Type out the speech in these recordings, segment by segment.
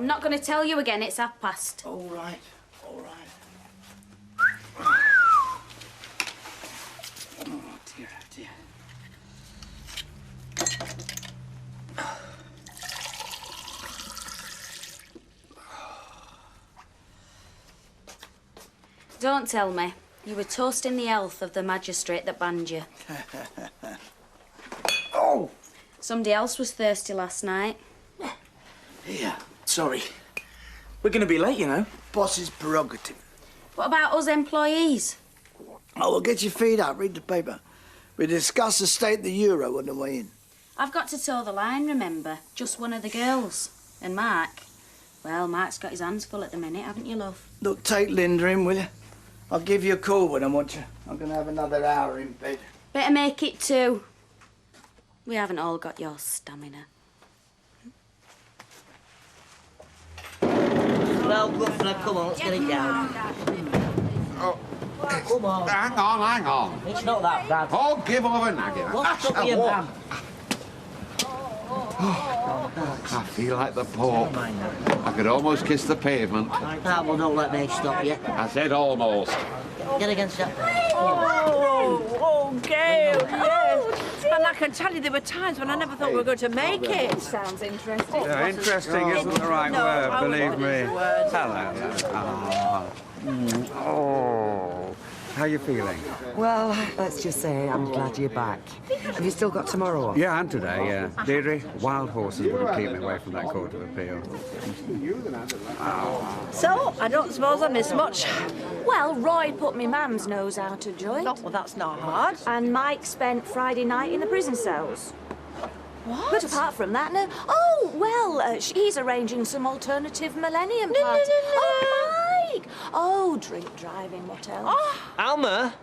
not going to tell you again. It's past. All right, all right. Oh, dear, dear. Don't tell me. You were toasting the health of the magistrate that banned you. Oh! Somebody else was thirsty last night. Yeah, sorry. We're going to be late, you know. Boss's prerogative. What about us employees? Oh, well, get your feet up, read the paper. We discussed the state of the euro on the way in. I've got to toe the line, remember? Just one of the girls. And Mark? Well, Mark's got his hands full at the minute, haven't you, love? Look, take Linda in, will you? I'll give you a call when I want you. I'm going to have another hour in bed. Better make it 2. We haven't all got your stamina. Well, Governor, come on, let's get it down. Oh. Come on. Hang on. It's not that bad. Oh, give over, Naggy. What's up with your man? I feel like the Pope. I could almost kiss the pavement. Ah, well, don't let me stop you. I said almost. Get against that. Oh, Gail, yes. And I can tell you there were times when I never thought we were going to make it. Sounds interesting. Yeah, interesting isn't the right word, believe me. Hello. Oh, how are you feeling? Well, let's just say I'm glad you're back. Have you still got tomorrow off? Yeah, and today, yeah. Deirdre, wild horses wouldn't keep me away from that Court of Appeal. So, I don't suppose I missed much. Well, Roy put me mum's nose out of joint. Oh, well, that's not hard. And Mike spent Friday night in the prison cells. What? But apart from that, no. Oh, well, he's arranging some alternative millennium party. No. Oh, Mike! Oh, drink driving, what else? Oh. Alma,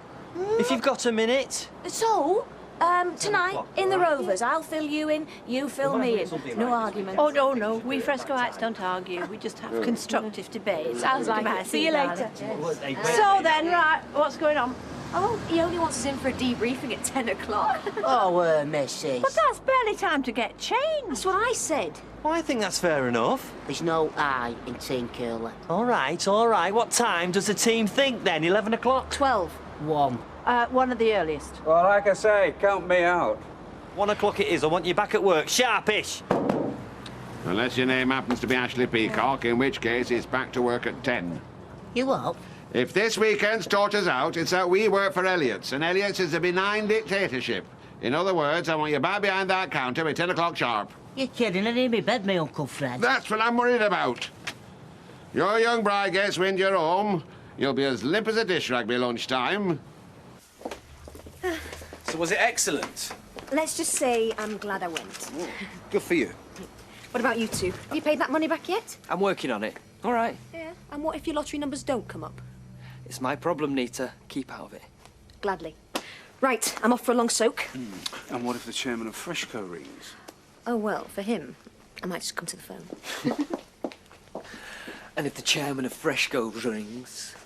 if you've got a minute. So, tonight, in the Rovers, I'll fill you in, you fill me in. No arguments. Oh, no. We Frescoites don't argue. We just have constructive debates. Sounds like it. See you later. So then, right, what's going on? Oh, he only wants us in for a debriefing at 10 o'clock. Oh, missus. But that's barely time to get changed. That's what I said. Well, I think that's fair enough. There's no I in Team Curler. All right. What time does the team think then? 11 o'clock? 12. 1. One of the earliest. Well, like I say, count me out. 1 o'clock it is. I want you back at work, sharpish. Unless your name happens to be Ashley Peacock, in which case it's back to work at 10. You what? If this weekend's taught us out, it's that we work for Elliott's, and Elliott's is a benign dictatorship. In other words, I want you back behind that counter at 10 o'clock sharp. You're kidding. I need me bed, my Uncle Fred. That's what I'm worried about. Your young bride gets wind you're home, you'll be as limp as a dish rag by lunchtime. So was it excellent? Let's just say I'm glad I went. Good for you. What about you two? Have you paid that money back yet? I'm working on it. All right. Yeah. And what if your lottery numbers don't come up? It's my problem, Nita. Keep out of it. Gladly. Right, I'm off for a long soak. And what if the chairman of Freshco rings? Oh, well, for him, I might just come to the phone. And if the chairman of Freshco rings?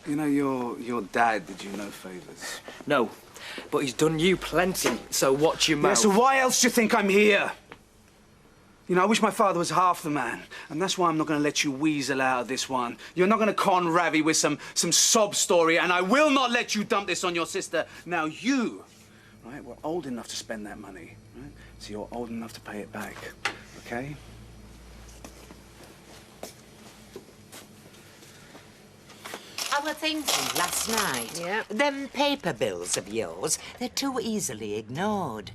You know, your dad did you no favours. No, but he's done you plenty, so watch your mouth. Yeah, so why else do you think I'm here? You know, I wish my father was half the man, and that's why I'm not going to let you weasel out of this one. You're not going to con Ravi with some sob story, and I will not let you dump this on your sister. Now you, right, were old enough to spend that money, right? So you're old enough to pay it back, okay? I was thinking last night, them paper bills of yours, they're too easily ignored.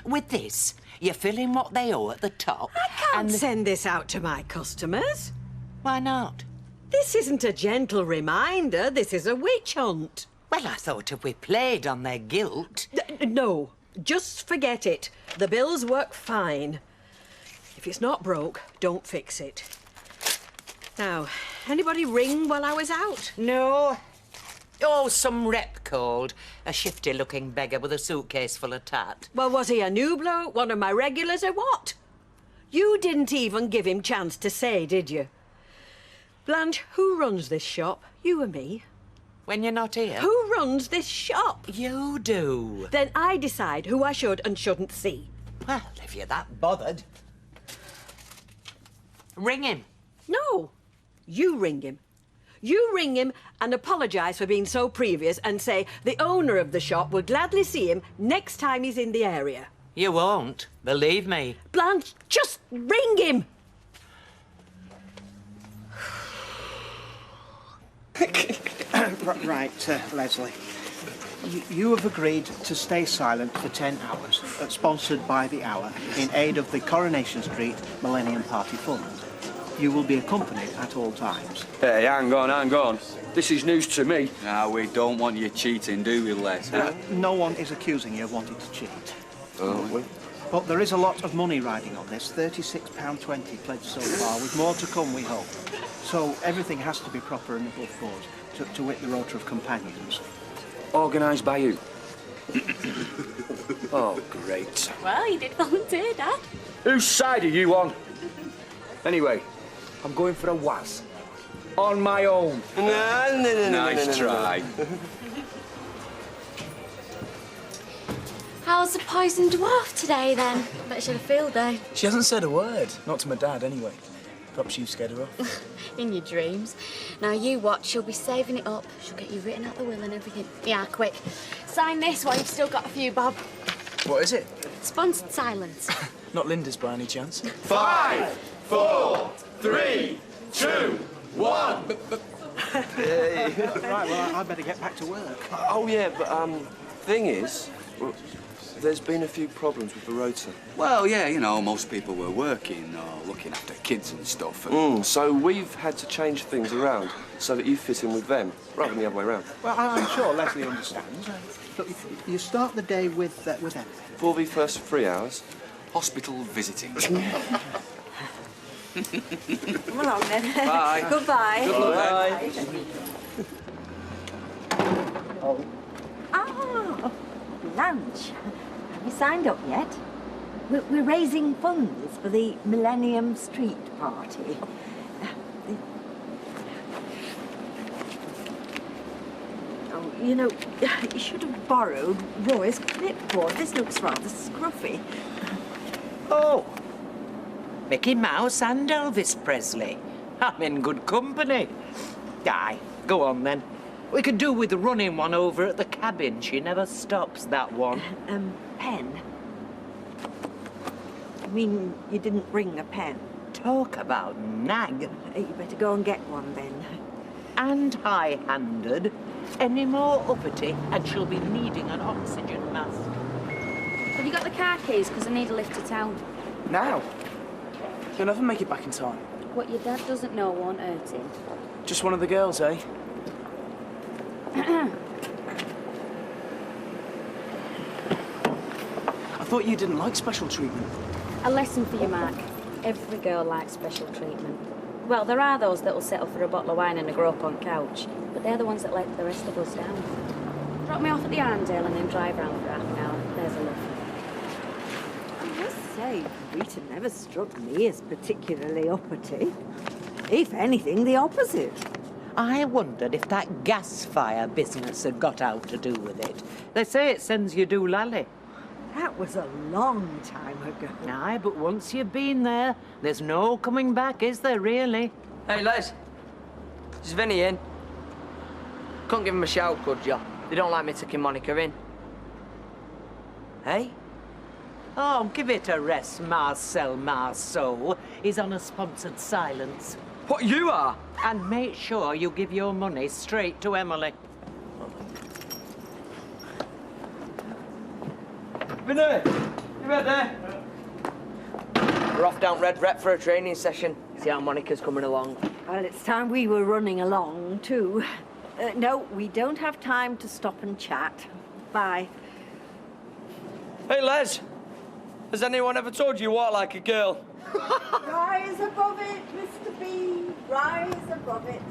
With this, you fill in what they owe at the top. I can't send this out to my customers. Why not? This isn't a gentle reminder, this is a witch hunt. Well, I thought if we played on their guilt... No, just forget it. The bills work fine. If it's not broke, don't fix it. Now, anybody ring while I was out? No. Oh, some rep called. A shifty-looking beggar with a suitcase full of tat. Well, was he a new bloke, one of my regulars, or what? You didn't even give him chance to say, did you? Blanche, who runs this shop? You or me? When you're not here? Who runs this shop? You do. Then I decide who I should and shouldn't see. Well, if you're that bothered. Ring him. No, you ring him. You ring him and apologise for being so previous and say the owner of the shop will gladly see him next time he's in the area. You won't, believe me. Blanche, just ring him! Right, Leslie. You have agreed to stay silent for 10 hours, sponsored by the Hour, in aid of the Coronation Street Millennium Party Fund. You will be accompanied at all times. Hey, hang on. This is news to me. Ah, we don't want you cheating, do we, Les? No one is accusing you of wanting to cheat. Oh, But there is a lot of money riding on this, £36.20 pledged so far, with more to come, we hope. So everything has to be proper and above board, to wit the rota of companions. Organised by you? Oh, great. Well, you did volunteer, Dad. Whose side are you on? Anyway, I'm going for a waz. On my own. No. Nice try. How's the poison dwarf today, then? Bet she had a field day. She hasn't said a word. Not to my dad, anyway. Perhaps you've scared her off. In your dreams. Now, you watch. She'll be saving it up. She'll get you written out the will and everything. Yeah, quick. Sign this while you've still got a few, Bob. What is it? Sponsored silence. Not Linda's by any chance? 5, 4, 3, 2, 1. Right, well, I better get back to work. Oh, yeah, but, thing is, there's been a few problems with the rota. Well, yeah, you know, most people were working or looking after kids and stuff. So we've had to change things around so that you fit in with them, rather than the other way around. Well, I'm sure Leslie understands. Look, you start the day with Emily. 4v first for 3 hours. Hospital visiting. Come along, then. Bye. Goodbye. Good luck. Oh. Ah, Blanche, have you signed up yet? We're raising funds for the Millennium Street Party. Oh, you know, you should have borrowed Roy's clipboard. This looks rather scruffy. Oh, Mickey Mouse and Elvis Presley. I'm in good company. Aye, go on then. We could do with running one over at the cabin. She never stops, that one. Pen? I mean, you didn't bring a pen. Talk about nag. You better go and get one then. And high-handed. Any more uppity, and she'll be needing an oxygen mask. Have you got the car keys? Because I need a lift to town. Now? You'll never make it back in time. What your dad doesn't know won't hurt him. Just one of the girls, eh? I thought you didn't like special treatment. A lesson for you, Mark. Every girl likes special treatment. Well, there are those that'll settle for a bottle of wine and a grope on couch, but they're the ones that let the rest of us down. Drop me off at the Arndale and then drive round for half an hour. There's a lift. I must say, Rita never struck me as particularly uppity. If anything, the opposite. I wondered if that gas fire business had got out to do with it. They say it sends you doolally. That was a long time ago. Aye, but once you've been there, there's no coming back, is there, really? Hey, Les. Is Vinny in? Couldn't give him a shout, could you? They don't like me taking Monica in. Hey? Oh, give it a rest, Marcel Marceau. He's on a sponsored silence. What, you are? And make sure you give your money straight to Emily. Vinny, you ready? We're off down Red Rep for a training session. See how Monica's coming along. Well, it's time we were running along, too. No, we don't have time to stop and chat. Bye. Hey, Les. Has anyone ever told you you walk like a girl? Rise above it, Mr. B. Rise above it.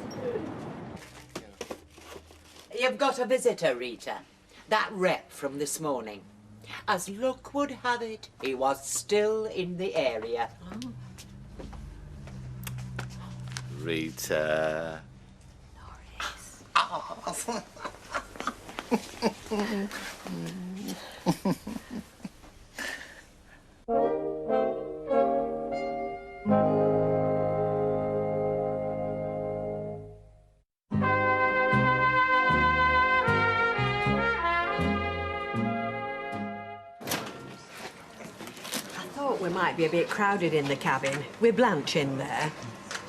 You've got a visitor, Rita. That rep from this morning. As luck would have it, he was still in the area. Rita. thought we might be a bit crowded in the cabin, with Blanche in there.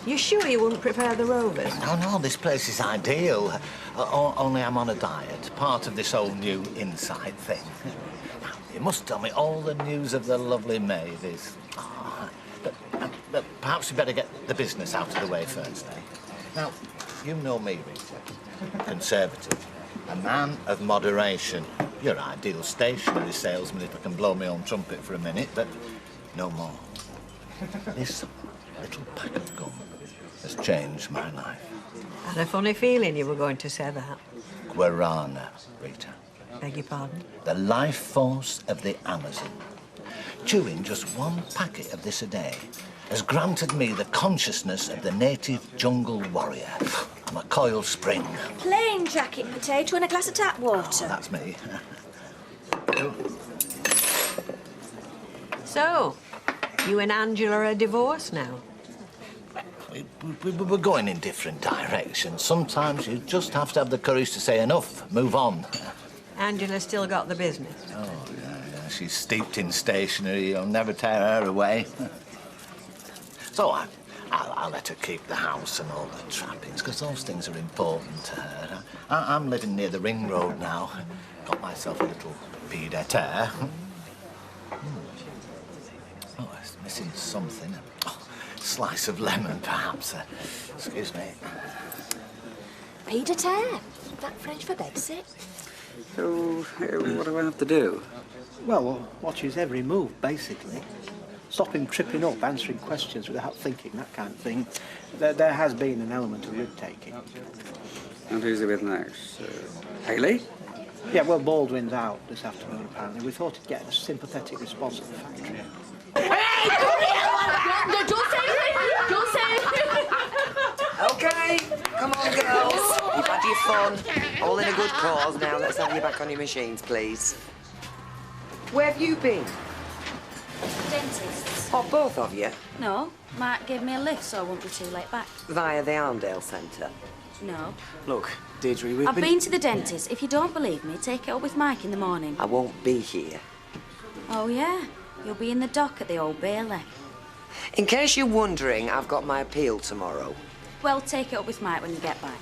You sure you wouldn't prepare the Rovers? No, this place is ideal. Only I'm on a diet, part of this whole new inside thing. Now, you must tell me all the news of the lovely maid is. But perhaps we better get the business out of the way first, eh? Now, you know me, Rita. Conservative. A man of moderation. You're ideal stationery salesman if I can blow my own trumpet for a minute, but no more. This little pack of gum has changed my life. I had a funny feeling you were going to say that. Guarana, Rita. Beg your pardon? The life force of the Amazon. Chewing just one packet of this a day has granted me the consciousness of the native jungle warrior. I'm a coiled spring. Plain jacket potato and a glass of tap water. Oh, that's me. So, you and Angela are divorced now? We're going in different directions. Sometimes you just have to have the courage to say enough, move on. Angela still got the business? Oh, yeah. She's steeped in stationery. You'll never tear her away. So I'll let her keep the house and all the trappings, because those things are important to her. I'm living near the ring road now. Got myself a little pied-à-terre. Oh, it's missing something. Oh, slice of lemon, perhaps. Excuse me. Pied-à-terre? That French for bedsit? So, what do I have to do? Well, watch his every move, basically. Stop him tripping up, answering questions without thinking, that kind of thing. There has been an element of risk-taking. And who's he with next? Haley? Yeah, well, Baldwin's out this afternoon, apparently. We thought he'd get a sympathetic response at the factory. Hey, no, don't say anything! Don't say anything! OK, come on, girls. You've had your fun. All in a good cause. Now let's have you back on your machines, please. Where have you been? Dentists. Oh, both of you? No, Mark gave me a lift so I won't be too late back. Via the Arndale Centre? No. Look, Deirdre, we've I've been to the dentist. If you don't believe me, take it up with Mike in the morning. I won't be here. Oh, yeah? You'll be in the dock at the Old Bailey. In case you're wondering, I've got my appeal tomorrow. Well, take it up with Mike when you get back.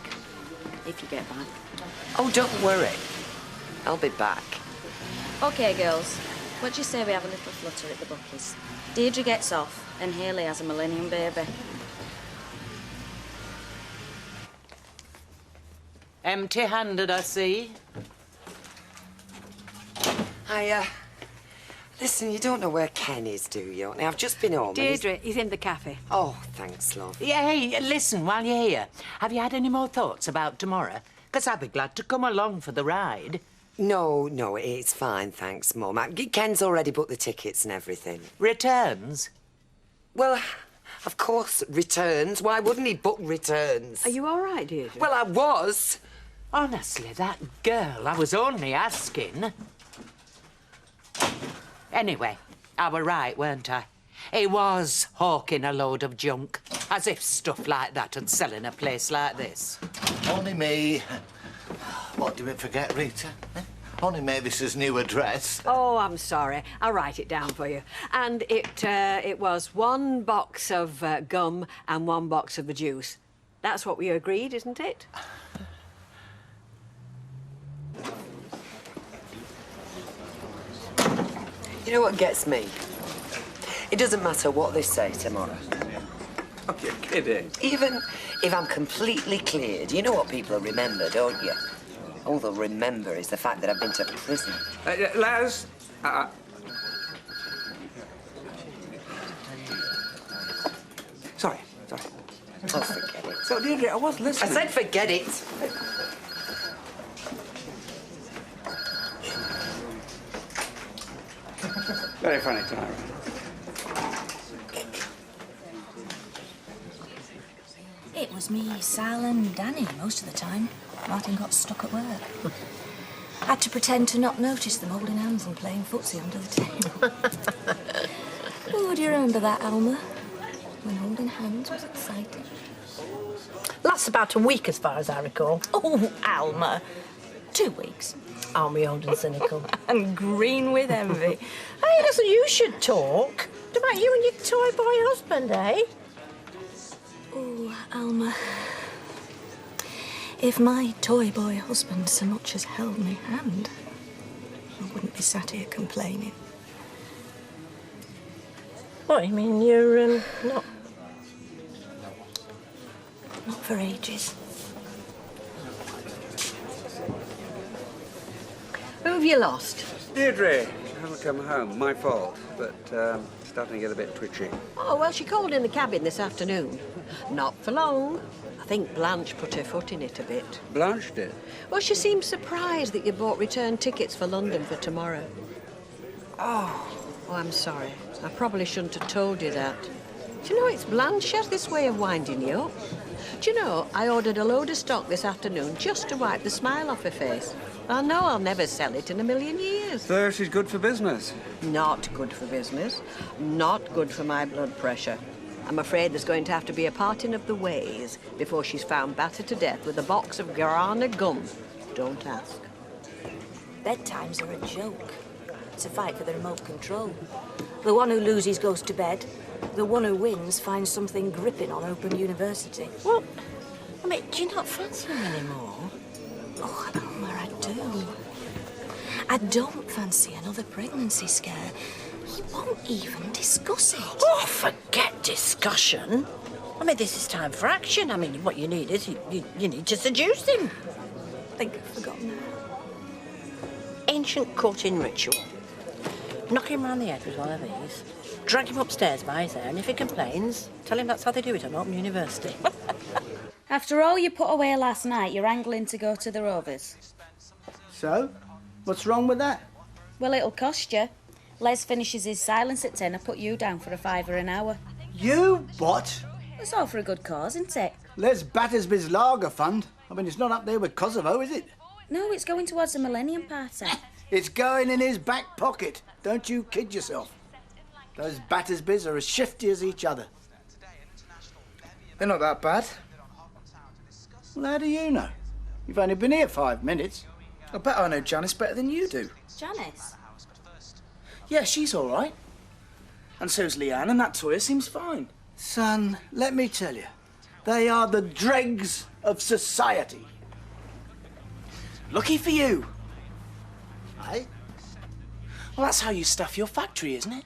If you get back. Oh, don't worry. I'll be back. OK, girls. What do you say we have a little flutter at the bookies? Deirdre gets off, and Haley has a millennium baby. Empty-handed, I see. Listen, you don't know where Ken is, do you? Now, I've just been home. Deirdre, he's in the cafe. Oh, thanks, love. Yeah, hey, listen, while you're here, have you had any more thoughts about tomorrow? Because I'd be glad to come along for the ride. No, it's fine, thanks, Mum. Ken's already booked the tickets and everything. Returns? Well, of course, returns. Why wouldn't he book returns? Are you all right, Deirdre? Well, I was. Honestly, that girl, I was only asking. Anyway, I were right, weren't I? He was hawking a load of junk. As if stuff like that would sell in a place like this. Only me. What did we forget, Rita? Only Mavis's new address. Oh, I'm sorry. I'll write it down for you. And it was 1 box of gum and 1 box of the juice. That's what we agreed, isn't it? You know what gets me? It doesn't matter what they say tomorrow. Oh, you're kidding. Even if I'm completely cleared, you know what people remember, don't you? All they'll remember is the fact that I've been to prison. Les, Sorry. Oh, forget it. So, Deirdre, I was listening. I said forget it. Very funny tonight. It was me, Sal and Danny most of the time. Martin got stuck at work. I had to pretend to not notice them holding hands and playing footsie under the table. Oh, do you remember that, Alma? When holding hands was exciting. Lasts about a week, as far as I recall. Oh, Alma. 2 weeks. Aren't we old and cynical? And green with envy. Hey, listen, you should talk. What about you and your toy boy husband, eh? Oh, Alma. If my toy boy husband so much as held my hand, I wouldn't be sat here complaining. What, you mean you're, not... Not for ages. Who have you lost? Deirdre, she hasn't come home. My fault, but starting to get a bit twitchy. Oh, well, she called in the cabin this afternoon. Not for long. I think Blanche put her foot in it a bit. Blanche did? Well, she seemed surprised that you bought return tickets for London for tomorrow. Oh, I'm sorry. I probably shouldn't have told you that. Do you know, it's Blanche. She has this way of winding you up. Do you know, I ordered a load of stock this afternoon just to wipe the smile off her face. I know I'll never sell it in a million years. So she's good for business? Not good for business. Not good for my blood pressure. I'm afraid there's going to have to be a parting of the ways before she's found battered to death with a box of guarana gum. Don't ask. Bedtimes are a joke. It's a fight for the remote control. The one who loses goes to bed. The one who wins finds something gripping on Open University. Well, I mean, do you not fancy him anymore? Oh, Alma, I do. I don't fancy another pregnancy scare. He won't even discuss it. Oh, forget discussion. I mean, this is time for action. I mean, what you need is you need to seduce him. I think I've forgotten that. Ancient courting ritual. Knock him round the head with one of these. Drag him upstairs by his hair, and if he complains, tell him that's how they do it at Open University. After all you put away last night, you're angling to go to the Rovers. So? What's wrong with that? Well, it'll cost you. Les finishes his silence at 10. I put you down for a £5 an hour. You what? It's all for a good cause, isn't it? Les Battersby's Lager Fund. I mean, it's not up there with Kosovo, is it? No, it's going towards the Millennium Party. It's going in his back pocket. Don't you kid yourself. Those Battersbys are as shifty as each other. They're not that bad. Well, how do you know? You've only been here 5 minutes. I bet I know Janice better than you do. Janice? Yeah, she's all right. And so's Leanne, and that Toya seems fine. Son, let me tell you, they are the dregs of society. Lucky for you. Aye? Well, that's how you stuff your factory, isn't it?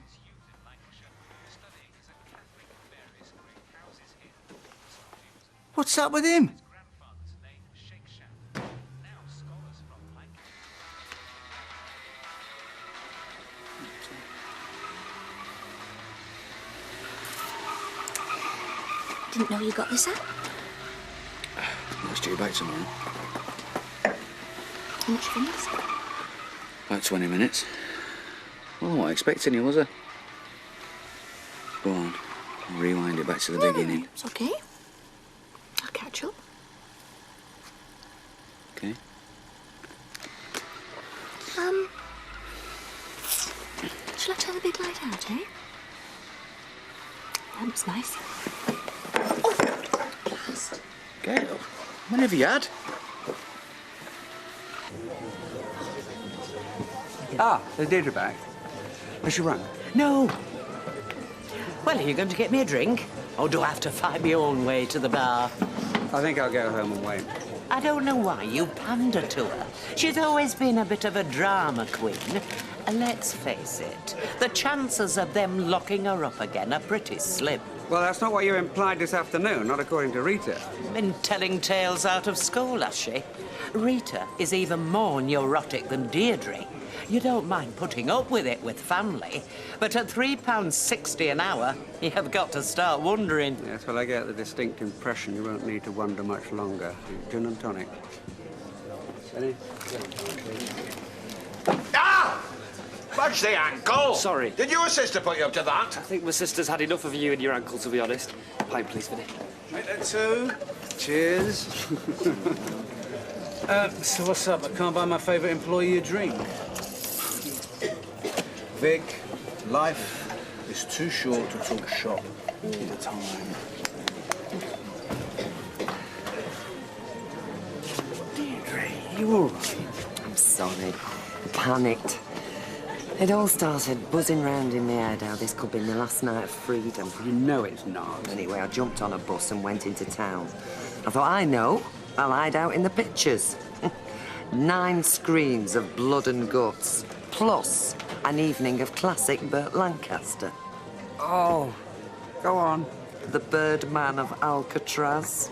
What's up with him? Didn't know you got this app. It's due back tomorrow. How much for this? About 20 minutes. Well, I wasn't expecting you, was I? Go on, rewind it back to the beginning. It's okay. I'll catch up. Okay. Shall I turn the big light out, eh? That's nice. Get up. When have you had? Ah, there's Deirdre back. Has she rung? No. Well, are you going to get me a drink? Or do I have to find my own way to the bar? I think I'll go home and wait. I don't know why you pander to her. She's always been a bit of a drama queen. And let's face it, the chances of them locking her up again are pretty slim. Well, that's not what you implied this afternoon, not according to Rita. Been telling tales out of school, has she? Rita is even more neurotic than Deirdre. You don't mind putting up with it with family, but at £3.60 an hour, you've got to start wondering. Yes, well, I get the distinct impression you won't need to wonder much longer. Gin and tonic. Any? Ah! Fudge the ankle! Sorry. Did your sister put you up to that? I think my sister's had enough of you and your ankle, to be honest. Pint, please, Vinny. Make that two. Cheers. So what's up? I can't buy my favourite employee a drink. Vic, life is too short to talk shop all the time. Deirdre, you all right? I'm sorry. I panicked. It all started buzzing round in my head how this could be my last night of freedom. You know it's not. Anyway, I jumped on a bus and went into town. I thought, I know, I'll hide out in the pictures. 9 screens of blood and guts, plus an evening of classic Burt Lancaster. Oh, go on. The Birdman of Alcatraz.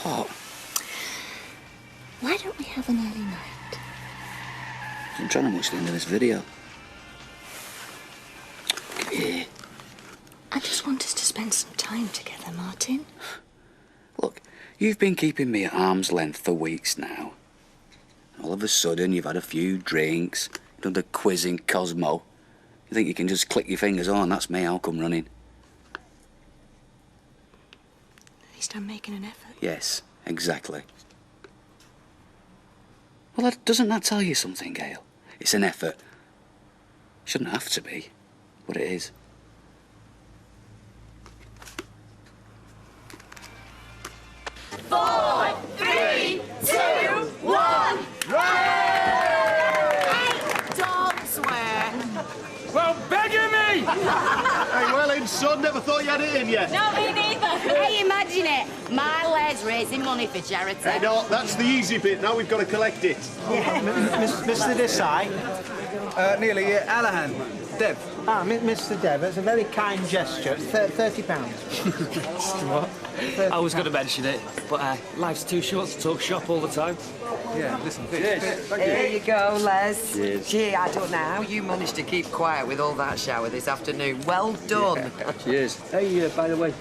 What? Why don't we have an early night? I'm trying to watch the end of this video. Here. I just want us to spend some time together, Martin. Look, you've been keeping me at arm's length for weeks now. All of a sudden, you've had a few drinks, done the quiz in Cosmo. You think you can just click your fingers on, that's me, I'll come running. At least I'm making an effort. Yes, exactly. Well, doesn't that tell you something, Gail? It's an effort. Shouldn't have to be, but it is. Four, three, two, one. Don't swear. Well, begging me! Hey, well in, son. Never thought you had it in yet. No, me neither. Hey, imagine it. My lad's raising money for charity. Hey, no, that's the easy bit. Now we've got to collect it. Mr. Desai. Nearly, Alahan. Deb. Ah, Mr. Deb, that's a very kind gesture. £30. What? I was going to mention it, but life's too short to talk shop all the time. Yeah, listen, Here you go, Les. Cheers. Gee, I don't know how you managed to keep quiet with all that shower this afternoon. Well done. Cheers. Hey, by the way,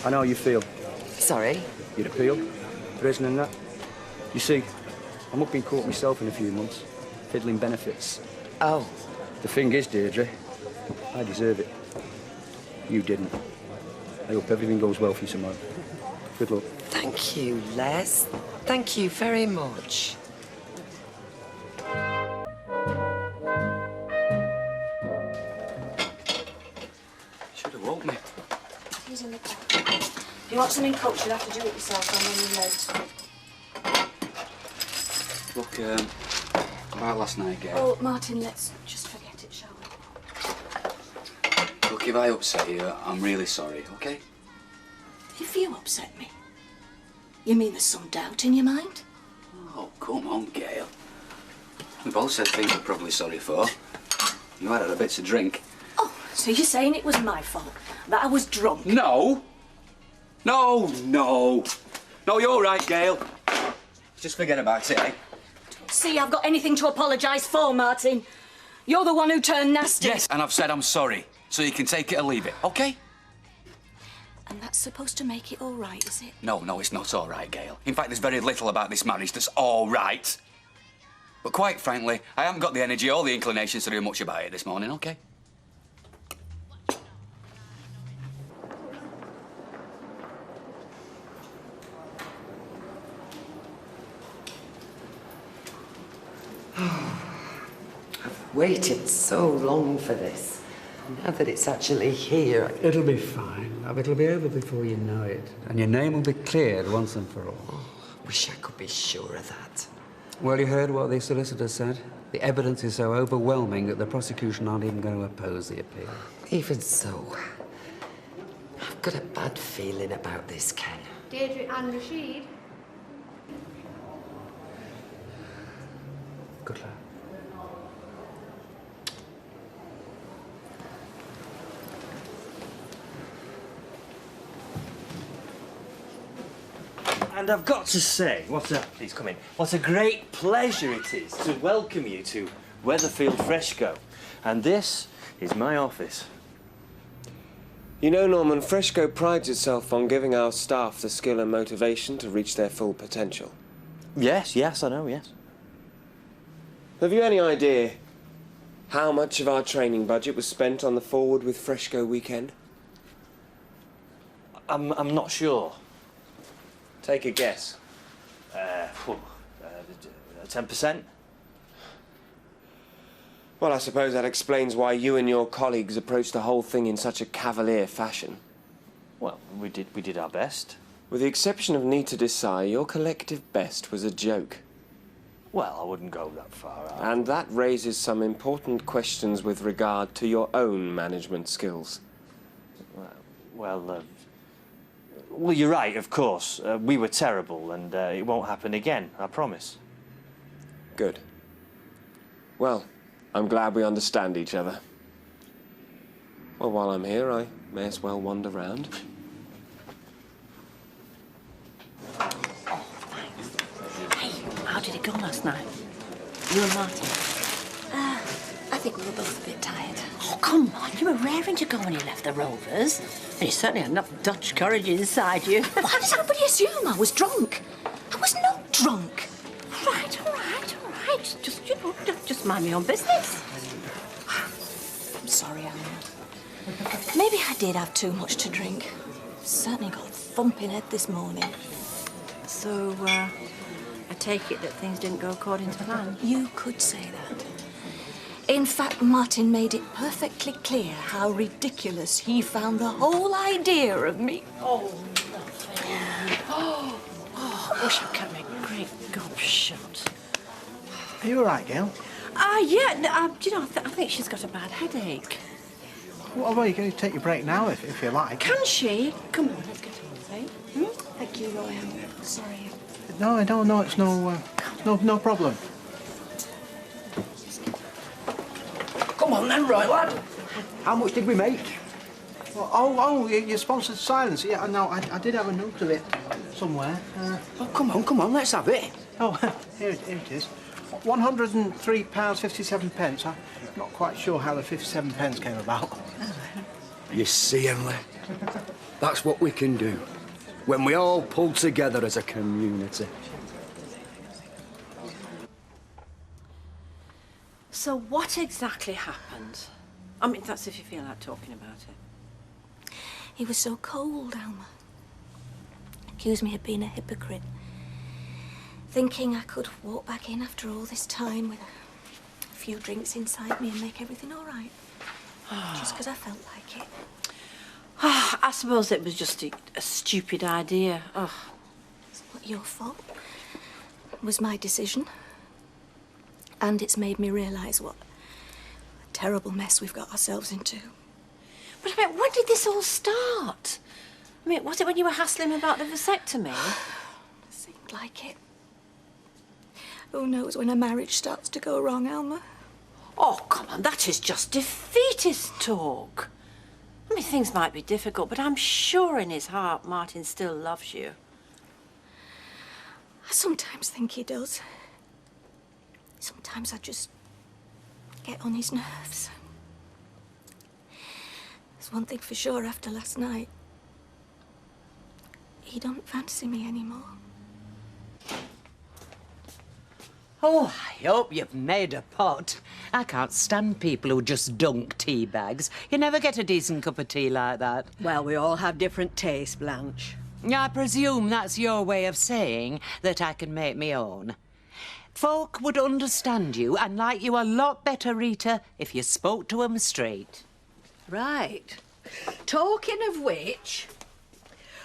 I know how you feel. Sorry? You'd appeal, prison and that. You see, I'm up in court myself in a few months, fiddling benefits. Oh. The thing is, Deirdre, I deserve it. You didn't. I hope everything goes well for you tomorrow. Good luck. Thank you, Les. Thank you very much. Should have woke me. He's in the car. If you want something cooked, you'll have to do it yourself. I'm running late. Look, about last night, Gail. Oh, Martin, let's just forget it, shall we? Look, if I upset you, I'm really sorry, okay? If you upset me, you mean there's some doubt in your mind? Oh, come on, Gail. We both said things we're probably sorry for. You had a bit to drink. Oh, so you're saying it was my fault, that I was drunk? No! No, no. No, you're right, Gail. Just forget about it, eh? See, I've got anything to apologise for, Martin. You're the one who turned nasty. Yes, and I've said I'm sorry, so you can take it or leave it, okay? And that's supposed to make it all right, is it? No, no, it's not all right, Gail. In fact, there's very little about this marriage that's all right. But quite frankly, I haven't got the energy or the inclinations to do much about it this morning, okay? I've waited so long for this. Now that it's actually here. It'll be fine. It'll be over before you know it. And your name will be cleared once and for all. Oh, wish I could be sure of that. Well, you heard what the solicitor said. The evidence is so overwhelming that the prosecution aren't even going to oppose the appeal. Even so, I've got a bad feeling about this, Ken. Deirdre and Rashid. Good luck. And I've got to say, please come in. What a great pleasure it is to welcome you to Weatherfield Fresco. And this is my office. You know, Norman, Fresco prides itself on giving our staff the skill and motivation to reach their full potential. Yes, I know, yes. Have you any idea how much of our training budget was spent on the Forward with Fresco weekend? I'm not sure. Take a guess. 10%? Well, I suppose that explains why you and your colleagues approached the whole thing in such a cavalier fashion. Well, we did our best. With the exception of Nita Desai, your collective best was a joke. Well, I wouldn't go that far. And that raises some important questions with regard to your own management skills. Well, you're right, of course. We were terrible, and it won't happen again, I promise. Good. Well, I'm glad we understand each other. Well, while I'm here, I may as well wander round. How did it go last night? You and Martin? I think we were both a bit tired. Oh, come on. You were raring to go when you left the Rovers. And you certainly had enough Dutch courage inside you. Why does everybody assume I was drunk? I was not drunk. All right. Just, you know, just mind your own business. I'm sorry, Alma. Maybe I did have too much to drink. Certainly got a thumping head this morning. So, I take it that things didn't go according to plan? You could say that. In fact, Martin made it perfectly clear how ridiculous he found the whole idea of me. Oh, I wish I could make a great gob shot. Are you all right, Gail? Yeah. Do you know, I think she's got a bad headache. Well, you can take your break now if you like. Can she? Come on, let's get on, eh? Thank you, Roy. I'm sorry. No, I don't know. It's no problem. Come on then, Roy, lad. How much did we make? Well, you sponsored silence. Yeah, no, I did have a note of it somewhere. Oh, come on, let's have it. Oh, here it is. £103.57. I'm not quite sure how the 57 pence came about. You see, Emily, that's what we can do when we all pull together as a community. So what exactly happened? I mean, that's if you feel like talking about it. He was so cold, Alma. Accused me of being a hypocrite. Thinking I could walk back in after all this time with a few drinks inside me and make everything all right. Just because I felt like it. I suppose it was just a stupid idea. It's not your fault. It was my decision. And it's made me realise what a terrible mess we've got ourselves into. But I mean, when did this all start? I mean, was it when you were hassling about the vasectomy? Seemed like it. Who knows when a marriage starts to go wrong, Alma? Oh, come on, that is just defeatist talk. I mean, things might be difficult, but I'm sure in his heart Martin still loves you. I sometimes think he does. Sometimes I just get on his nerves. There's one thing for sure after last night. He don't fancy me anymore. Oh, I hope you've made a pot. I can't stand people who just dunk tea bags. You never get a decent cup of tea like that. Well, we all have different tastes, Blanche. I presume that's your way of saying that I can make me own. Folk would understand you and like you a lot better, Rita, if you spoke to 'em straight. Right. Talking of which,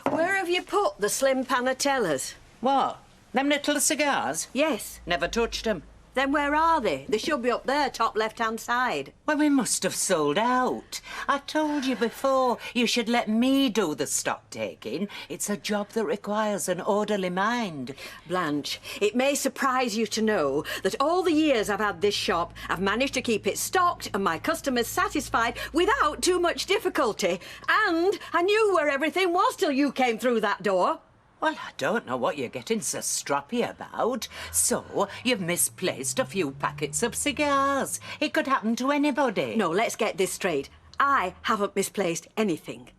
where have you put the slim panatellas? What? Them little cigars? Yes. Never touched 'em. Then where are they? They should be up there, top left-hand side. Well, we must have sold out. I told you before you should let me do the stock taking. It's a job that requires an orderly mind. Blanche, it may surprise you to know that all the years I've had this shop, I've managed to keep it stocked and my customers satisfied without too much difficulty. And I knew where everything was till you came through that door. Well, I don't know what you're getting so stroppy about. So, you've misplaced a few packets of cigars. It could happen to anybody. No, let's get this straight. I haven't misplaced anything.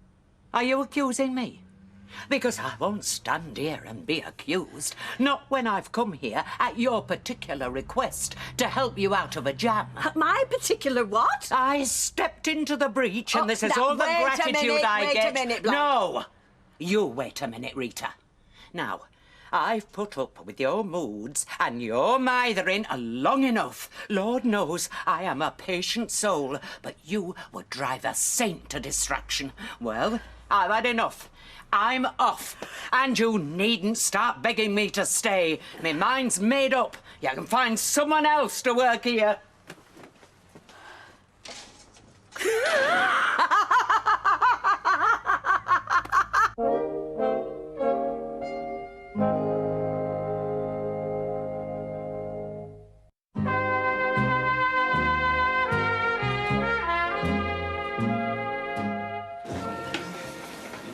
Are you accusing me? Because I won't stand here and be accused. Not when I've come here at your particular request to help you out of a jam. My particular what? I stepped into the breach and this is all the gratitude I get. Wait a minute, Blanche. No! You wait a minute, Rita. Now, I've put up with your moods and your mithering long enough. Lord knows I am a patient soul, but you would drive a saint to distraction. Well, I've had enough. I'm off. And you needn't start begging me to stay. My mind's made up. You can find someone else to work here.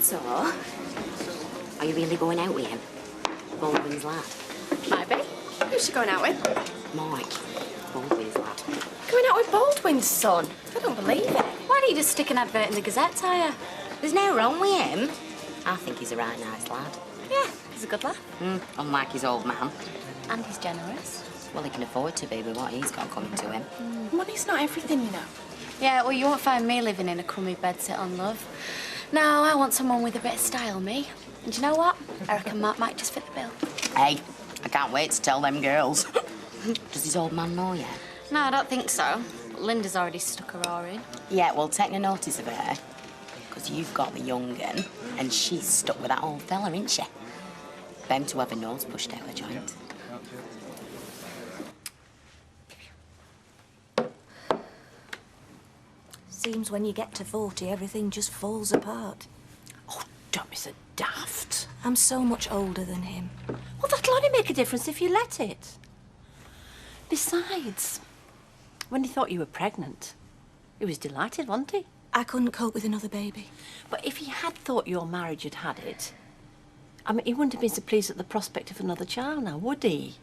So, are you really going out with him? Baldwin's lad? Might be. Who's she going out with? Mike. Baldwin's lad. Going out with Baldwin's son? I don't believe it. Why don't you just stick an advert in the Gazette, Tyre? There's no wrong with him. I think he's a right nice lad. Yeah, he's a good lad. Unlike his old man. And he's generous. Well, he can afford to be with what he's got coming to him. Money's not everything, you know. Yeah, well, you won't find me living in a crummy bedsit on love. No, I want someone with a bit of style, me. And do you know what? I reckon Mark might just fit the bill. Hey, I can't wait to tell them girls. Does his old man know yet? No, I don't think so. But Linda's already stuck her oar in. Yeah, well, take no notice of her. Because you've got the young un, and she's stuck with that old fella, ain't she? Them to have a nose pushed out the joint. Seems when you get to 40, everything just falls apart. Oh, don't be so daft. I'm so much older than him. Well, that'll only make a difference if you let it. Besides, when he thought you were pregnant, he was delighted, wasn't he? I couldn't cope with another baby. But if he had thought your marriage had had it, I mean, he wouldn't have been so pleased at the prospect of another child now, would he?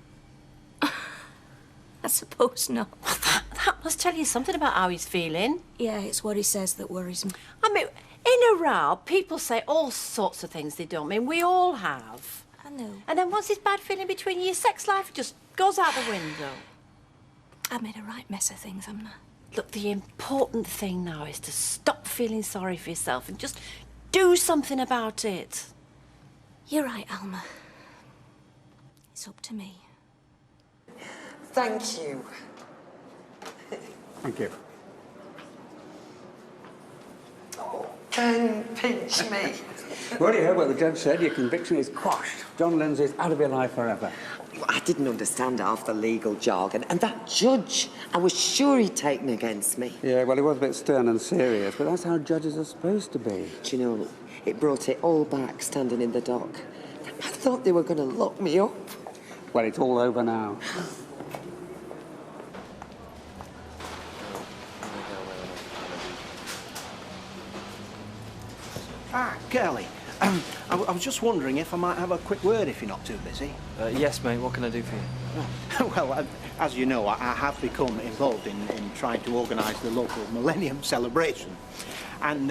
I suppose not. Well, that must tell you something about how he's feeling. Yeah, it's what he says that worries me. I mean, in a row, people say all sorts of things they don't mean. We all have. I know. And then once this bad feeling between you, your sex life just goes out the window. I made a right mess of things, haven't I? Look, the important thing now is to stop feeling sorry for yourself and just do something about it. You're right, Alma. It's up to me. Thank you. Thank you. Don't pinch me. Well, you heard what the judge said. Your conviction is quashed. John Lindsay's out of your life forever. I didn't understand half the legal jargon, and that judge, I was sure he'd taken against me. Yeah, well, he was a bit stern and serious, but that's how judges are supposed to be. Do you know, it brought it all back standing in the dock. I thought they were going to lock me up. Well, it's all over now. Ah, Curly. I was just wondering if I might have a quick word if you're not too busy. Yes, mate. What can I do for you? Well, as you know, I have become involved in trying to organise the local Millennium celebration. And,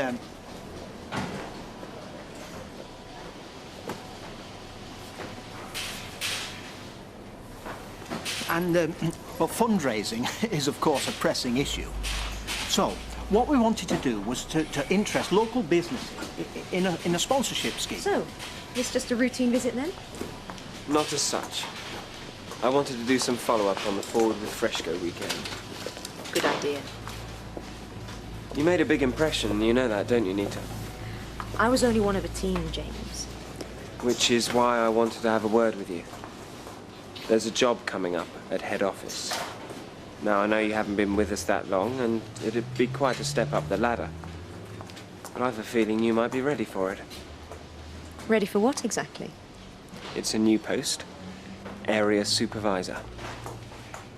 well, fundraising is, of course, a pressing issue. So, what we wanted to do was to interest local businesses in a sponsorship scheme. So, it's just a routine visit then? Not as such. I wanted to do some follow-up on the Forward with Fresco weekend. Good idea. You made a big impression, you know that, don't you, Nita? I was only one of a team, James. Which is why I wanted to have a word with you. There's a job coming up at head office. Now, I know you haven't been with us that long, and it'd be quite a step up the ladder. But I've a feeling you might be ready for it. Ready for what exactly? It's a new post, area supervisor.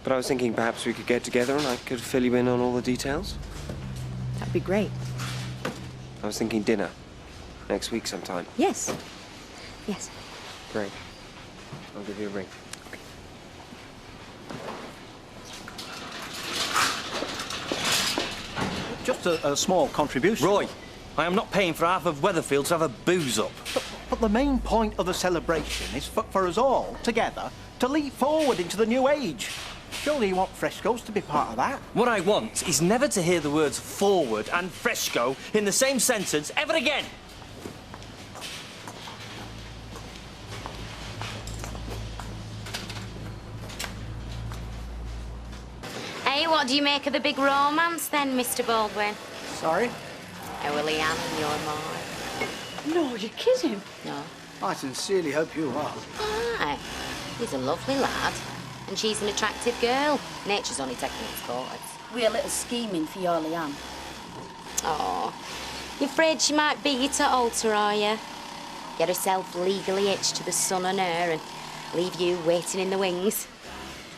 But I was thinking perhaps we could get together and I could fill you in on all the details. That'd be great. I was thinking dinner, next week sometime. Yes. Yes. Great. I'll give you a ring. Just a small contribution. Roy, I am not paying for half of Weatherfield to have a booze up. But the main point of the celebration is for us all, together, to leap forward into the new age. Surely you want Fresco's to be part of that? What I want is never to hear the words forward and Fresco in the same sentence ever again. Hey, what do you make of the big romance then, Mr. Baldwin? Sorry? How will he and your mind? No, you're kidding. No. I sincerely hope you are. Aye. He's a lovely lad. And she's an attractive girl. Nature's only taking its course. We're a little scheming for your Leanne. Oh, you afraid she might beat you to altar, are you? Get herself legally hitched to the son and her and leave you waiting in the wings.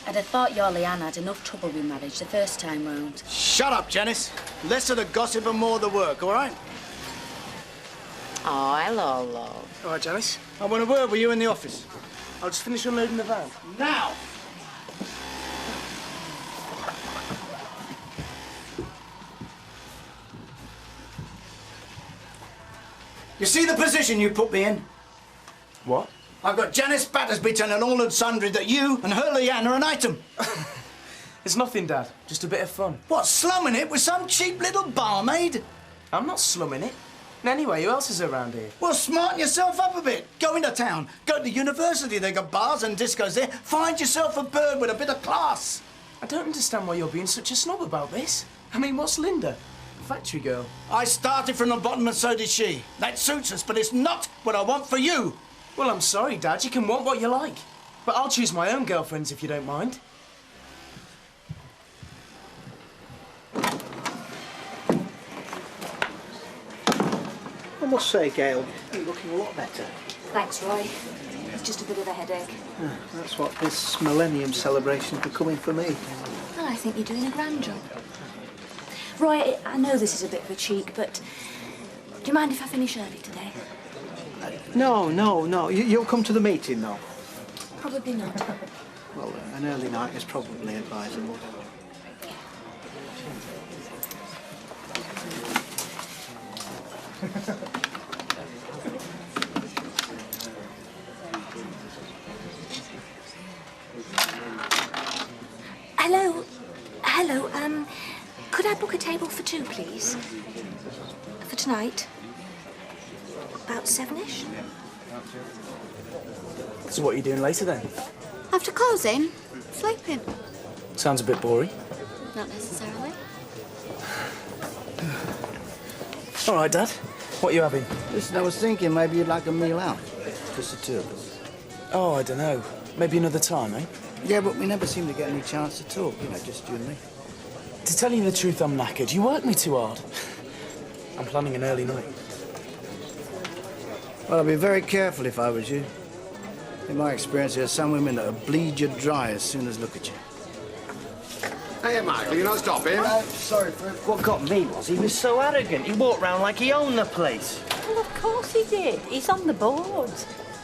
I'd have thought your Leanne had enough trouble with marriage the first time round. Shut up, Janice. Less of the gossip and more of the work, all right? Oh, hello, love. All right, Janice. I want a word with you in the office. I'll just finish unloading the van. Now! You see the position you put me in? What? I've got Janice Battersby telling all and sundry that you and her Leanne are an item. It's nothing, Dad. Just a bit of fun. What, slumming it with some cheap little barmaid? I'm not slumming it. And anyway, who else is around here? Well, smarten yourself up a bit. Go into town. Go to university. They got bars and discos there. Find yourself a bird with a bit of class. I don't understand why you're being such a snob about this. I mean, what's Linda? A factory girl. I started from the bottom and so did she. That suits us, but it's not what I want for you. Well, I'm sorry, Dad. You can want what you like. But I'll choose my own girlfriends if you don't mind. I must say, Gail, you're looking a lot better. Thanks, Roy. It's just a bit of a headache. That's what this millennium celebration's becoming for me. Well, I think you're doing a grand job. Roy, I know this is a bit of a cheek, but do you mind if I finish early today? No. You'll come to the meeting, though. Probably not. Well, an early night is probably advisable. Hello, could I book a table for two, please? For tonight? About 7-ish? So what are you doing later then? After closing, sleeping. Sounds a bit boring. Not necessarily. All right, Dad. What are you having? Listen, I was thinking maybe you'd like a meal out. Just the two of us. Oh, I don't know. Maybe another time, eh? Yeah, but we never seem to get any chance to talk, just you and me. To tell you the truth, I'm knackered. You work me too hard. I'm planning an early night. Well, I'd be very careful if I was you. In my experience, there's some women that'll bleed you dry as soon as look at you. Hey, Michael, you're not stopping? Sorry, Fred. What got me was he was so arrogant. He walked round like he owned the place. Well, of course he did. He's on the board.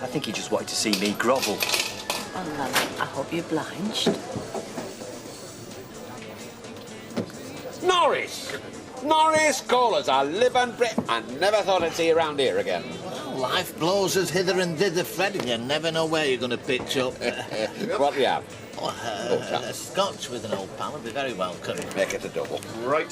I think he just wanted to see me grovel. Oh, no, I hope you're obliged. Norris! Norris Callers, I live and breathe. I never thought I'd see you around here again. Well, life blows us hither and thither, Fred, and you never know where you're going to pitch up. What do you have? A scotch with an old pal would be very welcome. Make it a double. Right.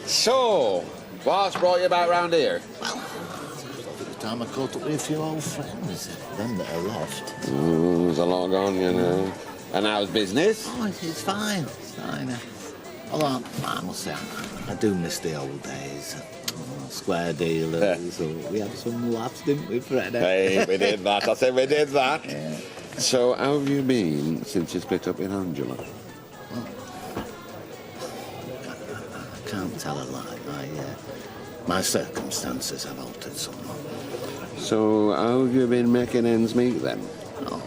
So, what's brought you back round here? Well, at the time I caught up with a few old friends, them that are left. There's a lot gone, you know. And how's business? Oh, it's fine. It's fine. Although I must say, I do miss the old days. Square dealers. We had some laughs, didn't we, Fred? Hey, we did that. I said we did that. Yeah. So, how have you been since you split up with Angela? Well, I can't tell a lie. My circumstances have altered somewhat. So, how have you been making ends meet then? Oh,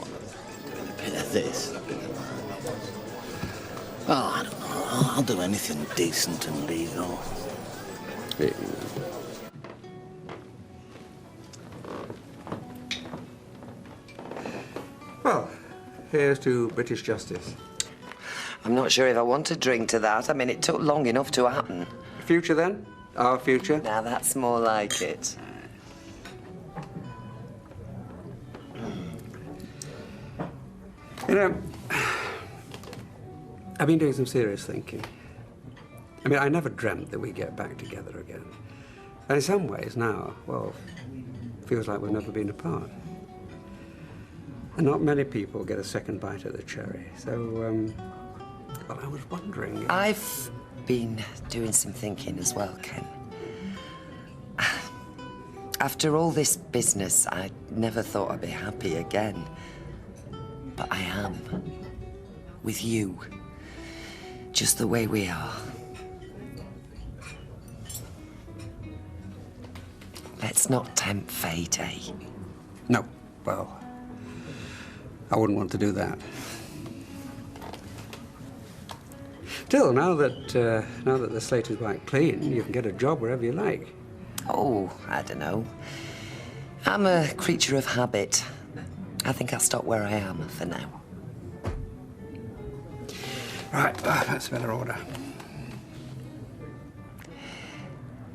doing a bit of this, a bit of that. Oh, I don't know. I'll do anything decent and legal. Yeah. Well, here's to British justice. I'm not sure if I want to drink to that. I mean, it took long enough to happen. Future, then? Our future? Now, that's more like it. You know, I've been doing some serious thinking. I mean, I never dreamt that we'd get back together again. And in some ways now, well, feels like we've never been apart. And not many people get a second bite at the cherry. So, well, I was wondering... I've been doing some thinking as well, Ken. After all this business, I never thought I'd be happy again. But I am. With you. Just the way we are. Let's not tempt fate, eh? No, well, I wouldn't want to do that. Still, now that the slate is wiped clean, you can get a job wherever you like. Oh, I don't know. I'm a creature of habit. I think I'll stop where I am for now. Right, that's a better order.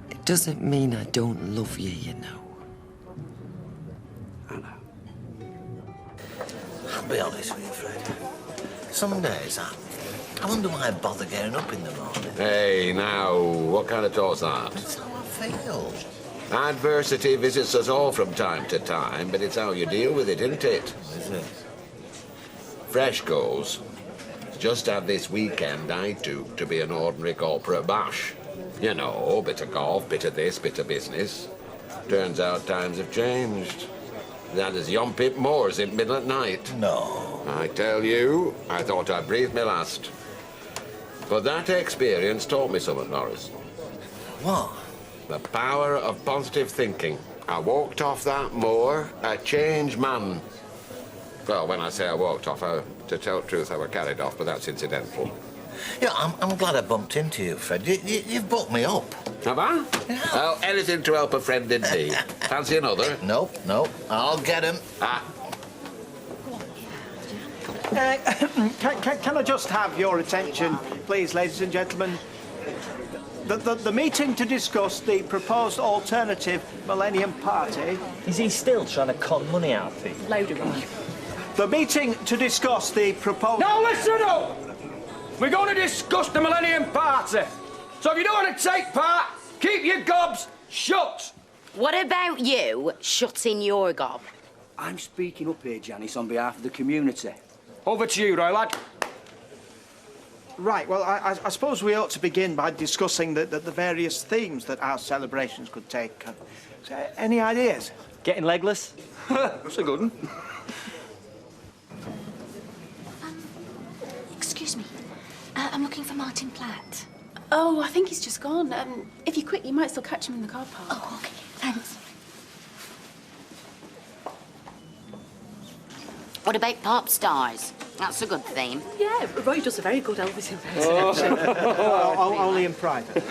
It doesn't mean I don't love you, you know. I'll be honest with you, Fred. Some days I wonder why I bother getting up in the morning. Hey, now, what kind of talk's that? That's how I feel. Adversity visits us all from time to time, but it's how you deal with it, isn't it? Is it? Fresh goes. Just had this weekend I took to be an ordinary corporate bash. You know, bit of golf, bit of this, bit of business. Turns out times have changed. That is yon pip moors in middle at night. No. I tell you, I thought I breathed my last. But that experience taught me something, Norris. What? The power of positive thinking. I walked off that moor a changed man. Well, when I say I walked off, to tell the truth, I were carried off, but that's incidental. Yeah, I'm glad I bumped into you, Fred. You've bucked me up. Have I? Yeah. Well, anything to help a friend in need. Fancy another? Nope. I'll get him. Can I just have your attention, please, ladies and gentlemen? The meeting to discuss the proposed alternative Millennium Party... Is he still trying to con money out of people? Load of money. The meeting to discuss the proposed... Now listen up! We're going to discuss the Millennium Party. So if you don't want to take part, keep your gobs shut. What about you shutting your gob? I'm speaking up here, Janice, on behalf of the community. Over to you, Roy lad. Right, well, I suppose we ought to begin by discussing the various themes that our celebrations could take. Any ideas? Getting legless? That's a good one. Excuse me. I'm looking for Martin Platt. Oh, I think he's just gone. If you're quick, you might still catch him in the car park. Oh, OK. Thanks. What about pop stars? That's a good theme. Yeah, Roy does a very good Elvis impersonation. Only in private.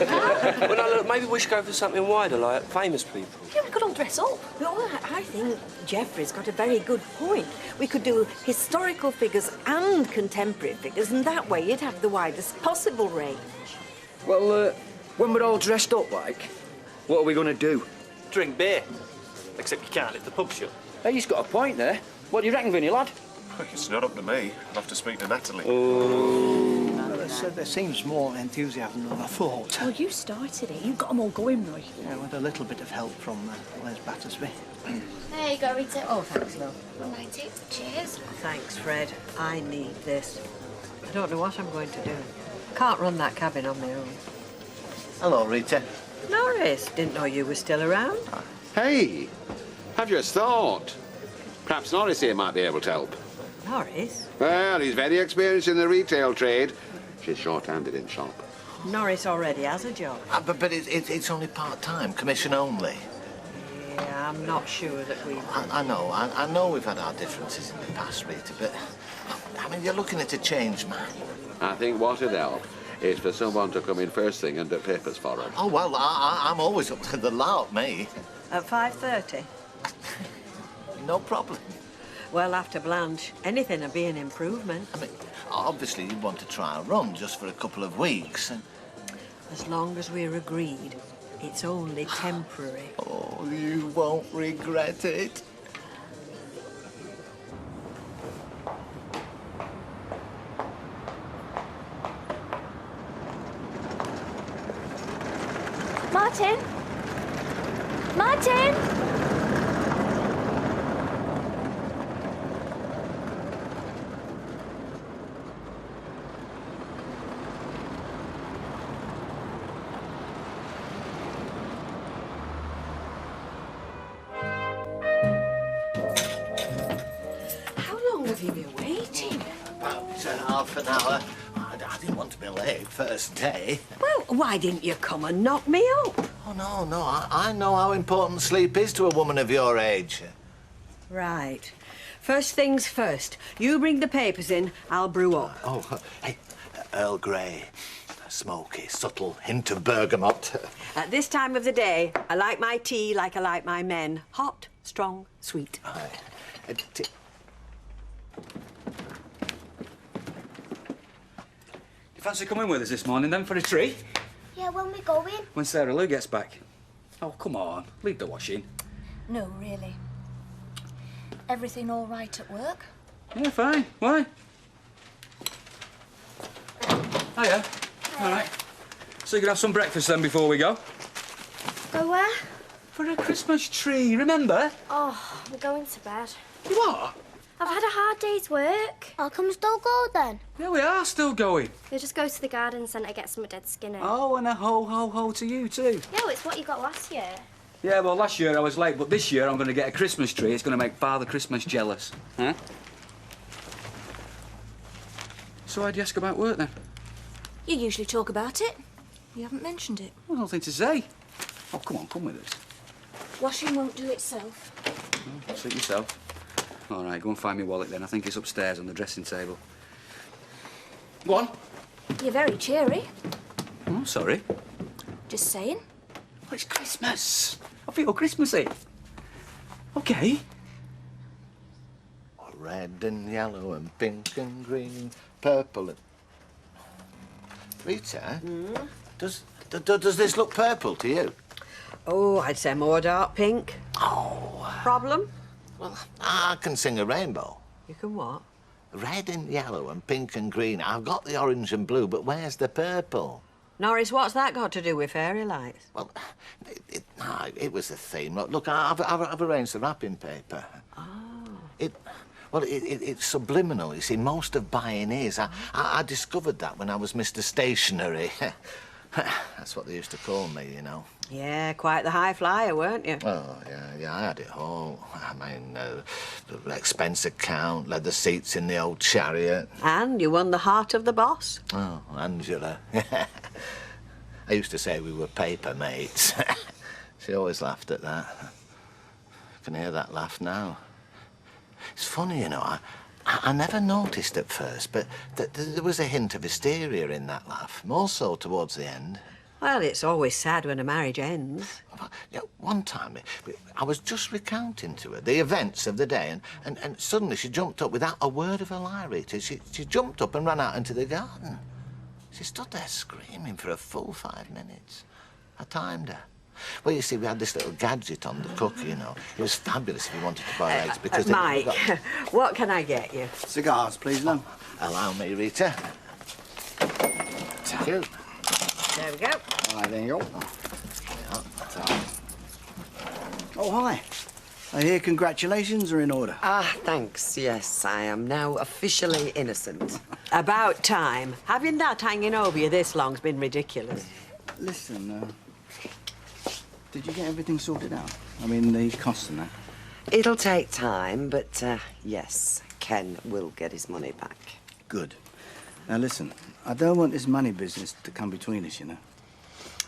Well, now, look, maybe we should go for something wider, like famous people. Yeah, we could all dress up. No, I think Geoffrey's got a very good point. We could do historical figures and contemporary figures, and that way you'd have the widest possible range. Well, when we're all dressed up like, what are we going to do? Drink beer. Except you can't if the pub's shut. Hey, he's got a point there. What do you reckon, Vinny, lad? It's not up to me. I'll have to speak to Natalie. There seems more enthusiasm than I thought. Well, you started it. You got them all going, Roy. Yeah, with a little bit of help from Les Battersby. There you go, Rita. Oh, thanks, love. All righty. Cheers. Thanks, Fred. I need this. I don't know what I'm going to do. Can't run that cabin on my own. Hello, Rita. Norris, didn't know you were still around. Hey, I've just thought. Perhaps Norris here might be able to help. Norris? Well, he's very experienced in the retail trade. She's short-handed in shop. Norris already has a job. But it's only part-time, commission only. Yeah, I'm not sure that we... I know we've had our differences in the past, Rita, but, I mean, you're looking at a change, man. I think what would help is for someone to come in first thing and do papers for him. Oh, well, I'm always up to the lark, me. At 5:30? No problem. Well, after Blanche, anything would be an improvement. I mean, obviously you'd want to try a run just for a couple of weeks. And... As long as we're agreed, it's only temporary. Oh, you won't regret it. Martin? Martin? have you been waiting? About half an hour. I didn't want to be late first day. Well, why didn't you come and knock me up? Oh, no. I know how important sleep is to a woman of your age. Right. First things first. You bring the papers in, I'll brew up. Oh, hey, Earl Grey. A smoky, subtle hint of bergamot. At this time of the day, I like my tea like I like my men. Hot, strong, sweet. You fancy coming with us this morning, then, for a treat? Yeah, when we going? When Sarah Lou gets back. Oh, come on. Leave the washing. No, really. Everything all right at work? Yeah, fine. Why? Hiya. All right. So you can have some breakfast then before we go? Go where? For a Christmas tree, remember? Oh, I'm going to bed. You are? I've had a hard day's work. I'll come still go then. Yeah, we are still going. We'll just go to the garden centre, get some dead skinner. Oh, and a ho to you too. Yeah, well, it's what you got last year. Yeah, well, last year I was late, but this year I'm going to get a Christmas tree. It's going to make Father Christmas jealous. Huh? So why'd you ask about work, then? You usually talk about it. You haven't mentioned it. Well, nothing to say. Oh, come on, come with us. Washing won't do itself. Oh, suit yourself. All right, go and find my wallet, then. I think it's upstairs on the dressing table. Go on. You're very cheery. Oh, sorry. Just saying. Oh, it's Christmas. I feel Christmassy. OK. Red and yellow and pink and green, purple and... Rita, does this look purple to you? Oh, I'd say more dark pink. Oh. Problem? Well, I can sing a rainbow. You can what? Red and yellow and pink and green. I've got the orange and blue, but where's the purple? Norris, what's that got to do with fairy lights? Well, it was a theme. Look, I've arranged the wrapping paper. Oh. It's subliminal, you see. Most of buying is. I discovered that when I was Mr. Stationery. That's what they used to call me, you know. Yeah, quite the high flyer, weren't you? Oh, yeah, I had it all. I mean, the expense account, leather seats in the old chariot. And you won the heart of the boss. Oh, Angela. I used to say we were paper mates. She always laughed at that. I can hear that laugh now. It's funny, you know, I never noticed at first, but there was a hint of hysteria in that laugh, more so towards the end. Well, it's always sad when a marriage ends. You know, one time, I was just recounting to her the events of the day, and suddenly she jumped up without a word of a lie, Rita. She jumped up and ran out into the garden. She stood there screaming for a full 5 minutes. I timed her. Well, you see, we had this little gadget on the cook, you know. It was fabulous if you wanted to buy eggs because... Mike, what can I get you? Cigars, please, love. Allow me, Rita. Thank you. There we go. All right, there you go. Yeah, that's all. Oh, hi. I hear congratulations are in order. Ah, thanks, yes. I am now officially innocent. About time. Having that hanging over you this long's been ridiculous. Listen, did you get everything sorted out? I mean, the costs and that. It'll take time, but, yes, Ken will get his money back. Good. Now, listen, I don't want this money business to come between us, you know.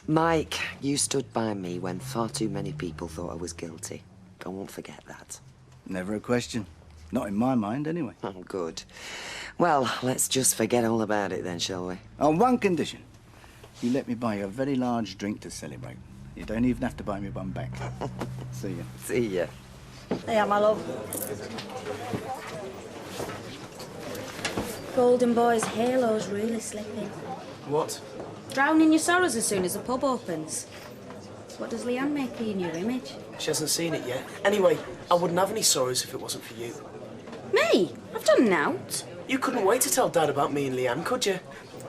Mike, you stood by me when far too many people thought I was guilty. I won't forget that. Never a question. Not in my mind, anyway. Oh, good. Well, let's just forget all about it then, shall we? On one condition. You let me buy you a very large drink to celebrate. You don't even have to buy me one back. See ya. See ya. There, my love. Golden Boy's halo's really slipping. What? Drowning your sorrows as soon as the pub opens. What does Leanne make of your new image? She hasn't seen it yet. Anyway, I wouldn't have any sorrows if it wasn't for you. Me? I've done nought. You couldn't wait to tell Dad about me and Leanne, could you?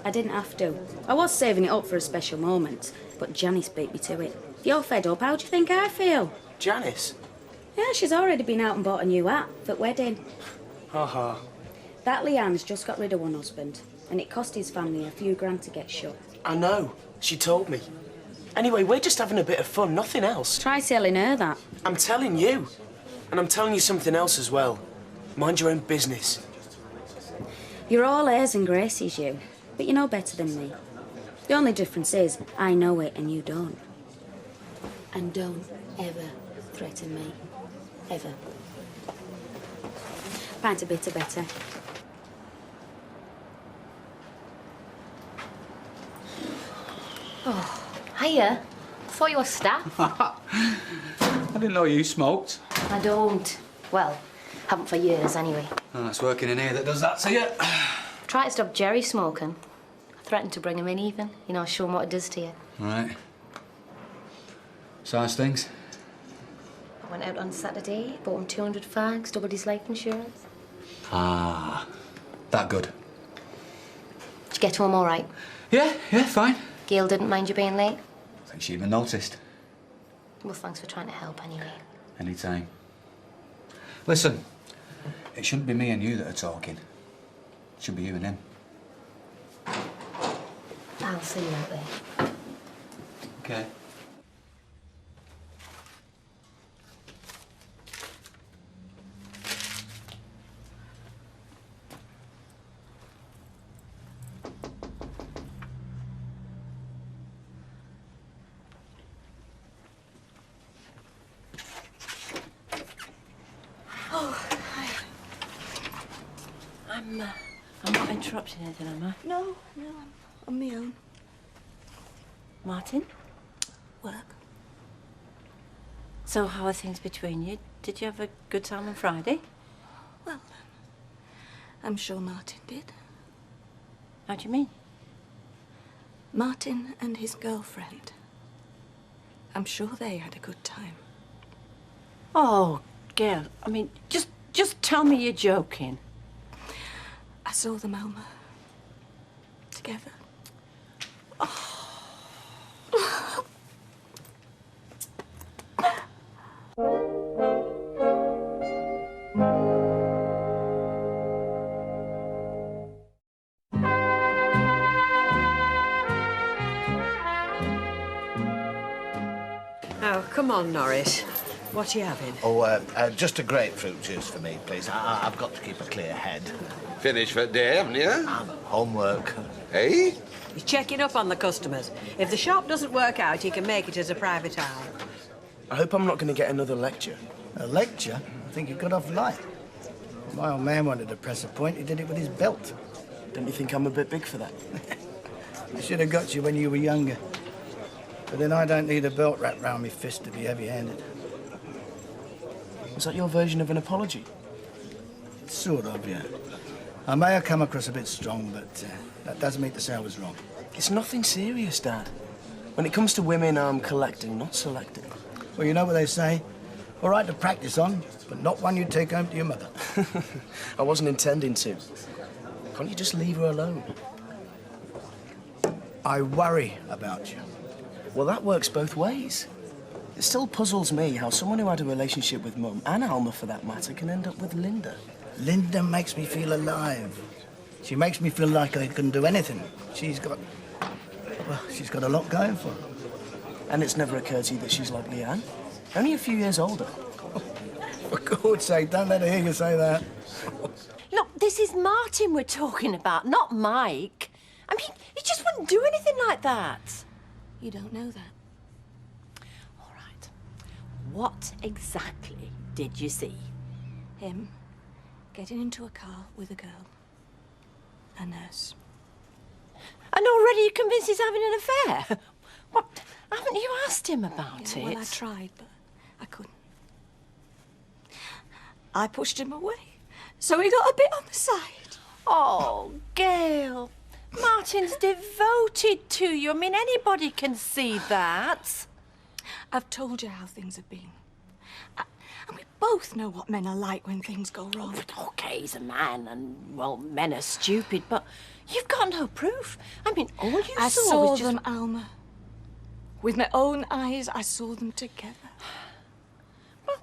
I didn't have to. I was saving it up for a special moment, but Janice beat me to it. If you're fed up, how do you think I feel? Janice? Yeah, she's already been out and bought a new hat for the wedding. Ha. That Leanne's just got rid of one husband, and it cost his family a few grand to get shut. I know. She told me. Anyway, we're just having a bit of fun, nothing else. Try telling her that. I'm telling you. And I'm telling you something else as well. Mind your own business. You're all airs and graces, you. But you know better than me. The only difference is I know it and you don't. And don't ever threaten me. Ever. Pint of bitter better. Oh, hiya. Thought you were staff. I didn't know you smoked. I don't. Well, haven't for years anyway. Oh, it's working in here that does that to you. Try to stop Jerry smoking. I threatened to bring him in even. You know, show him what it does to you. Right. Size things? I went out on Saturday, bought him 200 fags, doubled his life insurance. Ah, that good. Did you get to him all right? Yeah, fine. Gail didn't mind you being late? I think she even noticed. Well, thanks for trying to help anyway. Anytime. Listen, it shouldn't be me and you that are talking. It should be you and him. I'll see you out there. Okay. I'm not interrupting anything, am I? No, I'm on my own. Martin? Work. So how are things between you? Did you have a good time on Friday? Well, I'm sure Martin did. How do you mean? Martin and his girlfriend. I'm sure they had a good time. Oh, Gail, I mean, just tell me you're joking. I saw them, Alma. Together. Oh, come on, Norris. What are you having? Oh, just a grapefruit juice for me, please. I've got to keep a clear head. Finished for the day, haven't you? Homework. Hey? He's checking up on the customers. If the shop doesn't work out, he can make it as a private eye. I hope I'm not going to get another lecture. A lecture? I think you got off light. My old man wanted to press a point. He did it with his belt. Don't you think I'm a bit big for that? I should have got you when you were younger. But then I don't need a belt wrapped round my fist to be heavy-handed. Was that your version of an apology? Sort of, yeah. I may have come across a bit strong, but that doesn't mean to say I was wrong. It's nothing serious, Dad. When it comes to women, I'm collecting, not selecting. Well, you know what they say? All right to practice on, but not one you take home to your mother. I wasn't intending to. Can't you just leave her alone? I worry about you. Well, that works both ways. It still puzzles me how someone who had a relationship with Mum, and Alma for that matter, can end up with Linda. Linda makes me feel alive. She makes me feel like I can do anything. She's got a lot going for her. And it's never occurred to you that she's like Leanne? Only a few years older. For God's sake, don't let her hear you say that. Look, this is Martin we're talking about, not Mike. I mean, he just wouldn't do anything like that. You don't know that. All right. What exactly did you see? Him getting into a car with a girl. A nurse. And already you're convinced he's having an affair? What? Haven't you asked him about it? Well, I tried, but I couldn't. I pushed him away, so he got a bit on the side. Oh, Gail. Martin's devoted to you. I mean, anybody can see that. I've told you how things have been. And we both know what men are like when things go wrong. OK, he's a man, and, well, men are stupid, but you've got no proof. I mean, all you I saw saw was just... them, Alma. With my own eyes, I saw them together. Well,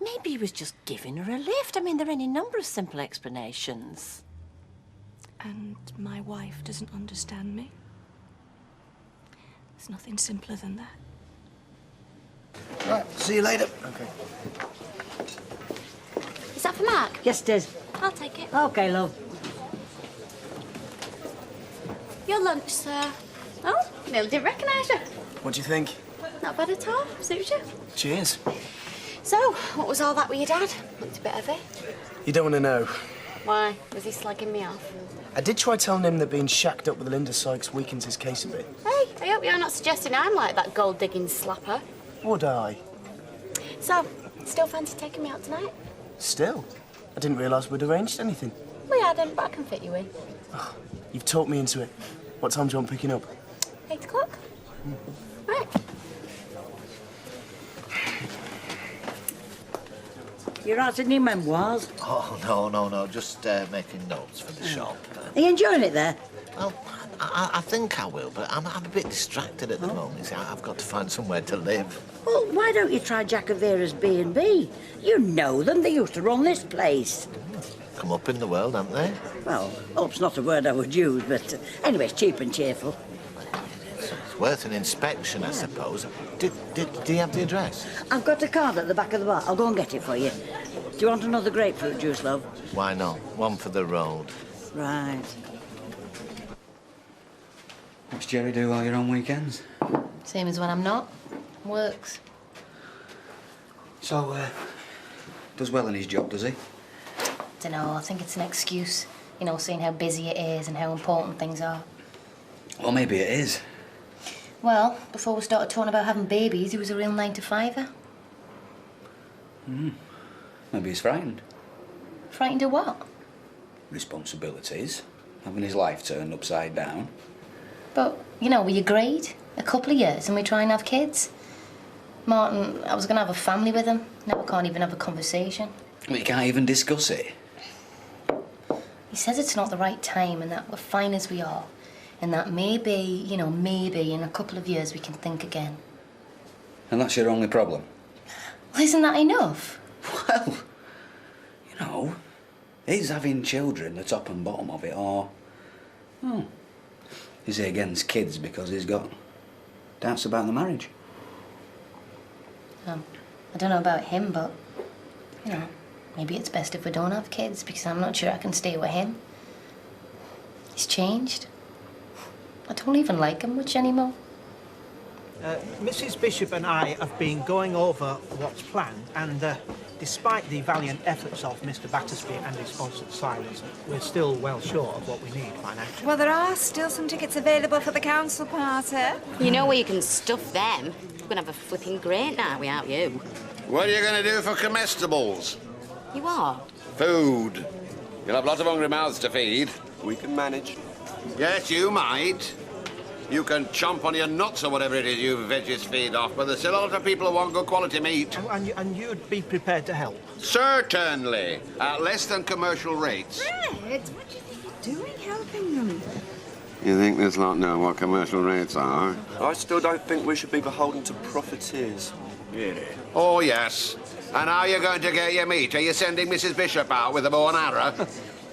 maybe he was just giving her a lift. I mean, there are any number of simple explanations. And my wife doesn't understand me. There's nothing simpler than that. Right, see you later. Okay. Is that for Mark? Yes, it is. I'll take it. OK, love. Your lunch, sir. Oh, nearly didn't recognise you. What do you think? Not bad at all. Suits you. Cheers. So, what was all that with your dad? Looked a bit heavy. You don't want to know. Why? Was he slagging me off? I did try telling him that being shacked up with Linda Sykes weakens his case a bit. Hey, I hope you're not suggesting I'm like that gold-digging slapper. Would I? So, still fancy taking me out tonight? Still? I didn't realise we'd arranged anything. We hadn't, but I can fit you in. You've talked me into it. What time do you want picking up? 8 o'clock? Right. You writing your memoirs? Oh, no. Just making notes for the shop. Are you enjoying it there? Well, I think I will, but I'm a bit distracted at the moment. See, I've got to find somewhere to live. Well, why don't you try Jack of Vera's B&B? You know them. They used to run this place. Come up in the world, haven't they? Well, up's not a word I would use, but anyway, it's cheap and cheerful. It's worth an inspection, I suppose. Do you have the address? I've got a card at the back of the bar. I'll go and get it for you. Do you want another grapefruit juice, love? Why not? One for the road. Right. What's Jerry do while you're on weekends? Same as when I'm not. Works. So, does well in his job, does he? Dunno, I think it's an excuse. You know, seeing how busy it is and how important things are. Well, maybe it is. Well, before we started talking about having babies, he was a real 9-to-5er. Maybe he's frightened. Frightened of what? Responsibilities. Having his life turned upside down. But, you know, we agreed. A couple of years and we try and have kids. Martin, I was going to have a family with him. Now I can't even have a conversation. Well, you can't even discuss it. He says it's not the right time and that we're fine as we are. And that maybe, you know, maybe in a couple of years we can think again. And that's your only problem? Well, isn't that enough? Well, you know, is having children the top and bottom of it, or... Oh, is he against kids because he's got doubts about the marriage? I don't know about him, but, you know, maybe it's best if we don't have kids because I'm not sure I can stay with him. He's changed. I don't even like him much anymore. Mrs. Bishop and I have been going over what's planned, and despite the valiant efforts of Mr. Battersby and his sponsor Silence, we're still well short of what we need financially. Well, there are still some tickets available for the council party. You know where you can stuff them? We're gonna have a flipping great night without you. What are you going to do for comestibles? You are? Food. You'll have lots of hungry mouths to feed. We can manage. Yes, you might. You can chomp on your nuts or whatever it is you veggies feed off, but there's still a lot of people who want good quality meat. And you'd be prepared to help? Certainly. At less than commercial rates. Fred, what do you think you're doing helping them? You think this lot know what commercial rates are? I still don't think we should be beholden to profiteers. Really? Oh, yes. And how are you going to get your meat? Are you sending Mrs. Bishop out with a bow and arrow?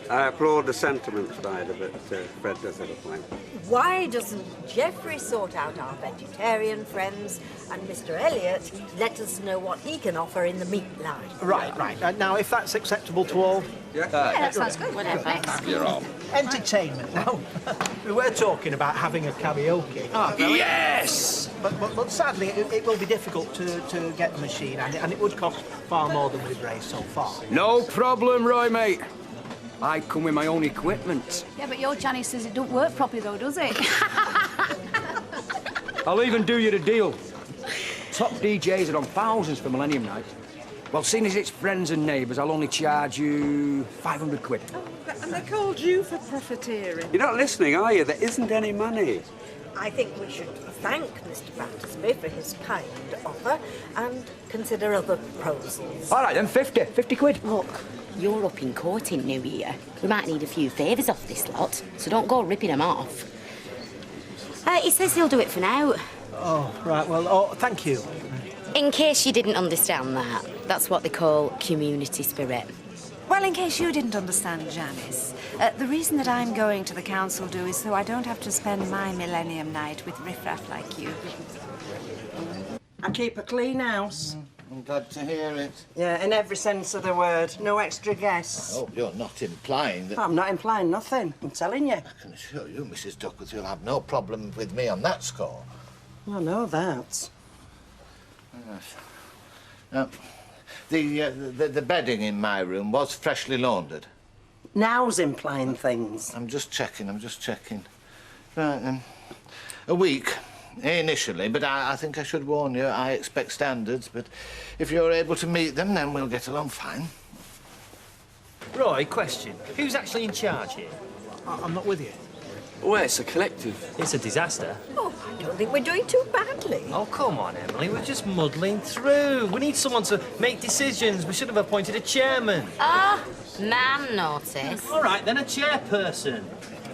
I applaud the sentiment side of it, Fred does have a point. Why doesn't Geoffrey sort out our vegetarian friends and Mr. Elliot let us know what he can offer in the meat line? Right. Now, if that's acceptable to all... Yeah, that sounds good. Whatever. You're on. Entertainment now. We were talking about having a karaoke. Oh, yes! But sadly, it will be difficult to get the machine, and it would cost far more than we've raised so far. No problem, Roy, mate. I come with my own equipment. Yeah, but your Johnny says it don't work properly, though, does it? I'll even do you the deal. Top DJs are on thousands for Millennium Night. Well, seeing as it's friends and neighbours, I'll only charge you 500 quid. And they called you for profiteering. You're not listening, are you? There isn't any money. I think we should thank Mr. Battersby for his kind offer and consider other proposals. All right, then, 50 quid. Look, you're up in court in New Year. We might need a few favours off this lot, so don't go ripping them off. He says he'll do it for now. Oh, right, well, thank you. In case you didn't understand that, that's what they call community spirit. Well, in case you didn't understand, Janice, the reason that I'm going to the council do is so I don't have to spend my Millennium Night with riffraff like you. I keep a clean house. glad to hear it. Yeah, in every sense of the word. No extra guests. Oh, you're not implying that... I'm not implying nothing. I'm telling you. I can assure you, Mrs. Duckworth, you'll have no problem with me on that score. I know that. Yes. Now, the bedding in my room was freshly laundered. Now's implying things. I'm just checking. Right, a week, initially, but I think I should warn you, I expect standards, but if you're able to meet them, then we'll get along fine. Roy, question. Who's actually in charge here? I'm not with you. Well, it's a collective. It's a disaster. Oh, I don't think we're doing too badly. Oh, come on, Emily. We're just muddling through. We need someone to make decisions. We should have appointed a chairman. Ah, man notice. All right, then a chairperson.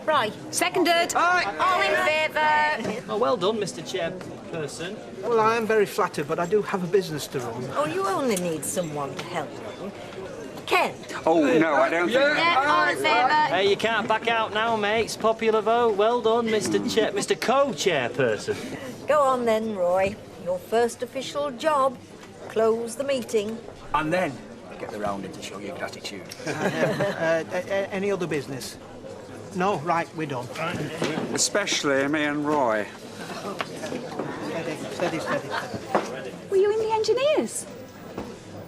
Right. Seconded. All in favour. Oh, well done, Mr. Chairperson. Well, I am very flattered, but I do have a business to run. Oh, you only need someone to help you. Ken. Oh, no, I don't think... Yeah, all in favour. Hey, you can't back out now, mates. Popular vote. Well done, Mr. Co-Chairperson. Go on then, Roy. Your first official job. Close the meeting. And then get the round in to show your gratitude. Any other business? No, right, we're done. Especially me and Roy. Steady. Were you in the engineers?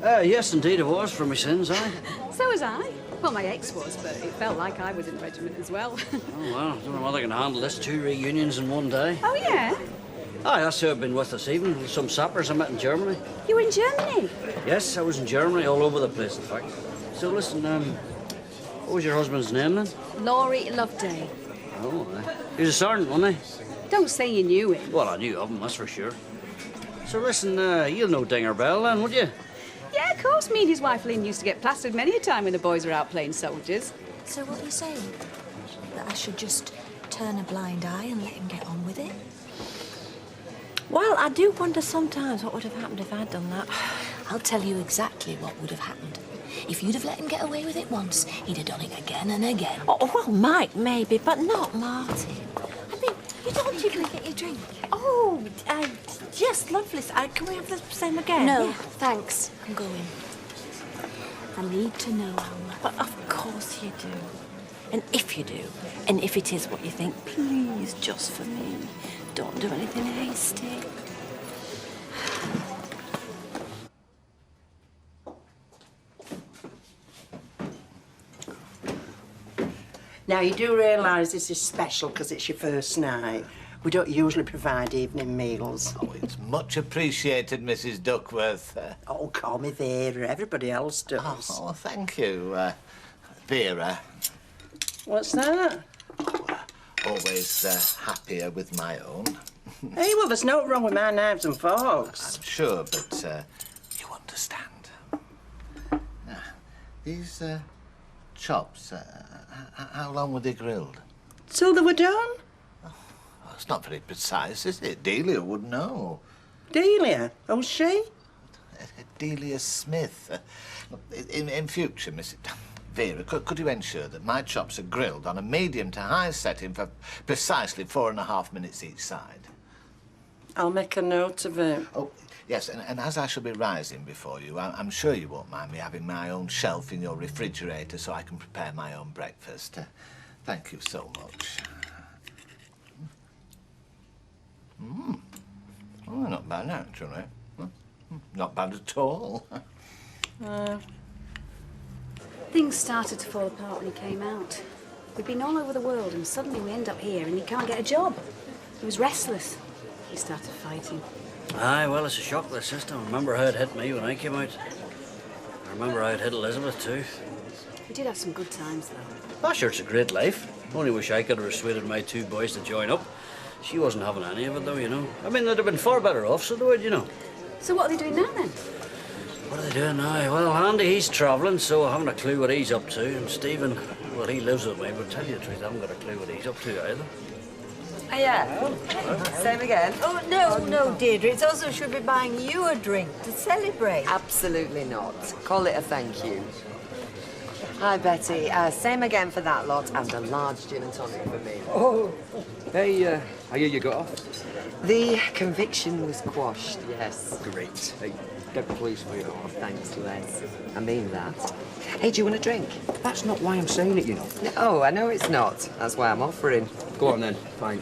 Yes, indeed it was, for my sins, aye. So was I. Well, my ex was, but it felt like I was in the regiment as well. Oh, well, I don't know whether I can handle this. 2 reunions in one day. Oh, yeah? Aye, that's who I've been with this evening. With some sappers I met in Germany. You were in Germany? Yes, I was in Germany, all over the place, in fact. So, listen, what was your husband's name, then? Laurie Loveday. Oh, aye. He was a sergeant, wasn't he? Don't say you knew him. Well, I knew of him, that's for sure. So, listen, you'll know Dinger Bell, then, would you? Yeah, of course. Me and his wife Lynn used to get plastered many a time when the boys were out playing soldiers. So what are you saying? That I should just turn a blind eye and let him get on with it? Well, I do wonder sometimes what would have happened if I'd done that. I'll tell you exactly what would have happened. If you'd have let him get away with it once, he'd have done it again and again. Oh, well, Mike, maybe, but not Martin. I mean, you don't Can I get you a drink? Oh, yes, lovely. Can we have the same again? No, Yeah. thanks. I'm going. I need to know, Alma. But of course you do. And if you do, and if it is what you think, please, just for me, don't do anything hasty. Now, you do realise this is special because it's your first night. We don't usually provide evening meals. Oh, it's much appreciated, Mrs. Duckworth. Oh, call me Vera. Everybody else does. Oh, thank you, Vera. What's that? Always happier with my own. Hey, well, there's no wrong with my knives and forks. I'm sure, but you understand. Now, these chops, how long were they grilled? Till they were done? Well, it's not very precise, is it? Delia would know. Delia? Oh, she? Delia Smith. In future, Mrs. Vera, could you ensure that my chops are grilled on a medium to high setting for precisely 4.5 minutes each side? I'll make a note of it. Oh, yes, and as I shall be rising before you, I'm sure you won't mind me having my own shelf in your refrigerator so I can prepare my own breakfast. Thank you so much. Oh, not bad, actually. Not bad at all. Things started to fall apart when he came out. We've been all over the world and suddenly we end up here and he can't get a job. He was restless. He started fighting. Aye, well, it's a shock to the system. I remember how it hit me when I came out. I remember how it hit Elizabeth, too. We did have some good times, though. Ah, sure, it's a great life. Only wish I could have persuaded my 2 boys to join up. She wasn't having any of it, though, you know. I mean, they'd have been far better off, so they would, you know. So what are they doing now, then? What are they doing now? Well, Andy, he's travelling, so I haven't a clue what he's up to. And Stephen, well, he lives with me, but to tell you the truth, I haven't got a clue what he's up to either. Yeah. Same again. Oh, no, Deirdre. It's also should be buying you a drink to celebrate. Absolutely not. Call it a thank you. Hi, Betty. Same again for that lot, and a large gin and tonic for me. Oh, hey, I hear you got off. The conviction was quashed, yes. Great. Hey, dead pleased for you. Oh, thanks, Les. I mean that. Hey, do you want a drink? That's not why I'm saying it, you know. No, I know it's not. That's why I'm offering. Go on then, fine.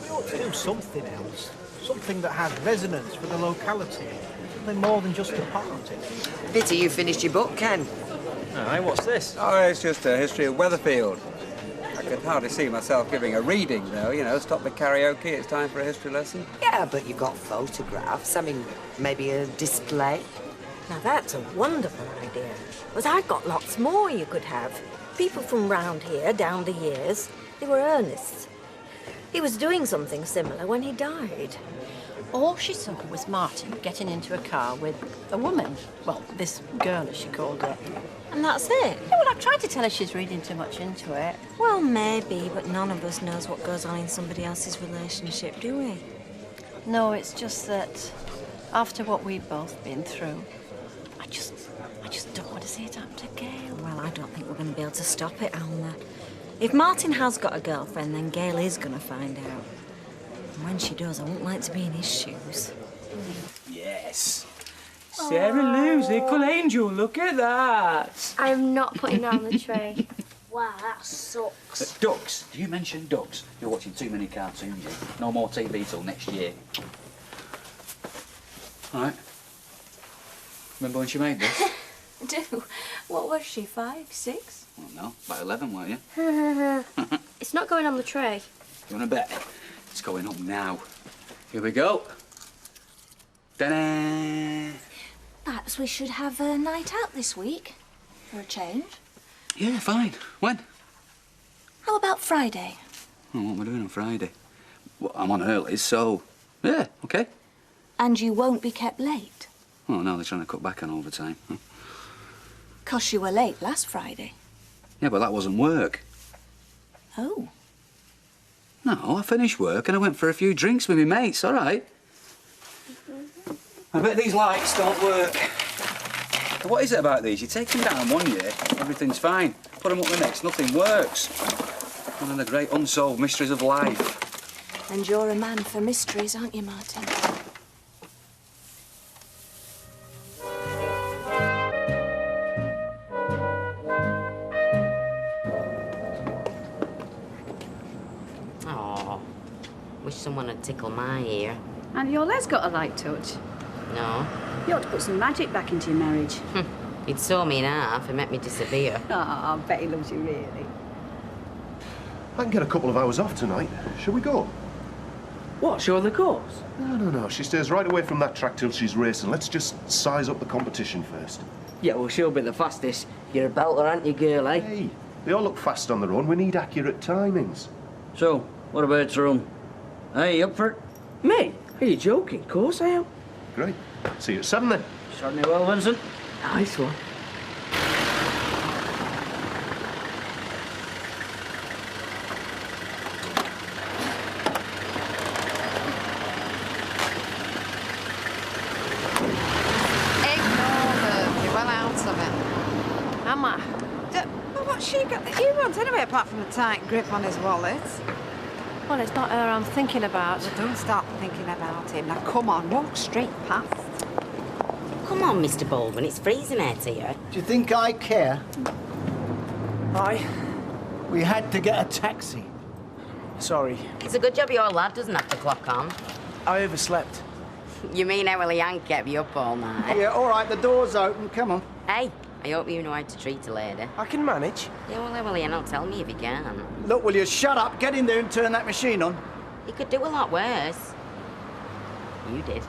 We ought to do something else. Something that has resonance for the locality. Something more than just a party. Pity you finished your book, Ken. Aye, what's this? Oh, it's just a history of Weatherfield. I could hardly see myself giving a reading, though. You know, stop the karaoke, it's time for a history lesson. Yeah, but you've got photographs. I mean, maybe a display. Now that's a wonderful idea. But I've got lots more you could have. People from round here, down the years, they were earnests. He was doing something similar when he died. All she saw was Martin getting into a car with a woman. Well, this girl, as she called her. And that's it. Yeah, well, I've tried to tell her she's reading too much into it. Well, maybe, but none of us knows what goes on in somebody else's relationship, do we? No, it's just that after what we've both been through, I just don't want to see it happen to Gail. Well, I don't think we're going to be able to stop it, Alma. If Martin has got a girlfriend, then Gail is going to find out. And when she does, I wouldn't like to be in his shoes. Yes. Sarah Lou's little angel, look at that. I'm not putting her on the tray. Wow, that sucks. Ducks. Do you mention ducks? You're watching too many cartoons, you. No more TV till next year. All right. Remember when she made this? Do. What was she, 5, 6? Well, no, about 11, weren't you? It's not going on the tray. You want to bet? It's going up now. Here we go. Ta-da! Perhaps we should have a night out this week, for a change. Yeah, fine. When? How about Friday? Oh, what am I doing on Friday? Well, I'm on early, so... Yeah, OK. And you won't be kept late? Oh, no, they're trying to cut back on overtime. Huh? 'Cause you were late last Friday. Yeah, but that wasn't work. Oh. No, I finished work and I went for a few drinks with my mates, all right? I bet these lights don't work. What is it about these? You take them down one year, everything's fine. Put them up the next, nothing works. One of the great unsolved mysteries of life. And you're a man for mysteries, aren't you, Martin? Oh, wish someone would tickle my ear. And your Les got a light touch. No. You ought to put some magic back into your marriage. He'd saw me in half and met me disappear. Oh, I bet he loves you, really. I can get a couple of hours off tonight. Shall we go? What, show the course? No. She stays right away from that track till she's racing. Let's just size up the competition first. Yeah, well, she'll be the fastest. You're a belter, aren't you, girl, eh? Hey, they all look fast on their own. We need accurate timings. So, what about room? Hey, you up for it? Me? Are you joking? Of course I am. Great. See you at 7 then. Certainly well, Vincent. Nice one. Am I? Well, what's she got that you want anyway, apart from a tight grip on his wallet? Well, it's not her I'm thinking about. Well, don't start thinking about him. Now, come on, walk straight past. Come on, Mr. Baldwin, it's freezing out here. Do you think I care? Aye. We had to get a taxi. Sorry. It's a good job your lad doesn't have to clock on. I overslept. You mean Emily Ann kept you up all night? Yeah, all right, the door's open. Come on. Hey, I hope you know how to treat a lady. I can manage. Yeah, well, Emily Ann will tell me if you can. Look, will you shut up? Get in there and turn that machine on. You could do a lot worse. You did.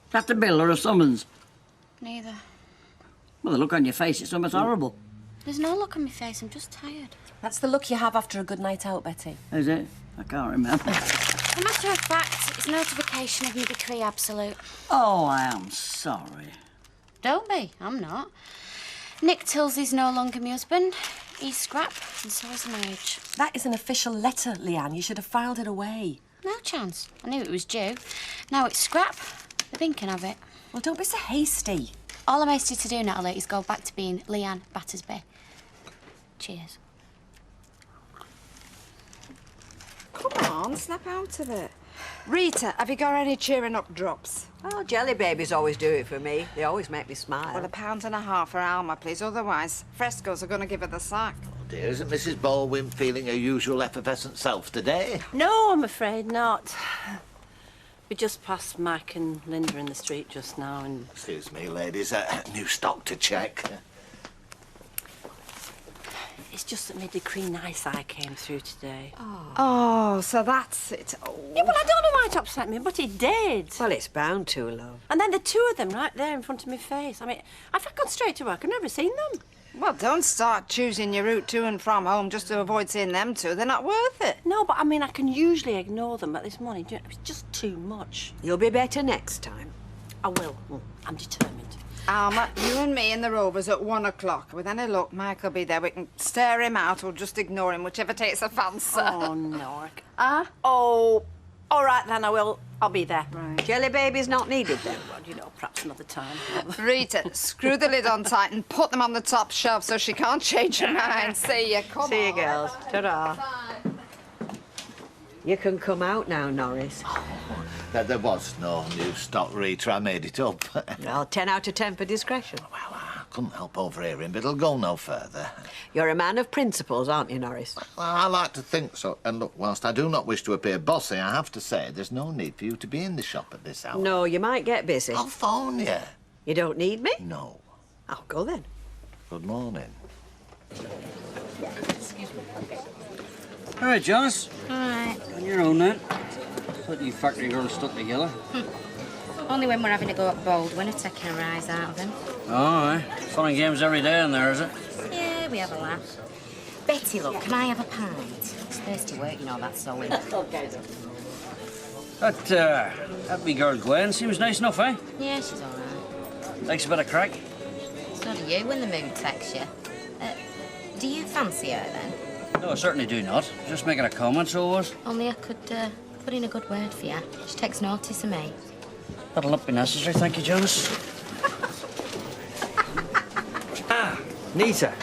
Is that a bill or a summons? Neither. Well, the look on your face is almost horrible. There's no look on my face, I'm just tired. That's the look you have after a good night out, Betty. Is it? I can't remember. As a matter of fact, it's notification of my decree absolute. Oh, I am sorry. Don't be, I'm not. Nick Tilsley's no longer my husband. He's scrap, and so is the marriage. That is an official letter, Leanne. You should have filed it away. No chance. I knew it was due. Now it's scrap. The bin can have it. Well, don't be so hasty. All I'm hasty to do, Natalie, is go back to being Leanne Battersby. Cheers. Come on, snap out of it. Rita, have you got any cheering up drops? Oh, jelly babies always do it for me. They always make me smile. Well, £1.50 for Alma, please. Otherwise, Fresco's are going to give her the sack. Oh dear, isn't Mrs. Baldwin feeling her usual effervescent self today? No, I'm afraid not. We just passed Mac and Linda in the street just now and... Excuse me, ladies, new stock to check. It's just that my decree nice eye came through today. Oh, so that's it. Oh. Yeah, well, I don't know why it upset me, but it did. Well, it's bound to, love. And then the two of them right there in front of my face. I mean, if I'd gone straight to work, I'd never seen them. Well, don't start choosing your route to and from home just to avoid seeing them two. They're not worth it. No, but I mean, I can usually ignore them, but this morning, it was just too much. You'll be better next time. I will. I'm determined. Alma, you and me in the Rovers at 1 o'clock. With any luck, Mike will be there. We can stare him out or just ignore him, whichever takes a fancy. Oh, no. Oh, all right, then I will. I'll be there. Right. Jelly babies not needed then? Well, you know, perhaps another time. Rita, screw the lid on tight and put them on the top shelf so she can't change her mind. See you. Come on. See you, girls. Ta-ra. You can come out now, Norris. There was no new stock, Rita. I made it up. Well, 10 out of 10 for discretion. Well, I couldn't help overhearing, but it'll go no further. You're a man of principles, aren't you, Norris? Well, I like to think so. And look, whilst I do not wish to appear bossy, I have to say there's no need for you to be in the shop at this hour. No, you might get busy. I'll phone you. You don't need me? No. I'll go then. Good morning. All right, Jonas. All right. On your own, then. Thought you factory girls stuck together. Only when we're having to go up Baldwin or taking a rise out of him. Oh, aye. Fun and games every day in there, is it? Yeah, we have a laugh. Betty, look, can I have a pint? It's thirsty work, you know, that's solid. Okay. That wee girl Gwen seems nice enough, eh? Yeah, she's all right. Likes a bit of crack. So do you when the mood takes you. Do you fancy her, then? No, I certainly do not. Just making a comment, so it was. Only I could put in a good word for you. She takes notice of me. That'll not be necessary, thank you, Jonas. Nita,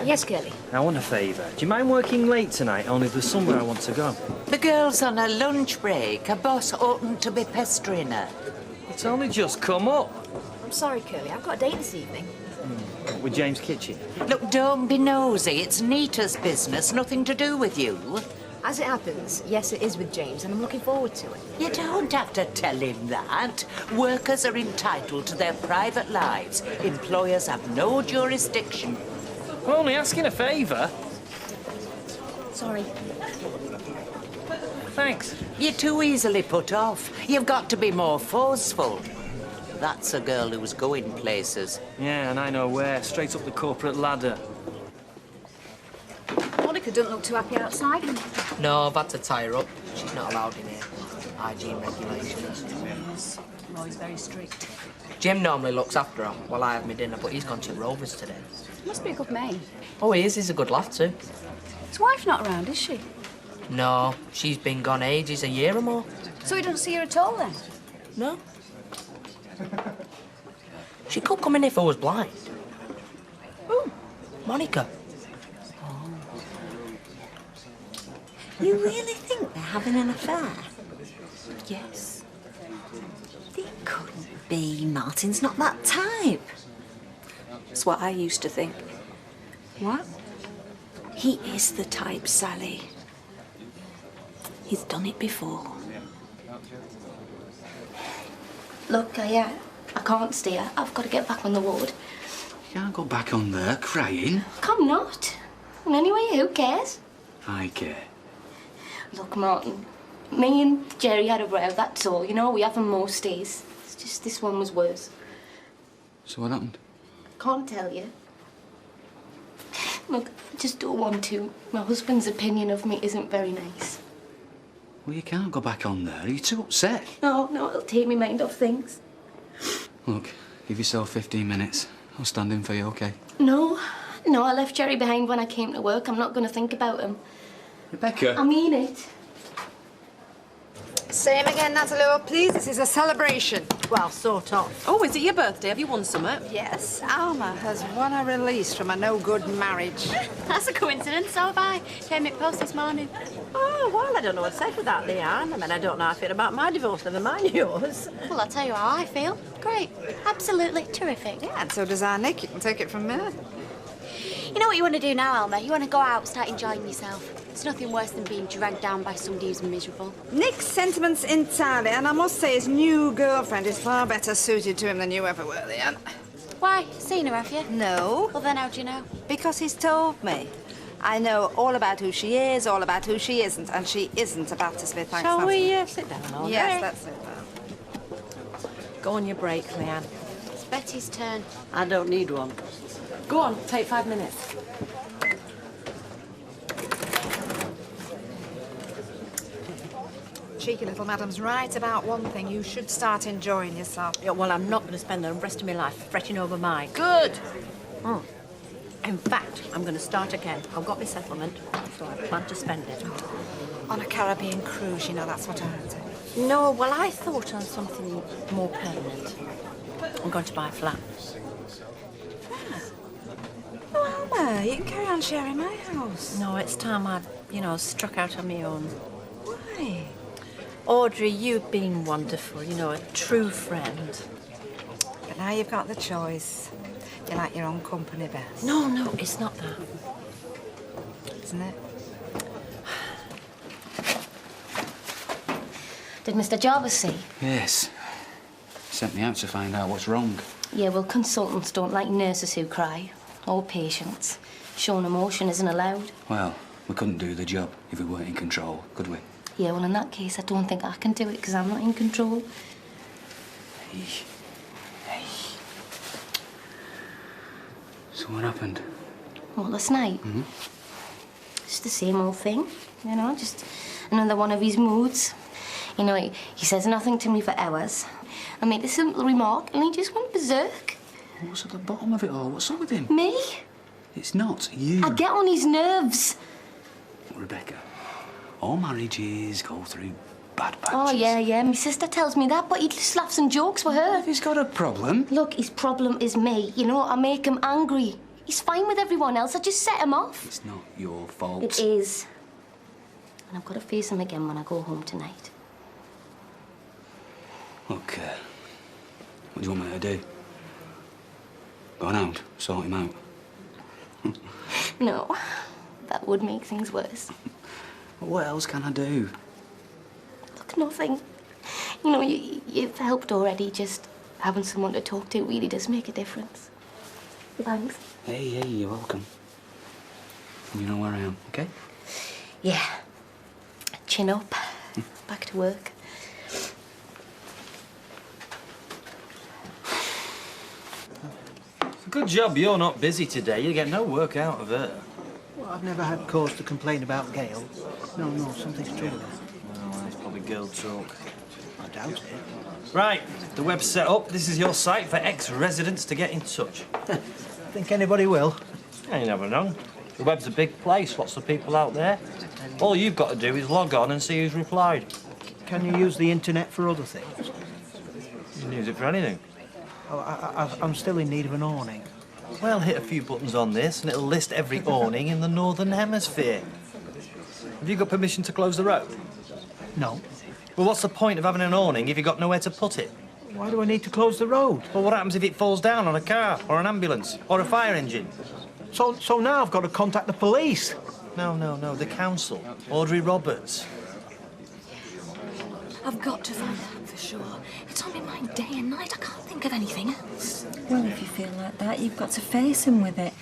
Yes, Kelly. I want a favour. Do you mind working late tonight? Only there's somewhere I want to go. The girl's on a lunch break. A boss oughtn't to be pestering her. It's only just come up. I'm sorry, Curly. I've got a date this evening. With James Kitchen. Look, don't be nosy. It's Nita's business, nothing to do with you. As it happens, yes, it is with James, and I'm looking forward to it. You don't have to tell him that. Workers are entitled to their private lives. Employers have no jurisdiction. I'm only asking a favour. Sorry. Thanks. You're too easily put off. You've got to be more forceful. That's a girl who's going places. Yeah, and I know where. Straight up the corporate ladder. Monica doesn't look too happy outside. No, I've had to tie her up. She's not allowed in here. Hygiene regulations. Yes. Roy's very strict. Jim normally looks after her while I have my dinner, but he's gone to Rovers today. Must be a good mate. Oh, he is. He's a good lad, too. His wife not around, is she? No, she's been gone ages, a year or more. So he doesn't see her at all, then? No. She could come in if I was blind. Who? Monica. You really think they're having an affair? Yes. They couldn't be. Martin's not that type. That's what I used to think. What? He is the type, Sally. He's done it before. Look, I can't stay. I've got to get back on the ward. You can't go back on there crying. Come not. And anyway, who cares? I care. Look, Martin, me and Jerry had a row, that's all. You know, we have them most days. It's just this one was worse. So what happened? Can't tell you. Look, I just don't want to. My husband's opinion of me isn't very nice. Well, you can't go back on there. You're too upset. No, it'll take me mind off things. Look, give yourself 15 minutes. I'll stand in for you, OK? No, I left Jerry behind when I came to work. I'm not going to think about him. Rebecca? I mean it. Same again, Natalie. Oh, please, this is a celebration. Well, sort of. Oh, is it your birthday? Have you won something? Yes, Alma has won a release from a no-good marriage. That's a coincidence. So have I. Came in post this morning. Oh, well, I don't know what to say for that, Leanne. I mean, I don't know how I feel about my divorce, never mind yours. Well, I'll tell you how I feel. Great. Absolutely terrific. Yeah, and so does our Nick. You can take it from me. You know what you want to do now, Alma? You want to go out, start enjoying yourself. There's nothing worse than being dragged down by somebody who's miserable. Nick's sentiments entirely, and I must say his new girlfriend is far better suited to him than you ever were, Leanne. Why? Seen her, have you? No. Well, then how do you know? Because he's told me. I know all about who she is, all about who she isn't, and she isn't about to say thanks. Shall we sit down, all Yes, right? that's it. Go on your break, Leanne. It's Betty's turn. I don't need one. Go on, take 5 minutes. Cheeky little madam's right about one thing. You should start enjoying yourself. Yeah, well, I'm not going to spend the rest of my life fretting over mine. Good! In fact, I'm going to start again. I've got my settlement, so I plan to spend it. On a Caribbean cruise, you know, that's what I heard. No, well, I thought on something more permanent. I'm going to buy a flat. Oh, Alma, you can carry on sharing my house. No, it's time I, struck out on my own. Why? Audrey, you've been wonderful, a true friend. But now you've got the choice. You like your own company best. No, it's not that. Isn't it? Did Mr. Jarvis see? Yes. Sent me out to find out what's wrong. Yeah, well, consultants don't like nurses who cry, or patients. Showing emotion isn't allowed. Well, we couldn't do the job if we weren't in control, could we? Yeah, well, in that case, I don't think I can do it because I'm not in control. Hey. So what happened? Well, last night, it's the same old thing, just another one of his moods. He says nothing to me for hours. I make a simple remark and he just went berserk. What's at the bottom of it all? What's up with him? Me? It's not you. I get on his nerves. Rebecca, all marriages go through bad patches. Oh, yeah, my sister tells me that, but he just laughs and jokes with her. He's got a problem. Look, his problem is me. I make him angry. He's fine with everyone else. I just set him off. It's not your fault. It is. And I've got to face him again when I go home tonight. Look, what do you want me to do? Go on out, sort him out. No, that would make things worse. What else can I do? Look, nothing. You've helped already. Just having someone to talk to really does make a difference. Thanks. Hey, you're welcome. You know where I am, okay? Yeah. Chin up. Back to work. Good job you're not busy today. You get no work out of it. Well, I've never had cause to complain about Gail. No, something's true there. Well, it's probably girl talk. I doubt it. Right, the web's set up. This is your site for ex-residents to get in touch. Think anybody will? You never know. The web's a big place, lots of people out there. All you've got to do is log on and see who's replied. Can you use the internet for other things? You can use it for anything. Oh, I'm still in need of an awning. Well, hit a few buttons on this and it'll list every awning in the Northern Hemisphere. Have you got permission to close the road? No. Well, what's the point of having an awning if you've got nowhere to put it? Why do I need to close the road? Well, what happens if it falls down on a car or an ambulance or a fire engine? So now I've got to contact the police? No, the council. Audrey Roberts. I've got to find out for sure. It's on my mind day and night. I can't think of anything else. Well, if you feel like that, you've got to face him with it.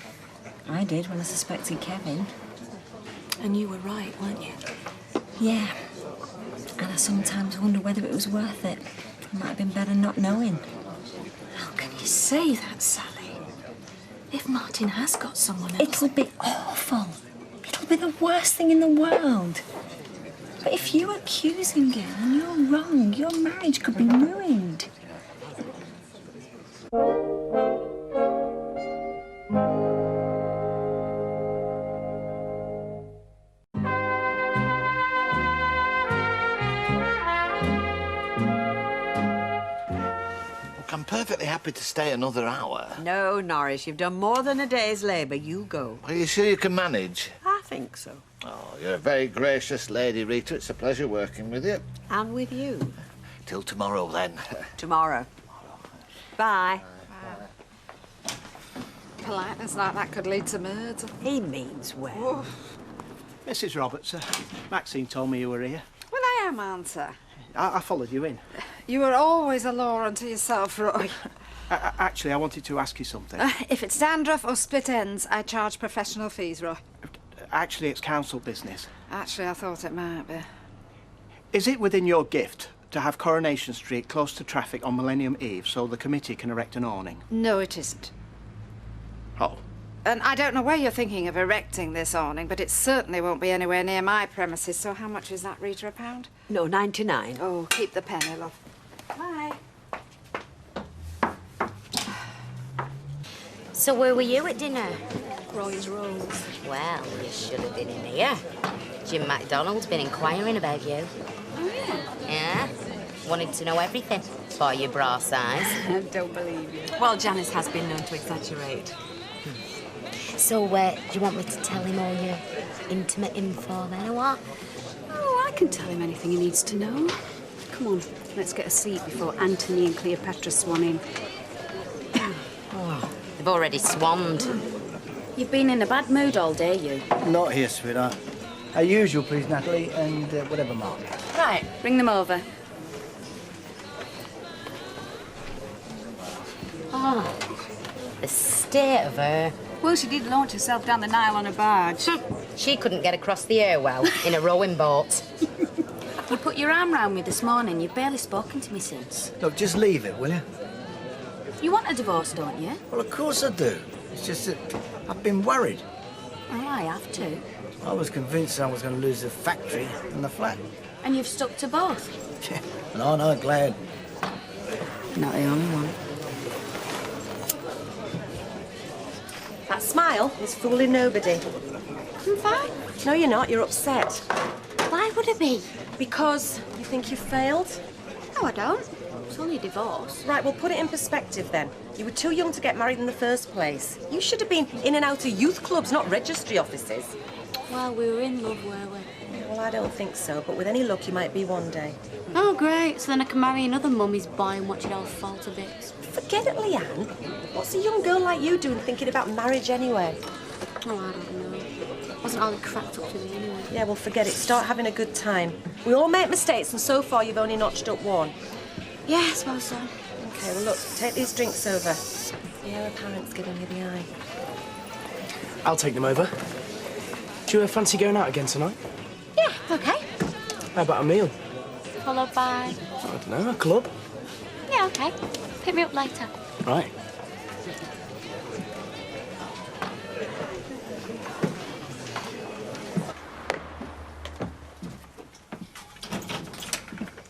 I did when I suspected Kevin. And you were right, weren't you? Yeah. And I sometimes wonder whether it was worth it. It might have been better not knowing. How can you say that, Sally? If Martin has got someone else... It'll be awful. It'll be the worst thing in the world. But if you accuse him, Gail, and you're wrong, your marriage could be ruined. perfectly happy to stay another hour. No, Norris, you've done more than a day's labour. You go. Are you sure you can manage? I think so. Oh, you're a very gracious lady, Rita. It's a pleasure working with you. And with you. Till tomorrow, then. Tomorrow. Bye. Politeness like that could lead to murder. He means well. Mrs. Roberts, Maxine told me you were here. Well, I am, aren't I? I followed you in. You were always a law unto yourself, Roy. Actually, I wanted to ask you something. If it's dandruff or split ends, I charge professional fees, Roy. Actually, it's council business. Actually, I thought it might be. Is it within your gift to have Coronation Street close to traffic on Millennium Eve so the committee can erect an awning? No, it isn't. Oh. And I don't know where you're thinking of erecting this awning, but it certainly won't be anywhere near my premises. So how much is that, Rita, a pound? No, 99. Oh, keep the penny, love. Bye. So where were you at dinner? Roy's Rolls. Well, you should have been in here. Jim MacDonald's been inquiring about you. Oh, yeah? Yeah? Wanted to know everything. For your bra size. I don't believe you. Well, Janice has been known to exaggerate. So, do you want me to tell him all your intimate info then, or what? Oh, I can tell him anything he needs to know. Come on, let's get a seat before Anthony and Cleopatra swan in. Oh, they've already swanned. You've been in a bad mood all day, you. Not here, sweetheart. As usual, please, Natalie, and whatever, Mark. Right, bring them over. Oh, the state of her. Well, she did launch herself down the Nile on a barge. She couldn't get across the air well in a rowing boat. You put your arm round me this morning. You've barely spoken to me since. Look, just leave it, will you? You want a divorce, don't you? Well, of course I do. It's just that I've been worried. Well, I have to. I was convinced I was going to lose the factory and the flat. And you've stuck to both. No, glad. Not the only one. That smile is fooling nobody. I'm fine. No, you're not. You're upset. Why would it be? Because you think you failed? No, I don't. It's only a divorce. Right, well, put it in perspective then. You were too young to get married in the first place. You should have been in and out of youth clubs, not registry offices. Well, we were in love, were we? Well, I don't think so, but with any luck, you might be one day. Oh, great. So then I can marry another mummy's boy and watch it all fall to bits. Forget it, Leanne. What's a young girl like you doing thinking about marriage anyway? Oh, I don't know. Wasn't all it cracked up to me anyway. Yeah, well, forget it. Start having a good time. We all make mistakes, and so far you've only notched up one. Yeah, I suppose so. OK, well, look, take these drinks over. See how her parents giving you the eye. I'll take them over. Do you fancy going out again tonight? Yeah, okay. How about a meal? Followed by... I don't know, a club? Yeah, okay. Pick me up later. Right.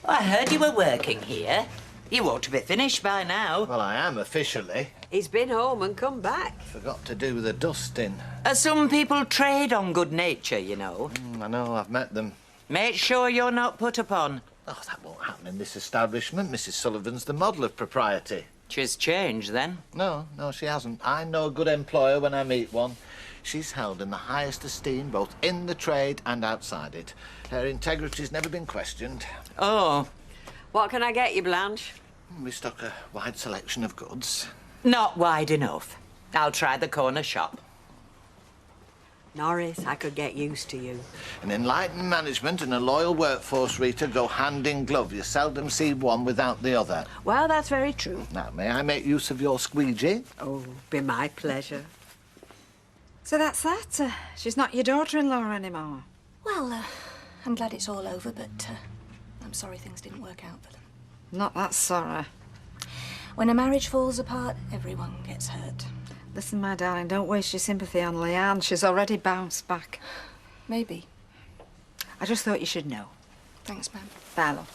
I heard you were working here. You ought to be finished by now. Well, I am officially. He's been home and come back. Forgot to do the dusting. Some people trade on good nature, you know. I know, I've met them. Make sure you're not put upon. Oh, that won't happen in this establishment. Mrs. Sullivan's the model of propriety. She's changed, then? No, she hasn't. I know a good employer when I meet one. She's held in the highest esteem, both in the trade and outside it. Her integrity's never been questioned. Oh. What can I get you, Blanche? We stock a wide selection of goods. Not wide enough. I'll try the corner shop. Norris, I could get used to you. An enlightened management and a loyal workforce, Rita, go hand in glove. You seldom see one without the other. Well, that's very true. Now, may I make use of your squeegee? Oh, be my pleasure. So that's that. She's not your daughter-in-law anymore. Well, I'm glad it's all over, but I'm sorry things didn't work out for them. Not that sorry. When a marriage falls apart, everyone gets hurt. Listen, my darling, don't waste your sympathy on Leanne. She's already bounced back. Maybe. I just thought you should know. Thanks, ma'am. Bye, love.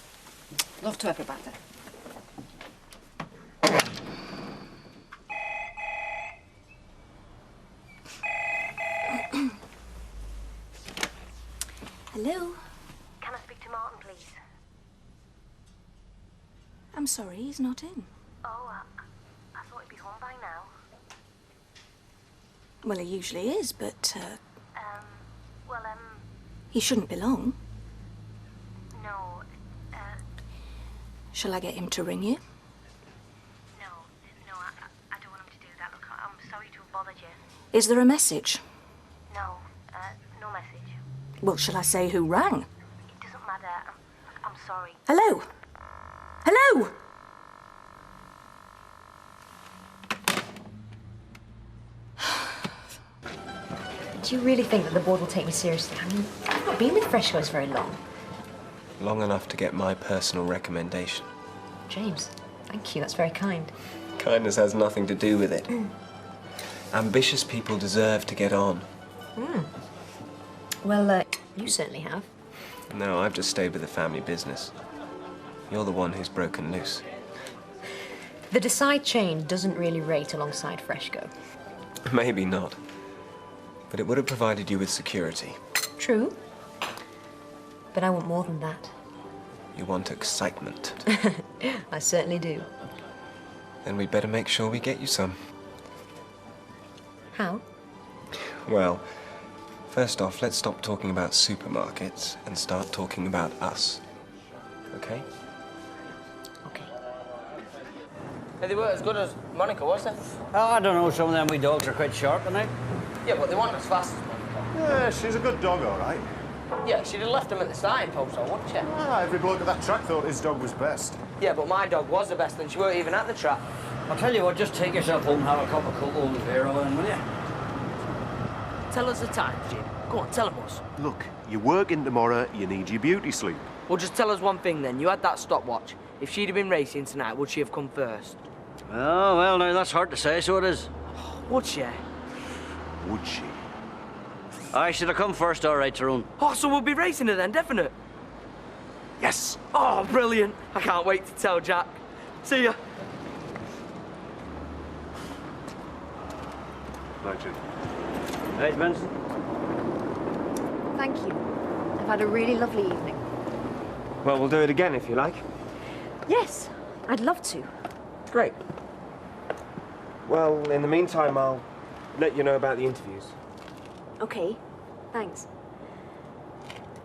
Love to everybody. Hello? Can I speak to Martin, please? I'm sorry, he's not in. Oh, Well, he usually is, but, he shouldn't be long. No, Shall I get him to ring you? no, I don't want him to do that. Look, I'm sorry to have bothered you. Is there a message? No, no message. Well, shall I say who rang? It doesn't matter. I'm sorry. Hello? Hello? Do you really think that the board will take me seriously? I mean, I've not been with Freshco's very long. Long enough to get my personal recommendation. James, thank you. That's very kind. Kindness has nothing to do with it. Ambitious people deserve to get on. Well, you certainly have. No, I've just stayed with the family business. You're the one who's broken loose. The Decide chain doesn't really rate alongside Freshco. Maybe not. But it would have provided you with security. True. But I want more than that. You want excitement. I certainly do. Then we'd better make sure we get you some. How? Well, first off, let's stop talking about supermarkets and start talking about us. Okay? Hey, they weren't as good as Monica, was they? Oh, I don't know, some of them wee dogs are quite sharp, aren't they? Yeah, but they weren't as fast as Monica. Yeah, she's a good dog, all right. Yeah, she'd have left them at the starting post, though, wouldn't she? Ah, every bloke at that track thought his dog was best. Yeah, but my dog was the best, and she weren't even at the track. I'll tell you what, just take yourself home and have a cup of cocoa with Vera, then, will you? Tell us the time, Jim. Go on, tell them us. Look, you're working tomorrow, you need your beauty sleep. Well, just tell us one thing, then. You had that stopwatch. If she'd have been racing tonight, would she have come first? Oh, well, now, that's hard to say, so it is. Would she? Would she? I should have come first, all right, Tyrone. Oh, so we'll be racing her then, definite? Yes! Oh, brilliant. I can't wait to tell Jack. See ya. Night, Jim. Hey, Benson. Thank you. I've had a really lovely evening. Well, we'll do it again if you like. Yes, I'd love to. Great. Well, in the meantime, I'll let you know about the interviews. Okay, thanks.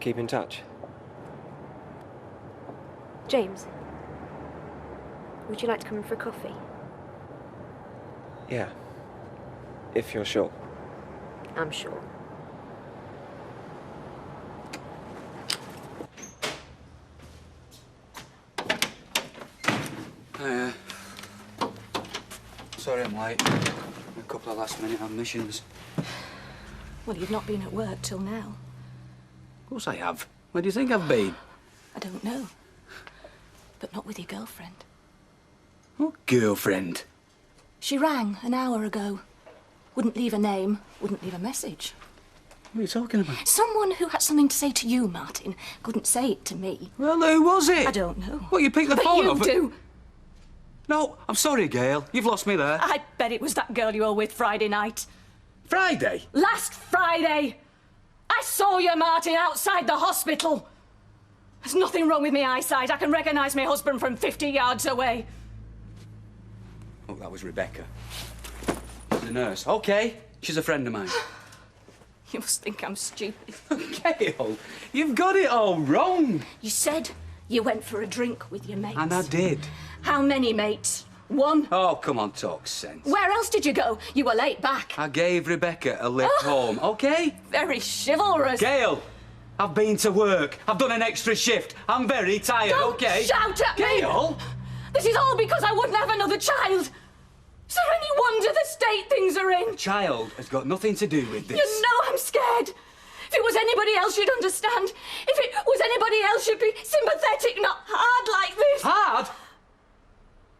Keep in touch. James, would you like to come in for a coffee? Yeah. If you're sure. I'm sure. Sorry I'm late. A couple of last-minute admissions. Well, you've not been at work till now. Of course I have. Where do you think I've been? I don't know. But not with your girlfriend. What girlfriend? She rang an hour ago. Wouldn't leave a name, wouldn't leave a message. What are you talking about? Someone who had something to say to you, Martin, couldn't say it to me. Well, who was it? I don't know. What, you picked the But phone you up? do. No, I'm sorry, Gail. You've lost me there. I bet it was that girl you were with Friday night. Friday? Last Friday! I saw you, Martin, outside the hospital. There's nothing wrong with my eyesight. I can recognise my husband from 50 yards away. Oh, that was Rebecca. The nurse. OK. She's a friend of mine. You must think I'm stupid. Gail, you've got it all wrong. You said you went for a drink with your mates. And I did. How many mates? One? Oh, come on, talk sense. Where else did you go? You were late back. I gave Rebecca a lift home, OK? Very chivalrous. Gail, I've been to work. I've done an extra shift. I'm very tired, Don't OK? shout at me! Gail! This is all because I wouldn't have another child. Is there any wonder the state things are in? Child has got nothing to do with this. You know I'm scared. If it was anybody else, you'd understand. If it was anybody else, you'd be sympathetic, not hard like this. Hard?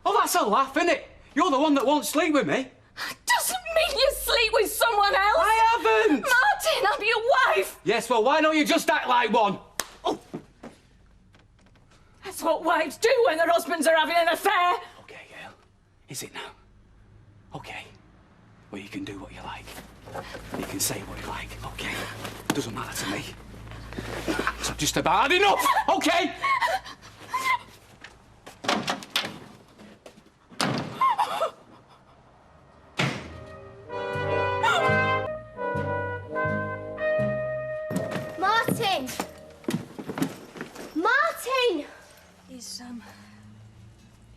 Oh, that's a laugh, innit? You're the one that won't sleep with me. Doesn't mean you sleep with someone else. I haven't. Martin, I'm your wife. Yes, well, why don't you just act like one? Oh. That's what wives do when their husbands are having an affair. OK, Gail. Is it now? OK. Well, you can do what you like. You can say what you like, OK? Doesn't matter to me. So just about had enough, OK?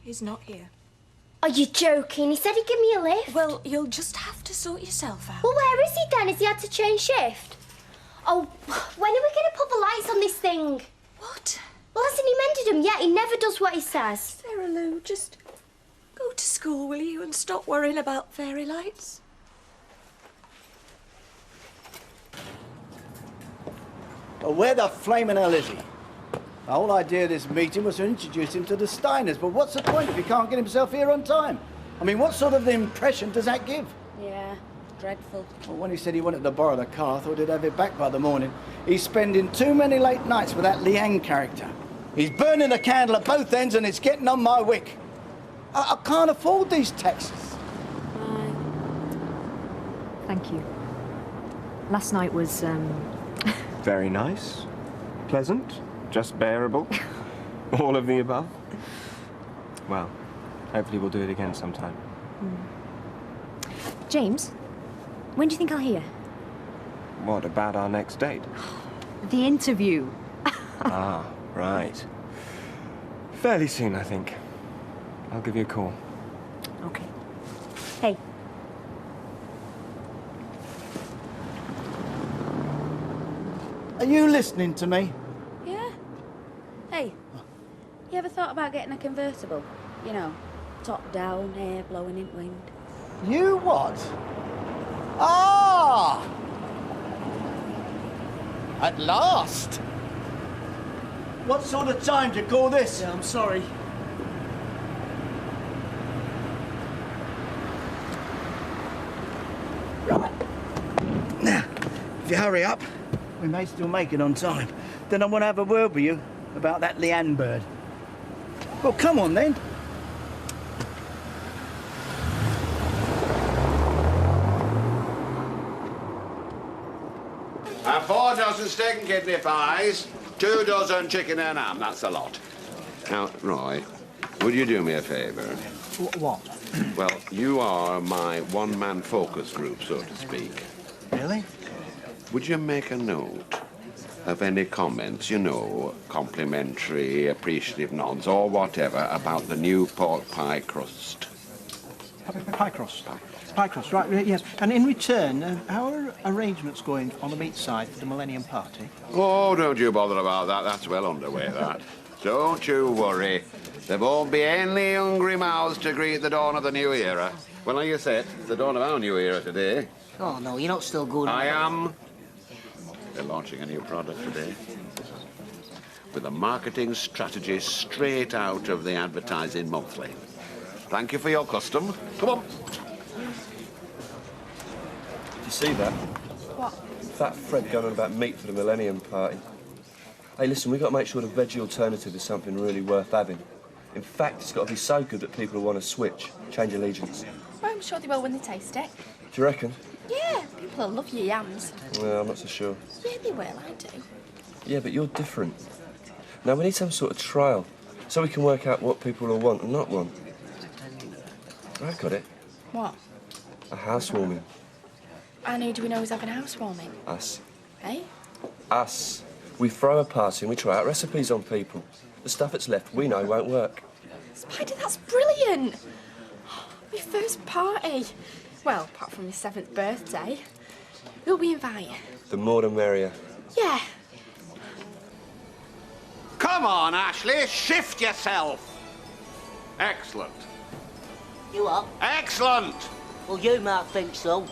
He's not here. Are you joking? He said he'd give me a lift. Well, you'll just have to sort yourself out. Well, where is he then? Has he had to change shift? Oh, when are we going to put the lights on this thing? What? Well, hasn't he mended them yet? He never does what he says. Sarah Lou, just go to school, will you, and stop worrying about fairy lights? Well, where the flaming hell is he? The whole idea of this meeting was to introduce him to the Steiners, but what's the point if he can't get himself here on time? I mean, what sort of impression does that give? Yeah, dreadful. Well, when he said he wanted to borrow the car, I thought he'd have it back by the morning. He's spending too many late nights with that Leanne character. He's burning the candle at both ends and it's getting on my wick. I can't afford these taxes. Thank you. Last night was, Very nice. Pleasant. Just bearable. All of the above. Well, hopefully we'll do it again sometime. James, when do you think I'll hear? What about our next date? The interview. Ah, right. Fairly soon, I think. I'll give you a call. Okay. Hey. Are you listening to me? Yeah. Hey, you ever thought about getting a convertible? You know, top down, air blowing in wind. You what? Ah! At last! What sort of time do you call this? Yeah, I'm sorry. Right. Now, if you hurry up, we may still make it on time. Then I want to have a word with you about that Leanne bird. Well, come on then. And 4 dozen steak and kidney pies, 2 dozen chicken and ham. That's a lot. Now, Roy, would you do me a favour? What? Well, you are my one-man focus group, so to speak. Really? Would you make a note of any comments, you know, complimentary, appreciative nods, or whatever, about the new pork pie crust? Pie crust. Pie crust, right, yes. And in return, how are arrangements going on the meat side for the Millennium Party? Oh, don't you bother about that. That's well underway, that. Don't you worry. There won't be any hungry mouths to greet the dawn of the new era. Well, now you said, it's the dawn of our new era today. Oh, no, you're not still going... I am. They're launching a new product today. With a marketing strategy straight out of the Advertising Monthly. Thank you for your custom. Come on. Did you see that? What? Fat Fred going on about meat for the Millennium Party. Hey, listen, we've got to make sure the veggie alternative is something really worth having. In fact, it's got to be so good that people will want to switch, change allegiance. Well, I'm sure they will when they taste it. Do you reckon? Yeah, people will love your yams. Well, I'm not so sure. Yeah, they will, I do. Yeah, but you're different. Now, we need some sort of trial, so we can work out what people will want and not want. I got it. What? A housewarming. And who do we know is having a housewarming? Us. Eh? Us. We throw a party and we try out recipes on people. The stuff that's left we know won't work. Spider, that's brilliant! My first party. Well, apart from my 7th birthday. Who'll we invite? The more the merrier. Yeah. Come on, Ashley, shift yourself. Excellent. You are? Excellent. Well, you might think so.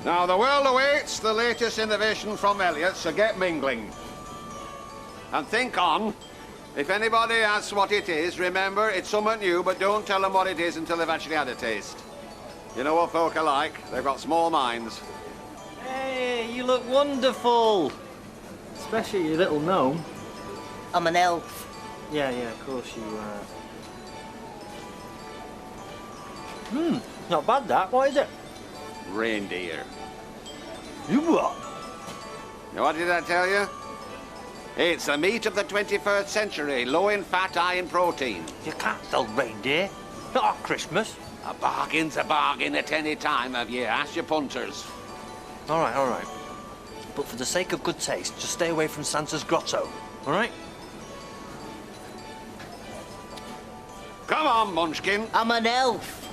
Now, the world awaits the latest innovation from Elliot, so get mingling. And think on. If anybody asks what it is, remember, it's somewhat new, but don't tell them what it is until they've actually had a taste. You know what folk are like. They've got small minds. Hey, you look wonderful. Especially your little gnome. I'm an elf. Yeah, of course you are. Not bad, that. What is it? Reindeer. You what? Now, what did I tell you? It's the meat of the 21st century, low in fat, high in protein. You can't sell reindeer. Not at Christmas. A bargain's a bargain at any time of year. Ask your punters. All right. But for the sake of good taste, just stay away from Santa's grotto, all right? Come Come on, Munchkin. I'm an elf.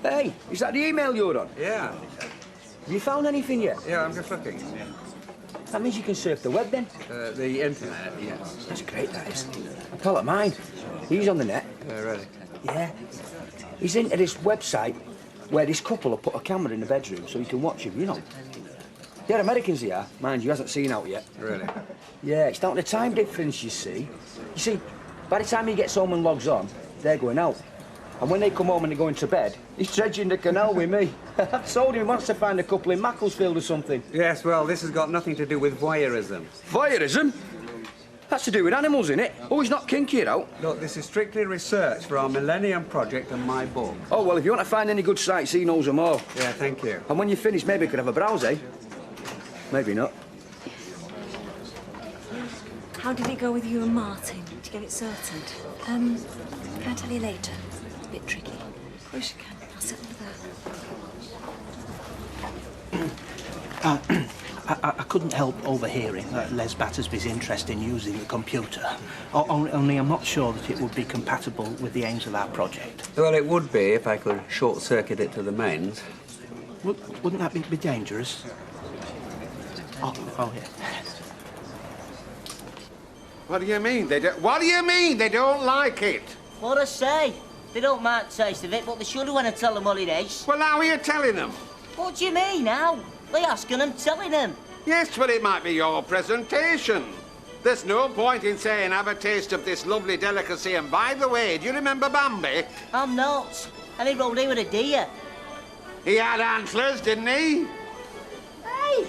Hey, is that the email you're on? Yeah. Have you found anything yet? Yeah, I'm just looking. That means you can surf the web then? The internet, yes. That's great, that is. A pal of mine, he's on the net. Really? Yeah. He's into this website where this couple will put a camera in the bedroom so you can watch him, you know. They're Americans, they are. Mind you, hasn't seen out yet. Really? Yeah, it's down to time difference, you see. You see, by the time he gets home and logs on, they're going out. And when they come home and they're going to bed, he's dredging the canal with me. I've told him he wants to find a couple in Macclesfield or something. Yes, well, this has got nothing to do with voyeurism. Voyeurism? That's to do with animals, innit? Oh, he's not kinky it out. Look, this is strictly research for our Millennium Project and my book. Oh, well, if you want to find any good sites, he knows them all. Yeah, thank you. And when you finish, maybe you could have a browse, eh? Maybe not. How did it go with you and Martin? Did you get it sorted? Can I tell you later? It's a bit tricky. Of course you can. I'll sit over there. I couldn't help overhearing Les Battersby's interest in using the computer. Only I'm not sure that it would be compatible with the aims of our project. Well, it would be if I could short-circuit it to the mains. Wouldn't that be dangerous? Oh, yeah. What do you mean? What do you mean they don't like it? What I say? They don't mind the taste of it, but they should when I tell them what it is. Well, how are you telling them? What do you mean, how? They asking them, telling them. Yes, but it might be your presentation. There's no point in saying, have a taste of this lovely delicacy, and by the way, do you remember Bambi? I'm not. And he rode in with a deer. He had antlers, didn't he? Hey,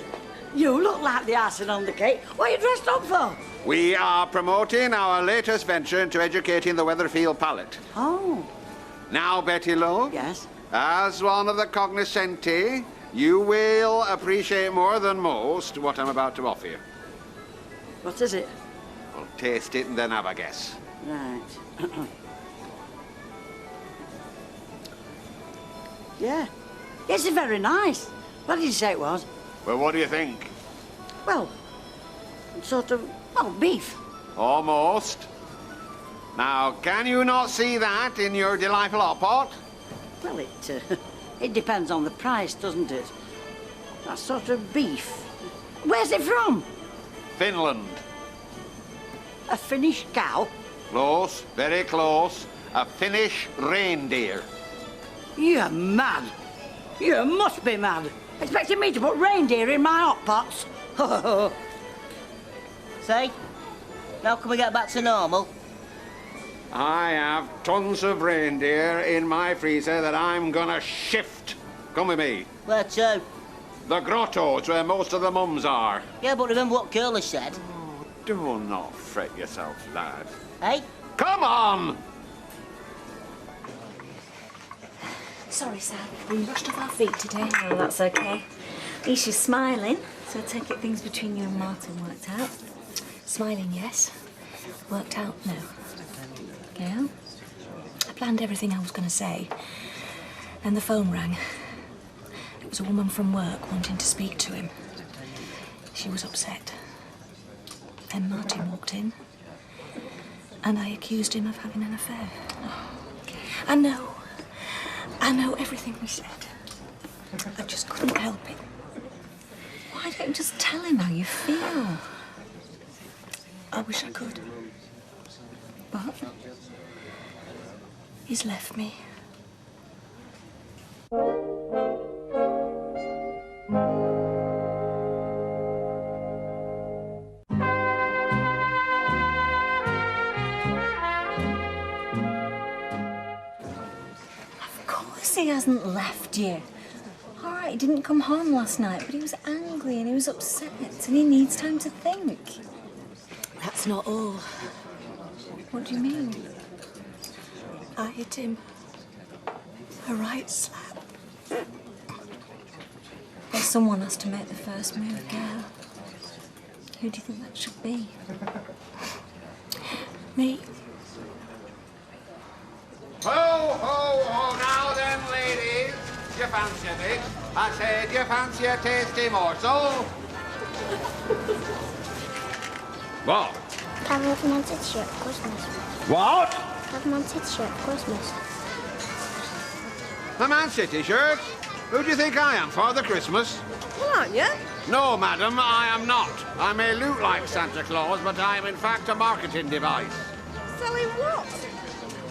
you look like the icing on the cake. What are you dressed up for? We are promoting our latest venture into educating the Weatherfield palate. Oh. Now, Betty Love. Yes? As one of the cognoscenti, you will appreciate more than most what I'm about to offer you. What is it? Well, taste it and then have a guess. Right. Yeah. Yes, it's very nice. What did you say it was? Well, what do you think? Well, sort of, well, beef. Almost. Now, can you not see that in your delightful hot pot? Well, it depends on the price, doesn't it? That sort of beef. Where's it from? Finland. A Finnish cow? Close, very close. A Finnish reindeer. You're mad. You must be mad. Expecting me to put reindeer in my hot pots? See? Now can we get back to normal? I have tons of reindeer in my freezer that I'm gonna shift. Come with me. Where to? The grottos, where most of the mums are. Yeah, but remember what Curly said? Do not fret yourself, lad. Hey? Come on! Sorry, Sam. We rushed off our feet today. Oh, that's okay. At least you're smiling, so I take it things between you and Martin worked out. Smiling, yes. Worked out, no. Yeah? I planned everything I was going to say. Then the phone rang. It was a woman from work wanting to speak to him. She was upset. Then Martin walked in, and I accused him of having an affair. I know everything we said. I just couldn't help it. Why don't you just tell him how you feel? I wish I could. But he's left me. He hasn't left you. All right, he didn't come home last night, but he was angry and he was upset and he needs time to think. That's not all. What do you mean? I hit him. A right slap. But someone has to make the first move, girl. Who do you think that should be? Me. Ho, ho, ho, now then, ladies. Do you fancy a bit? I said, do you fancy a tasty morsel? What? Have a titty at Christmas. What? Have a titty at Christmas. The Man City shirt? Who do you think I am, Father Christmas? Well, aren't you? No, madam, I am not. I may look like Santa Claus, but I am in fact a marketing device. Selling what?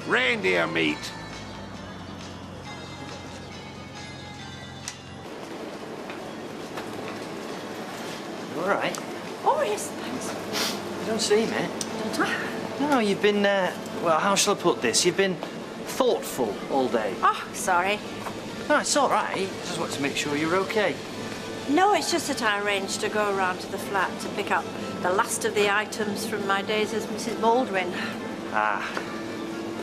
Reindeer meat. You all right? Oh, yes, thanks. You don't seem it. Don't I? No, you've been, well, how shall I put this? You've been thoughtful all day. Oh, sorry. No, it's all right. Just want to make sure you're okay. No, it's just that I arranged to go around to the flat to pick up the last of the items from my days as Mrs. Baldwin. Ah.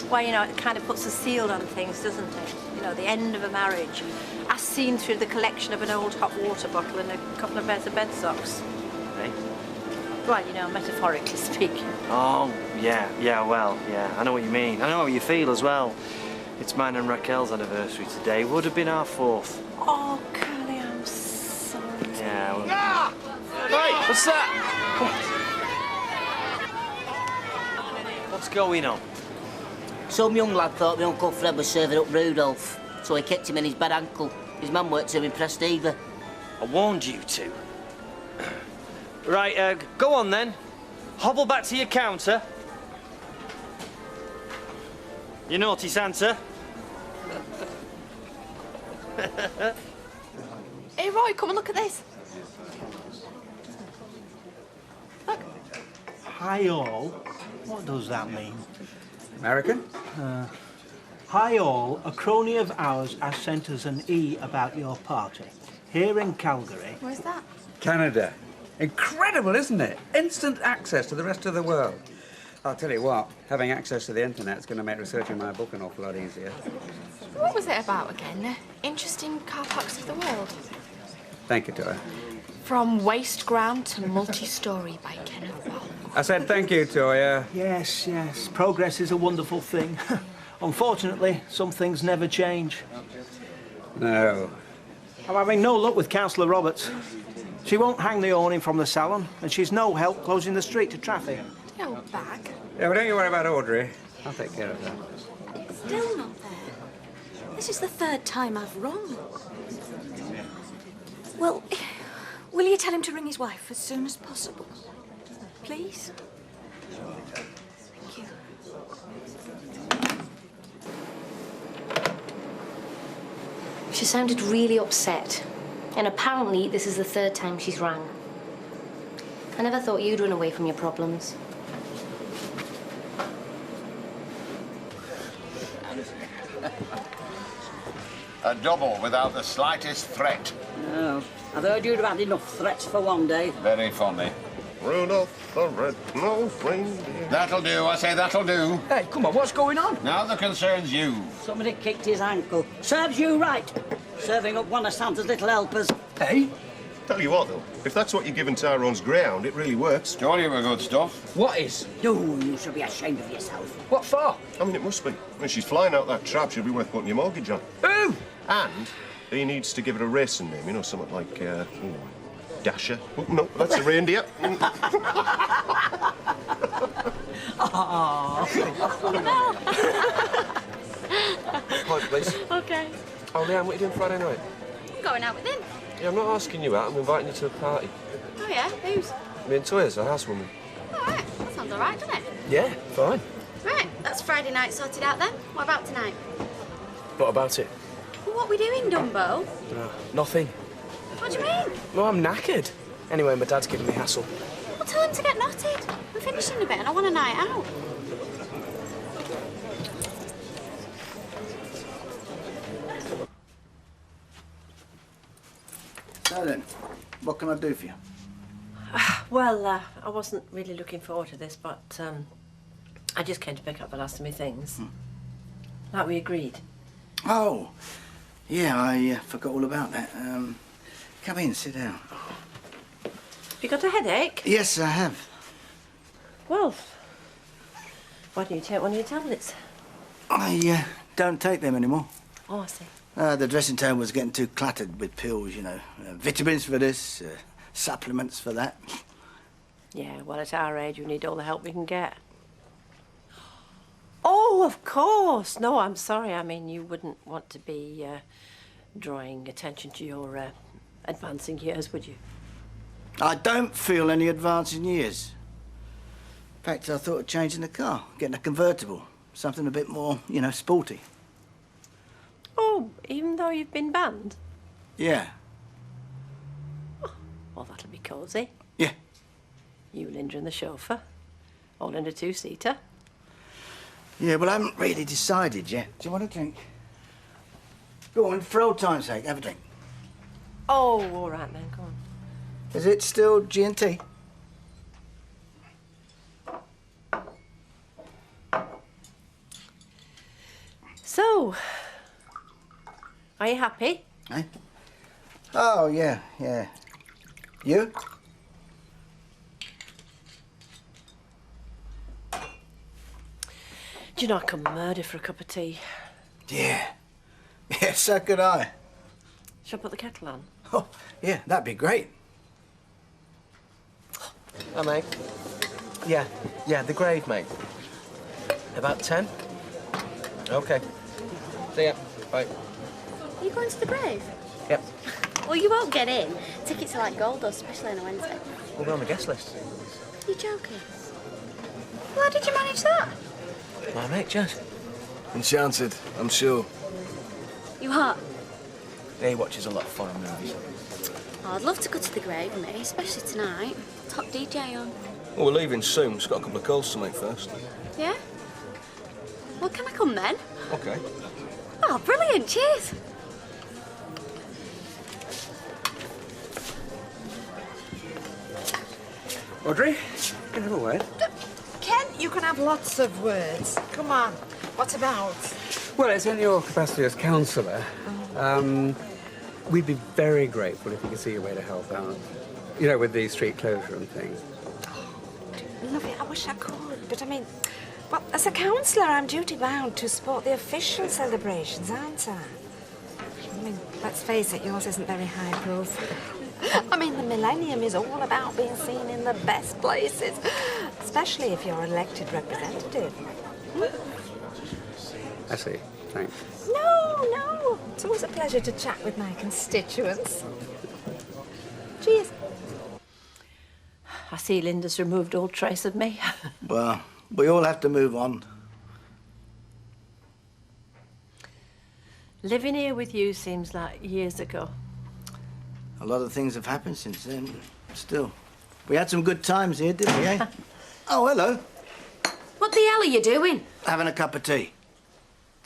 Well, you know, it kind of puts a seal on things, doesn't it? You know, the end of a marriage, as seen through the collection of an old hot water bottle and a couple of pairs of bed socks. Hey? Well, you know, metaphorically speaking. Oh, yeah, well, yeah. I know what you mean. I know how you feel as well. It's mine and Raquel's anniversary today. Would have been our 4th. Oh, Curly, I'm sorry. Yeah, well... Hey, what's that? Come on. What's going on? Some young lad thought my Uncle Fred was serving up Rudolph, so he kept him in his bad ankle. His mum weren't too impressed either. I warned you to. Right, go on then. Hobble back to your counter. You naughty Santa. Hey, Roy, come and look at this. Look. Hi all. What does that mean? American? Hi all. A crony of ours has sent us an E about your party. Here in Calgary. Where's that? Canada. Incredible, isn't it? Instant access to the rest of the world. I'll tell you what, having access to the internet is going to make researching my book an awful lot easier. What was it about again? Interesting car parks of the world. Thank you, Toya. From waste ground to multi-story by Kenneth Ball. I said thank you, Toya. Yes, yes. Progress is a wonderful thing. Unfortunately, some things never change. No. I'm having no luck with Councillor Roberts. She won't hang the awning from the salon, and she's no help closing the street to traffic. The old bag. Yeah, well, don't you worry about Audrey. I'll take care of that. It's still not there. This is the 3rd time I've rung. Well, will you tell him to ring his wife as soon as possible? Please? Thank you. She sounded really upset. And apparently this is the 3rd time she's rang. I never thought you'd run away from your problems. A double without the slightest threat. Oh, I've heard you'd have had enough threats for one day. Very funny. Rudolph the red-nosed reindeer. That'll do, I say that'll do. Hey, come on, what's going on? Now that concerns you. Somebody kicked his ankle. Serves you right. Serving up one of Santa's little helpers. Hey? Tell you what, though, if that's what you're giving Tyrone's greyhound, it really works. Told you were good stuff. What is? No, you should be ashamed of yourself. What for? I mean, it must be. When she's flying out that trap, she'll be worth putting your mortgage on. Who? And he needs to give it a racing name, you know, something like, Dasher. Oh, no, that's a reindeer. Right, please. Okay. Oh, Leanne, what are you doing Friday night? I'm going out with him. Yeah, I'm not asking you out. I'm inviting you to a party. Oh, yeah? Who's? Me and Toya's a housewoman. All right. That sounds all right, doesn't it? Yeah, fine. Right. That's Friday night sorted out then. What about tonight? What about it? Well, what are we doing, Dumbo? Nothing. What do you mean? No, I'm knackered. Anyway, my dad's giving me hassle. Well, tell him to get knotted. We're finishing a bit and I want a night out. So then, what can I do for you? Well, I wasn't really looking forward to this, but I just came to pick up the last of my things. Like we agreed. Oh, yeah, I forgot all about that. Come in, sit down. You got a headache? Yes, I have. Well, why don't you take one of your tablets? I don't take them anymore. Oh, I see. The dressing table was getting too cluttered with pills, you know. Vitamins for this, supplements for that. Yeah, well, at our age, we need all the help we can get. Oh, of course. No, I'm sorry. I mean, you wouldn't want to be drawing attention to your advancing years, would you? I don't feel any advancing years. In fact, I thought of changing the car, getting a convertible. Something a bit more, you know, sporty. Oh, even though you've been banned? Yeah. Oh, well, that'll be cosy. Yeah. You, Linda and the chauffeur, all in a two-seater. Yeah, well, I haven't really decided yet. Do you want a drink? Go on, for old time's sake, have a drink. Oh, all right then, go on. Is it still G&T? So, are you happy? Eh? Oh, yeah. You? Do you know I could murder for a cup of tea? Yeah. Yeah, so could I. Shall I put the kettle on? Oh, yeah, that'd be great. Hi, mate. Yeah, the grave, mate. About 10? OK. See ya. Bye. Are you going to the grave? Yep. Well, you won't get in. Tickets are like gold, though, especially on a Wednesday. We're on the guest list. Are you joking? Well, how did you manage that? My mate, Jazz. Enchanted, I'm sure. You hot? Yeah, he watches a lot of foreign movies. Oh, I'd love to go to the grave, mate, especially tonight. Top DJ on. Well, we're leaving soon. Just got a couple of calls to make first. Yeah? Well, can I come then? OK. Oh, brilliant. Cheers. Audrey, can I have a word? Ken, you can have lots of words. Come on. What about? Well, it's in your capacity as counsellor. We'd be very grateful if you could see a way to help out. You know, with the street closure and things. Love it. I wish I could. But I mean, well, as a counsellor, I'm duty-bound to support the official celebrations, aren't I? I mean, let's face it, yours isn't very high profile. I mean, the millennium is all about being seen in the best places, especially if you're elected representative. I see. Thanks. No. It's always a pleasure to chat with my constituents. Cheers. I see Linda's removed all trace of me. Well, we all have to move on. Living here with you seems like years ago. A lot of things have happened since then. Still, we had some good times here, didn't we, eh? Oh, hello. What the hell are you doing? Having a cup of tea.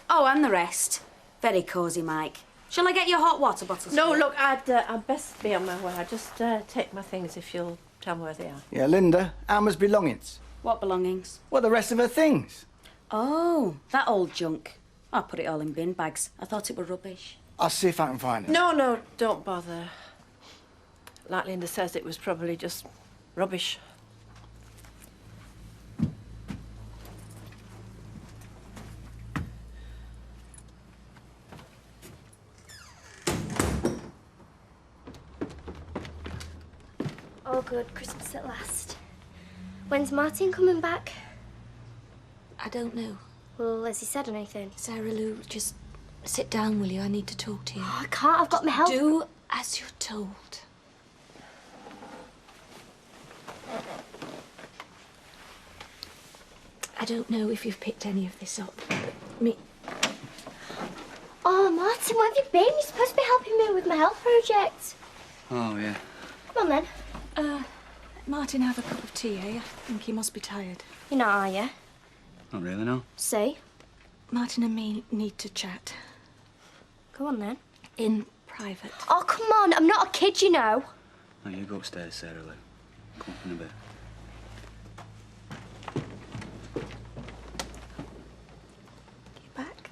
Oh, and the rest. Very cosy, Mike. Shall I get you hot water bottles? No, look, I'd best be on my way. I'll just take my things if you'll tell me where they are. Yeah, Linda, Alma's belongings. What belongings? Well, the rest of her things. Oh, that old junk. I put it all in bin bags. I thought it were rubbish. I'll see if I can find it. No, don't bother. Like Linda says, it was probably just rubbish. Oh, good. Christmas at last. When's Martin coming back? I don't know. Well, has he said anything? Sarah Lou, just sit down, will you? I need to talk to you. Oh, I can't. I've got my health. Do as you're told. I don't know if you've picked any of this up, but me... Oh, Martin, where have you been? You're supposed to be helping me with my health project. Oh, yeah. Come on, then. Martin, have a cup of tea, eh? I think he must be tired. You're not, are you? Not really, no. See? Martin and me need to chat. Go on, then. In private. Oh, come on. I'm not a kid, you know. No, you go upstairs, Sarah Lou. Come on, in a bit. You back?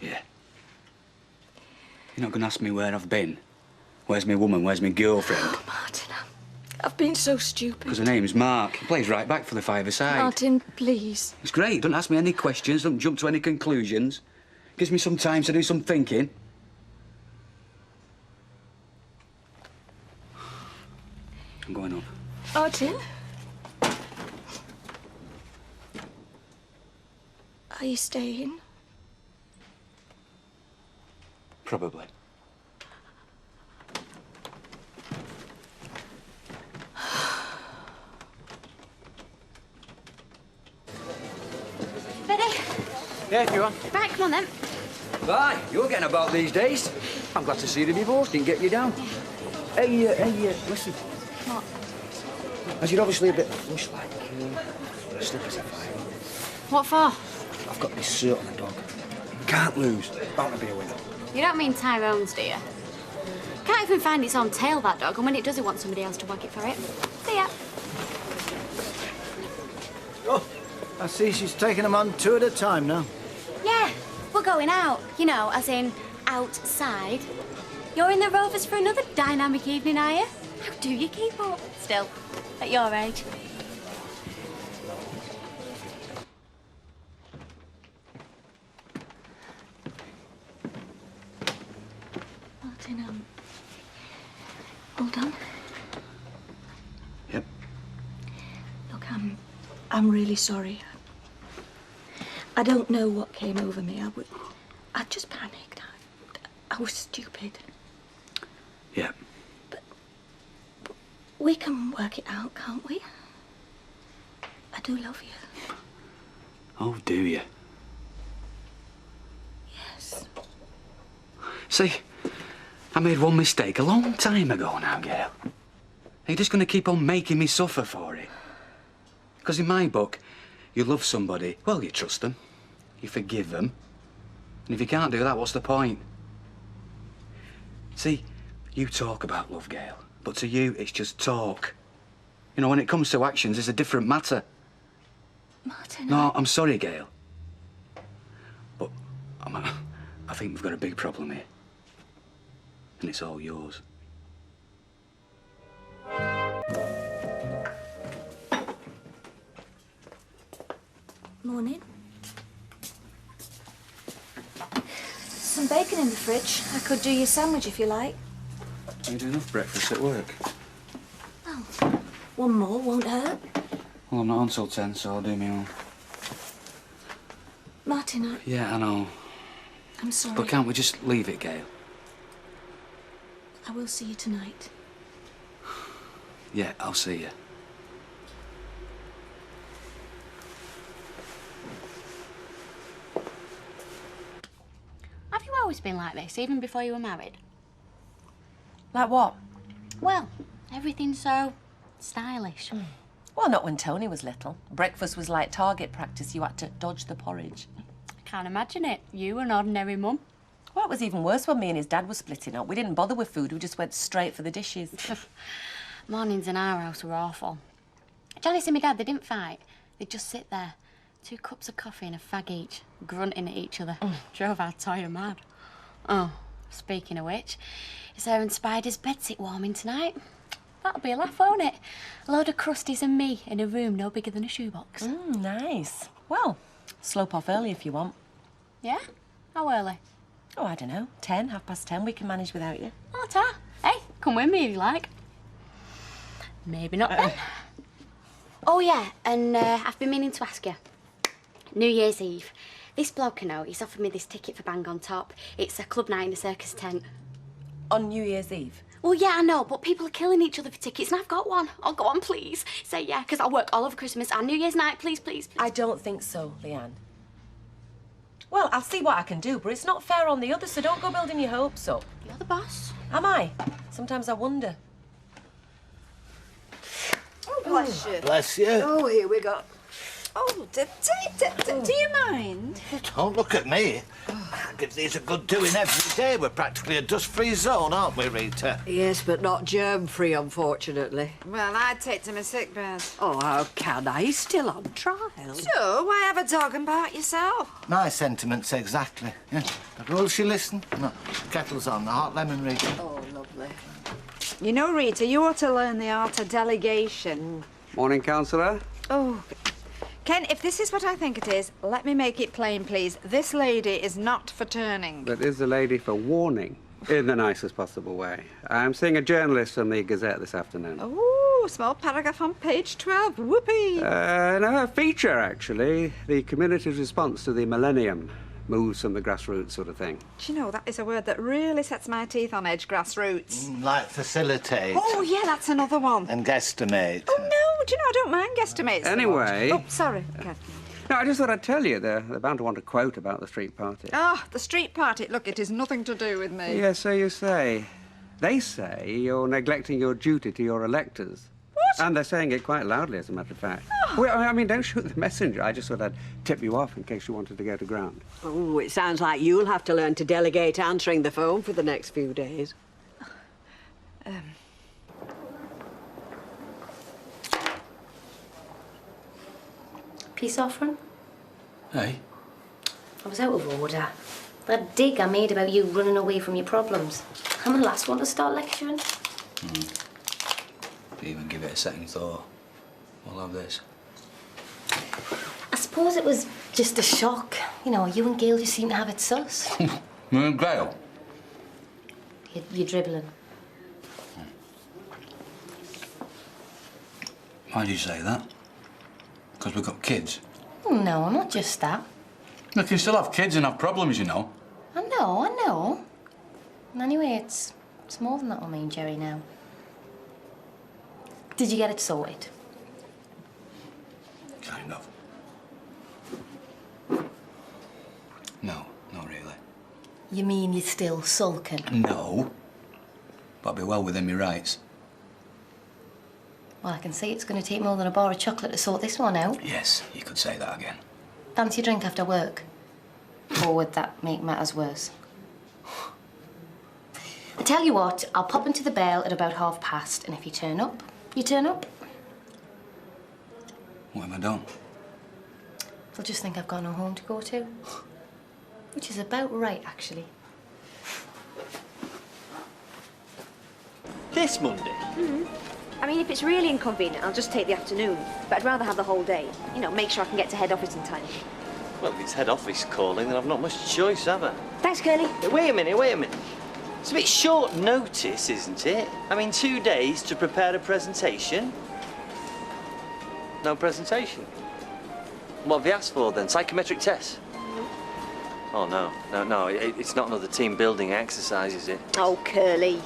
Yeah. You're not going to ask me where I've been? Where's my woman? Where's my girlfriend? Oh, Martin, I've been so stupid. Because her name's Mark. He plays right back for the five-a-side. Martin, please. It's great. Don't ask me any questions. Don't jump to any conclusions. Gives me some time to do some thinking. I'm going up. Martin? Are you staying? Probably. Ready? Yeah, if you want. Right, come on then. Bye. You're getting about these days. I'm glad to see the divorce didn't get you down. Hey, listen. What? As you're obviously a bit flush like, slip as a fire. What for? I've got this cert on the dog. Can't lose. Bound to be a winner. You don't mean Tyrone's, do you? Can't even find its own tail, that dog, and when it does, it wants somebody else to wag it for it. See ya. Oh, I see she's taking them on two at a time now. Yeah, we're going out. You know, as in outside. You're in the Rovers for another dynamic evening, are you? How do you keep up? Still, at your age. Martin, hold on. Yep. Look, I'm really sorry. I don't know what came over me. I just panicked. I was stupid. Yeah. We can work it out, can't we? I do love you. Oh, do you? Yes. See, I made one mistake a long time ago now, Gail. Are you just going to keep on making me suffer for it? Because in my book, you love somebody, well, you trust them, you forgive them, and if you can't do that, what's the point? See, you talk about love, Gail, but to you, it's just talk. You know, when it comes to actions, it's a different matter. Martin, No, I'm sorry, Gail. But I think we've got a big problem here. And it's all yours. Morning. Some bacon in the fridge. I could do you a sandwich if you like. You do enough breakfast at work? Well, one more won't hurt. Well, I'm not on till 10, so I'll do me own. Martin, Yeah, I know. I'm sorry. But can't we just leave it, Gail? I will see you tonight. Yeah, I'll see you. Have you always been like this, even before you were married? Like what? Well, everything's so stylish. Well, not when Tony was little. Breakfast was like target practice. You had to dodge the porridge. I can't imagine it. You, an ordinary mum. Well, it was even worse when me and his dad were splitting up. We didn't bother with food. We just went straight for the dishes. Mornings in our house were awful. Janice and my dad, they didn't fight. They'd just sit there, 2 cups of coffee and a fag each, grunting at each other. Drove our Toya mad. Oh, speaking of which, is her and Spider's bedsit warming tonight? That'll be a laugh, won't it? A load of crusties and me in a room no bigger than a shoebox. Nice. Well, slope off early if you want. Yeah? How early? Oh, I don't know. 10, 10:30. We can manage without you. Oh, Ta. Hey, come with me if you like. Maybe not then. Oh, yeah, and I've been meaning to ask you. New Year's Eve. This bloke I know, he's offered me this ticket for Bang on Top. It's a club night in a circus tent. On New Year's Eve? Well, yeah, I know, but people are killing each other for tickets, and I've got one. Oh, go on, please. Say yeah, because I'll work all over Christmas and New Year's night. Please, please, please. I don't think so, Leanne. Well, I'll see what I can do, but it's not fair on the others, so don't go building your hopes up. You're the boss. Am I? Sometimes I wonder. Oh, bless you. Bless you. Oh, here we go. Oh, do you mind? Don't look at me. I give these a good doing every day. We're practically a dust-free zone, aren't we, Rita? Yes, but not germ-free, unfortunately. Well, I'd take to my sick bed. Oh, how can I? He's still on trial. So, why have a talking about yourself? My sentiments, exactly. Yeah. But will she listen? No. Kettle's on. The hot lemon, Rita. Oh, lovely. You know, Rita, you ought to learn the art of delegation. Morning, Councillor. Oh, Ken, if this is what I think it is, let me make it plain, please. This lady is not for turning. That is the lady for warning, in the nicest possible way. I'm seeing a journalist from the Gazette this afternoon. Oh, Oh, small paragraph on page 12. Whoopee! No, a feature, actually. The community's response to the millennium. Moves from the grassroots sort of thing. Do you know, that is a word that really sets my teeth on edge, grassroots. Like facilitate. Oh, yeah, that's another one. And guesstimate. Oh, no, do you know, I don't mind guesstimates. Anyway... Oh, sorry. Okay. No, I just thought I'd tell you. They're bound to want a quote about the street party. Ah, the street party. Look, it is nothing to do with me. Yes, so you say. They say you're neglecting your duty to your electors. What? And they're saying it quite loudly, as a matter of fact. Oh. Well, I mean, don't shoot the messenger. I just thought I'd tip you off in case you wanted to go to ground. Oh, it sounds like you'll have to learn to delegate answering the phone for the next few days. Peace offering? Hey? I was out of order. That dig I made about you running away from your problems. I'm the last one to start lecturing. Didn't even give it a second thought. We'll have this. I suppose it was just a shock. You know, you and Gail just seem to have it sus. Me and Gail? You're dribbling. Why do you say that? Because we've got kids. No, not just that. You can still have kids and have problems, you know. I know. And anyway, it's more than that with me and Jerry now. Did you get it sorted? Kind of. No, not really. You mean you're still sulking? No. But I'll be well within my rights. Well, I can see it's going to take more than a bar of chocolate to sort this one out. Yes, you could say that again. Fancy a drink after work? Or would that make matters worse? I tell you what, I'll pop into the Bell at about past, and if you turn up, you turn up. What have I done? They'll just think I've got no home to go to. Which is about right, actually. This Monday? I mean, if it's really inconvenient, I'll just take the afternoon. But I'd rather have the whole day. You know, make sure I can get to head office in time. Well, if it's head office calling, then I've not much choice, have I? Thanks, Curly. Wait a minute. It's a bit short notice, isn't it? I mean, 2 days to prepare a presentation. No presentation? What have you asked for, then? Psychometric tests? Oh, no. It's not another team building exercise, is it? Oh, Curly.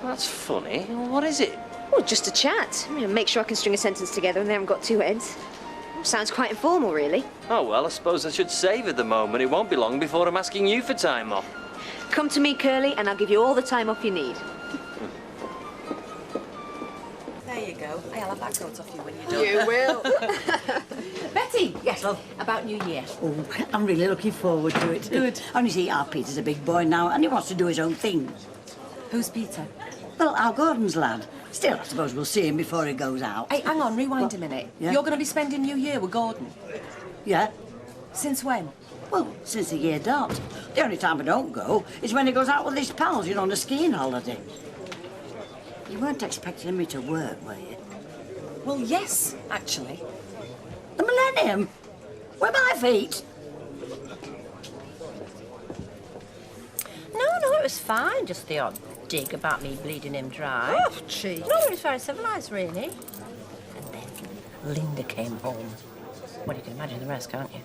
That's funny. What is it? Well, just a chat. You know, make sure I can string a sentence together and they haven't got two heads. Sounds quite informal, really. Oh, well, I suppose I should save at the moment. It won't be long before I'm asking you for time off. Come to me, Curly, and I'll give you all the time off you need. There you go. I'll have that coat off you when you're done. You will. Betty! Yes, love. About New Year. Oh, I'm really looking forward to it. Good. Only see, our Peter's a big boy now, and he wants to do his own thing. Who's Peter? Well, our Gordon's lad. Still, I suppose we'll see him before he goes out. Hey, hang on, rewind a minute. Yeah? You're going to be spending New Year with Gordon? Yeah. Since when? Well, since the year dot. The only time I don't go is when he goes out with his pals, you know, on a skiing holiday. You weren't expecting me to work, were you? Well, yes, actually. The Millennium? Where my feet? No, it was fine. Just the odd dig about me bleeding him dry. Oh, gee. No, it was very civilised, really. And then Linda came home. Well, you can imagine the rest, can't you?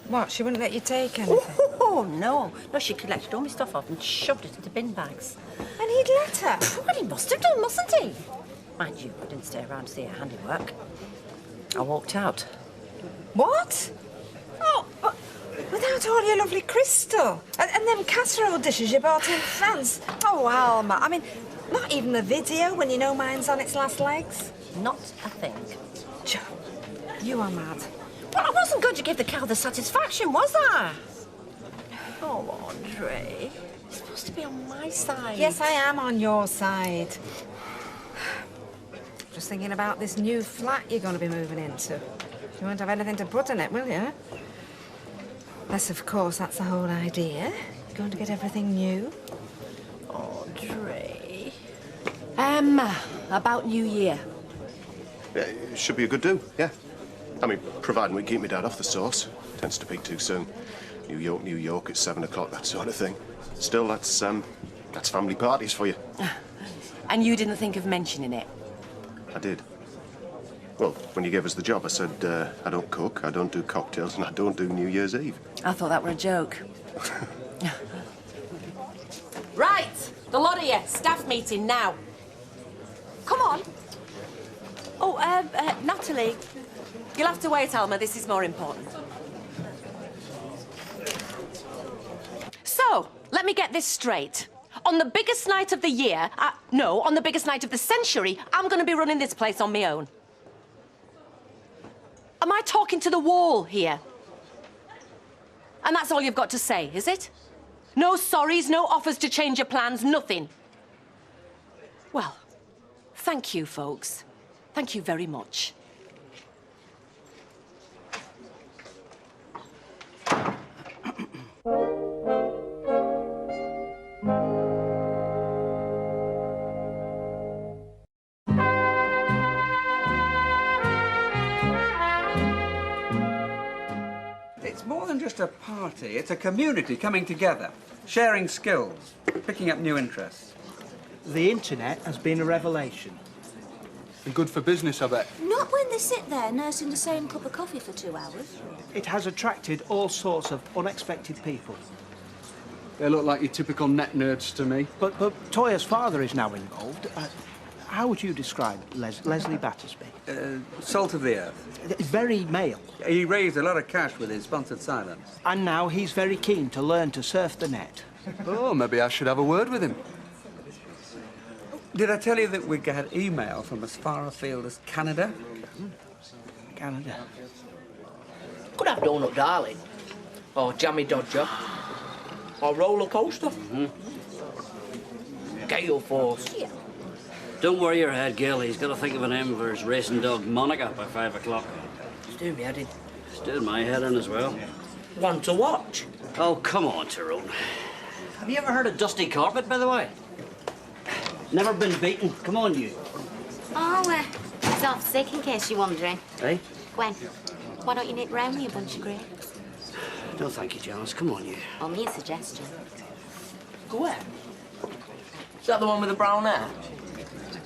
What, she wouldn't let you take anything? Oh, no. No, she collected all my stuff off and shoved it into bin bags. And he'd let her? Well, he must have done, mustn't he? Mind you, I didn't stay around to see her handiwork. I walked out. What? Oh, but without all your lovely crystal? And them casserole dishes you bought in France? Oh, Alma, I mean, not even the video when you know mine's on its last legs? Not a thing. Joe, you are mad. Well, I wasn't going to give the cow the satisfaction, was I? Oh, Andre, you're supposed to be on my side. Yes, I am on your side. Just thinking about this new flat you're going to be moving into. You won't have anything to put in it, will you? Unless, of course, that's the whole idea. You're going to get everything new. Andre. About New Year. Yeah, it should be a good do, yeah. I mean, providing we keep my dad off the sauce. Tends to peak too soon. New York at 7 o'clock, that sort of thing. Still, that's family parties for you. And you didn't think of mentioning it? I did. Well, when you gave us the job, I said, I don't cook, I don't do cocktails, and I don't do New Year's Eve. I thought that were a joke. Right, the lot of you, staff meeting now. Come on. Oh, Natalie, you'll have to wait, Alma. This is more important. So, let me get this straight. On the biggest night of the year, no, on the biggest night of the century, I'm going to be running this place on my own. Am I talking to the wall here? And that's all you've got to say, is it? No sorries, no offers to change your plans, nothing. Well, thank you, folks. Thank you very much. It's more than just a party. It's a community coming together, sharing skills, picking up new interests. The internet has been a revelation. And good for business, I bet. Not when they sit there nursing the same cup of coffee for 2 hours. It has attracted all sorts of unexpected people. They look like your typical net nerds to me. But Toya's father is now involved. How would you describe Leslie Battersby? Salt of the earth. Very male. He raised a lot of cash with his sponsored silence. And now he's very keen to learn to surf the net. Oh, maybe I should have a word with him. Did I tell you that we got email from as far afield as Canada? Canada. Could have Donut Darling, or Jammy Dodger, or Roller Coaster. Gale Force. Yeah. Don't worry your head, Gil. He's got to think of a name for his racing dog, Monica, by 5 o'clock. It's doing me head in. It's doing my head in as well. One to watch. Oh, come on, Tyrone. Have you ever heard of Dusty Carpet, by the way? Never been beaten. Come on, you. Oh, he's off sick, in case you're wondering. Hey? Gwen, why don't you nip round me a bunch of grapes? No, thank you, Janice. Come on, you. Only a suggestion. Where? Is that the one with the brown hair?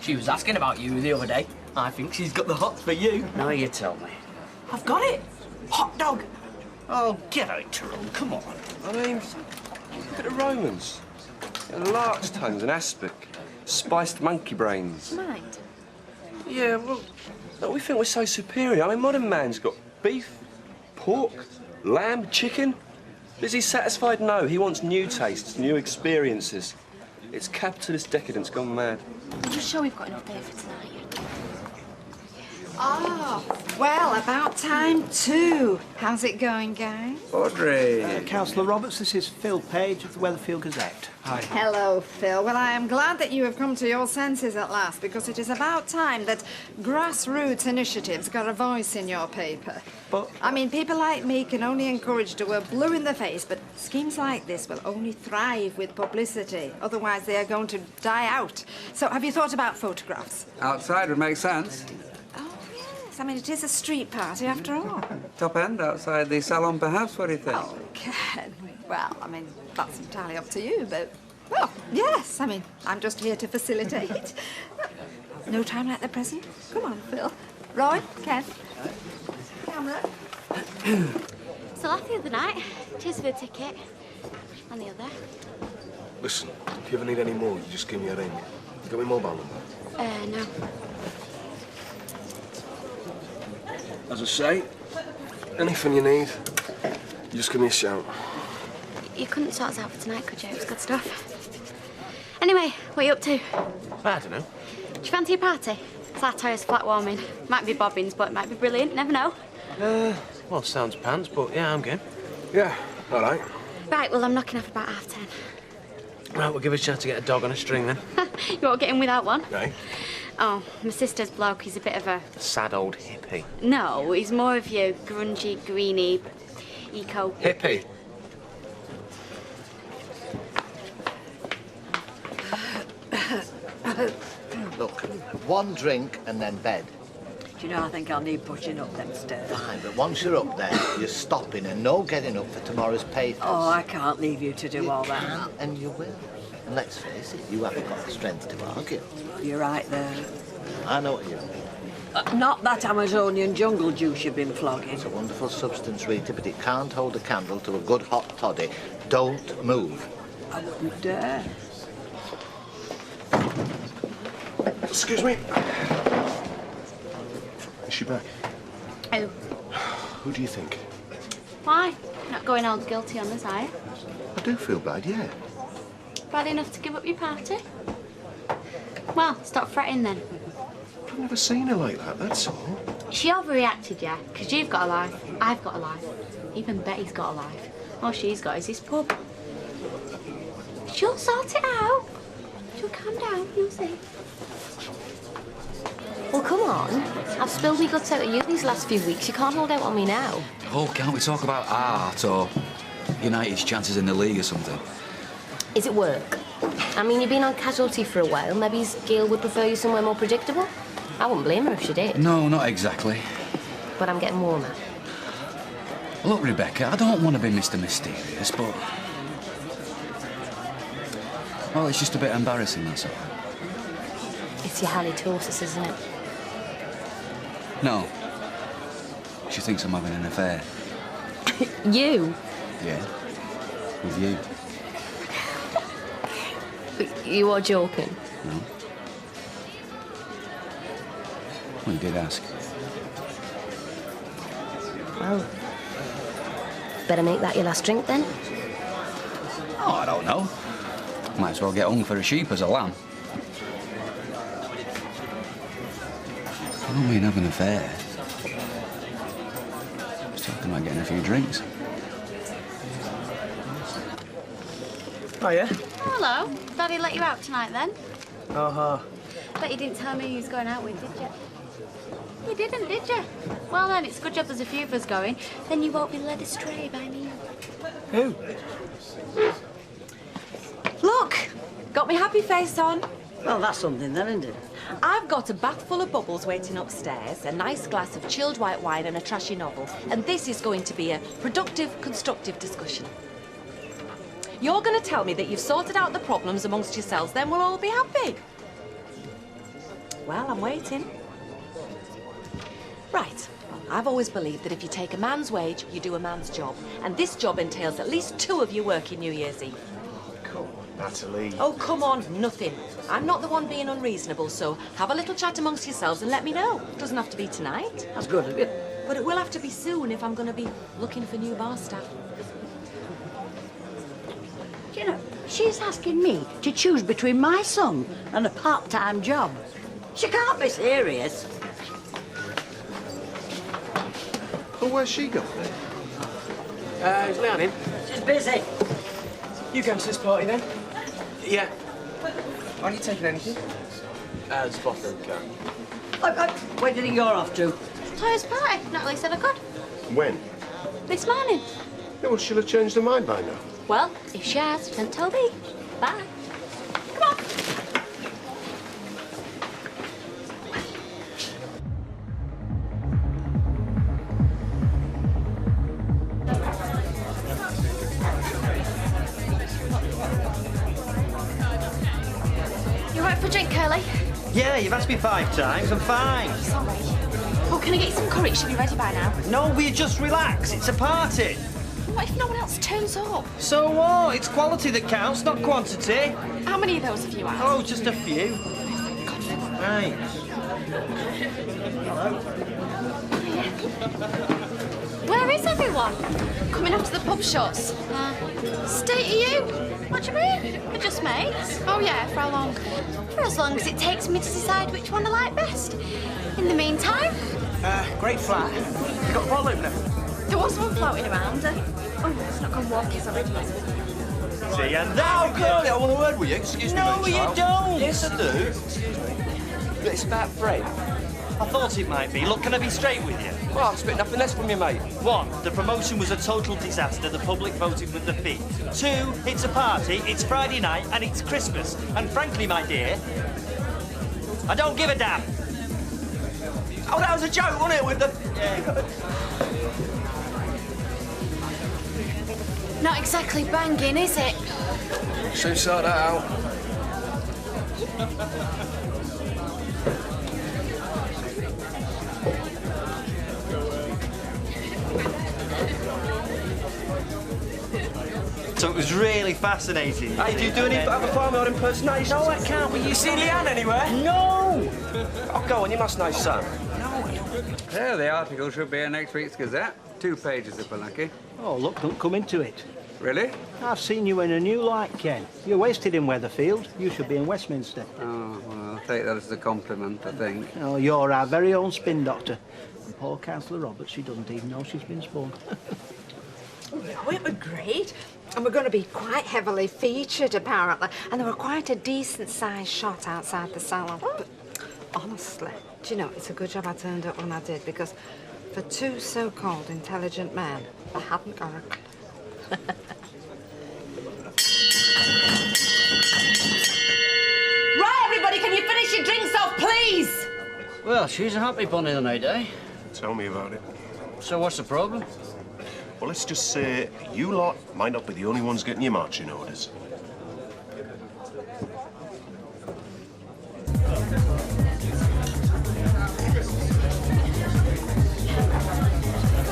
She was asking about you the other day. I think she's got the hots for you. Now you tell me. I've got it. Hot dog. Oh, get out, Tyrone. Come on. I mean, look at the Romans. Lark's tongues and aspic. Spiced monkey brains. Mind. Yeah, well, look, we think we're so superior. I mean, modern man's got beef, pork, lamb, chicken. Is he satisfied? No, he wants new tastes, new experiences. It's capitalist decadence gone mad. I'm just sure we've got enough beer for tonight. Oh, well, about time too. How's it going, gang? Audrey. Councillor Roberts, this is Phil Page of the Weatherfield Gazette. Hi. Hello, Phil. Well, I am glad that you have come to your senses at last, because it is about time that grassroots initiatives got a voice in your paper. But I mean, people like me can only encourage to wear blue in the face, but schemes like this will only thrive with publicity. Otherwise, they are going to die out. So, have you thought about photographs? Outside would make sense. I mean, it is a street party after all. Top end, outside the salon, perhaps? What do you think? Oh, Ken. Well, I mean, that's entirely up to you, but... Well, yes, I mean, I'm just here to facilitate. No time like the present. Come on, Phil. Roy, Ken. Camera. So last the other night, cheers for the ticket. And the other. Listen, if you ever need any more, you just give me a ring. You got my mobile number? No. As I say, anything you need, you just give me a shout. You couldn't sort us out for tonight, could you? It was good stuff. Anyway, what are you up to? I don't know. Do you fancy a party? Satire's flat warming. Might be bobbins, but it might be brilliant. Never know. Well, sounds pants, but yeah, I'm game. Yeah, all right. Right, well, I'm knocking off about 10:30. Right, we'll give us a chance to get a dog on a string then. You won't get in without one? Right. Oh, my sister's bloke, he's a bit of a... Sad old hippie. No, he's more of your grungy, greeny, eco... Hippie? Look, one drink and then bed. Do you know, I think I'll need pushing up them stairs. Fine, but once you're up there, you're stopping and no getting up for tomorrow's papers. Oh, I can't leave you to do all that. You can, and you will. And let's face it, you haven't got the strength to argue. You're right there. I know what you mean. Not that Amazonian jungle juice you've been flogging. It's a wonderful substance, Rita, but it can't hold a candle to a good hot toddy. Don't move. I wouldn't dare. Excuse me. Is she back? Oh, Who do you think? why? Not going all guilty on this, are you? I do feel bad, yeah. Bad enough to give up your party? Well, stop fretting then. I've never seen her like that, that's all. She overreacted, yeah, because you've got a life, I've got a life. Even Betty's got a life. All she's got is this pub. She'll sort it out. She'll calm down, you'll see. Well, come on. I've spilled me guts out of you these last few weeks. You can't hold out on me now. Oh, can't we talk about art or United's chances in the league or something? Is it work? I mean, you've been on casualty for a while. Maybe Gail would prefer you somewhere more predictable. I wouldn't blame her if she did. No, not exactly. But I'm getting warmer. Look, Rebecca, I don't want to be Mr. Mysterious, but... well, it's just a bit embarrassing, that's all. It's your halitosis, isn't it? No. She thinks I'm having an affair. You? Yeah. With you. You are joking. No. Well, you did ask. Well, better make that your last drink then. Oh, I don't know. Might as well get hung for a sheep as a lamb. I don't mean having an affair. I was talking about getting a few drinks. Oh, yeah? Hello. Daddy let you out tonight then? Uh-huh. Bet you didn't tell me who you was going out with, did you? You didn't, did you? Well then, it's a good job there's a few of us going. Then you won't be led astray by me. Who? Look! Got me happy face on. Well, that's something then, isn't it? I've got a bath full of bubbles waiting upstairs, a nice glass of chilled white wine and a trashy novel. And this is going to be a productive, constructive discussion. You're going to tell me that you've sorted out the problems amongst yourselves, then we'll all be happy. Well, I'm waiting. Right. I've always believed that if you take a man's wage, you do a man's job. And this job entails at least 2 of you working New Year's Eve. Come on, Natalie. Oh, come on, nothing. I'm not the one being unreasonable, so have a little chat amongst yourselves and let me know. Doesn't have to be tonight. That's good of you. But it will have to be soon if I'm going to be looking for new bar staff. You know, she's asking me to choose between my son and a part-time job. She can't be serious. Well, where's she gone? Is Leanne in? She's busy. You going to this party then? Yeah. Aren't you taking anything? It's bottle and can. Look, where do you think you're off to? Toya's party. Natalie said I could. When? This morning. Yeah, well, she'll have changed her mind by now. Well, if she has, then tell me. Bye. Come on. You right for a drink, Curly? Yeah, you've asked me 5 times. I'm fine. Sorry. Oh, can I get you some curry? It should be ready by now. No, we just relax. It's a party. What if no one else turns up? So what? It's quality that counts, not quantity. How many of those have you had? Oh, just a few. Right. Where is everyone? Coming after the pub shots. Stay to you? What do you mean? We're just mates. Oh yeah, for how long? For as long as it takes me to decide which one I like best. In the meantime... Great flat. You got a bottle opener? There was one floating around. Oh, it's not gone walk, it's already. See you now, Curly, I want a word with you. Excuse me, No, little you child. don't. Yes, I do. Excuse me. But it's about Fred. I thought it might be. Look, can I be straight with you? Well, I expect nothing less from you, mate. 1, the promotion was a total disaster. The public voted with their feet. 2, it's a party, it's Friday night, and it's Christmas. And frankly, my dear, I don't give a damn. Oh, that was a joke, wasn't it, with the... Not exactly banging, is it? Soon sort that out. so it was really fascinating. Hey, do you do any other farmyard impersonations? No, I can't. Will you see Leanne anywhere? No! Oh, go on, you must know some. There, the article should be in next week's Gazette. 2 pages if we're lucky. Oh, look, don't come into it. Really? I've seen you in a new light, Ken. You're wasted in Weatherfield. You should be in Westminster. Oh, well, I'll take that as a compliment, I think. Oh, you're our very own spin doctor. And poor Councillor Roberts, she doesn't even know she's been spun. Oh, it was great. And we're going to be quite heavily featured, apparently. And there were quite a decent-sized shot outside the salon. But honestly, do you know, it's a good job I turned up when I did, because for 2 so-called intelligent men, I hadn't got a clue. Right, everybody, can you finish your drinks off, please? Well, she's a happy bunny tonight, eh? Tell me about it. So what's the problem? Well, let's just say you lot might not be the only ones getting your marching orders.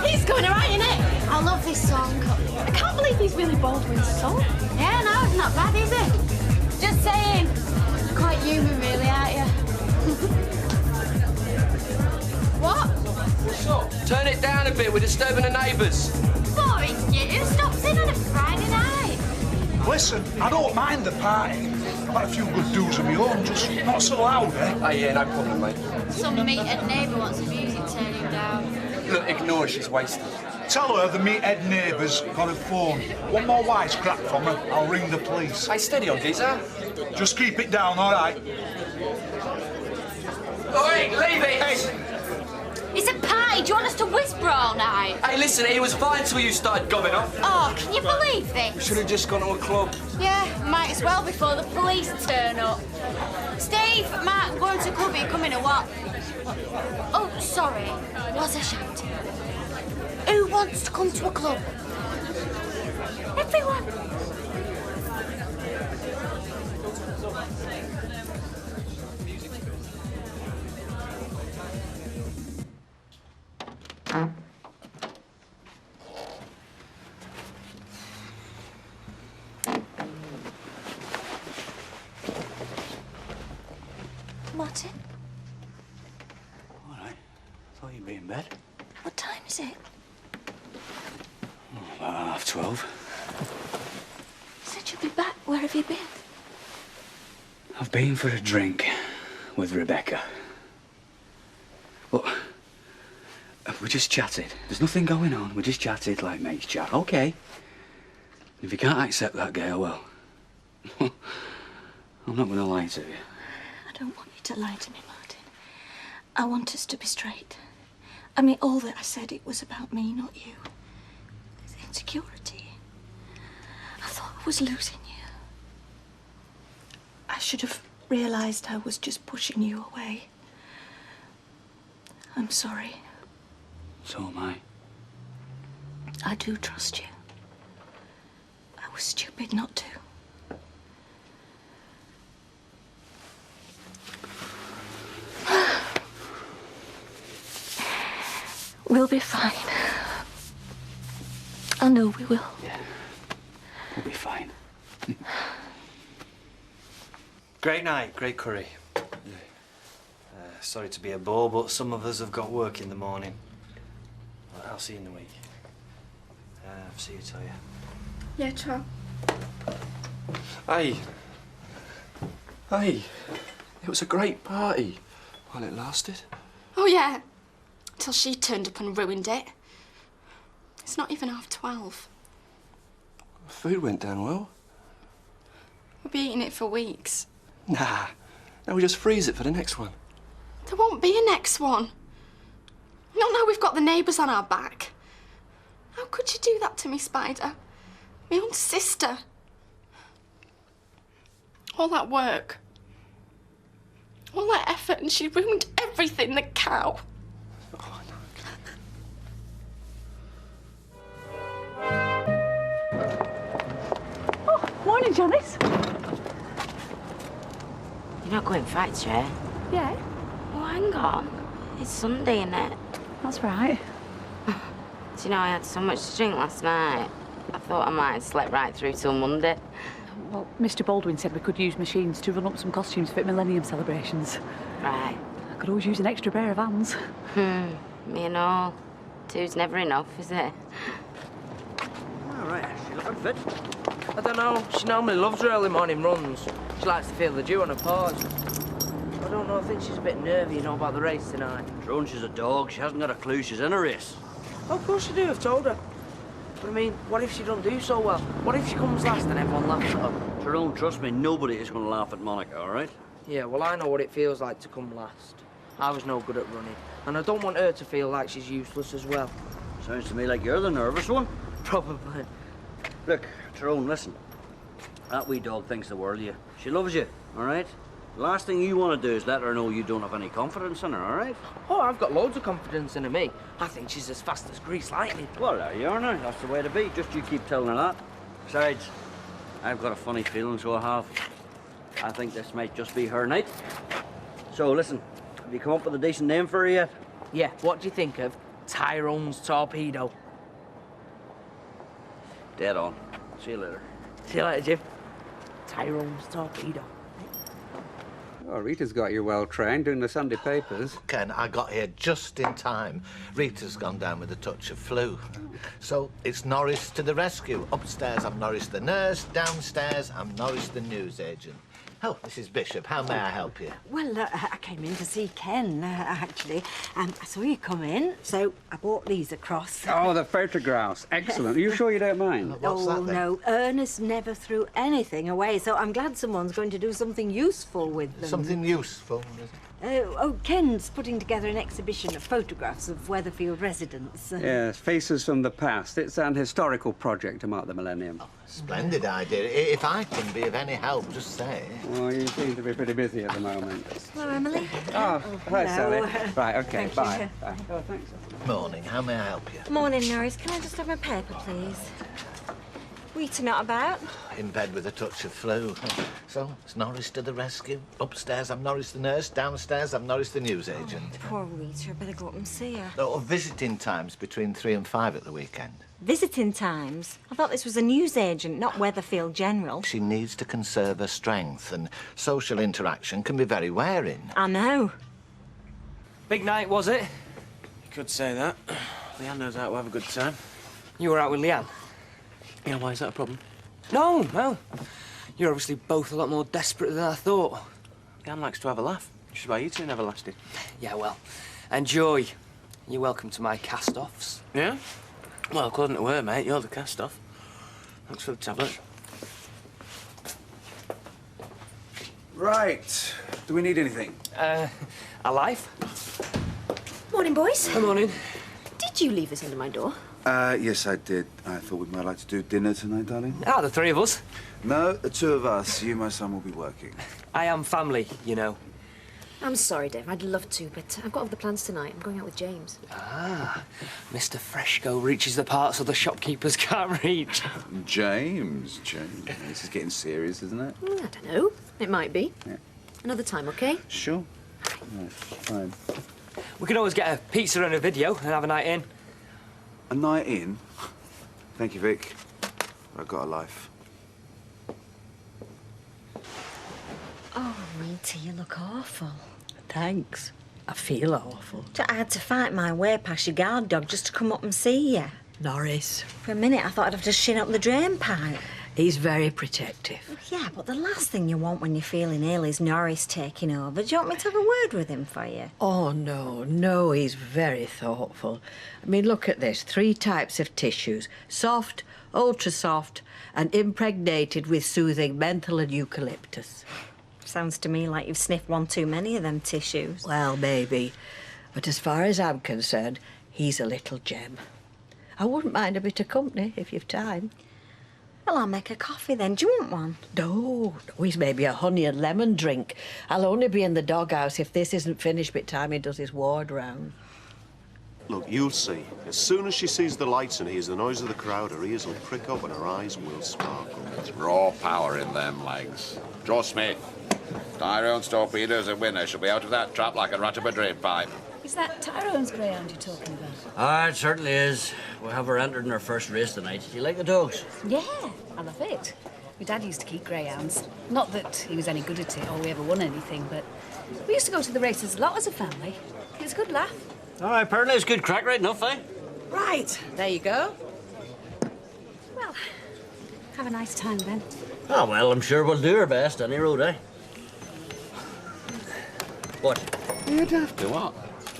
He's going alright, innit? I love this song. I can't believe he's really Baldwin's son. Yeah, no, it's not bad, is it? Just saying. Quite human, really, aren't you? What? What's up? Turn it down a bit, we're disturbing the neighbours. Boring you. Stop singing on a Friday night. Listen, I don't mind the party. I've had a few good do's of my own, just not so loud, eh? Oh, yeah, no problem, mate. Some meathead neighbour wants the music turning down. Look, ignore her, she's wasted. Tell her the meathead neighbour's got a phone. One more wisecrack from her, I'll ring the police. Hey, steady on, geezer. Just keep it down, all right? Oi, leave it! Hey. It's a party. Do you want us to whisper all night? Hey, listen, it was fine till you started gobbing off. Oh, can you believe We this? should have just gone to a club. Yeah, might as well before the police turn up. Steve, Matt, going to club, are you coming or what? Oh, sorry. Was I shouting? Who wants to come to a club? Everyone. Martin, All right. Thought you'd be in bed. what time is it? About 12:30. You said you'd be back. Where have you been? I've been for a drink with Rebecca. Look, we just chatted. There's nothing going on. We just chatted like mates chat. Okay. If you can't accept that, Gail, well, I'm not going to lie to you. I don't want you to lie to me, Martin. I want us to be straight. I mean, all that I said, it was about me, not you. It's insecurity. I thought I was losing you. I should have realised I was just pushing you away. I'm sorry. So am I. I do trust you. I was stupid not to. We'll be fine. I know we will. Yeah. We'll be fine. Great night, great curry. Sorry to be a bore, but some of us have got work in the morning. I'll see you in the week. See you, Toya. Yeah, ciao. Hey. Hey. It was a great party while it lasted. Oh, yeah. Till she turned up and ruined it. It's not even 12:30. Food went down well. We'll be eating it for weeks. Nah. Now we just freeze it for the next one. There won't be a next one. Not now we've got the neighbours on our back. How could you do that to me, Spider? My own sister. All that work. All that effort, and she ruined everything, the cow. Oh, morning, Janice. You're not going fights, yeah? Yeah? Oh, hang on. It's Sunday, innit? That's right. Do you know, I had so much to drink last night. I thought I might have slept right through till Monday. Well, Mr. Baldwin said we could use machines to run up some costumes for Millennium celebrations. Right. I could always use an extra pair of hands. Me and all. Two's never enough, is it? All right, she looking fit. I don't know. She normally loves her early morning runs. She likes to feel the dew on her paws. I don't know. I think she's a bit nervy, about the race tonight. Tyrone, she's a dog. She hasn't got a clue she's in a race. Oh, of course you do. I've told her. But I mean, what if she don't do so well? What if she comes last and everyone laughs at her? Tyrone, trust me, nobody is going to laugh at Monica, all right? Yeah, well, I know what it feels like to come last. I was no good at running, and I don't want her to feel like she's useless as well. Sounds to me like you're the nervous one. Probably. Look, Tyrone, listen. That wee dog thinks the world of you. She loves you, all right? The last thing you want to do is let her know you don't have any confidence in her, all right? Oh, I've got loads of confidence in me. I think she's as fast as grease lightning. Well, there you are now. That's the way to be. Just you keep telling her that. Besides, I've got a funny feeling, so I have. I think this might just be her night. So, listen, have you come up with a decent name for her yet? Yeah, what do you think of Tyrone's Torpedo? Dead on. See you later. See you later, Jim. Tyrone's Torpedo. Oh, Rita's got you well trained doing the Sunday papers. Ken, I got here just in time. Rita's gone down with a touch of flu. So it's Norris to the rescue. Upstairs, I'm Norris the nurse. Downstairs, I'm Norris the newsagent. Oh, Mrs. Bishop, how may I help you? Well, I came in to see Ken, actually. I saw you come in, so I brought these across. Oh, the photographs. Excellent. Are you sure you don't mind? No. Ernest never threw anything away, so I'm glad someone's going to do something useful with them. Something useful, is it? Ken's putting together an exhibition of photographs of Weatherfield residents. Yes, Faces from the Past. It's an historical project to mark the millennium. Splendid idea. If I can be of any help, just say. Well, you seem to be pretty busy at the moment. Hello, Emily. Oh, hi, hello. Sally. Right, OK, Thank bye. you. Bye. Oh, thanks. Morning. How may I help you? Morning, Norris. Can I just have my paper, please? Rita not about? In bed with a touch of flu. So, it's Norris to the rescue. Upstairs, I'm Norris the nurse. Downstairs, I'm Norris the newsagent. Poor Rita. I better go up and see her. Oh, visiting times between 3 and 5 at the weekend. Visiting times? I thought this was a newsagent, not Weatherfield General. She needs to conserve her strength, and social interaction can be very wearing. I know. Big night, was it? You could say that. Leanne knows how to have a good time. You were out with Leanne? Yeah, why is that a problem? No, well, you're obviously both a lot more desperate than I thought. Leanne likes to have a laugh, which is why you two never lasted. Yeah, well, enjoy. You're welcome to my cast-offs. Yeah? Well, according to her, mate, you're the cast-off. Thanks for the tablet. Right. Do we need anything? A life? Morning, boys. Good morning. Did you leave us under my door? Yes, I did. I thought we might like to do dinner tonight, darling. Ah, the three of us. No, the two of us. You and my son will be working. I am family, you know. I'm sorry, Dave. I'd love to, but I've got other plans tonight. I'm going out with James. Ah, Mr. Fresco reaches the parts of the shopkeepers can't reach. James. This is getting serious, isn't it? I don't know. It might be. Yeah. Another time, OK? Sure. Right, fine. We can always get a pizza and a video and have a night in. A night in? Thank you, Vic. I've got a life. Oh, Rita, you look awful. Thanks. I feel awful. I had to fight my way past your guard dog just to come up and see you. Norris. For a minute, I thought I'd have to shin up the drain pipe. He's very protective. Yeah, but the last thing you want when you're feeling ill is Norris taking over. Do you want me to have a word with him for you? Oh, no, he's very thoughtful. I mean, look at this. 3 types of tissues. Soft, ultra-soft, and impregnated with soothing menthol and eucalyptus. Sounds to me like you've sniffed one too many of them tissues. Well, maybe. But as far as I'm concerned, he's a little gem. I wouldn't mind a bit of company if you've time. Well, I'll make a coffee then. Do you want one? No, he's maybe a honey and lemon drink. I'll only be in the doghouse if this isn't finished by the time he does his ward round. Look, you'll see. As soon as she sees the lights and hears the noise of the crowd, her ears will prick up and her eyes will sparkle. It's raw power in them legs. Trust me. Tyrone's Torpedo's a winner. She'll be out of that trap like a rat up a drain pipe. Is that Tyrone's greyhound you're talking about? Ah, it certainly is. We have her entered in her first race tonight. Do you like the dogs? Yeah, I love it. My dad used to keep greyhounds. Not that he was any good at it or we ever won anything, but we used to go to the races a lot as a family. It was a good laugh. All right, apparently it's good crack, right enough, eh? Right, there you go. Well, have a nice time then. Oh, well, I'm sure we'll do our best any road, eh? What? You'd have to, what?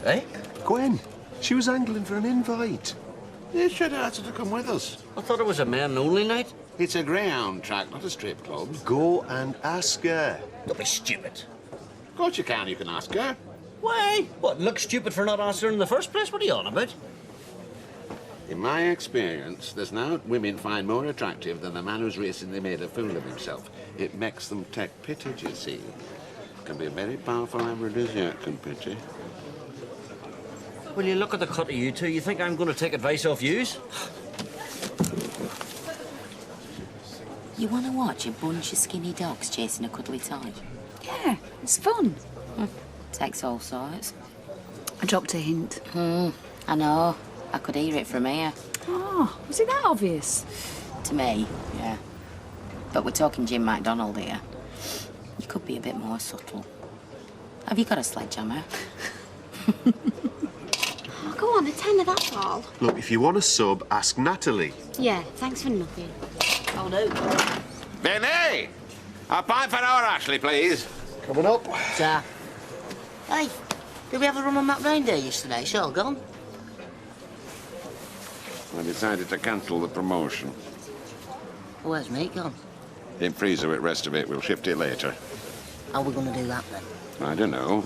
Eh? Gwen, she was angling for an invite. You should have asked her to come with us. I thought it was a men-only night. It's a greyhound track, not a strip club. Go and ask her. Don't be stupid. Of course you can ask her. Why? What, look stupid for not answering in the first place? What are you on about? In my experience, there's now women find more attractive than the man who's recently made a fool of himself. It makes them take pity, you see. Can be a very powerful aphrodisiac, can pity. Will you look at the cut of you two? You think I'm going to take advice off yous? You want to watch a bunch of skinny dogs chasing a cuddly toy? Yeah, it's fun. Takes all sorts. I dropped a hint. I know. I could hear it from here. Oh, was it that obvious? To me, yeah. But we're talking Jim MacDonald here. You could be a bit more subtle. Have you got a sledgehammer? Oh, go on, a tenner, that's all. Look, if you want a sub, ask Natalie. Yeah, thanks for nothing. Oh, no. Benny! A pint for our Ashley, please. Coming up. Sir. Hey, did we have a run on that reindeer yesterday? It's all gone. I decided to cancel the promotion. Where's meat gone? In freezer with rest of it. We'll shift it later. How are we going to do that, then? I don't know.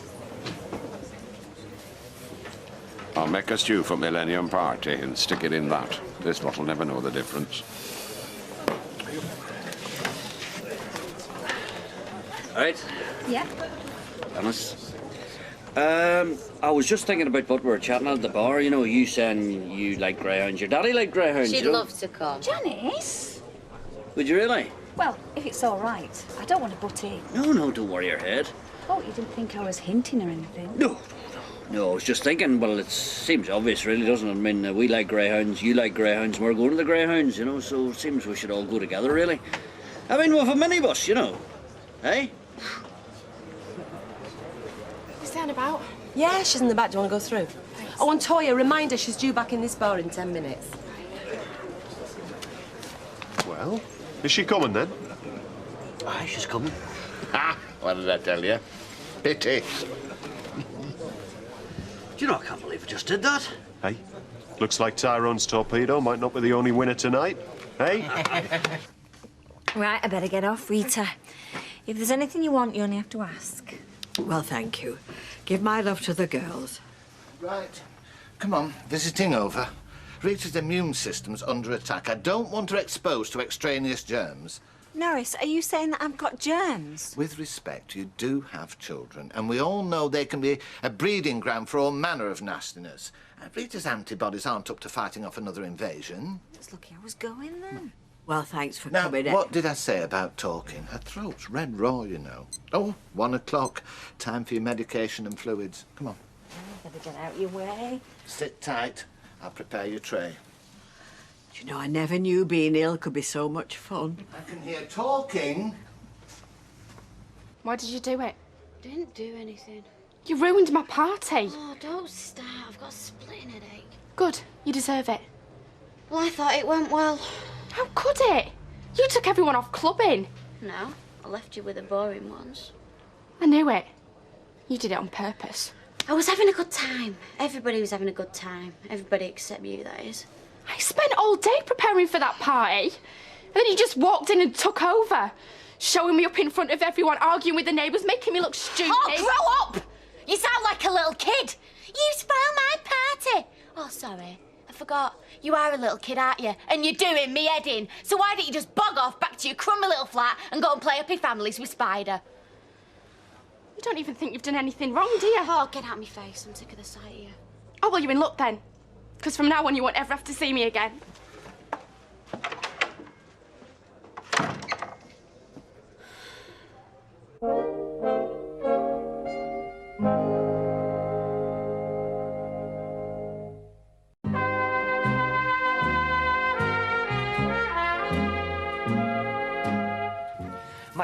I'll make a stew for Millennium Party and stick it in that. This lot will never know the difference. All right. Yeah? Dennis. I was just thinking about what we were chatting at the bar. You know, you saying you like greyhounds. Your daddy liked greyhounds, She'd you know? love to come. Janice? Would you really? Well, if it's all right. I don't want to butt in. No, don't worry your head. Oh, you didn't think I was hinting or anything? No, I was just thinking, well, it seems obvious, really, doesn't it? I mean, we like greyhounds, you like greyhounds, we're going to the greyhounds, you know, so it seems we should all go together, really. I mean, with a minibus, you know. Eh? What's that about? Yeah, she's in the back. Do you want to go through? Thanks. Oh, and Toya, remind her she's due back in this bar in 10 minutes. Well, is she coming then? Aye, she's coming. Ha! What did I tell you? Pity. Do you know, I can't believe I just did that. Hey, looks like Tyrone's torpedo might not be the only winner tonight. Hey? Right, I better get off, Rita. If there's anything you want, you only have to ask. Well, thank you. Give my love to the girls. Right. Come on, visiting over. Rita's immune system's under attack. I don't want her exposed to extraneous germs. Norris, are you saying that I've got germs? With respect, you do have children, and we all know they can be a breeding ground for all manner of nastiness. Rita's antibodies aren't up to fighting off another invasion. It's lucky I was going then. Well, thanks for Now, coming in. what did I say about talking? Her throat's red raw, you know. Oh, 1 o'clock. Time for your medication and fluids. Come on. Better get out your way. Sit tight. I'll prepare your tray. Do you know, I never knew being ill could be so much fun. I can hear talking. Why did you do it? Didn't do anything. You ruined my party. Oh, don't start. I've got a splitting headache. Good. You deserve it. Well, I thought it went well. How could it? You took everyone off clubbing. No, I left you with the boring ones. I knew it. You did it on purpose. I was having a good time. Everybody was having a good time. Everybody except you, that is. I spent all day preparing for that party. And then you just walked in and took over. Showing me up in front of everyone, arguing with the neighbours, making me look stupid. Oh, grow up! You sound like a little kid. You spoiled my party. Oh, sorry. I forgot. You are a little kid, aren't you? And you're doing me head in. So why don't you just bog off back to your crummy little flat and go and play Happy Families with Spider? You don't even think you've done anything wrong, do you? Oh, get out of my face. I'm sick of the sight of you. Oh, well, you're in luck then. Because from now on, you won't ever have to see me again.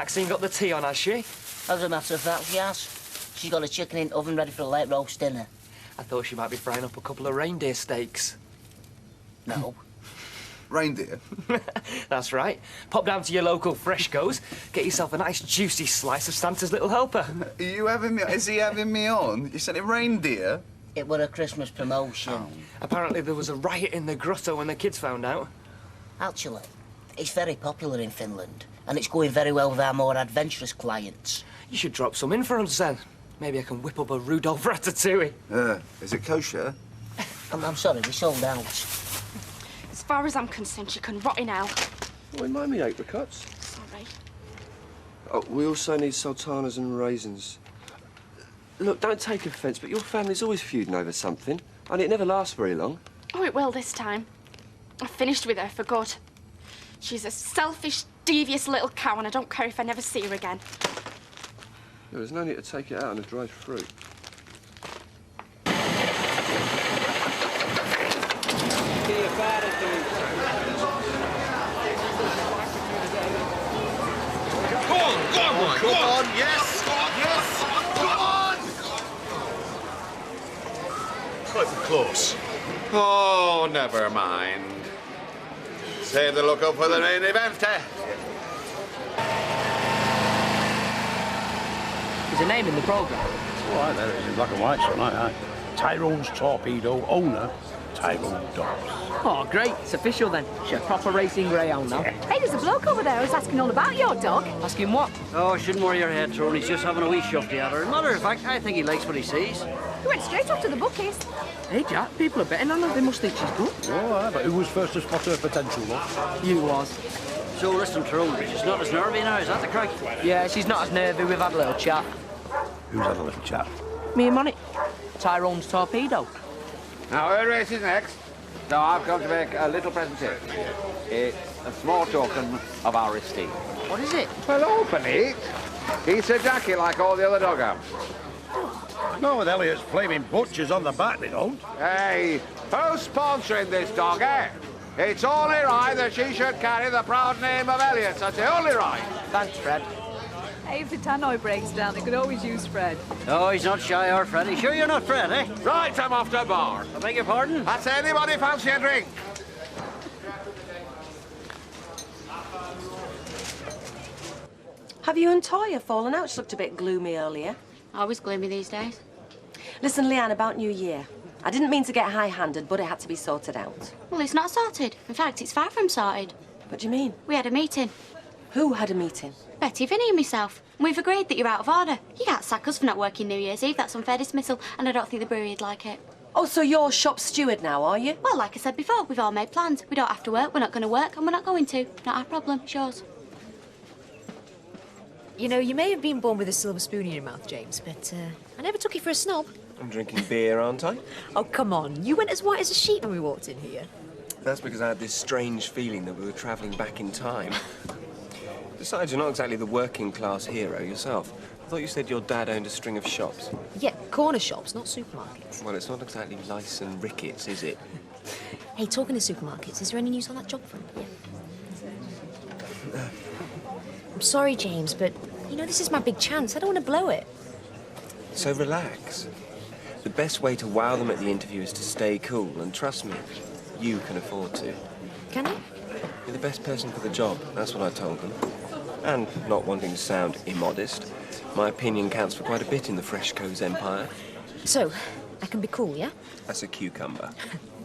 Maxine got the tea on, has she? As a matter of fact, she has. She's got a chicken in the oven ready for a late roast dinner. I thought she might be frying up a couple of reindeer steaks. No. Reindeer? That's right. Pop down to your local Freshco's, get yourself a nice juicy slice of Santa's little helper. Are you having me? Is he having me on? You said it reindeer? It were a Christmas promotion. Apparently there was a riot in the grotto when the kids found out. Actually, it's very popular in Finland, and it's going very well with our more adventurous clients. You should drop some in for us then. Maybe I can whip up a Rudolph ratatouille. Is it kosher? I'm sorry, we sold out. As far as I'm concerned, she can rot in hell. Oh, remind me, apricots. Sorry. Oh, we also need sultanas and raisins. Look, don't take offence, but your family's always feuding over something, and it never lasts very long. Oh, it will this time. I've finished with her for good. She's a selfish, devious little cow, and I don't care if I never see her again. Yeah, there's no need to take it out on a dried fruit. Go on, yes, go on! Quite close. Oh, never mind. Save the look up for the main event, eh? There's a name in the programme. All right, there it is in black and white, son, aye. Tyrone's Torpedo, owner, Tyrone Dobbs. Oh, great. It's official then. She's a proper racing greyhound now. Hey, there's a bloke over there who's asking all about your dog. Asking what? Oh, shouldn't worry your head, Tyrone. He's just having a wee shufty at her. Matter of fact, I think he likes what he sees. He went straight off to the bookies. Hey, Jack, people are betting on her. They must think she's good. Oh, aye, but who was first to spot her potential, look? You was. So, listen, Tyrone, she's not as nervy now, is that the crack? Yeah, she's not as nervy. We've had a little chat. Who's had a little chat? Me and Money. Tyrone's Torpedo. Now, her race is next. So I've come to make a little presentation. It's a small token of our esteem. What is it? Well, open it. It's a jacket like all the other doghounds. No, with Elliot's flaming butchers on the back, they don't. Hey, who's sponsoring this dog, eh? It's only right that she should carry the proud name of Elliot. That's the only right. Thanks, Fred. Hey, if the tannoy breaks down, they could always use Fred. Oh, he's not shy, our Freddy. Sure you're not Fred, eh? Right, I'm off to the bar. I beg your pardon? That's anybody fancy a drink? Have you and Toya fallen out? She looked a bit gloomy earlier. Always gloomy these days. Listen, Leanne, about New Year. I didn't mean to get high-handed, but it had to be sorted out. Well, it's not sorted. In fact, it's far from sorted. What do you mean? We had a meeting. Who had a meeting? Betty, Vinny and myself. We've agreed that you're out of order. You can't sack us for not working New Year's Eve. That's unfair dismissal, and I don't think the brewery'd like it. Oh, so you're shop steward now, are you? Well, like I said before, we've all made plans. We don't have to work, we're not going to work, and we're not going to. Not our problem, it's yours. You know, you may have been born with a silver spoon in your mouth, James, but I never took you for a snob. I'm drinking beer, aren't I? Oh, come on. You went as white as a sheet when we walked in here. That's because I had this strange feeling that we were travelling back in time. Besides, you're not exactly the working class hero yourself. I thought you said your dad owned a string of shops. Yeah, corner shops, not supermarkets. Well, it's not exactly lice and rickets, is it? Hey, talking to supermarkets, is there any news on that job front? I'm sorry, James, but, you know, this is my big chance. I don't want to blow it. So relax. The best way to wow them at the interview is to stay cool, and trust me, you can afford to. Can I? You're the best person for the job, that's what I told them. And not wanting to sound immodest, my opinion counts for quite a bit in the Freshco's empire. So, I can be cool, yeah? That's a cucumber.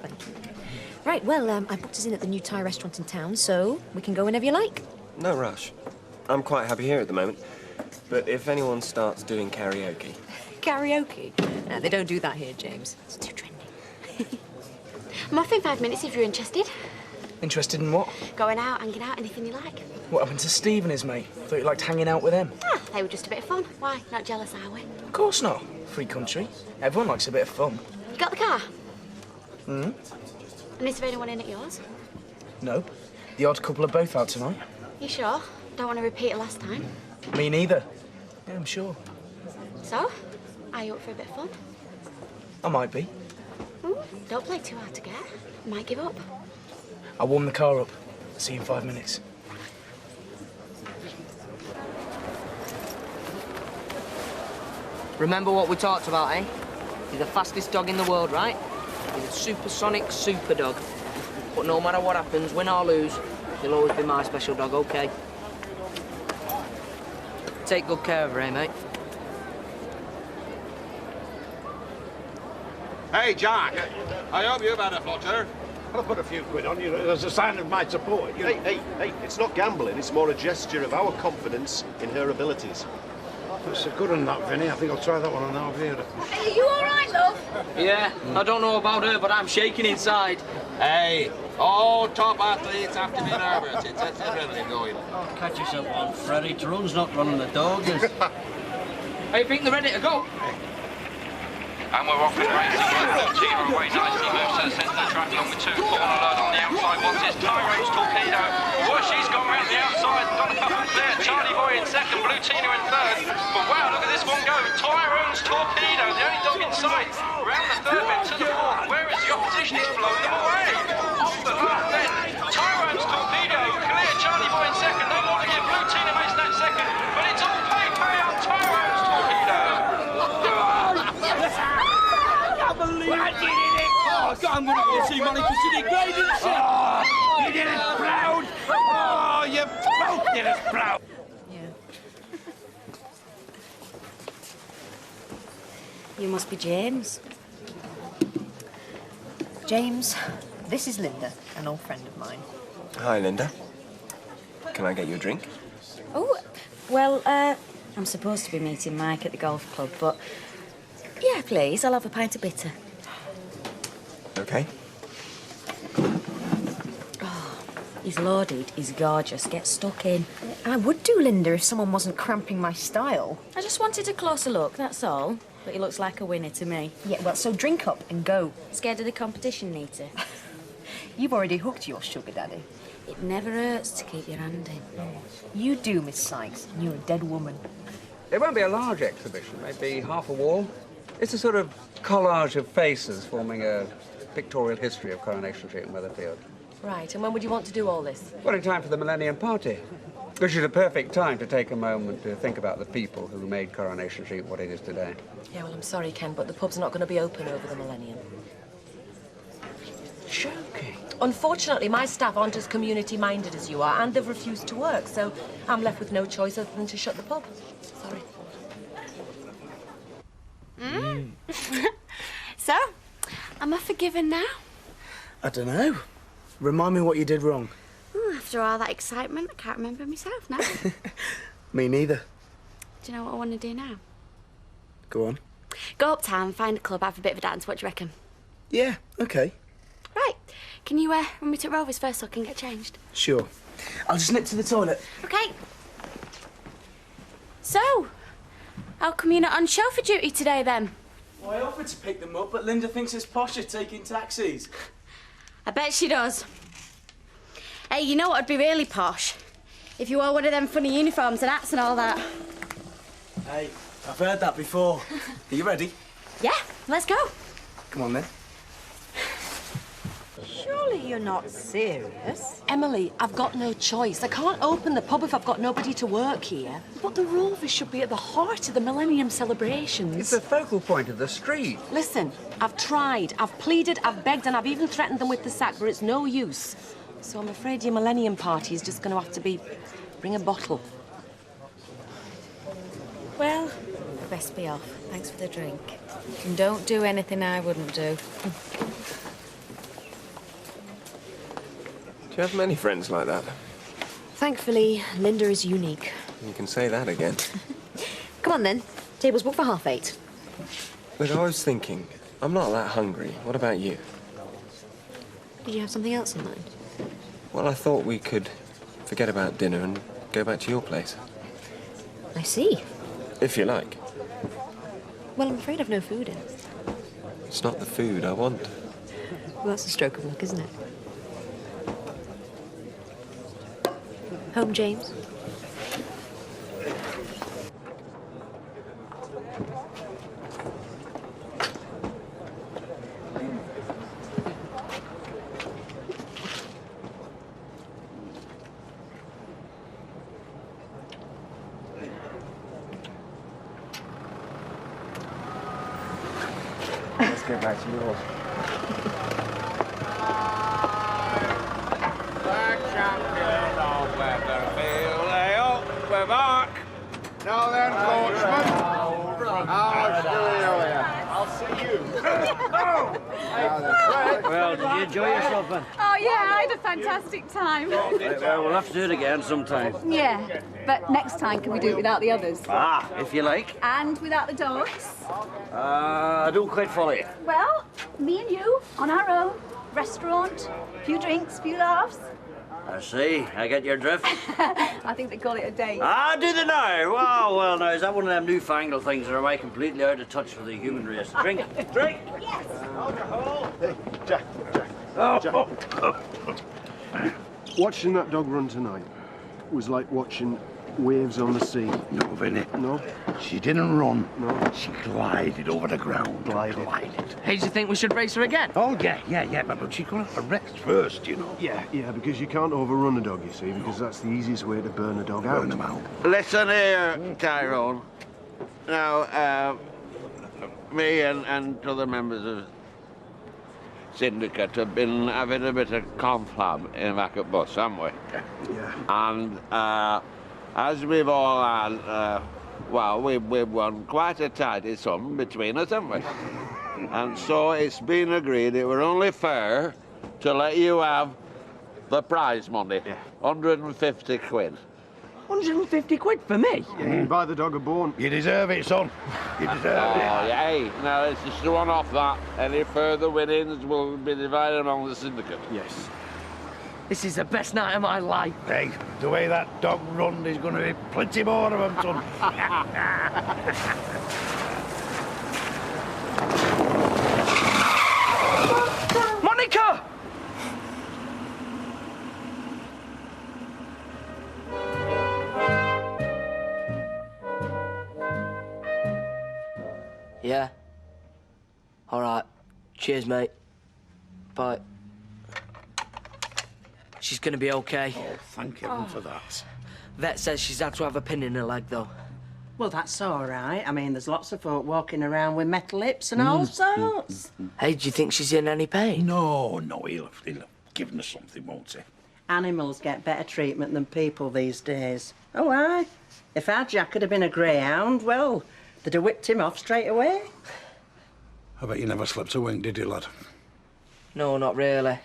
Thank you. Right, well, I booked us in at the new Thai restaurant in town, so we can go whenever you like. No rush. I'm quite happy here at the moment. But if anyone starts doing karaoke... Karaoke? No, they don't do that here, James. It's too trendy. I'm off in 5 minutes if you're interested. Interested in what? Going out, hanging out, anything you like. What happened to Steve and his mate? Thought you liked hanging out with them. Ah, they were just a bit of fun. Why? Not jealous, are we? Of course not. Free country. Everyone likes a bit of fun. You got the car? Hmm? And is there anyone in at yours? No. The odd couple are both out tonight. You sure? Don't want to repeat it last time. Me neither. Yeah, I'm sure. So, are you up for a bit of fun? I might be. Ooh, don't play too hard to get. Might give up. I'll warm the car up. See you in 5 minutes. Remember what we talked about, eh? He's the fastest dog in the world, right? He's a supersonic super dog. But no matter what happens, win or lose, he'll always be my special dog, okay? Take good care of her, eh, mate? Hey, Jack. I hope you've had a flutter. I'll put a few quid on you as a sign of my support. Hey, it's not gambling. It's more a gesture of our confidence in her abilities. That's a good one, that, Vinny. I think I'll try that one on our view. Are you all right, love? Yeah, I don't know about her, but I'm shaking inside. Hey, all top athletes have to be nervous. It's adrenaline going. Oh, catch yourself on, Freddie. Tyrone not running the dog. I think they're ready to go. And we're off and racing. Tina away nicely, moves to the centre of the track along with 2 corner alert on the outside. What's his Tyrone's Torpedo? Well, she's gone round the outside and got a couple there. Charlie Boy in second, Blue Tina in third. But wow, look at this one go. Tyrone's Torpedo, the only dog in sight. Round the third bit to the fourth. Whereas the opposition is blowing them away. Off the lap then. Tyrone's Torpedo, clear Charlie Boy in second. No more to give. Blue Tina makes that second. But it's all pay on Tyrone's Torpedo. I did it! Oh, I'm going to go see Molly because you did great, didn't you? Oh, you did it proud! Oh, you both did it proud! You must be James. James, this is Linda, an old friend of mine. Hi, Linda. Can I get you a drink? Oh, well, I'm supposed to be meeting Mike at the golf club, but... Yeah, please, I'll have a pint of bitter. Okay. He's loaded, he's gorgeous, get stuck in. I would do, Linda, if someone wasn't cramping my style. I just wanted a closer look, that's all. But he looks like a winner to me. Yeah, well, so drink up and go. Scared of the competition, Nita? You've already hooked your sugar daddy. It never hurts to keep your hand in. You do, Miss Sykes, and you're a dead woman. It won't be a large exhibition, maybe half a wall. It's a sort of collage of faces forming a pictorial history of Coronation Street and Weatherfield. Right, and when would you want to do all this? Well, in time for the Millennium Party. Which is a perfect time to take a moment to think about the people who made Coronation Street what it is today. Yeah, well, I'm sorry, Ken, but the pub's not going to be open over the millennium. Joking? Unfortunately, my staff aren't as community-minded as you are, and they've refused to work, so I'm left with no choice other than to shut the pub. Sorry. So, am I forgiven now? I don't know. Remind me what you did wrong. Ooh, after all that excitement, I can't remember myself now. Me neither. Do you know what I want to do now? Go on. Go uptown, find a club, have a bit of a dance. What do you reckon? Yeah, okay. Right. Can you run me to Rover's first so I can get changed? Sure. I'll just nip to the toilet. Okay. So, how come you're not on chauffeur duty today, then? Well, I offered to pick them up, but Linda thinks it's posher taking taxis. I bet she does. Hey, you know what would be really posh? If you wore one of them funny uniforms and hats and all that. Hey, I've heard that before. Are you ready? Yeah, let's go. Come on, then. Surely you're not serious? Emily, I've got no choice. I can't open the pub if I've got nobody to work here. But the Rovers should be at the heart of the Millennium celebrations. It's the focal point of the street. Listen, I've tried, I've pleaded, I've begged, and I've even threatened them with the sack, but it's no use. So I'm afraid your Millennium Party is just going to have to be... bring a bottle. Well, best be off. Thanks for the drink. And don't do anything I wouldn't do. Do you have many friends like that? Thankfully, Linda is unique. You can say that again. Come on, then. Table's booked for 8:30. Look, I was thinking, I'm not that hungry. What about you? Did you have something else in mind? Well, I thought we could forget about dinner and go back to your place. I see. If you like. Well, I'm afraid I've no food in. It's not the food I want. Well, that's a stroke of luck, isn't it? Home, James? Let's get back to yours. We're back. Now then, coachman. How's I'll see you. Well, did you enjoy yourself, then? Oh, yeah, I had a fantastic time. Right, well, we'll have to do it again sometime. Yeah, but next time can we do it without the others? Ah, if you like. And without the dogs? I don't quite follow you. Well, me and you, on our own. Restaurant, few drinks, few laughs. I see. I get your drift. I think they call it a date. Ah, do they now? Oh, well, now, is that one of them newfangled things, or am I completely out of touch with the human race? Drink. Drink! Yes! Hey, Jack. Watching that dog run tonight was like watching waves on the sea. No, Vinny. No? She didn't run. No. She glided over the ground. Glided. Hey, do you think we should race her again? Oh, yeah, but she's got to rest first, you know. Yeah, because you can't overrun a dog, you see, because that's the easiest way to burn a dog out. Burn them out. Listen here, Tyrone. Now, me and other members of syndicate have been having a bit of confab in back at bus, haven't we? Yeah. And as we've all had, well, we've won quite a tidy sum between us, haven't we? And so it's been agreed it were only fair to let you have the prize money, 150 quid. 150 quid for me? Yeah, you buy the dog a bone. You deserve it, son. You deserve Oh, it. yeah, hey, now let's just one off that. Any further winnings will be divided among the syndicate. Yes. This is the best night of my life. Hey, the way that dog runned, there's going to be plenty more of them, son. Monica! Yeah. All right. Cheers, mate. Bye. She's gonna be okay. Oh, thank heaven for that. Vet says she's had to have a pin in her leg, though. Well, that's all right. I mean, there's lots of folk walking around with metal lips and all sorts. Hey, do you think she's in any pain? No, he'll have given us something, won't he? Animals get better treatment than people these days. Oh, aye. If our Jack had been a greyhound, well, they'd have whipped him off straight away. I bet you never slept a wink, did you, lad? No, not really.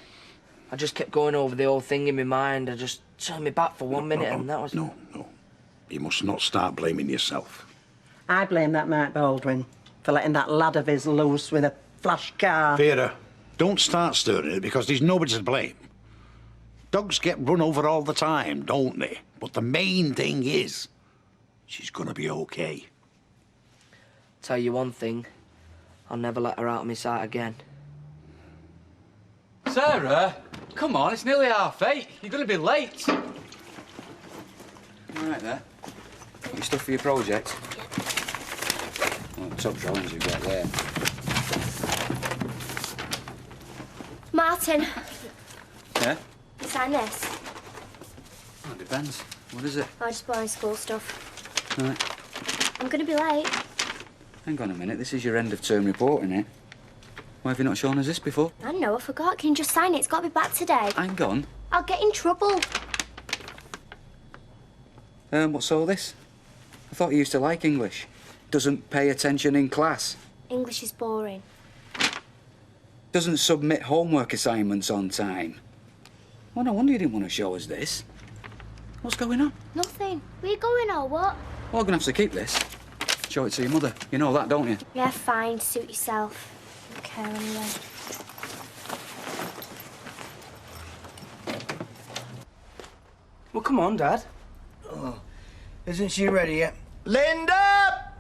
I just kept going over the whole thing in my mind. I just turned me back for 1 minute and that was... No. You must not start blaming yourself. I blame that Mike Baldwin for letting that lad of his loose with a flash car. Vera, don't start stirring it because there's nobody to blame. Dogs get run over all the time, don't they? But the main thing is, she's gonna be okay. Tell you one thing, I'll never let her out of my sight again. Sarah, come on, it's nearly 8:30. You're going to be late. All right there. Got your stuff for your project? Well, the top drawings you've got there. Martin, Yeah? you sign this. Oh, it depends. What is it? I just buying school stuff. Right. I'm gonna be late. Hang on a minute. This is your end of term report, isn't it? Why have you not shown us this before? I know, I forgot. Can you just sign it? It's got to be back today. Hang on. I'll get in trouble. What's all this? I thought you used to like English. Doesn't pay attention in class. English is boring. Doesn't submit homework assignments on time. Well, no wonder you didn't want to show us this. What's going on? Nothing. Where you going or what? Well, I'm going to have to keep this. Show it to your mother. You know that, don't you? Yeah, fine. Suit yourself. Don't care anyway. Well, come on, Dad. Oh, isn't she ready yet? Linda!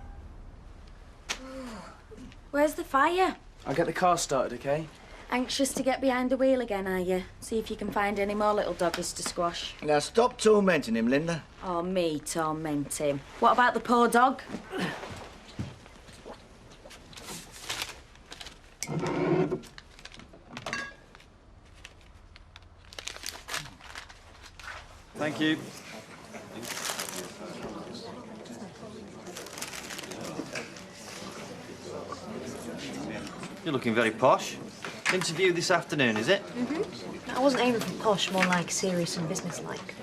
Where's the fire? I'll get the car started, okay? Anxious to get behind the wheel again, are you? See if you can find any more little doggies to squash. Now stop tormenting him, Linda. Oh, me torment him. What about the poor dog? Thank you. You're looking very posh. Interview this afternoon, is it? I wasn't aiming for posh, more like serious and businesslike.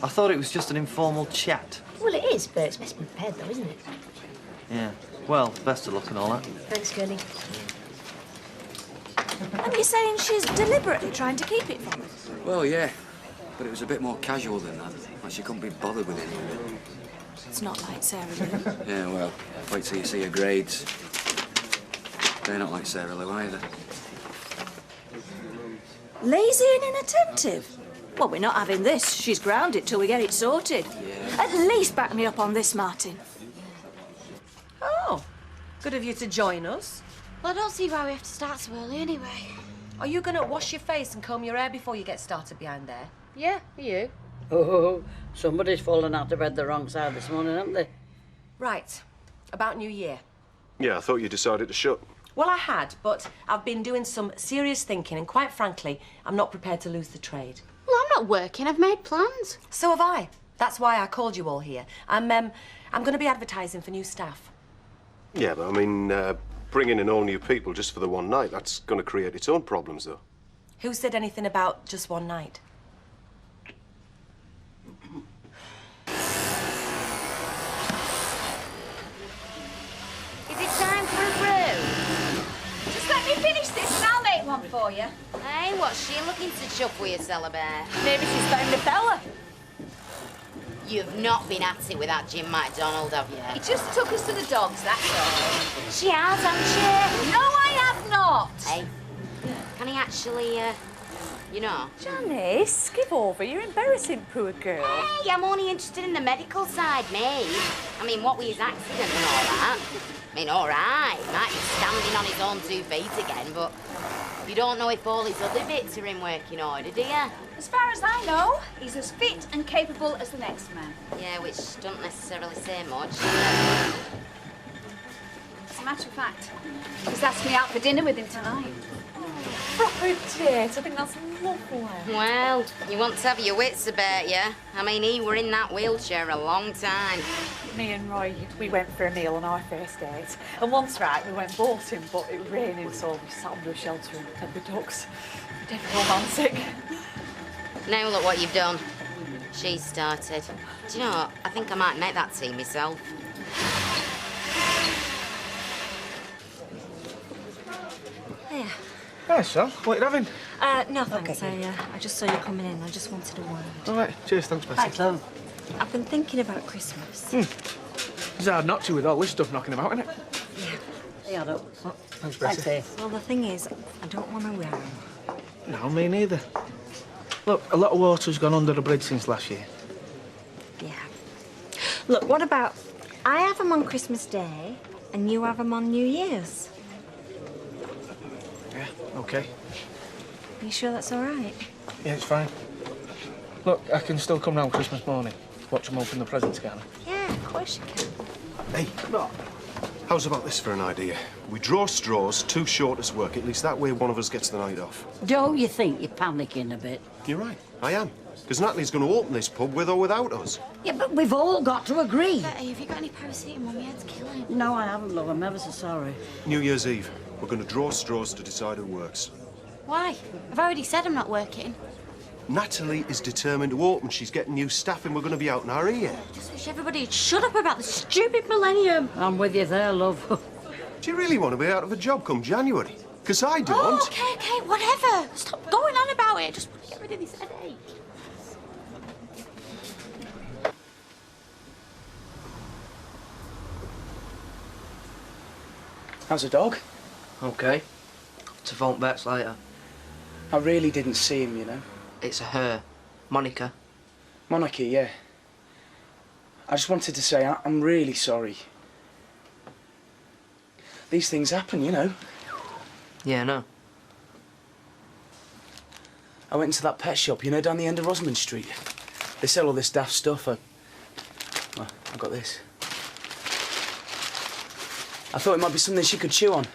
I thought it was just an informal chat. Well, it is, but it's best to be prepared, though, isn't it? Yeah. Well, best of luck and all that. Thanks, girlie. And you're saying she's deliberately trying to keep it from us? Well, yeah. But it was a bit more casual than that. Like she couldn't be bothered with any of it. It's not like Sarah Lou. Yeah, well, wait till you see her grades. They're not like Sarah Lou either. Lazy and inattentive? Well, we're not having this. She's grounded till we get it sorted. Yeah. At least back me up on this, Martin. Oh, good of you to join us. Well, I don't see why we have to start so early anyway. Are you going to wash your face and comb your hair before you get started behind there? Yeah, are you? Oh, somebody's fallen out of bed the wrong side this morning, haven't they? Right, about New Year. Yeah, I thought you decided to shut. Well, I had, but I've been doing some serious thinking, and quite frankly, I'm not prepared to lose the trade. Well, I'm not working. I've made plans. So have I. That's why I called you all here. I'm going to be advertising for new staff. Yeah, but I mean, bringing in all new people just for the one night, that's going to create its own problems, though. Who said anything about just one night? Is it time for a brew? Just let me finish this and I'll make one for you. Hey, what's she looking to chuff with you, Celibate? Maybe she's found a fella. You've not been at it with that Jim MacDonald, have you? He just took us to the dogs, that's all. She has, hasn't she? No, I have not. Hey, can he actually, you know? Janice, give over. You're embarrassing poor girl. Hey, I'm only interested in the medical side, me. I mean, what with his accident and all that. I mean, all right, might be standing on his own 2 feet again, but you don't know if all his other bits are in working order, do you? As far as I know, he's as fit and capable as the next man. Yeah, which don't necessarily say much. As a matter of fact, he's asked me out for dinner with him tonight. Proper date. I think that's lovely. Well, you want to have your wits about you. I mean, he were in that wheelchair a long time. Me and Roy, we went for a meal on our first date. And once, right, we went boating, but it was raining, so we sat under a shelter and fed the ducks. Dead romantic. Now look what you've done. She's started. Do you know what? I think I might make that tea myself. There. Hi, Sal. What are you having? No, thanks. I just saw you coming in. I just wanted a word. All right. Cheers. Thanks, Bessie. Thanks, love. I've been thinking about Christmas. It's hard not to with all this stuff knocking about, isn't it? Yeah, look. Thanks, Bessie. Well, the thing is, I don't want to wear them. No, me neither. Look, a lot of water's gone under the bridge since last year. Yeah. Look, what about I have them on Christmas Day and you have them on New Year's? Yeah, OK. Are you sure that's all right? Yeah, it's fine. Look, I can still come round Christmas morning, watch them open the presents, can't I? Yeah, of course you can. Hey, how's about this for an idea? We draw straws, 2 shortest work. At least that way one of us gets the night off. Don't you think you're panicking a bit? You're right, I am. Because Natalie's going to open this pub with or without us. Yeah, but we've all got to agree. Betty, have you got any paracetamol? My head's killing. No, I haven't, love. I'm ever so sorry. New Year's Eve, we're going to draw straws to decide who works. Why? I've already said I'm not working. Natalie is determined to open. She's getting new staff and we're going to be out in our ear. I just wish everybody would shut up about the stupid millennium. I'm with you there, love. Do you really want to be out of a job come January? Because I don't. Oh, okay, whatever. Stop going on about it. I just want to get rid of this headache. How's the dog? Okay. To phone Bets later. I really didn't see him, you know. It's a her. Monica. Monica, yeah. I just wanted to say I'm really sorry. These things happen, you know. Yeah, no. I went into that pet shop, you know, down the end of Rosamond Street. They sell all this daft stuff. Well, I've got this. I thought it might be something she could chew on.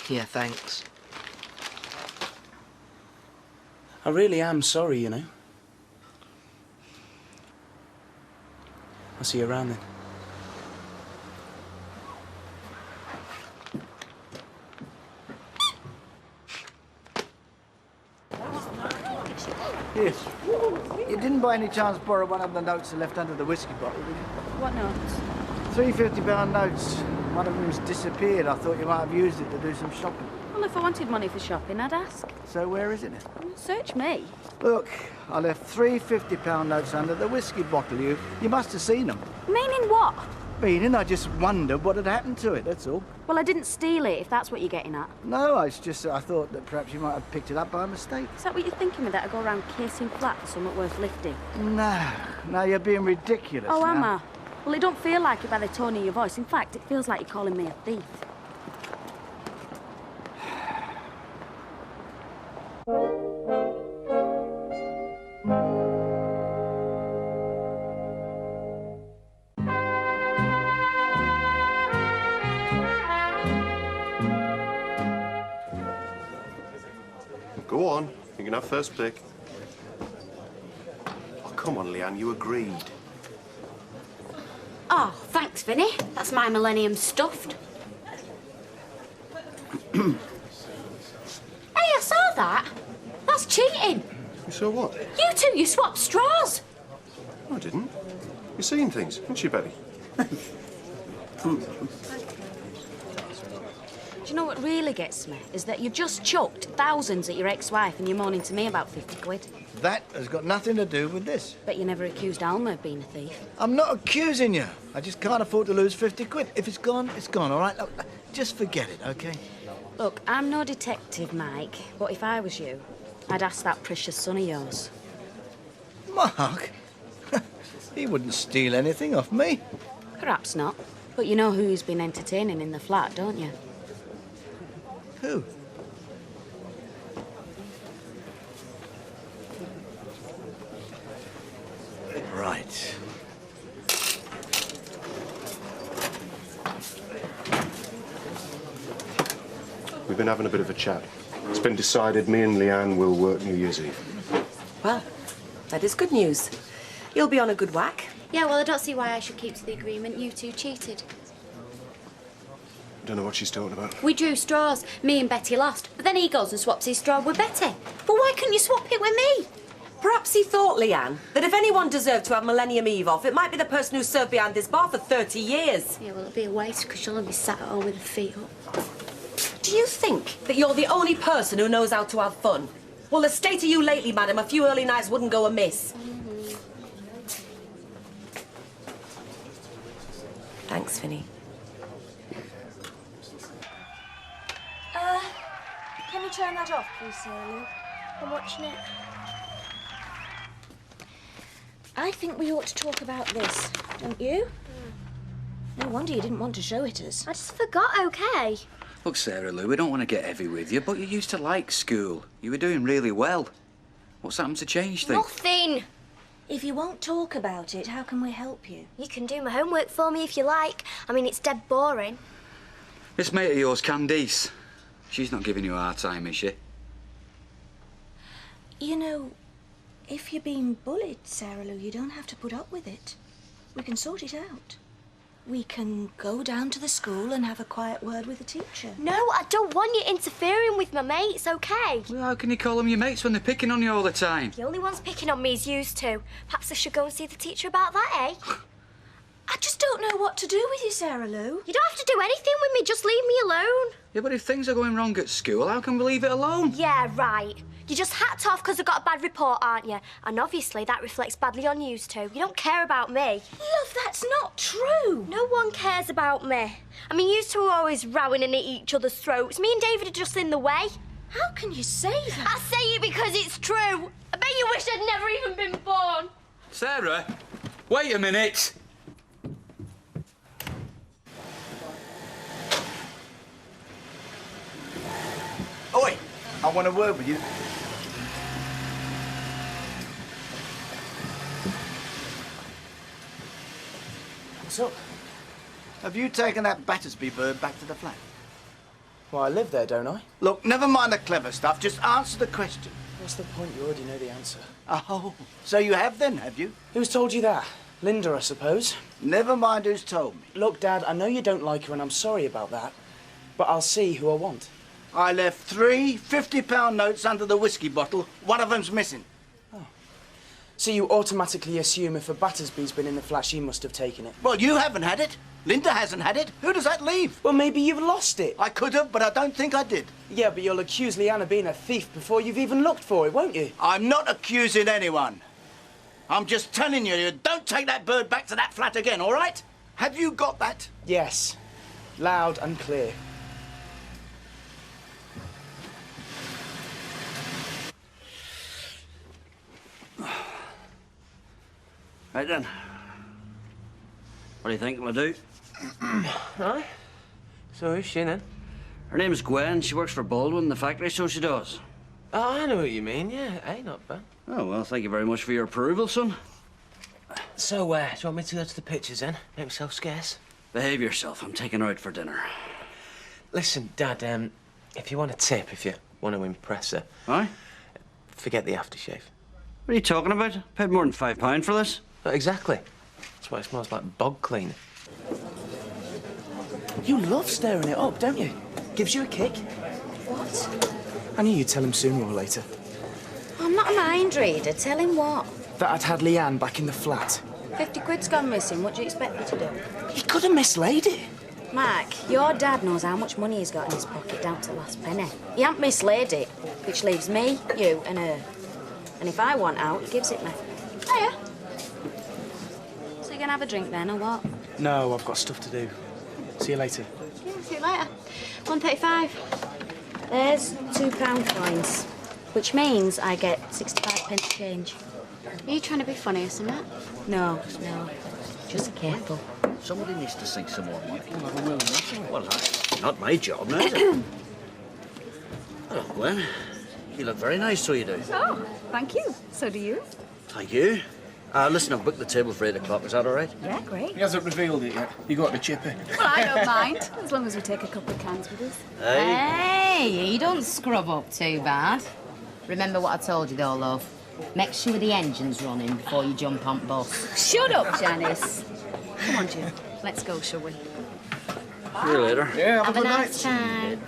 Yeah, thanks. I really am sorry, you know. I'll see you around then. Yes. You didn't by any chance borrow one of the notes left under the whiskey bottle, did you? What notes? 3 £50 notes. One of them's disappeared. I thought you might have used it to do some shopping. Well, if I wanted money for shopping, I'd ask. So where is it then? Search me. Look, I left 3 £50 notes under the whiskey bottle. You must have seen them. Meaning what? Meaning I just wondered what had happened to it, that's all. Well, I didn't steal it, if that's what you're getting at. No, it's just that I thought that perhaps you might have picked it up by mistake. Is that what you're thinking with that? I go around casing flat for something worth lifting? No, you're being ridiculous Oh, now. am I? Well, it don't feel like it by the tone of your voice. In fact, it feels like you're calling me a thief. Go on, you can have first pick. Oh, come on, Leanne, you agreed. Oh, thanks, Vinny. That's my Millennium stuffed. Hey, I saw that. That's cheating. You saw what? You two, you swapped straws. I didn't. You're seeing things, aren't you, Betty? Do you know what really gets me? Is that you've just chucked thousands at your ex-wife and you're moaning to me about 50 quid. That has got nothing to do with this. Bet you never accused Alma of being a thief. I'm not accusing you. I just can't afford to lose 50 quid. If it's gone, it's gone, all right? Look, just forget it, OK? Look, I'm no detective, Mike, but if I was you, I'd ask that precious son of yours. Mark? He wouldn't steal anything off me. Perhaps not, but you know who he's been entertaining in the flat, don't you? Who? Right. We've been having a bit of a chat. It's been decided me and Leanne will work New Year's Eve. Well, that is good news. You'll be on a good whack. Yeah, well, I don't see why I should keep to the agreement. You two cheated. Don't know what she's talking about. We drew straws. Me and Betty lost. But then he goes and swaps his straw with Betty. But why couldn't you swap it with me? Perhaps he thought, Leanne, that if anyone deserved to have Millennium Eve off, it might be the person who served behind this bar for 30 years. Yeah, well, it'll be a waste because she'll only be sat at home with her feet up. Do you think that you're the only person who knows how to have fun? Well, the state of you lately, madam, a few early nights wouldn't go amiss. Thanks, Vinny. Can you turn that off, please, Sarah Lou? I'm watching it. I think we ought to talk about this, don't you? No wonder you didn't want to show it us. I just forgot, OK? Look, Sarah Lou, we don't want to get heavy with you, but you used to like school. You were doing really well. What's happened to change things? Nothing. If you won't talk about it, how can we help you? You can do my homework for me if you like. I mean, it's dead boring. This mate of yours, Candice, she's not giving you a hard time, is she? You know, if you're being bullied, Sarah Lou, you don't have to put up with it. We can sort it out. We can go down to the school and have a quiet word with the teacher. No, I don't want you interfering with my mates, OK? Well, how can you call them your mates when they're picking on you all the time? The only ones picking on me is used to. Perhaps I should go and see the teacher about that, eh? I just don't know what to do with you, Sarah Lou. You don't have to do anything with me, just leave me alone. Yeah, but if things are going wrong at school, how can we leave it alone? Yeah, right. You're just hacked off because I got a bad report, aren't you? And obviously that reflects badly on you two. You don't care about me. Love, that's not true. No one cares about me. I mean, you two are always rowing and at each other's throats. Me and David are just in the way. How can you say that? I say it because it's true. I bet you wish I'd never even been born. Sarah, wait a minute. Oi, I want a word with you. What's up? Have you taken that Battersby bird back to the flat? Well, I live there, don't I? Look, never mind the clever stuff. Just answer the question. What's the point? You already know the answer. Oh, so you have then, have you? Who's told you that? Linda, I suppose. Never mind who's told me. Look, Dad, I know you don't like her and I'm sorry about that, but I'll see who I want. I left 3 £50 notes under the whiskey bottle. One of them's missing. Oh. So you automatically assume if a Battersby's been in the flat, she must have taken it? Well, you haven't had it. Linda hasn't had it. Who does that leave? Well, maybe you've lost it. I could have, but I don't think I did. Yeah, but you'll accuse Leanne of being a thief before you've even looked for it, won't you? I'm not accusing anyone. I'm just telling you, don't take that bird back to that flat again, all right? Have you got that? Yes. Loud and clear. Right then. What do you think we'll do? Aye. So who's she then? Her name's Gwen. She works for Baldwin in the factory, so she does. Oh, I know what you mean, yeah. Hey, not bad. Oh, well, thank you very much for your approval, son. So, do you want me to go to the pictures then? Make myself scarce? Behave yourself. I'm taking her out for dinner. Listen, Dad, if you want a tip, if you want to impress her... Aye? Forget the aftershave. What are you talking about? Paid more than £5 for this. Exactly. That's why it smells like bog cleaner. You love stirring it up, don't you? Gives you a kick. What? I knew you'd tell him sooner or later. I'm not a mind reader. Tell him what? That I'd had Leanne back in the flat. 50 quid's gone missing. What do you expect me to do? He could have mislaid it. Mark, your dad knows how much money he's got in his pocket down to the last penny. He ain't mislaid it, which leaves me, you and her. And if I want out, he gives it me. Hiya. So you gonna have a drink then, or what? No, I've got stuff to do. See you later. Yeah, see you later. 135. There's £2 coins, which means I get 65p change. Are you trying to be funny or something? No, just careful. Somebody needs to sing some more money. Well, that's not my job, now, is it? Hello, Gwen. You look very nice, so you do. Oh, thank you. So do you. Thank you. Listen, I've booked the table for 8 o'clock. Is that all right? Yeah, great. He hasn't revealed it yet. You got the chipper. Well, I don't mind, as long as we take a couple of cans with us. Hey, you don't scrub up too bad. Remember what I told you though, love. Make sure the engine's running before you jump on bus. Shut up, Janice. Come on, Jim. Let's go, shall we? See you later. Yeah, Have a nice time.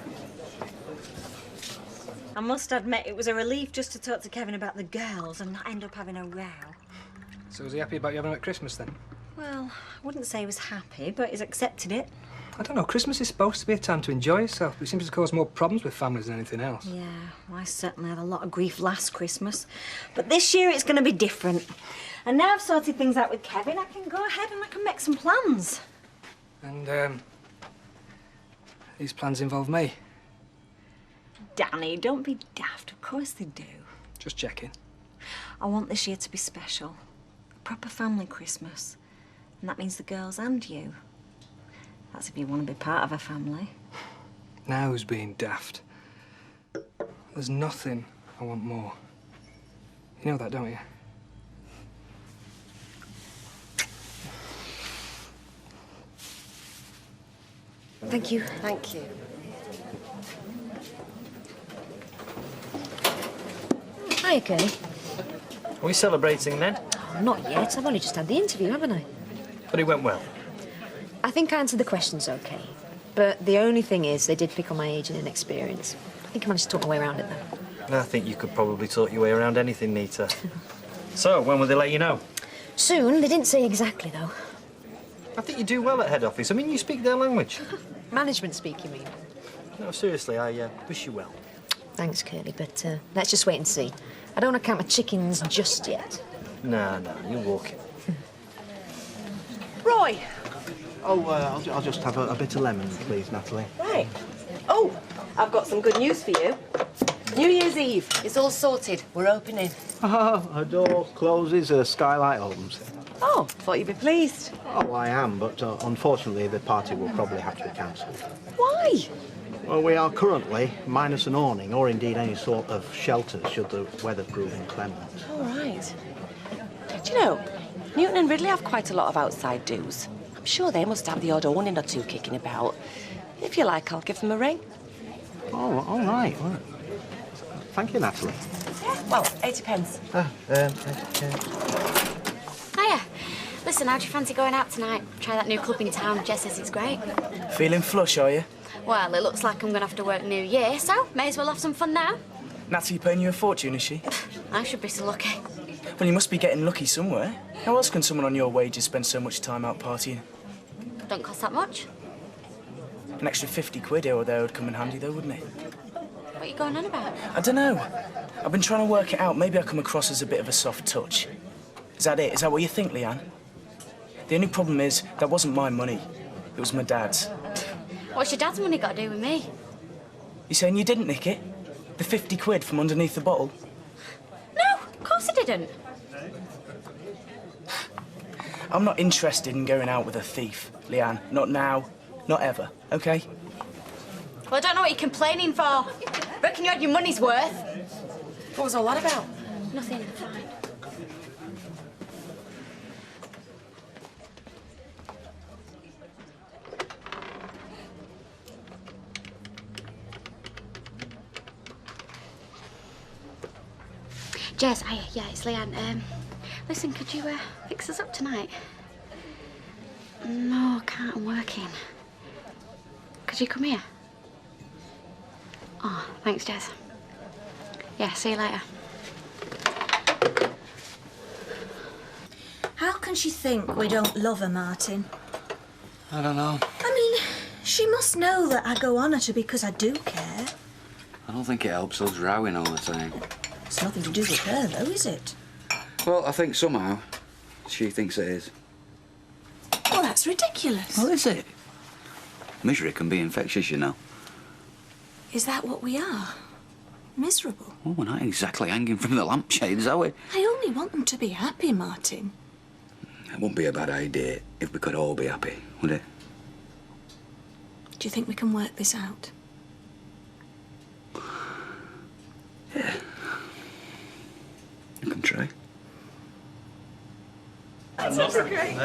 I must admit, it was a relief just to talk to Kevin about the girls and not end up having a row. So was he happy about you having it at Christmas then? Well, I wouldn't say he was happy, but he's accepted it. I don't know, Christmas is supposed to be a time to enjoy yourself, but it seems to cause more problems with families than anything else. Yeah, well, I certainly had a lot of grief last Christmas. But this year it's going to be different. And now I've sorted things out with Kevin, I can go ahead and I can make some plans. And, these plans involve me. Danny, don't be daft. Of course they do. Just checking. I want this year to be special. A proper family Christmas. And that means the girls and you. That's if you want to be part of a family. Now who's being daft? There's nothing I want more. You know that, don't you? Thank you. Thank you. Hiya, Curly. Are we celebrating then? Oh, not yet. I've only just had the interview, haven't I? But it went well. I think I answered the questions okay. But the only thing is, they did pick on my age and inexperience. I think I managed to talk my way around it, though. I think you could probably talk your way around anything, Nita. So, when will they let you know? Soon. They didn't say exactly, though. I think you do well at head office. I mean, you speak their language. Management speak, you mean? No, seriously, I wish you well. Thanks, Curly, but let's just wait and see. I don't want to count my chickens just yet. No, you'll walk it. Roy! Oh, I'll just have a bit of lemon, please, Natalie. Right. Oh, I've got some good news for you. New Year's Eve. It's all sorted. We're opening. Oh, her door closes, Skylight opens. Oh, thought you'd be pleased. Oh, I am, but unfortunately the party will probably have to be cancelled. Why? Well, we are currently minus an awning, or indeed any sort of shelter should the weather prove inclement. All right. Do you know, Newton and Ridley have quite a lot of outside do's. I'm sure they must have the odd awning or two kicking about. If you like, I'll give them a ring. Oh, all right. Well, thank you, Natalie. Yeah, well, 80 pence. Hiya. Listen, how do you fancy going out tonight? Try that new club in town. Jess says it's great. Feeling flush, are you? Well, it looks like I'm going to have to work New Year, so may as well have some fun now. Natalie paying you a fortune, is she? I should be so lucky. Well, you must be getting lucky somewhere. How else can someone on your wages spend so much time out partying? Don't cost that much. An extra 50 quid here or there would come in handy, though, wouldn't it? What are you going on about? I don't know. I've been trying to work it out. Maybe I come across as a bit of a soft touch. Is that it? Is that what you think, Leanne? The only problem is, that wasn't my money. It was my dad's. What's your dad's money got to do with me? You saying you didn't nick it? The 50 quid from underneath the bottle? No, of course I didn't. I'm not interested in going out with a thief, Leanne. Not now, not ever, OK? Well, I don't know what you're complaining for. Reckon you had your money's worth. What was all that about? Nothing, fine. Jez, yeah, it's Leanne. Listen, could you fix us up tonight? No, I can't. I'm working. Could you come here? Oh, thanks, Jez. Yeah, see you later. How can she think we don't love her, Martin? I don't know. I mean, she must know that I go on at her because I do care. I don't think it helps us rowing all the time. It's nothing to do with her, though, is it? Well, I think somehow she thinks it is. Well, that's ridiculous. Well, is it? Misery can be infectious, you know. Is that what we are? Miserable? Well, we're not exactly hanging from the lampshades, are we? I only want them to be happy, Martin. It wouldn't be a bad idea if we could all be happy, would it? Do you think we can work this out? Yeah. You can try. That's a great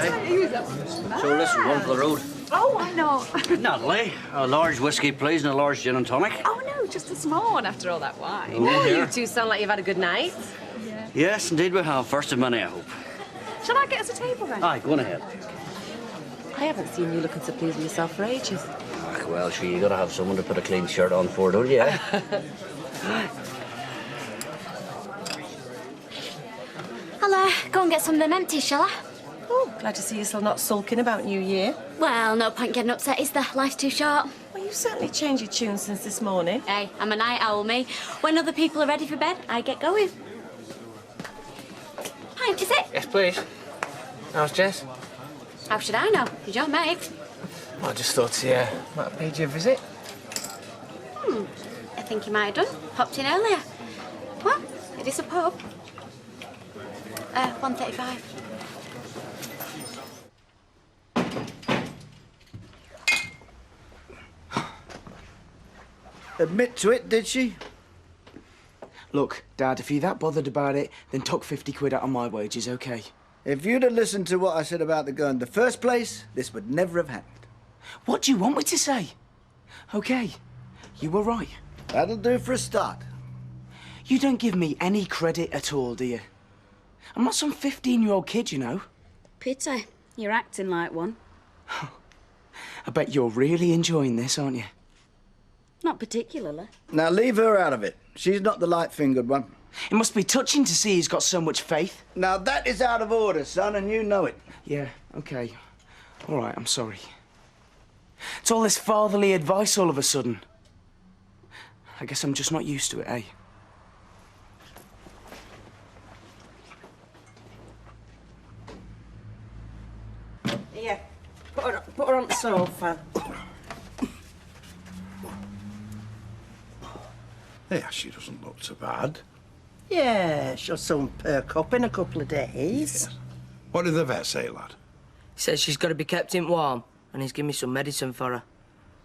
So listen, one for the road. Oh, I know. Natalie, a large whiskey, please, and a large gin and tonic. Oh, no, just a small one after all that wine. Oh, You two sound like you've had a good night. Yeah. Yes, indeed we have. First of many, I hope. Shall I get us a table then? Aye, go on ahead. I haven't seen you looking so pleased with yourself for ages. Ah, well, sure, you gotta have someone to put a clean shirt on for, don't you? I'll go and get some of them empties, shall I? Oh, glad to see you're still not sulking about New Year. Well, no point getting upset, is there? Life's too short. Well, you've certainly changed your tune since this morning. Hey, I'm a night owl, me. When other people are ready for bed, I get going. Pint, is it? Yes, please. How's Jess? How should I know? He's your mate. Well, I just thought he might have paid you a visit. I think he might have done. Popped in earlier. Well, it is a pub. 135. Admit to it, did she? Look, Dad, if you're that bothered about it, then tuck 50 quid out of my wages, OK? If you'd have listened to what I said about the gun in the first place, this would never have happened. What do you want me to say? OK, you were right. That'll do for a start. You don't give me any credit at all, do you? I'm not some 15-year-old kid, you know. Pity. You're acting like one. I bet you're really enjoying this, aren't you? Not particularly. Now leave her out of it. She's not the light-fingered one. It must be touching to see he's got so much faith. Now that is out of order, son, and you know it. Yeah, OK. All right, I'm sorry. It's all this fatherly advice all of a sudden. I guess I'm just not used to it, eh? Yeah, put her on the sofa. Yeah, she doesn't look so bad. Yeah, she'll soon perk up in a couple of days. What did the vet say, lad? He says she's got to be kept in warm, and he's given me some medicine for her.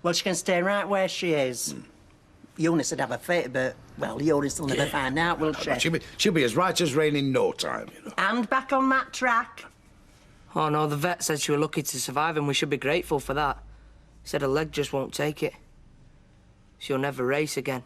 Well, she can stay right where she is. Eunice would have a fit, but, well, Eunice will never find out, will she? She'll be as right as rain in no time, you know. And back on that track. Oh, no, the vet said she was lucky to survive, and we should be grateful for that. He said her leg just won't take it. She'll never race again.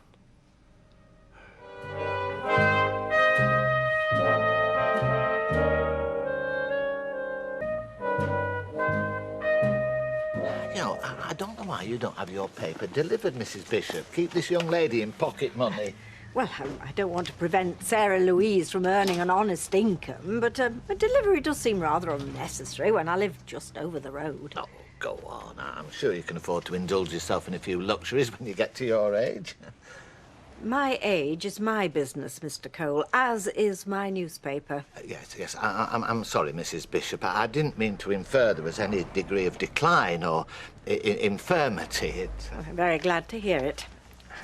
You know, I don't know why you don't have your paper delivered, Mrs. Bishop. Keep this young lady in pocket money. Well, I don't want to prevent Sarah Louise from earning an honest income, but a delivery does seem rather unnecessary when I live just over the road. Oh, go on. I'm sure you can afford to indulge yourself in a few luxuries when you get to your age. My age is my business, Mr. Cole, as is my newspaper. Yes. I'm sorry, Mrs. Bishop. I didn't mean to infer there was any degree of decline or infirmity. I'm very glad to hear it.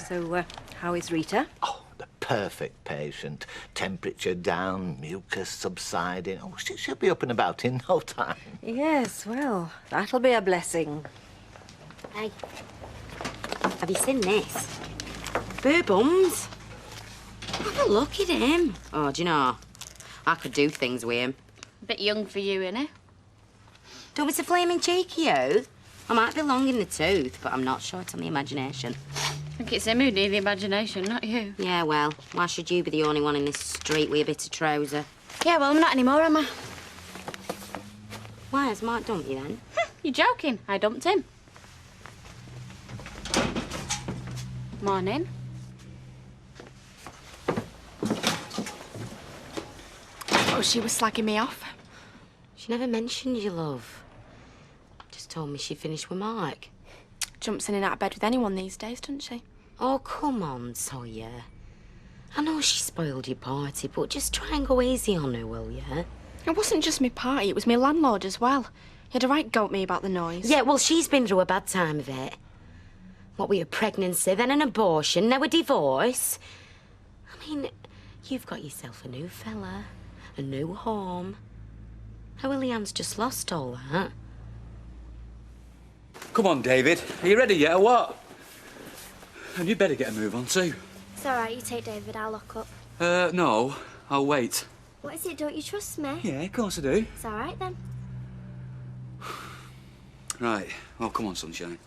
So, how is Rita? Oh, the perfect patient. Temperature down, mucus subsiding. Oh, she'll be up and about in no time. Yes, well, that'll be a blessing. Hey, have you seen this? Bare bums. Have a look at him. Oh, do you know, I could do things with him. Bit young for you, innit? Don't be so flaming cheeky, out. I might be long in the tooth, but I'm not short on the imagination. I think it's him who needs the imagination, not you. Yeah, well, why should you be the only one in this street with a bit of trouser? Yeah, well, I'm not anymore, am I? Why has Mark dumped you then? You're joking. I dumped him. Morning. Oh, she was slagging me off. She never mentioned you, love. Just told me she finished with Mark. Jumps in and out of bed with anyone these days, doesn't she? Oh, come on, Sawyer. I know she spoiled your party, but just try and go easy on her, will you? It wasn't just my party, it was my landlord as well. He had a right go at me about the noise. Yeah, well, she's been through a bad time of it. What with your pregnancy, then an abortion, now a divorce. I mean, you've got yourself a new fella, a new home. How Leanne's just lost all that. Come on, David. Are you ready yet, or what? And you better get a move on, too. It's all right, you take David, I'll lock up. No. I'll wait. What is it, don't you trust me? Yeah, of course I do. It's all right, then. Right. Well, come on, sunshine.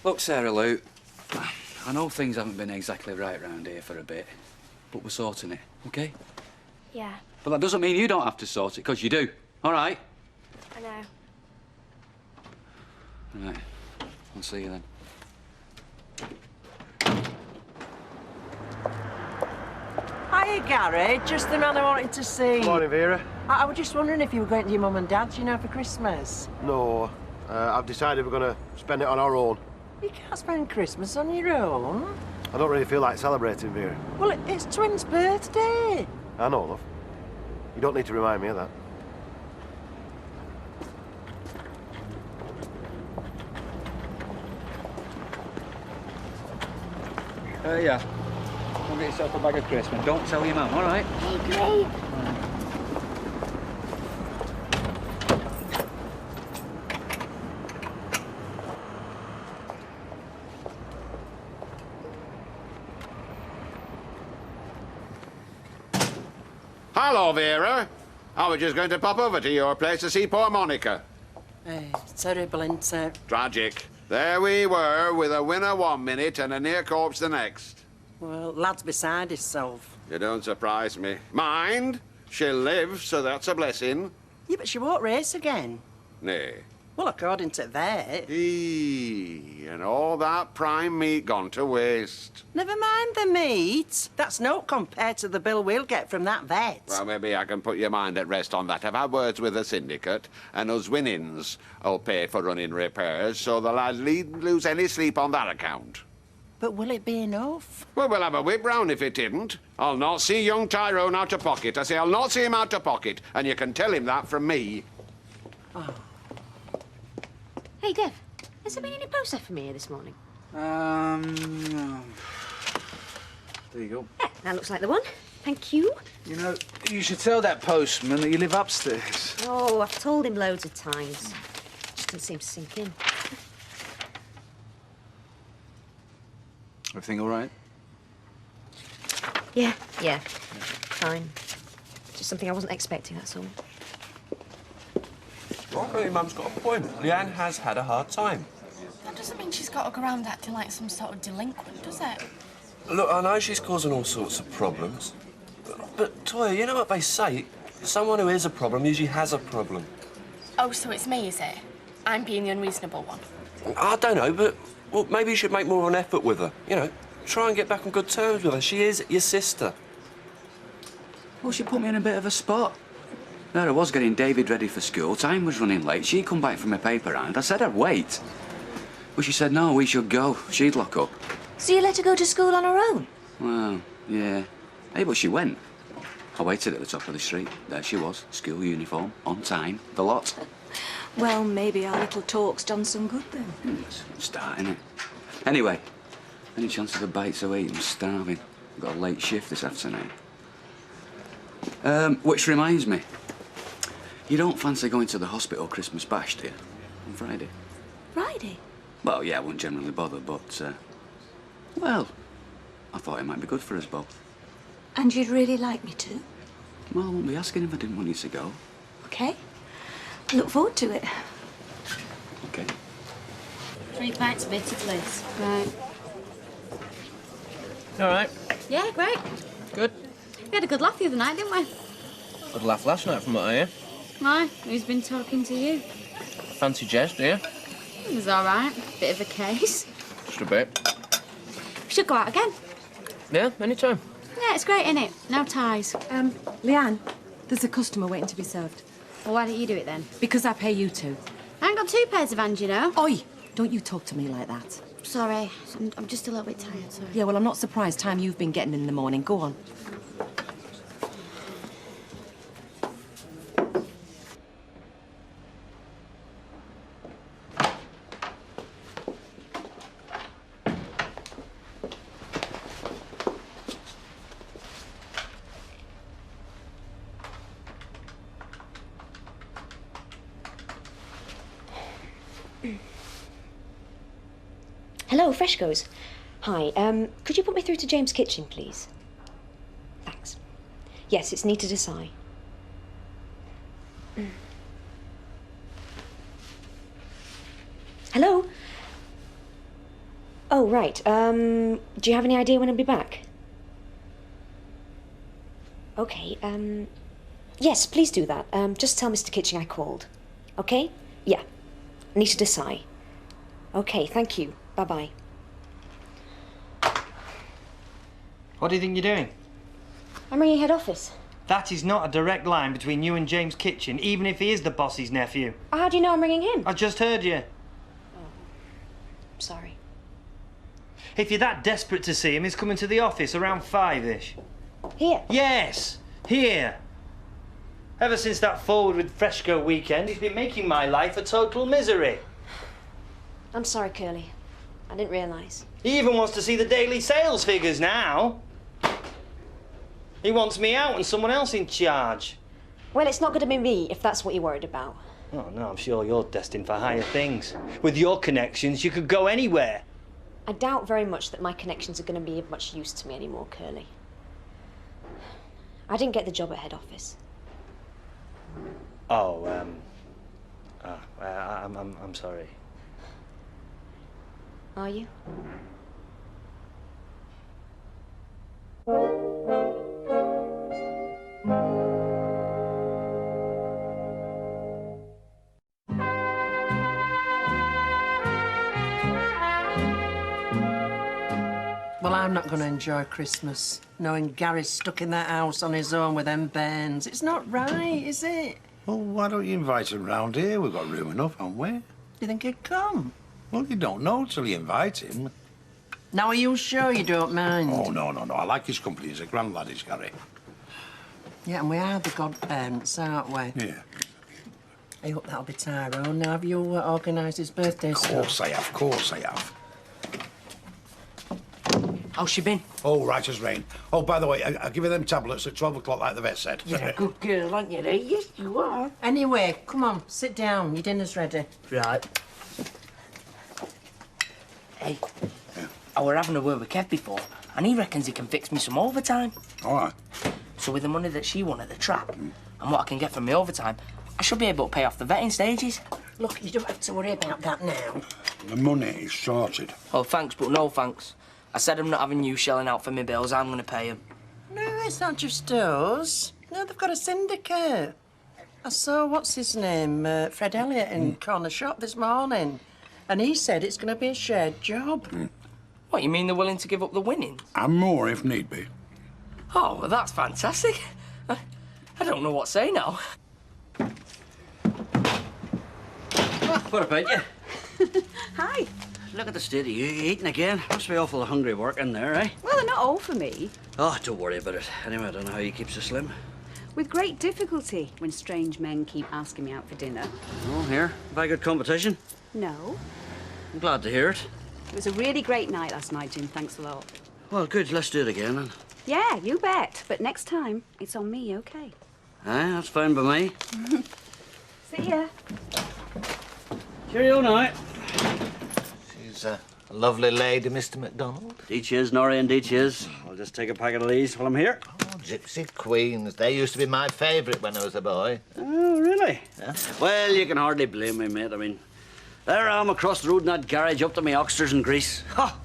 Look, Sarah Lou, I know things haven't been exactly right round here for a bit, but we're sorting it, OK? Yeah, But that doesn't mean you don't have to sort it, because you do. All right? I know. Right. I'll see you then. Hiya, Gary. Just the man I wanted to see. Morning, Vera. I was just wondering if you were going to your mum and dad's, you know, for Christmas. No, I've decided we're going to spend it on our own. You can't spend Christmas on your own. I don't really feel like celebrating, Vera. Well, it's Twin's birthday. I know, love. You don't need to remind me of that. Yeah. Go get yourself a bag of crisps and don't tell your mum, all right? Okay. Hello, Vera. I was just going to pop over to your place to see poor Monica. It's terrible, isn't it? Tragic. There we were, with a winner 1 minute and a near corpse the next. Well, lad's beside himself. You don't surprise me. Mind, she'll live, so that's a blessing. Yeah, but she won't race again. Nay. Well, according to that. And all that prime meat gone to waste. Never mind the meat. That's no compared to the bill we'll get from that vet. Well, maybe I can put your mind at rest on that. I've had words with the syndicate, and us winnings will pay for running repairs, so the lad needn't lose any sleep on that account. But will it be enough? Well, we'll have a whip round if it didn't. I'll not see young Tyrone out of pocket. I say I'll not see him out of pocket, and you can tell him that from me. Oh. Hey, Dev, has there been any post for me here this morning? There you go. Yeah, that looks like the one. Thank you. You know, you should tell that postman that you live upstairs. Oh, I've told him loads of times. Just doesn't seem to sink in. Everything all right? Yeah. Fine. Just something I wasn't expecting, that's all. Well, really, Mum's got a point. Leanne has had a hard time. That doesn't mean she's got to go around acting like some sort of delinquent, does it? Look, I know she's causing all sorts of problems. But Toya, you know what they say? Someone who is a problem usually has a problem. Oh, so it's me, is it? I'm being the unreasonable one. I don't know, but, well, maybe you should make more of an effort with her. You know, Try and get back on good terms with her. She is your sister. Well, she put me in a bit of a spot. There I was getting David ready for school. Time was running late. She'd come back from her paper round. I said I'd wait. But she said, no, we should go. She'd lock up. So you let her go to school on her own? Well, yeah. Hey, but she went. I waited at the top of the street. There she was, school uniform, on time, the lot. Well, maybe our little talk's done some good then. It's a start, innit? Anyway, any chance of a bite to eat? I'm starving. I've got a late shift this afternoon. Which reminds me, you don't fancy going to the hospital Christmas bash, do you? On Friday? Friday? Well, yeah, I wouldn't generally bother, but, well, I thought it might be good for us both. And you'd really like me to? Well, I wouldn't be asking if I didn't want you to go. OK. I look forward to it. OK. 3 pints of bitter, please. Right. All right. Yeah, great. Good. We had a good laugh the other night, didn't we? Good laugh last night from what I hear. Why? Who's been talking to you? Fancy Jess, do you? It was all right. Bit of a case. Just a bit. We should go out again. Yeah, anytime. Yeah, it's great, innit? No ties. Leanne, there's a customer waiting to be served. Well, why don't you do it then? Because I pay you to. I ain't got 2 pairs of hands, you know. Oi! Don't you talk to me like that. Sorry, I'm just a little bit tired, sorry. Yeah, well, I'm not surprised. Time you've been getting in the morning. Go on. Hello, Freshcos. Hi, could you put me through to James' kitchen, please? Thanks. Yes, it's Nita Desai. Hello? Oh, right. Do you have any idea when I'll be back? Okay, yes, please do that. Just tell Mr. Kitching I called. Okay? Yeah. Nita Desai. Okay, thank you. Bye-bye. What do you think you're doing? I'm ringing head office. That is not a direct line between you and James Kitchen, even if he is the boss's nephew. How do you know I'm ringing him? I just heard you. I'm sorry. If you're that desperate to see him, he's coming to the office around 5-ish. Here? Yes, here. Ever since that Forward with Fresco weekend, he's been making my life a total misery. I'm sorry, Curly. I didn't realise. He even wants to see the daily sales figures now. He wants me out and someone else in charge. Well, it's not going to be me, if that's what you're worried about. Oh, no, I'm sure you're destined for higher things. With your connections, you could go anywhere. I doubt very much that my connections are going to be of much use to me anymore, Curly. I didn't get the job at head office. Oh, I'm sorry. Are you? Well, I'm not going to enjoy Christmas, knowing Gary's stuck in that house on his own with them bairns. It's not right, is it? Well, why don't you invite him round here? We've got room enough, haven't we? You think he'd come? Well, you don't know till you invite him. Now, are you sure you don't mind? Oh, no. I like his company. He's a grand lad, is Gary. Yeah, and we are the godparents, aren't we? Yeah. I hope that'll be Tyrone. Now, have you organised his birthday stuff? Of course I have. How's she been? Oh, right as rain. Oh, by the way, I'll give you them tablets at 12 o'clock like the vet said. You're a good girl, aren't you, eh? Yes, you are. Anyway, come on, sit down. Your dinner's ready. Right. Hey, I were having a word with Kev before, and he reckons he can fix me some overtime. All right. So with the money that she won at the trap, and what I can get from my overtime, I should be able to pay off the vetting stages. Look, you don't have to worry about that now. The money is sorted. Oh, thanks, but no thanks. I said I'm not having you shelling out for my bills. I'm going to pay them. No, it's not just us. No, they've got a syndicate. I saw, what's his name, Fred Elliott in Corner Shop this morning. And he said it's going to be a shared job. What, you mean they're willing to give up the winnings? And more if need be. Oh, well, that's fantastic. I don't know what to say now. What about you? Hi. Look at the state of you eating again. Must be awful hungry work in there, eh? Well, they're not all for me. Oh, don't worry about it. Anyway, I don't know how you keep so slim. With great difficulty, when strange men keep asking me out for dinner. Oh, here. Very good competition. No. I'm glad to hear it. It was a really great night last night, Jim. Thanks a lot. Well, good. Let's do it again, then. Yeah, you bet. But next time, it's on me, okay? Aye, that's fine by me. See ya. Cheerio now. She's a lovely lady, Mr. MacDonald. Indeed she is, Norrie, indeed she is. I'll just take a packet of these while I'm here. Oh, gypsy queens. They used to be my favourite when I was a boy. Oh, really? Yeah. Well, you can hardly blame me, mate. I mean, there I am across the road in that garage up to my oxters in Greece. Ha!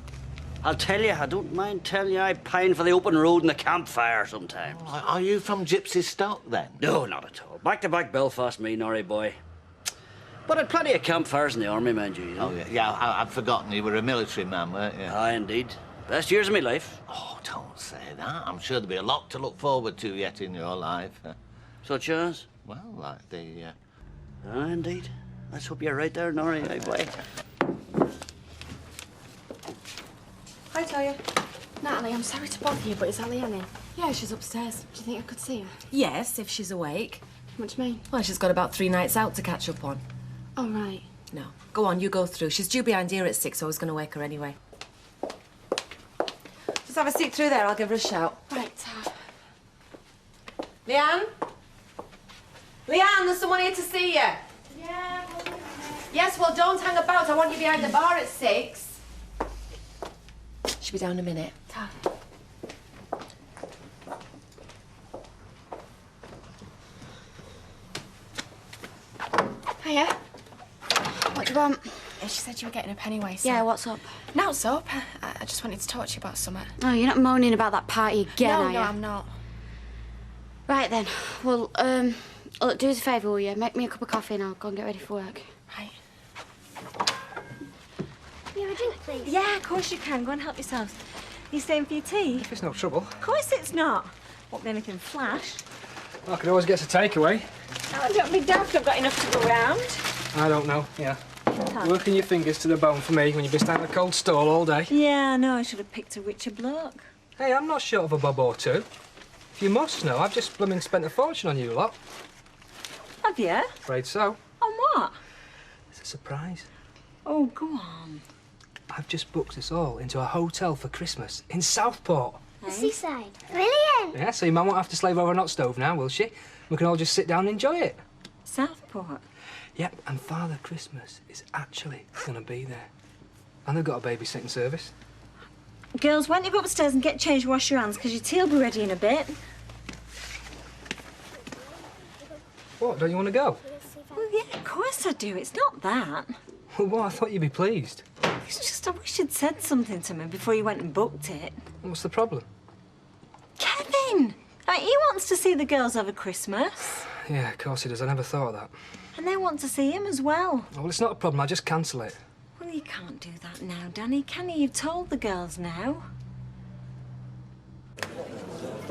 I'll tell you, I don't mind telling you, I pine for the open road and the campfire sometimes. Oh, are you from gypsy stock, then? No, not at all. Back-to-back Belfast, me, Norrie boy. But I'd plenty of campfires in the army, mind you, know. Oh, yeah, I'd forgotten you were a military man, weren't you? Aye, indeed. Best years of my life. Oh, don't say that. I'm sure there'll be a lot to look forward to yet in your life. Such as? Well, like the... Aye, indeed. Let's hope you're right there, Norrie, eh, boy? Hi, Toya. Natalie, I'm sorry to bother you, but is Leanne in? Yeah, she's upstairs. Do you think I could see her? Yes, if she's awake. What do you mean? Well, she's got about 3 nights out to catch up on. Oh, right. No. Go on, you go through. She's due behind here at 6, so I was going to wake her anyway. Just have a seat through there. I'll give her a shout. Right, Leanne? Leanne, there's someone here to see you. Yeah. Yes, well, don't hang about. I want you behind the bar at 6. She'll be down in a minute. Hiya. What do you want? Yeah, she said you were getting up anyway, so... Yeah, what's up? Now what's up? I just wanted to talk to you about something. Oh, you're not moaning about that party again, no, are you? I'm not. Right then. Well, look, do us a favour, will you? Make me a cup of coffee and I'll go and get ready for work. Right. Can you have a drink, please? Yeah, of course you can. Go and help yourself. You staying for your tea? If it's no trouble. Of course it's not. Won't be anything flash. I could always get a takeaway. Oh, don't be daft. I've got enough to go round. I don't know, yeah. Working your fingers to the bone for me when you've been standing in a cold stall all day. Yeah, I know. I should have picked a richer bloke. Hey, I'm not short of a bob or two. If you must know, I've just blooming spent a fortune on you lot. Have you? Afraid so. On what? It's a surprise. Oh, go on. I've just booked us all into a hotel for Christmas in Southport. The seaside. Brilliant. Yeah, so your mum won't have to slave over a hot stove now, will she? We can all just sit down and enjoy it. Southport? Yep, and Father Christmas is actually going to be there. And they've got a babysitting service. Girls, why don't you go upstairs and get changed, wash your hands, because your tea will be ready in a bit. What, don't you want to go? Well, yeah, of course I do. It's not that. Well, what? I thought you'd be pleased. It's just I wish you'd said something to me before you went and booked it. What's the problem? Kevin! He wants to see the girls over Christmas. Yeah, of course he does. I never thought of that. And they want to see him as well. Oh, well, it's not a problem. I'll just cancel it. Well, you can't do that now, Danny, can you? You've told the girls now.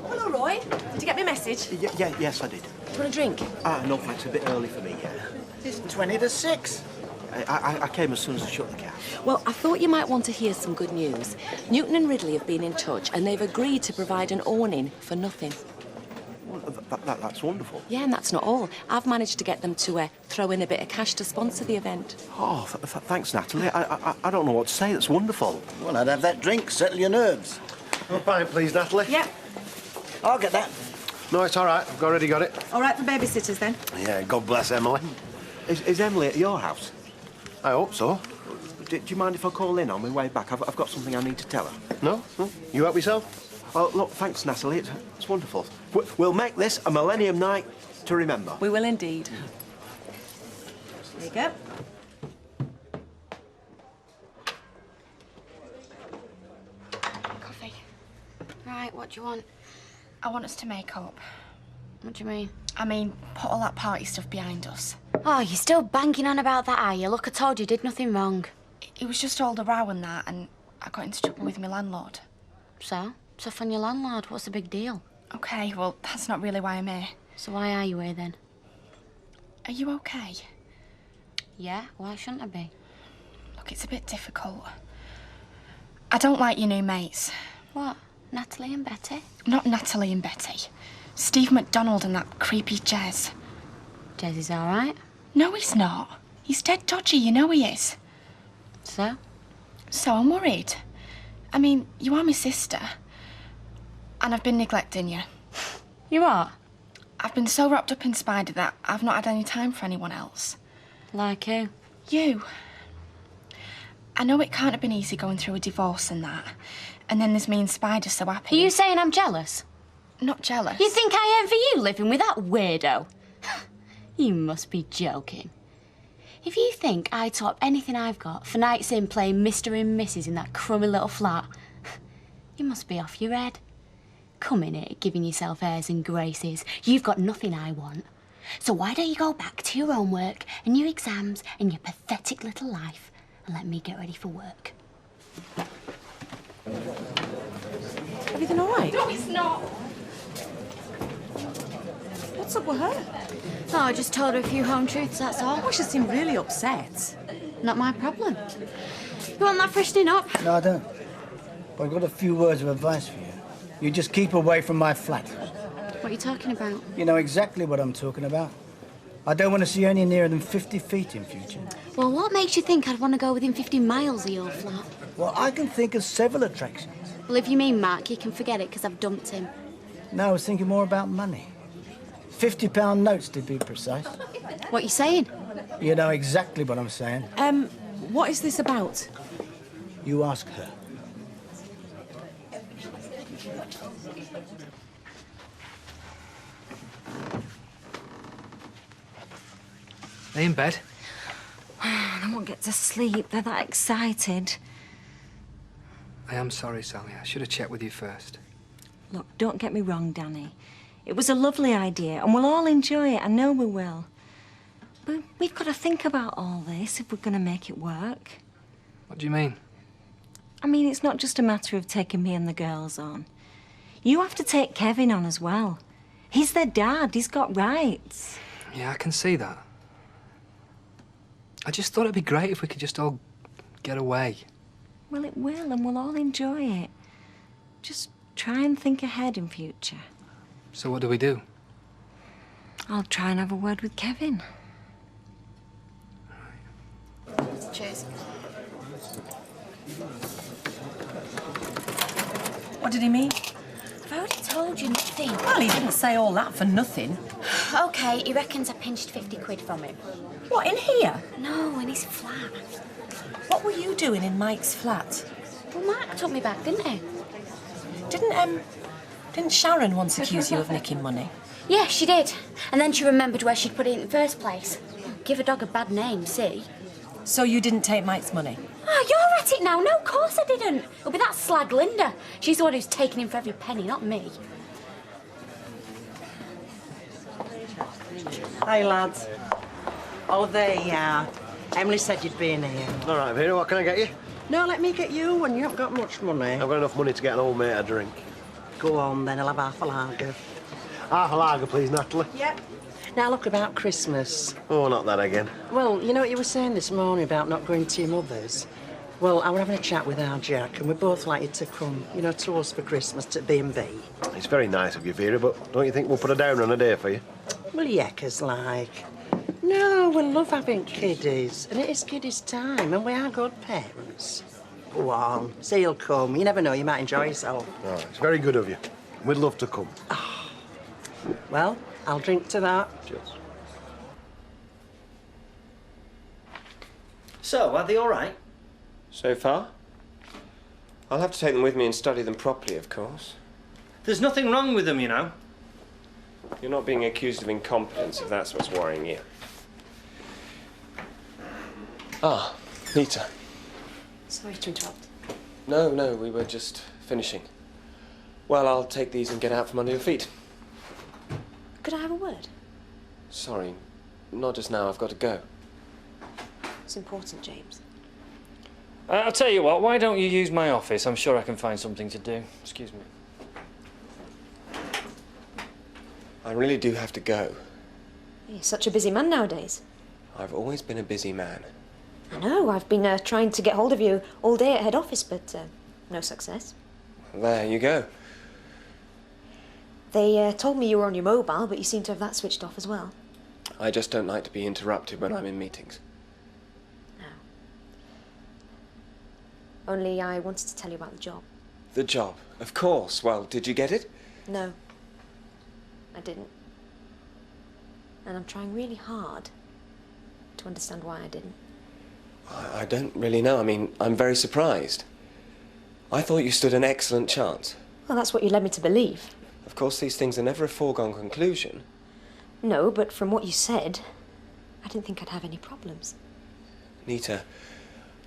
Hello, Roy. Did you get my message? Yes, I did. Do you want a drink? No, thanks. A bit early for me, yeah. It's 20 to 6. I came as soon as I shut the cab. Well, I thought you might want to hear some good news. Newton and Ridley have been in touch and they've agreed to provide an awning for nothing. Well, that's wonderful. Yeah, and that's not all. I've managed to get them to throw in a bit of cash to sponsor the event. Oh, thanks, Natalie. I don't know what to say. That's wonderful. Well, I'd have that drink, settle your nerves. Oh, pint, please, Natalie. Yep. I'll get that. No, it's all right. I've already got it. All right for babysitters, then? Yeah, God bless Emily. Is Emily at your house? I hope so. Do you mind if I call in on my way back? I've got something I need to tell her. No? You help yourself? Oh, look, thanks, Natalie. It's wonderful. We'll make this a Millennium Night to remember. We will indeed. There you go. Coffee. Right, what do you want? I want us to make up. What do you mean? I mean, put all that party stuff behind us. Oh, you're still banking on about that, are you? Look, I told you, did nothing wrong. It was just all the row and that, and I got into trouble with my landlord. So? Tough on your landlord. What's the big deal? OK, well, that's not really why I'm here. So why are you here, then? Are you OK? Yeah, why shouldn't I be? Look, it's a bit difficult. I don't like your new mates. What? Natalie and Betty? Not Natalie and Betty. Steve McDonald and that creepy Jez. Jez is all right? No, he's not. He's dead dodgy, you know he is. So? So I'm worried. I mean, you are my sister. And I've been neglecting you. You are? I've been so wrapped up in Spider that I've not had any time for anyone else. Like who? You. I know it can't have been easy going through a divorce and that. And then there's me and Spider so happy. Are you saying I'm jealous? Not jealous. You think I envy you living with that weirdo? You must be joking. If you think I'd swap anything I've got for nights in playing Mr. and Mrs. in that crummy little flat, you must be off your head. Come in here, giving yourself airs and graces. You've got nothing I want. So why don't you go back to your homework and your exams and your pathetic little life and let me get ready for work? Everything all right? No, it's not. What's up with her? Oh, I just told her a few home truths, that's all. Oh, she seemed really upset. Not my problem. You want that freshening up? No, I don't. But I've got a few words of advice for you. You just keep away from my flat. What are you talking about? You know exactly what I'm talking about. I don't want to see you any nearer than 50 feet in future. Well, what makes you think I'd want to go within 50 miles of your flat? Well, I can think of several attractions. Well, if you mean Mark, you can forget it, because I've dumped him. No, I was thinking more about money. £50 notes, to be precise. What are you saying? You know exactly what I'm saying. What is this about? You ask her. They in bed? They won't get to sleep. They're that excited. I am sorry, Sally. I should have checked with you first. Look, don't get me wrong, Danny. It was a lovely idea, and we'll all enjoy it. I know we will. But we've got to think about all this if we're going to make it work. What do you mean? I mean, it's not just a matter of taking me and the girls on. You have to take Kevin on as well. He's their dad. He's got rights. Yeah, I can see that. I just thought it'd be great if we could just all get away. Well, it will, and we'll all enjoy it. Just try and think ahead in future. So what do we do? I'll try and have a word with Kevin. Cheers. What did he mean? I've already told you nothing. Well, he didn't say all that for nothing. OK, he reckons I pinched 50 quid from him. What, in here? No, in his flat. What were you doing in Mike's flat? Well, Mark took me back, didn't he? Didn't Sharon once accuse you of nicking money? Yeah, she did. And then she remembered where she'd put it in the first place. Give a dog a bad name, see? So you didn't take Mike's money? Oh, you're at it now. No, of course I didn't. It'll be that slag Linda. She's the one who's taking him for every penny, not me. Hey, lads. Oh, there you are. Emily said you'd be in here. All right, Vera, what can I get you? No, let me get you when you haven't got much money. I've got enough money to get an old mate a drink. Go on, then. I'll have half a lager. Half a lager, please, Natalie. Yep. Now, look, about Christmas. Oh, not that again. Well, you know what you were saying this morning about not going to your mother's? Well, I was having a chat with our Jack, and we'd both like you to come, you know, to us for Christmas to B&B. It's very nice of you, Vera, but don't you think we'll put a downer on a day for you? Well, yeckers like. No, we love having kiddies, and it is kiddies' time, and we are good parents. Go on, say you'll come. You never know, you might enjoy yourself. Oh, it's very good of you. We'd love to come. Oh. Well, I'll drink to that. Cheers. So, are they all right? So far? I'll have to take them with me and study them properly, of course. There's nothing wrong with them, you know. You're not being accused of incompetence, if that's what's worrying you. Ah, Peter. Sorry to interrupt. No, we were just finishing. Well, I'll take these and get out from under your feet. Could I have a word? Sorry, not just now. I've got to go. It's important, James. I'll tell you what, why don't you use my office? I'm sure I can find something to do. Excuse me. I really do have to go. You're such a busy man nowadays. I've always been a busy man. I know, I've been trying to get hold of you all day at head office, but no success. There you go. They told me you were on your mobile, but you seem to have that switched off as well. I just don't like to be interrupted when I'm in meetings. Only I wanted to tell you about the job. The job, of course. Well, did you get it? No, I didn't. And I'm trying really hard to understand why I didn't. I don't really know. I mean, I'm very surprised. I thought you stood an excellent chance. Well, that's what you led me to believe. Of course, these things are never a foregone conclusion. No, but from what you said, I didn't think I'd have any problems. Nita,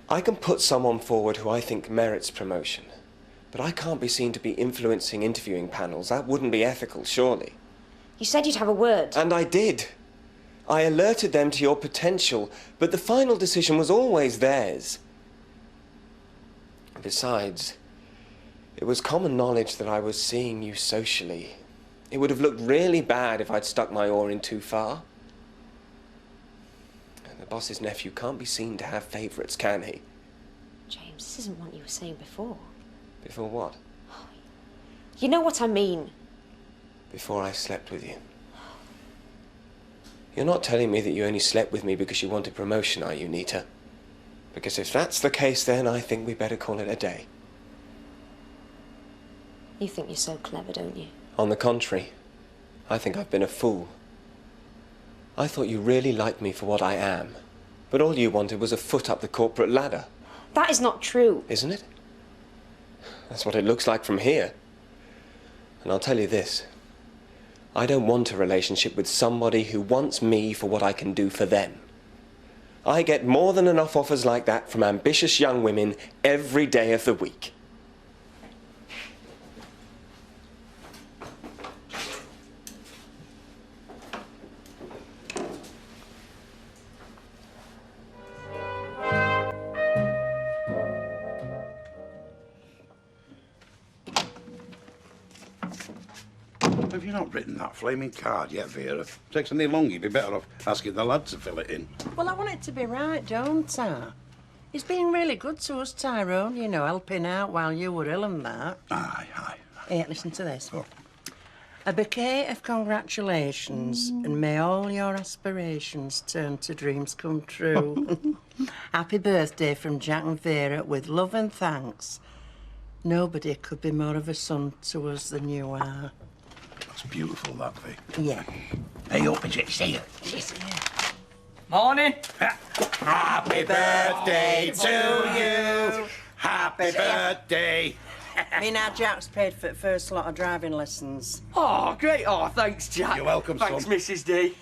I can put someone forward who I think merits promotion, but I can't be seen to be influencing interviewing panels. That wouldn't be ethical, surely. You said you'd have a word. And I did. I alerted them to your potential, but the final decision was always theirs. Besides, it was common knowledge that I was seeing you socially. It would have looked really bad if I'd stuck my oar in too far. The boss's nephew can't be seen to have favourites, can he? James, this isn't what you were saying before. Before what? You know what I mean. Before I slept with you. You're not telling me that you only slept with me because you wanted promotion, are you, Nita? Because if that's the case, then I think we better call it a day. You think you're so clever, don't you? On the contrary, I think I've been a fool. I thought you really liked me for what I am, but all you wanted was a foot up the corporate ladder. That is not true. Isn't it? That's what it looks like from here. And I'll tell you this. I don't want a relationship with somebody who wants me for what I can do for them. I get more than enough offers like that from ambitious young women every day of the week. Have you not written that flaming card yet, Vera? Takes any longer, you'd be better off asking the lad to fill it in. Well, I want it to be right, don't I? He's been really good to us, Tyrone, you know, helping out while you were ill and that. Aye, aye. Here, listen to this. Oh. A bouquet of congratulations, and may all your aspirations turn to dreams come true. Happy birthday from Jack and Vera, with love and thanks. Nobody could be more of a son to us than you are. That's beautiful, that, Vic. Yeah. Hey, up, see you. She's here. Morning. Happy birthday to you. Happy birthday. Me now, Jack's paid for the first lot of driving lessons. Oh, great. Oh, thanks, Jack. You're welcome, thanks, son. Mrs. D.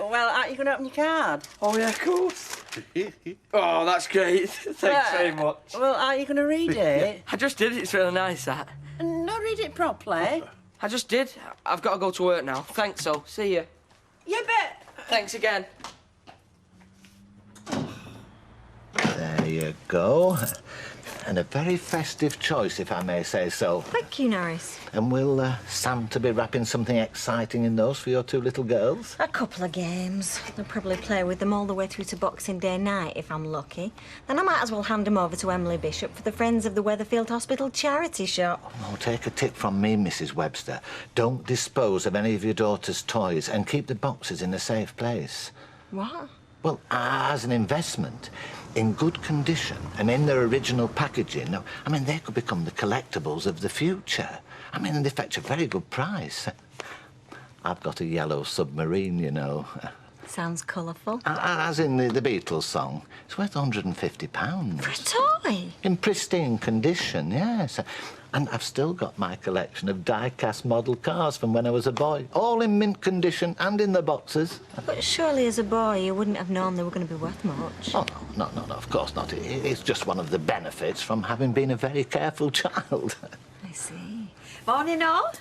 Well, aren't you going to open your card? Oh, yeah, of course. Oh, that's great. Thanks very much. Well, aren't you going to read it? I just did. It's really nice, that. No, read it properly. I just did. I've got to go to work now. Thanks, so. See you. You bet. Thanks again. There you go. And a very festive choice, if I may say so. Thank you, Norris. And will Sam to be wrapping something exciting in those for your two little girls? A couple of games. I'll probably play with them all the way through to Boxing Day night, if I'm lucky. Then I might as well hand them over to Emily Bishop for the Friends of the Weatherfield Hospital charity shop. Oh, take a tip from me, Mrs. Webster. Don't dispose of any of your daughter's toys and keep the boxes in a safe place. What? Well, as an investment, in good condition and in their original packaging, I mean, they could become the collectibles of the future. I mean, and they fetch a very good price. I've got a yellow submarine, you know. Sounds colourful. As in the Beatles song. It's worth £150. For a toy? In pristine condition, yes. And I've still got my collection of die-cast model cars from when I was a boy. All in mint condition and in the boxes. But surely as a boy you wouldn't have known they were going to be worth much. Oh, no, of course not. It's just one of the benefits from having been a very careful child. I see. Morning, all.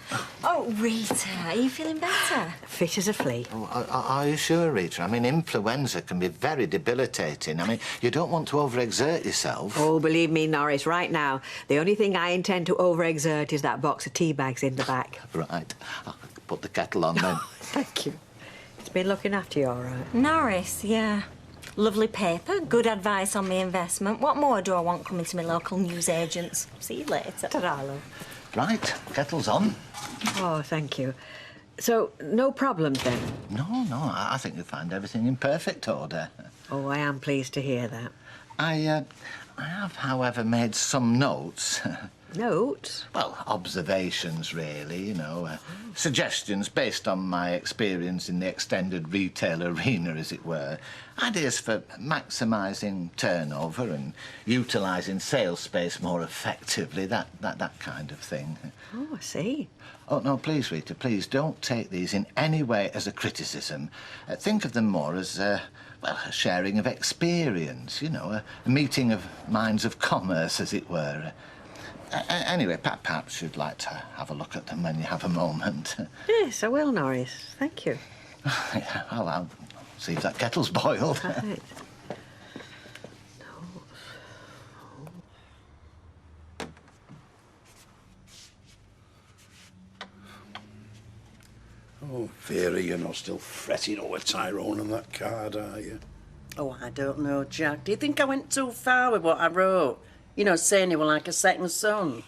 Oh, Rita, are you feeling better? Fit as a flea. Oh, are you sure, Rita? I mean, influenza can be very debilitating. I mean, you don't want to overexert yourself. Oh, believe me, Norris, right now, the only thing I intend to overexert is that box of tea bags in the back. Right. I'll put the kettle on then. Thank you. It's been looking after you all right. Norris, yeah. Lovely paper, good advice on my investment. What more do I want coming to my local newsagents? See you later. Ta-ra, love. Right, kettle's on. Oh, thank you. So, no problems then? No, I think you'll find everything in perfect order. Oh, I am pleased to hear that. I have, however, made some notes. Notes? Well, observations, really, you know. Suggestions based on my experience in the extended retail arena, as it were. Ideas for maximising turnover and utilising sales space more effectively, that kind of thing. Oh, I see. Oh, no, please, Rita, please, don't take these in any way as a criticism. Think of them more as, well, a sharing of experience, you know, a meeting of minds of commerce, as it were. Anyway, perhaps you'd like to have a look at them when you have a moment. Yes, I will, Norris. Thank you. Well, I'll see if that kettle's boiled. Right. Oh, Vera, you're not still fretting over Tyrone and that card, are you? Oh, I don't know, Jack. Do you think I went too far with what I wrote? You know, saying he was like a second son.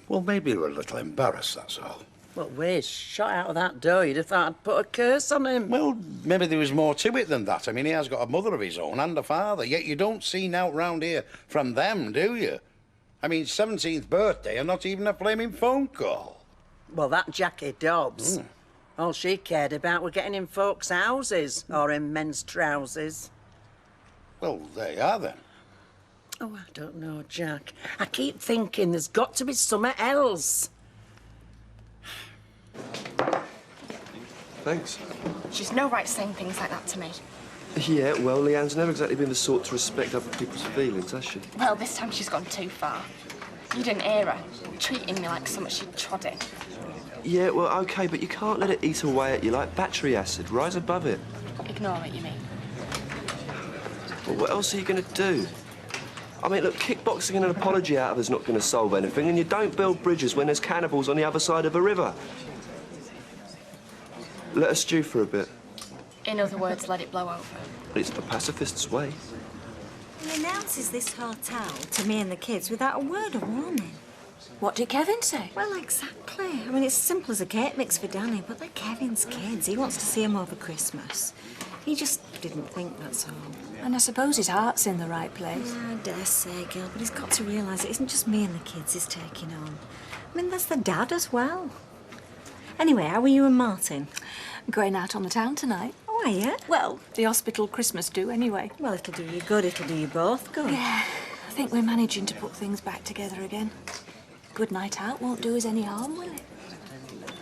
Well, maybe you were a little embarrassed, that's all. Well, Waze, shot out of that door, you'd have thought I'd put a curse on him. Well, maybe there was more to it than that. I mean, he has got a mother of his own and a father, yet you don't see nought round here from them, do you? I mean, 17th birthday and not even a flaming phone call. Well, that Jackie Dobbs, all she cared about were getting in folks' houses or in men's trousers. Well, there you are, then. Oh, I don't know, Jack. I keep thinking there's got to be something else. Thanks. She's no right saying things like that to me. Yeah, well, Leanne's never exactly been the sort to respect other people's feelings, has she? Well, this time she's gone too far. You didn't hear her, treating me like something she'd trodden. Yeah, well, OK, but you can't let it eat away at you like battery acid. Rise above it. Ignore it, you mean? Well, what else are you going to do? I mean, look, kickboxing and an apology out of her's not going to solve anything, and you don't build bridges when there's cannibals on the other side of a river. Let her stew for a bit. In other words, let it blow over. It's the pacifist's way. He announces this hotel to me and the kids without a word of warning. What did Kevin say? Well, exactly. I mean, it's simple as a cake mix for Danny, but they're Kevin's kids. He wants to see them over Christmas. He just didn't think, that's all. And I suppose his heart's in the right place. I dare say, Gil, but he's got to realise it isn't just me and the kids he's taking on. I mean, there's the dad as well. Anyway, how are you and Martin? Going out on the town tonight. Oh, are you? Well, the hospital Christmas do anyway. Well, it'll do you good. It'll do you both good. Yeah, I think we're managing to put things back together again. Good night out won't do us any harm, will it?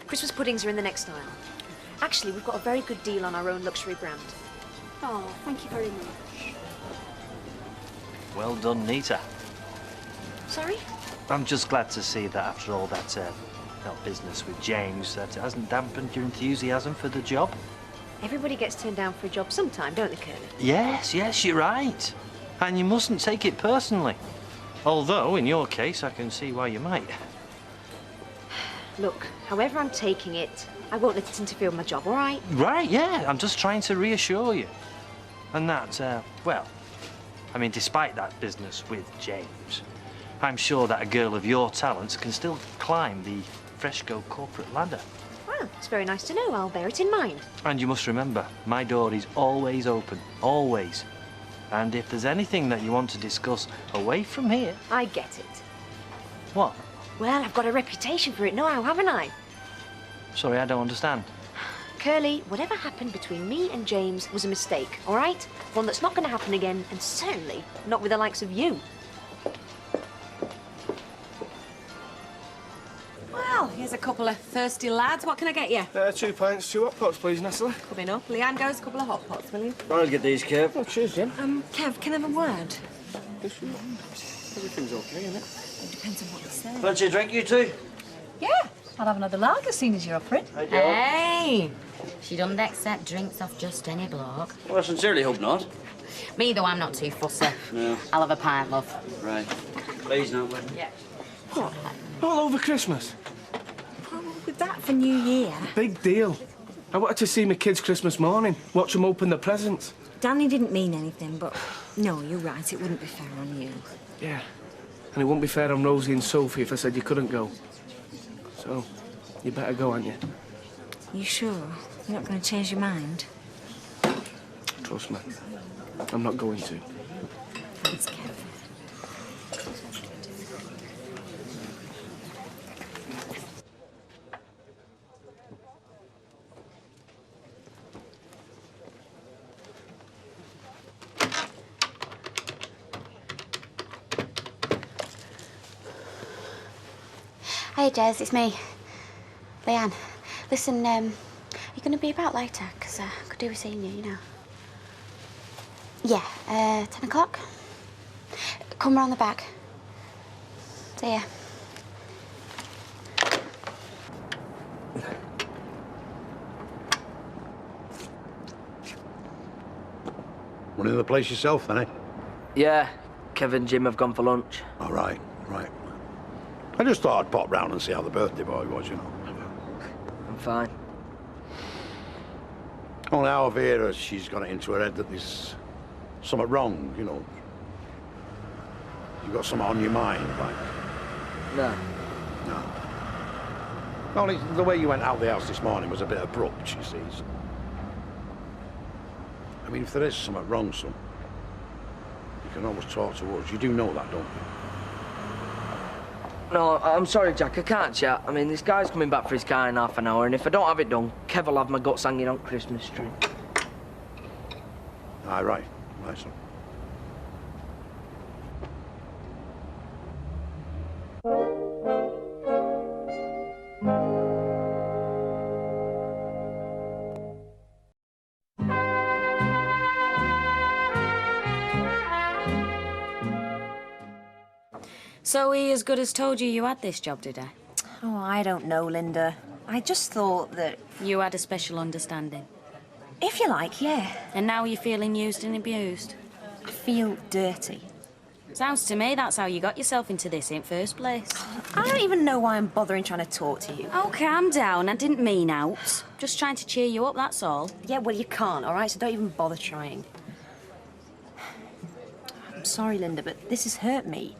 Christmas puddings are in the next aisle. Actually, we've got a very good deal on our own luxury brand. Oh, thank you very much. Well done, Nita. Sorry? I'm just glad to see that after all that business with James, that it hasn't dampened your enthusiasm for the job. Everybody gets turned down for a job sometime, don't they, Curly? Yes, you're right. And you mustn't take it personally. Although, in your case, I can see why you might. Look, however I'm taking it, I won't let it interfere with my job, all right? Right, yeah. I'm just trying to reassure you. And that, well, I mean, despite that business with James, I'm sure that a girl of your talents can still climb the Fresco corporate ladder. Well, it's very nice to know. I'll bear it in mind. And you must remember, my door is always open. Always. And if there's anything that you want to discuss away from here... I get it. What? Well, I've got a reputation for it now, haven't I? Sorry, I don't understand. Curly, whatever happened between me and James was a mistake, all right? One that's not going to happen again, and certainly not with the likes of you. Well, here's a couple of thirsty lads. What can I get you? 2 pints, 2 hot pots, please, Natalie. Coming up. Leanne goes a couple of hot pots, will you? I'll get these, Kev. Oh, cheers, Jim. Kev, can I have a word? Everything's okay, isn't it? It depends on what you say. Fancy a drink, you two? Yeah, I'll have another lager, seeing as you're offering. Hey! She doesn't accept drinks off just any bloke. Well, I sincerely hope not. Me, though, I'm not too fussy. No. I'll have a pint, love. Right. Please, no, Gwen. Yeah. What? All over Christmas? With that for New Year. Big deal. I wanted to see my kids Christmas morning, watch them open their presents. Danny didn't mean anything, but no, you're right. It wouldn't be fair on you. Yeah. And it wouldn't be fair on Rosie and Sophie if I said you couldn't go. So, you better go, aren't you? You sure? You're not going to change your mind? Trust me. I'm not going to. Thanks, Kev. Hey, Jez, it's me. Leanne. Listen, are you going to be about later? Because I could do with seeing you, you know. Yeah, 10 o'clock. Come round the back. See ya. Running the place yourself, then, eh? Yeah, Kev and Jim have gone for lunch. All right, right. I just thought I'd pop round and see how the birthday boy was, you know. I'm fine. Oh, now Vera, she's got it into her head that there's something wrong, you know. You got something on your mind, like. No. No. Well, the way you went out the house this morning was a bit abrupt, you see. So. I mean, if there is something wrong, son, you can always talk to us. You do know that, don't you? No, I'm sorry, Jack, I can't chat. I mean, this guy's coming back for his car in half an hour, and if I don't have it done, Kev will have my guts hanging on Christmas tree. Aye, right. Right, son. So he as good as told you had this job, did I? Oh, I don't know, Linda. I just thought that... You had a special understanding? If you like, yeah. And now you're feeling used and abused? I feel dirty. Sounds to me that's how you got yourself into this in first place. I don't even know why I'm bothering trying to talk to you. Oh, calm down. I didn't mean out. Just trying to cheer you up, that's all. Yeah, well, you can't, all right? So don't even bother trying. I'm sorry, Linda, but this has hurt me.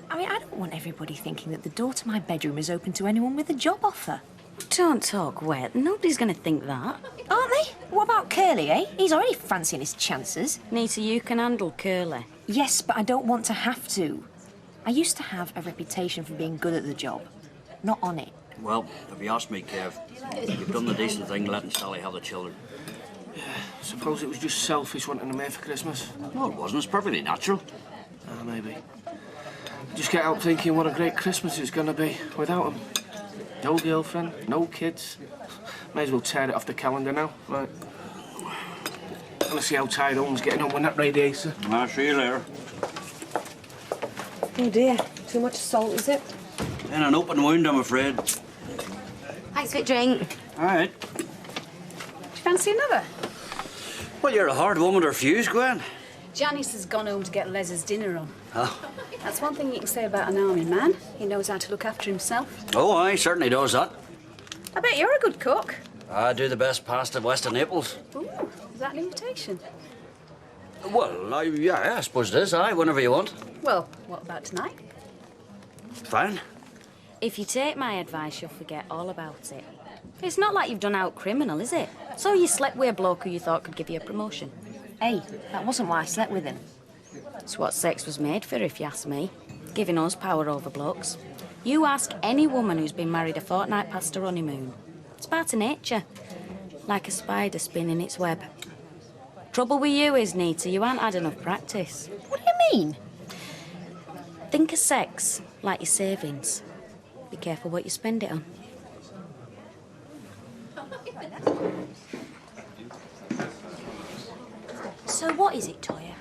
I mean, I don't want everybody thinking that the door to my bedroom is open to anyone with a job offer. Don't talk wet. Nobody's going to think that. Aren't they? What about Curly, eh? He's already fancying his chances. Nita, you can handle Curly. Yes, but I don't want to have to. I used to have a reputation for being good at the job, not on it. Well, if you ask me, Kev, you've done the decent thing letting Sally have the children. Suppose it was just selfish wanting them here for Christmas. No, it wasn't. It's perfectly natural. Maybe. Just get out thinking what a great Christmas it's going to be without them. No girlfriend, no kids. May as well tear it off the calendar now. Right. Let's see how tired Owen's getting on with that radiator. I'll see you later. Oh dear, too much salt, is it? And an open wound, I'm afraid. Thanks for a drink. All right. Do you fancy another? Well, you're a hard woman to refuse, Gwen. Janice has gone home to get Les's dinner on. Oh. That's one thing you can say about an army man. He knows how to look after himself. Oh, aye, certainly does that. I bet you're a good cook. I do the best pasta west of Naples. Ooh, is that an invitation? Well, yeah, I suppose it is, aye, whenever you want. Well, what about tonight? Fine. If you take my advice, you'll forget all about it. It's not like you've done out criminal, is it? So you slept with a bloke who you thought could give you a promotion. Hey, that wasn't why I slept with him. It's what sex was made for, if you ask me. Giving us power over blokes. You ask any woman who's been married a fortnight past her honeymoon. It's part of nature. Like a spider spinning its web. Trouble with you is, Nita, you haven't had enough practice. What do you mean? Think of sex like your savings. Be careful what you spend it on. So what is it, Toya?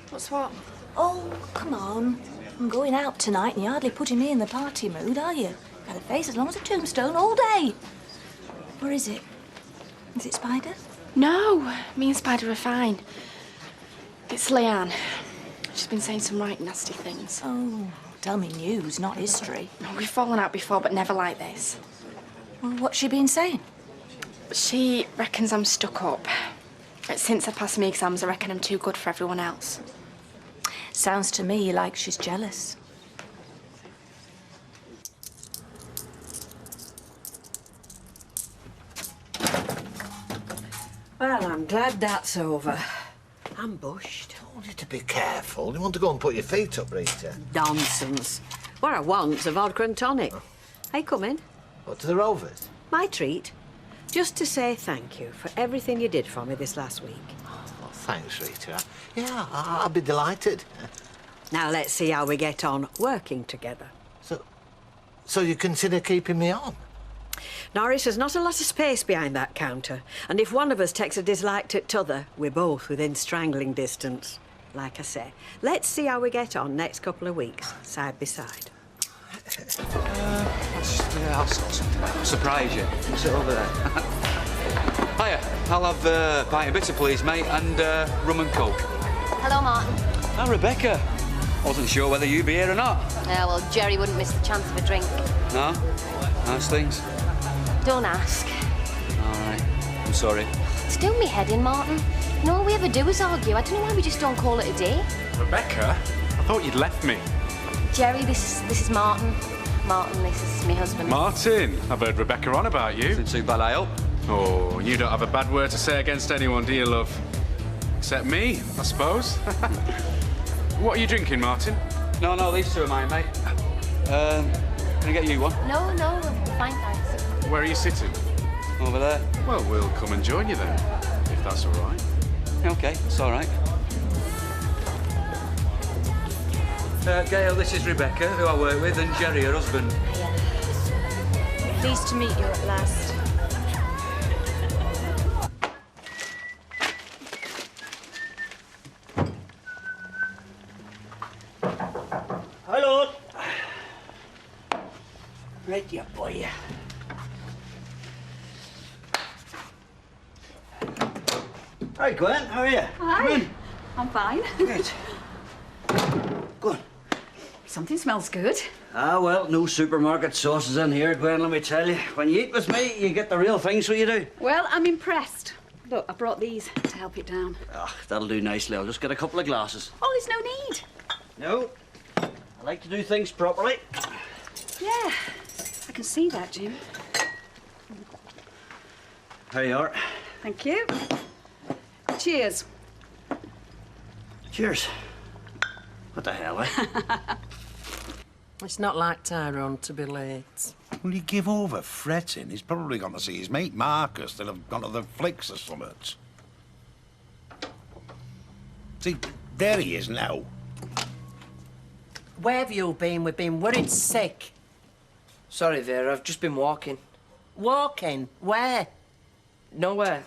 What's what? Oh, come on. I'm going out tonight and you're hardly putting me in the party mood, are you? Got a face as long as a tombstone all day. Where is it? Is it Spider? No, me and Spider are fine. It's Leanne. She's been saying some right nasty things. Oh, tell me news, not history. We've fallen out before, but never like this. Well, what's she been saying? She reckons I'm stuck up. Since I passed my exams, I reckon I'm too good for everyone else. Sounds to me like she's jealous. Well, I'm glad that's over. Ambushed. I want you to be careful. You want to go and put your feet up, Rita? Nonsense. What I want's a vodka and tonic. Hey, come in. What, to the Rovers? My treat. Just to say thank you for everything you did for me this last week. Oh, thanks, Rita. Yeah, I'll be delighted. Now let's see how we get on working together. So you consider keeping me on? Norris, there's not a lot of space behind that counter. And if one of us takes a dislike to t'other, we're both within strangling distance. Like I say, let's see how we get on next couple of weeks, side by side. I'll sort something out. Surprise you. Sit over there. Hiya. I'll have a pint of bitter, please, mate, and rum and coke. Hello, Martin. Oh, Rebecca. Wasn't sure whether you'd be here or not. Yeah, well, Jerry wouldn't miss the chance of a drink. No? Nice things. Don't ask. All right. I'm sorry. It's doing me head in, Martin. You know, all we ever do is argue. I don't know why we just don't call it a day. Rebecca? I thought you'd left me. Jerry, this is Martin. Martin, this is my husband. Martin, I've heard Rebecca on about you. Isn't too bad, I hope. Oh, you don't have a bad word to say against anyone, do you, love? Except me, I suppose. What are you drinking, Martin? No, these two are mine, mate. Can I get you one? No, we're fine, thanks. Where are you sitting? Over there. Well, we'll come and join you then, if that's all right. OK, it's all right. Gail, this is Rebecca, who I work with, and Jerry, her husband. Hiya. Pleased to meet you at last. Hello. Right, you boy. Hi, Gwen. How are you? Hi. Come in. I'm fine. Good. Go on. Something smells good. Ah, well, no supermarket sauces in here, Gwen, let me tell you. When you eat with me, you get the real thing, so you do. Well, I'm impressed. Look, I brought these to help it down. Ah, that'll do nicely. I'll just get a couple of glasses. Oh, there's no need. No. I like to do things properly. Yeah, I can see that, Jim. Here you are. Thank you. Cheers. Cheers. What the hell, eh? It's not like Tyrone to be late. Will you give over fretting? He's probably gone to see his mate Marcus. They'll have gone to the flicks or something. See, there he is now. Where have you been? We've been worried sick. Sorry, Vera, I've just been walking. Walking? Where? Nowhere.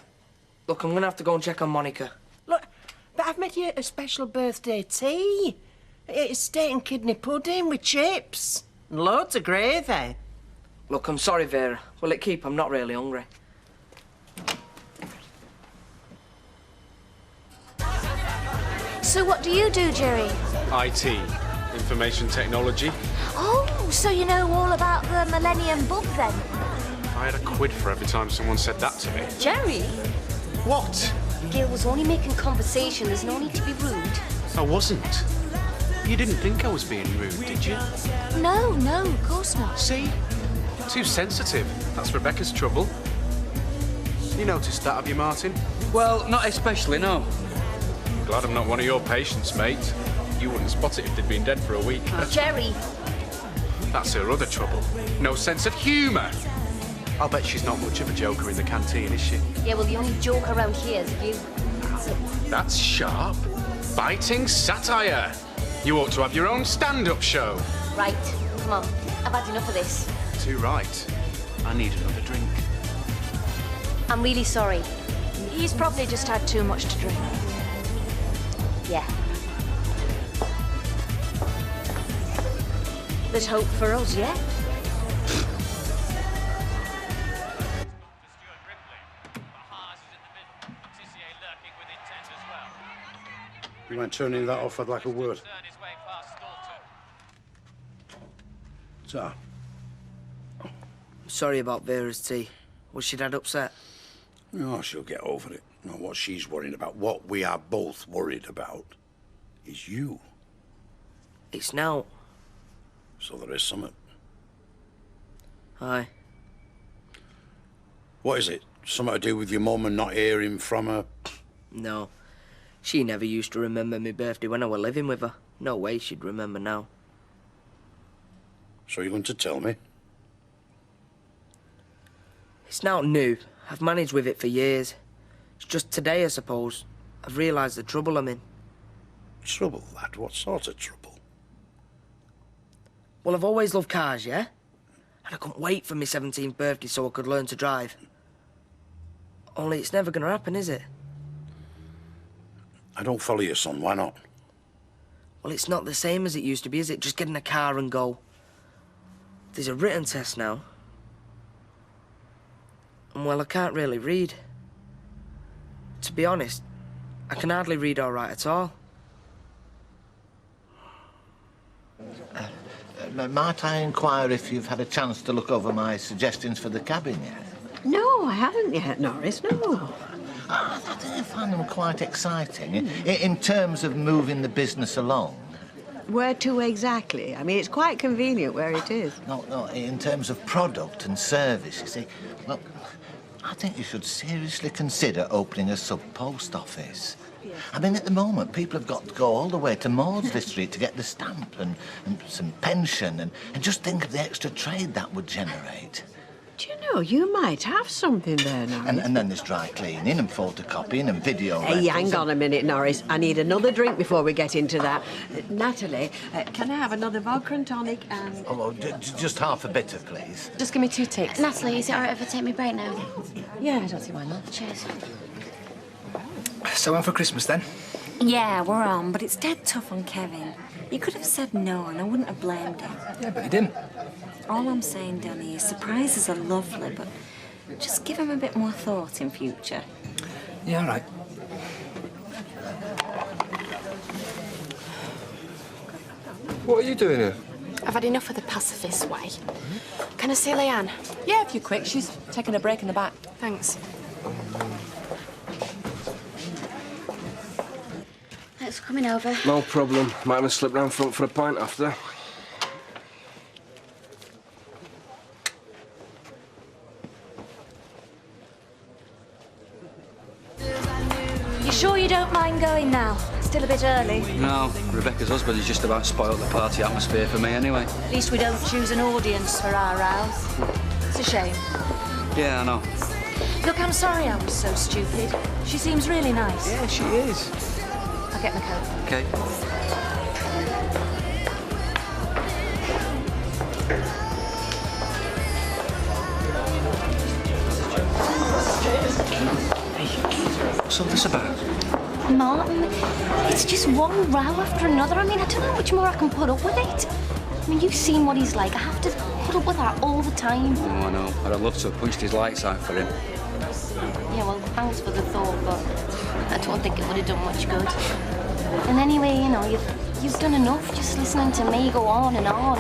Look, I'm gonna have to go and check on Monica. Look, but I've made you a special birthday tea. It's steak and kidney pudding with chips. And loads of gravy. Look, I'm sorry, Vera. Will it keep? I'm not really hungry. So what do you do, Jerry? IT, information technology. Oh, so you know all about the Millennium Bug then? I had a quid for every time someone said that to me. Jerry? What? Gail was only making conversation. There's no need to be rude. I wasn't. You didn't think I was being rude, did you? No, of course not. See? Too sensitive. That's Rebecca's trouble. You noticed that, have you, Martin? Well, not especially, no. Glad I'm not one of your patients, mate. You wouldn't spot it if they'd been dead for a week. Jerry. That's her other trouble. No sense of humour. I'll bet she's not much of a joker in the canteen, is she? Yeah, well, the only joke around here is you. That's sharp. Biting satire. You ought to have your own stand-up show. Right, come on. I've had enough of this. Too right. I need another drink. I'm really sorry. He's probably just had too much to drink. Yeah. There's hope for us yet. You mind turning that off? I'd like a word. So, Sorry about Vera's tea. Was she that upset? oh, she'll get over it. Not what she's worried about. What we are both worried about is you. It's now. So there is something. Aye. What is it? Something to do with your mum and not hearing from her? No. She never used to remember my birthday when I was living with her. No way she'd remember now. So you're going to tell me? It's not new. I've managed with it for years. It's just today, I suppose, I've realised the trouble I'm in. Trouble, lad? What sort of trouble? Well, I've always loved cars, yeah? And I couldn't wait for my 17th birthday so I could learn to drive. Only it's never going to happen, is it? I don't follow you, son. Why not? Well, it's not the same as it used to be, is it? Just get in a car and go. There's a written test now. And, well, I can't really read. To be honest, I can hardly read all right at all. Might I inquire if you've had a chance to look over my suggestions for the cabin yet? No, I haven't yet, Norris, no. I think I find them quite exciting. In terms of moving the business along. Where to exactly? I mean, it's quite convenient where it is. No, in terms of product and service, you see. Well, I think you should seriously consider opening a sub-post office. I mean, at the moment, people have got to go all the way to Maudsley Street to get the stamp and some pension, and just think of the extra trade that would generate. Do you know, you might have something there, Norris. And then there's dry cleaning and photocopying and video Hey, rentals hang on a minute, Norris. I need another drink before we get into that. Natalie, can I have another vodka and tonic and... Oh, just half a bitter, please. Just give me 2 ticks. Natalie, is it all right if I take my break now? Yeah, I don't see why not. Cheers. So on for Christmas, then? Yeah, we're on, but it's dead tough on Kevin. He could have said no, and I wouldn't have blamed him. Yeah, but he didn't. All I'm saying, Danny, is surprises are lovely, but just give him a bit more thought in future. Yeah, all right. What are you doing here? I've had enough of the pacifist way. Can I see Leanne? Yeah, if you're quick. She's taking a break in the back. Thanks. Thanks for coming over. No problem. Might have slipped round front for a pint after. You sure you don't mind going now? Still a bit early. No, Rebecca's husband has just about spoilt the party atmosphere for me anyway. At least we don't choose an audience for our rows. It's a shame. Yeah, I know. Look, I'm sorry I was so stupid. She seems really nice. Yeah, she is. I'll get my coat. Okay. What's all this about? Martin, it's just one row after another. I mean, I don't know how much more I can put up with it. I mean, you've seen what he's like. I have to put up with that all the time. Oh, I know. I'd love to have punched his lights out for him. Yeah, well, thanks for the thought, but I don't think it would have done much good. And anyway, you know, you've done enough just listening to me go on and on.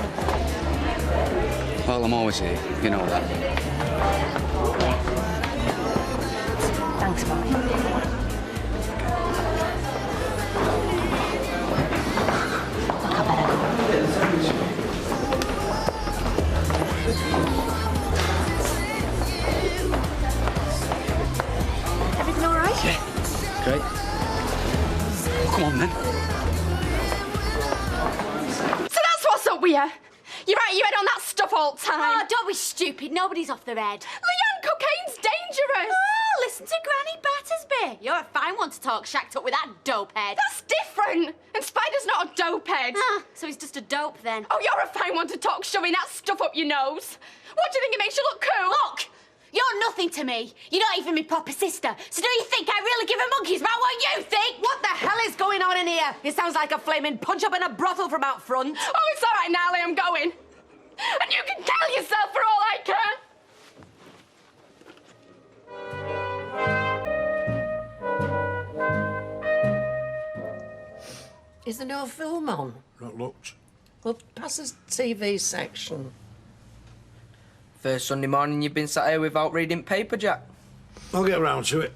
Well, I'm always here. You know that. Thanks, Martin. Everything all right? Yeah. Great. Come on, then. So that's what's up with you? You're right, you head on that stuff all the time. Oh, don't be stupid. Nobody's off their head. Leanne, cocaine's dangerous. Oh, listen to Granny Battersby. You're a fine one to talk shacked up with that dope head. That's different. And Spider's not a dope head. Ah, so he's just a dope then. Oh, you're a fine one to talk shoving that stuff up your nose. What do you think it makes you look cool? Look, you're nothing to me. You're not even my proper sister. So do you think I really give a monkey's about what you think? What the hell is going on in here? It sounds like a flaming punch-up in a brothel from out front. Oh, it's all right, Natalie, I'm going. And you can kill yourself for all I care. Is there no film on? Not looked. Well, pass us TV section. First Sunday morning you've been sat here without reading paper, Jack. I'll get round to it.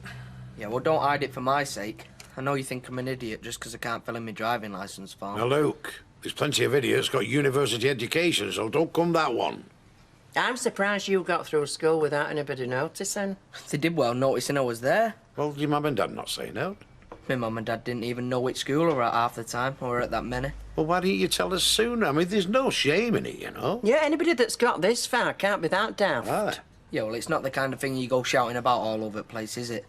Yeah, well, don't hide it for my sake. I know you think I'm an idiot just 'cause I can't fill in my driving licence form. Now, Luke, there's plenty of idiots got university education, so don't come that one. I'm surprised you got through school without anybody noticing. They did well noticing I was there. Well, your mum and dad not saying out? My mum and dad didn't even know which school I were at half the time, or at that many. Well, why didn't you tell us sooner? I mean, there's no shame in it, you know. Yeah, anybody that's got this far can't be that daft. Right. Yeah, well, it's not the kind of thing you go shouting about all over the place, is it?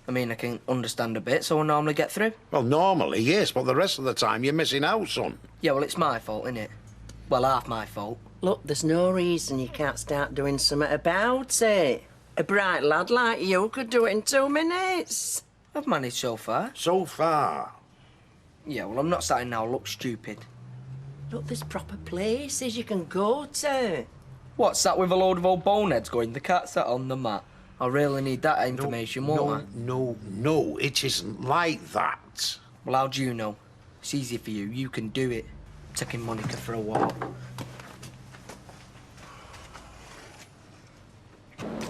I mean, I can understand a bit, so I normally get through. Well, normally, yes, but the rest of the time you're missing out, son. Yeah, well, it's my fault, innit? Well, half my fault. Look, there's no reason you can't start doing something about it. A bright lad like you could do it in 2 minutes. I've managed so far. So far? Yeah, well, I'm not starting now look stupid. Look, there's proper places you can go to. What's that with a load of old boneheads going, the cat sat on the mat? I really need that information, won't I? No, it isn't like that. Well, how do you know? It's easy for you. You can do it. Taking Monica for a walk.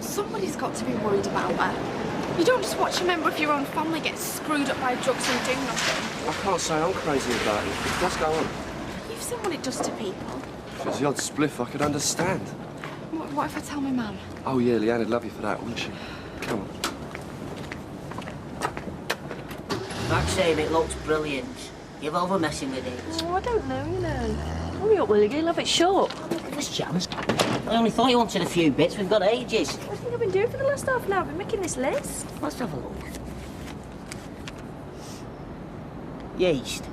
Somebody's got to be worried about her. You don't just watch a member of your own family get screwed up by drugs and do nothing. I can't say I'm crazy about it. What's going on? You've seen what it does to people. If it was the odd spliff, I could understand. What if I tell my mum? Oh, yeah, Leanne'd love you for that, wouldn't she? Come on. Maxime, it looks brilliant. You're over messing with it. Oh, I don't know, you know. Hurry up, will you? You'll have it short. This chance. I only thought you wanted a few bits. We've got ages. What do you think I've been doing for the last half an hour? I've been making this list. Let's have a look. Yeast.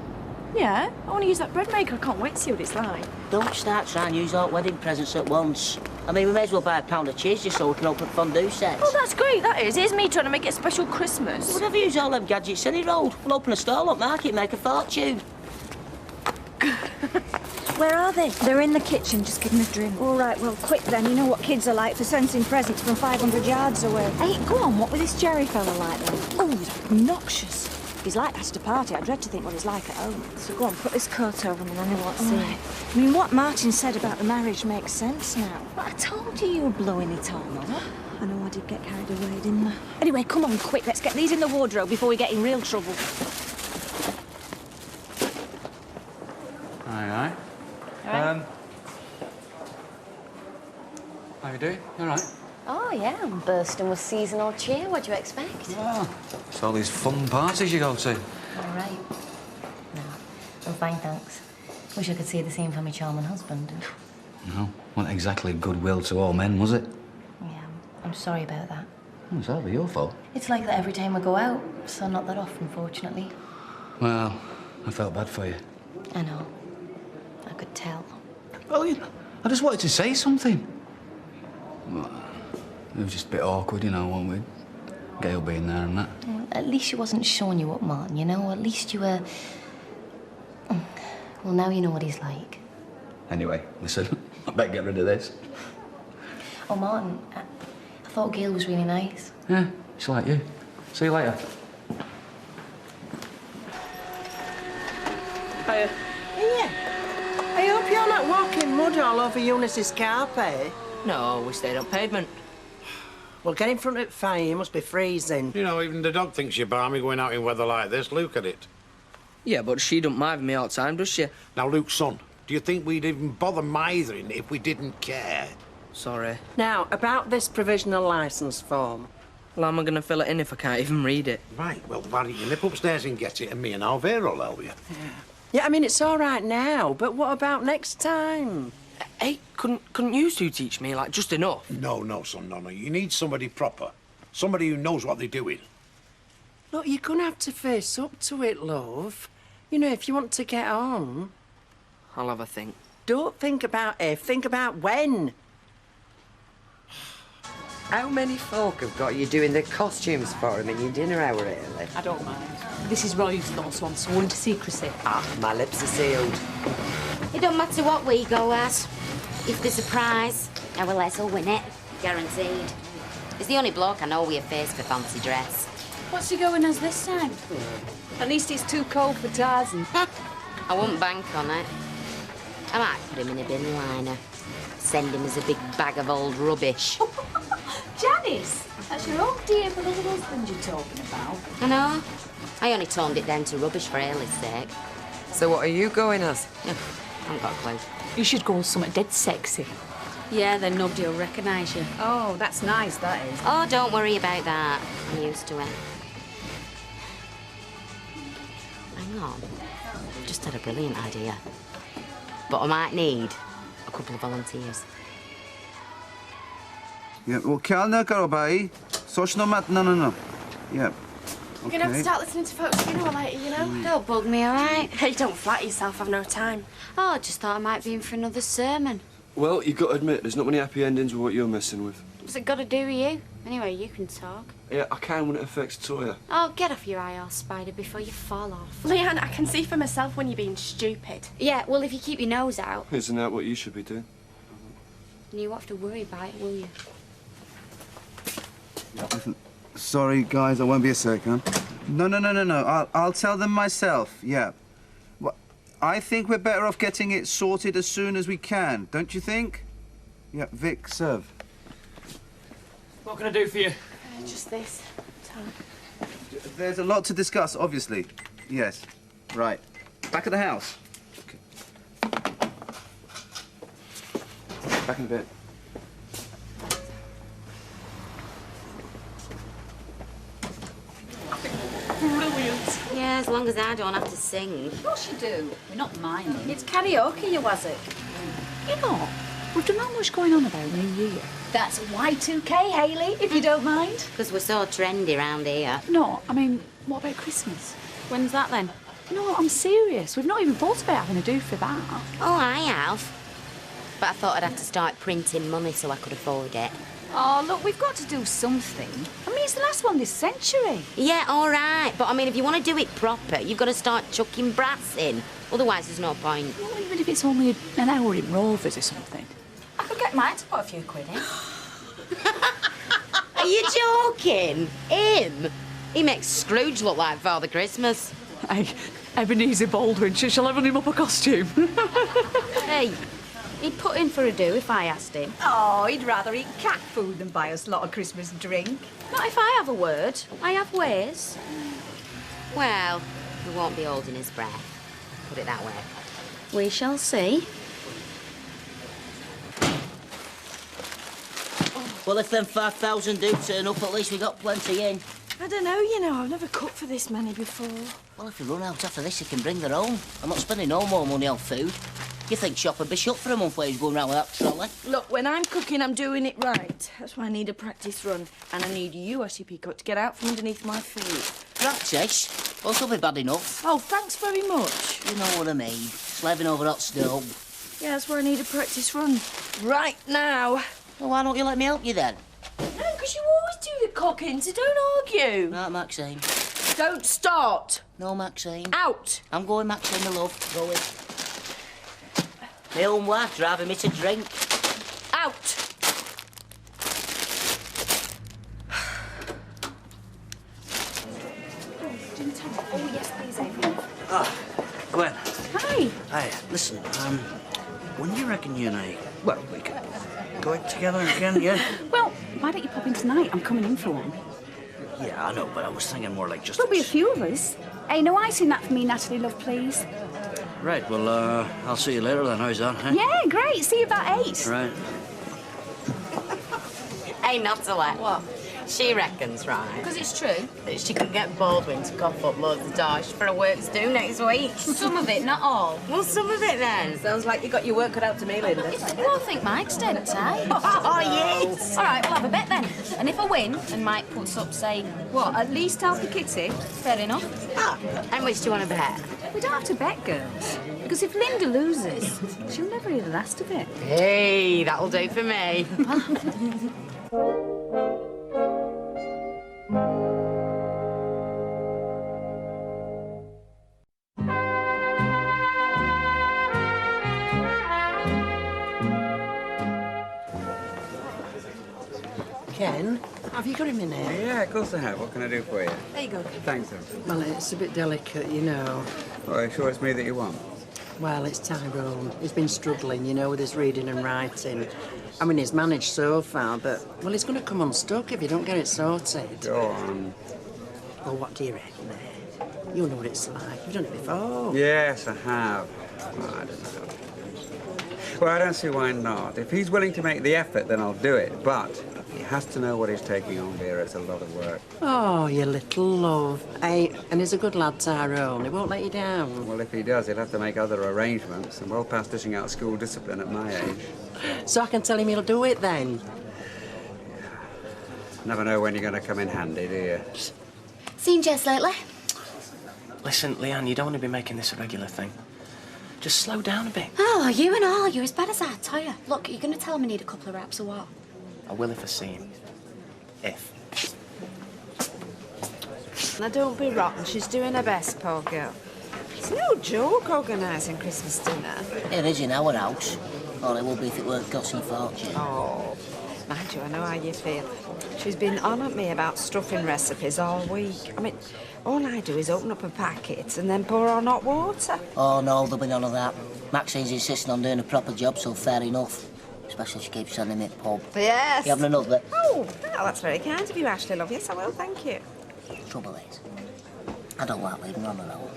Yeah, I want to use that bread maker. I can't wait to see what it's like. Don't start trying to use all wedding presents at once. I mean, we may as well buy a pound of cheese just so we can open fondue sets. Oh, that's great, that is. Here's me trying to make it a special Christmas. We'll never use all them gadgets any road. We'll open a stall up market, make a fortune. Where are they? They're in the kitchen, just getting a drink. All right, well, quick then. You know what kids are like for sensing presents from 500 yards away. Hey, go on, what was this Jerry fella like then? Oh, he's obnoxious. He's like that at a party. I dread to think what he's like at home. So go on, put this coat over me and then I won't see it. I mean, what Martin said about the marriage makes sense now. But I told you you were blowing it all up. I know I did get carried away, didn't I? Anyway, come on, quick. Let's get these in the wardrobe before we get in real trouble. Aye, aye. How you doing? You all right? Oh, yeah, I'm bursting with seasonal cheer. What do you expect? Well, it's all these fun parties you go to. All right. No, I'm fine, thanks. Wish I could say the same for my charming husband. No, wasn't exactly goodwill to all men, was it? Yeah, I'm sorry about that. Oh, it's hardly your fault. It's like that every time we go out, so not that often, fortunately. Well, I felt bad for you. I know. I could tell. Well, you know, I just wanted to say something. Well, it was just a bit awkward, you know, one with Gail being there and that. Well, at least she wasn't showing you up, Martin, you know? At least you were... Well, now you know what he's like. Anyway, listen, I better get rid of this. Oh, Martin, I thought Gail was really nice. Yeah, she's like you. See you later. Hiya. Yeah. I hope you're not walking mud all over Eunice's carpet. No, we stayed on pavement. Well, get in front of the fire. You must be freezing. You know, even the dog thinks you're balmy going out in weather like this. Look at it. Yeah, but she don't mind me all the time, does she? Now, Luke, son, do you think we'd even bother mithering if we didn't care? Sorry. Now, about this provisional licence form. Well, how am I going to fill it in if I can't even read it? Right, well, why don't you nip upstairs and get it, and me and Alvera will help you. Yeah, I mean, it's all right now, but what about next time? Hey, couldn't you two teach me, like, just enough? No, son, no. You need somebody proper. Somebody who knows what they're doing. Look, you're going to have to face up to it, love. You know, if you want to get on. I'll have a think. Don't think about if, think about when. How many folk have got you doing the costumes for him in your dinner hour early? I don't mind. This is Roy's thoughts, so I'm sworn to secrecy. Ah, my lips are sealed. It don't matter what we go as. If there's a prize, our Les will win it. Guaranteed. He's the only bloke I know with a face for fancy dress. What's he going as this time? At least it's too cold for Tarzan. I wouldn't bank on it. I might put him in a bin liner. Send him as a big bag of old rubbish. Janice, that's your own dear beloved husband you're talking about. I know. I only toned it down to rubbish for Ailey's sake. So what are you going as? I haven't got a clue. You should go as something dead sexy. Yeah, then nobody will recognise you. Oh, that's nice, that is. Oh, don't worry about that. I'm used to it. Hang on. I've just had a brilliant idea. But I might need a couple of volunteers. Yeah, well, Calna Karobai. Sochno mat, no. Yeah. You're gonna have to start listening to folks sooner or later, you know? Don't bug me, all right? Hey, don't flatter yourself, I've no time. Oh, I just thought I might be in for another sermon. Well, you've got to admit, there's not many happy endings with what you're messing with. What's it got to do with you? Anyway, you can talk. Yeah, I can when it affects Toya. Oh, get off your high horse, Spider, before you fall off. Leanne, I can see for myself when you're being stupid. Yeah, well, if you keep your nose out, Isn't that what you should be doing? then you won't have to worry about it, will you? Listen, sorry, guys, I won't be a second. No. I'll tell them myself, yeah. Well, I think we're better off getting it sorted as soon as we can, don't you think? Yeah, Vic, serve. What can I do for you? Just this. Tom. There's a lot to discuss, obviously. Yes. Right. Back at the house. Okay. Back in a bit. Brilliant. Yeah, as long as I don't have to sing. Of course you do. We're not minding. It's karaoke, you was it? You know, we've done not much going on about New Year. That's Y2K, Hayley, if you don't mind. Because we're so trendy round here. No, I mean, what about Christmas? When's that then? No, I'm serious. We've not even thought about having a do for that. Oh, I have. But I thought I'd have to start printing money so I could afford it. Oh, look, we've got to do something. I mean, it's the last one this century. Yeah, all right. But, I mean, if you want to do it proper, you've got to start chucking brass in. Otherwise, there's no point. Well, even if it's only an hour in Rovers or something. I could get mine to put a few quid in. Are you joking? Him? He makes Scrooge look like Father Christmas. Hey, Ebenezer Baldwin, shall I run him up a costume? Hey, he'd put in for a do if I asked him. Oh, he'd rather eat cat food than buy us a lot of Christmas drink. Not if I have a word. I have ways. Well, we won't be holding his breath. Put it that way. We shall see. Well, if them 5,000 do turn up, at least we got plenty in. I don't know, you know, I've never cooked for this many before. Well, if we run out after this, they can bring their own. I'm not spending no more money on food. You think shop would be shut for a month while he's going round with that trolley? Look, when I'm cooking, I'm doing it right. That's why I need a practice run. And I need you, Ossie Peacock, to get out from underneath my feet. Practice? Well, it'll be bad enough. Oh, thanks very much. You know what I mean. Slaving over hot stove. Yeah, that's where I need a practice run. Right now. Well, why don't you let me help you then? No, because you always do the cooking, so don't argue. Right, Maxine. Don't start. No, Maxine. Out. I'm going, Maxine, my love. Going. My own wife driving me to drink. Out. Oh, yes, please, Amy. Ah, Gwen. Hi. Hi, listen, when do you reckon you and I, well, we could go out together again, yeah? Well, why don't you pop in tonight? I'm coming in for one. Yeah, I know, but I was thinking more like just... There'll be a few of us. Hey, no icing that for me, Natalie, love, please. Right, well, I'll see you later then. How's that, huh? Yeah, great. See you about 8. Right. Hey, Natalie. What? She reckons, right? Because it's true. That she could get Baldwin to cough up loads of dosh for her work's due next week. Some of it, not all. Well, some of it then. Sounds like you got your work cut out to me, Linda. You all think Mike's dead, eh? Oh, yes. All right, we'll have a bet then. And if I win, and Mike puts up, say, what, at least half the kitty? Fair enough. Ah, how much do you want to bet? We don't have to bet, girls. Because if Linda loses, she'll never hear the last of it. Hey, that'll do for me. Ken, have you got a minute? Yeah, of course I have. What can I do for you? There you go. Thanks, sir. Well, it's a bit delicate, you know. Well, are you sure it's me that you want? Well, it's Tyrone. He's been struggling, you know, with his reading and writing. I mean, he's managed so far, but, well, he's going to come unstuck if you don't get it sorted. Go on. Well, what do you reckon there? You know what it's like. You've done it before. Yes, I have. Well, I don't know. Well, I don't see why not. If he's willing to make the effort, then I'll do it. But he has to know what he's taking on, Vera. It's a lot of work. Oh, you little love. Hey, and he's a good lad, Tyrone. He won't let you down. Well, if he does, he'll have to make other arrangements. I'm well past dishing out school discipline at my age. So I can tell him he'll do it then? Never know when you're going to come in handy, do you? Seen Jess lately? Listen, Leanne, you don't want to be making this a regular thing. Just slow down a bit. Oh, you and all. You're as bad as I tell you. Look, you're going to tell him I need a couple of reps or what? I will if I see him. If. Now, don't be rotten. She's doing her best, poor girl. It's no joke organising Christmas dinner. It is in our house. Or it would be if it weren't costing a fortune. Oh, mind you, I know how you feel. She's been on at me about stuffing recipes all week. I mean, all I do is open up a packet and then pour on hot water. Oh, no, there'll be none of that. Maxine's insisting on doing a proper job, so fair enough. Especially if she keeps sending me a pub. Yes. You having another? Oh, well, that's very kind of you, Ashley, love. Yes, I will, thank you. Trouble is, I don't like leaving her on her own.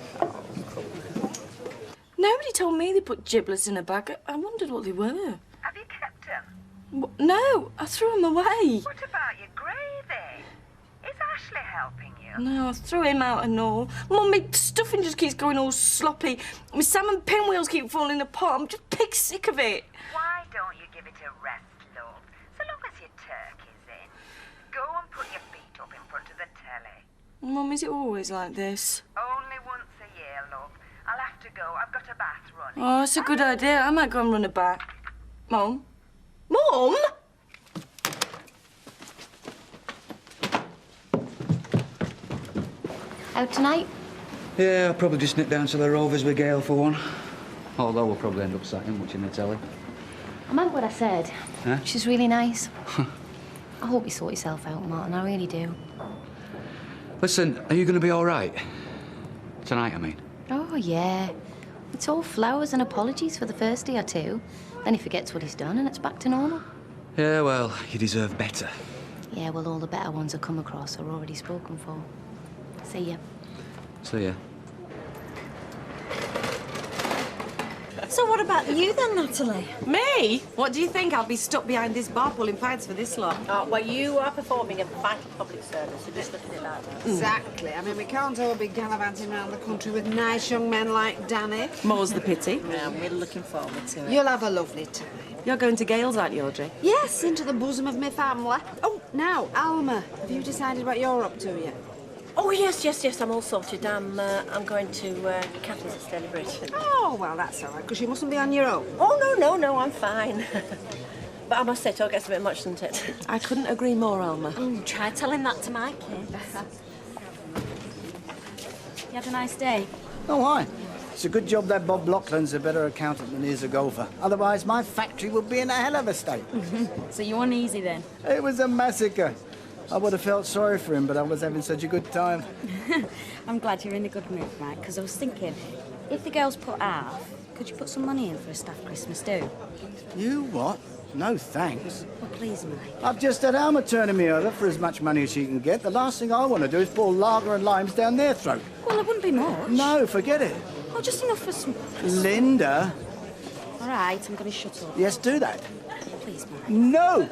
Nobody told me they put giblets in a bag. I wondered what they were. Have you kept them? No, I threw them away. What about your gravy? Is Ashley helping you? No, I threw him out and all. Mum, my stuffing just keeps going all sloppy. My salmon pinwheels keep falling apart. I'm just pig sick of it. Why don't you give it a rest, love? So long as your turkey's in. Go and put your feet up in front of the telly. Mum, is it always like this? Only once a year, love. I'll have to go. I've got a bath running. Oh, that's a good idea. I might go and run it back. Mum? Mum? Out tonight? Yeah, I'll probably just nip down to the Rovers with Gail for one. Although we'll probably end up sat in watching the telly. I meant what I said. Huh? She's really nice. I hope you sort yourself out, Martin. I really do. Listen, are you going to be all right? Tonight, I mean. Oh, yeah. It's all flowers and apologies for the first day or two. Then he forgets what he's done and it's back to normal. Yeah, well, you deserve better. Yeah, well, all the better ones I come across are already spoken for. See ya. See ya. So what about you then, Natalie? Me? What do you think? I'll be stuck behind this bar pulling pints for this lot. Oh, well, you are performing a vital public service, so just look at it like that. Exactly. I mean, we can't all be gallivanting around the country with nice young men like Danny. More's the pity. Yeah, I'm really looking forward to it. You'll have a lovely time. You're going to Gales, aren't you, Audrey? Yes, into the bosom of my family. Oh, now, Alma, have you decided what you're up to yet? Oh, yes, I'm all sorted. I'm going to Catherine's at Stirling Bridge. Oh, well, that's all right, because you mustn't be on your own. Oh, no, I'm fine. But I must say, talk gets a bit much, doesn't it? I couldn't agree more, Alma. Try telling that to my kids. You had a nice day? Oh, why? It's a good job that Bob Laughlin's a better accountant than he is a golfer. Otherwise, my factory would be in a hell of a state. So you uneasy then? It was a massacre. I would have felt sorry for him, but I was having such a good time. I'm glad you're in a good mood, Mike, because I was thinking, if the girls put half, could you put some money in for a staff Christmas do? You what? No thanks. Oh, please, Mike. I've just had Alma turning me over for as much money as she can get. The last thing I want to do is pour lager and limes down their throat. Well, it wouldn't be much. No, forget it. Oh, just enough for some... Linda. All right, I'm going to shut up. Yes, do that. Please, Mike. No!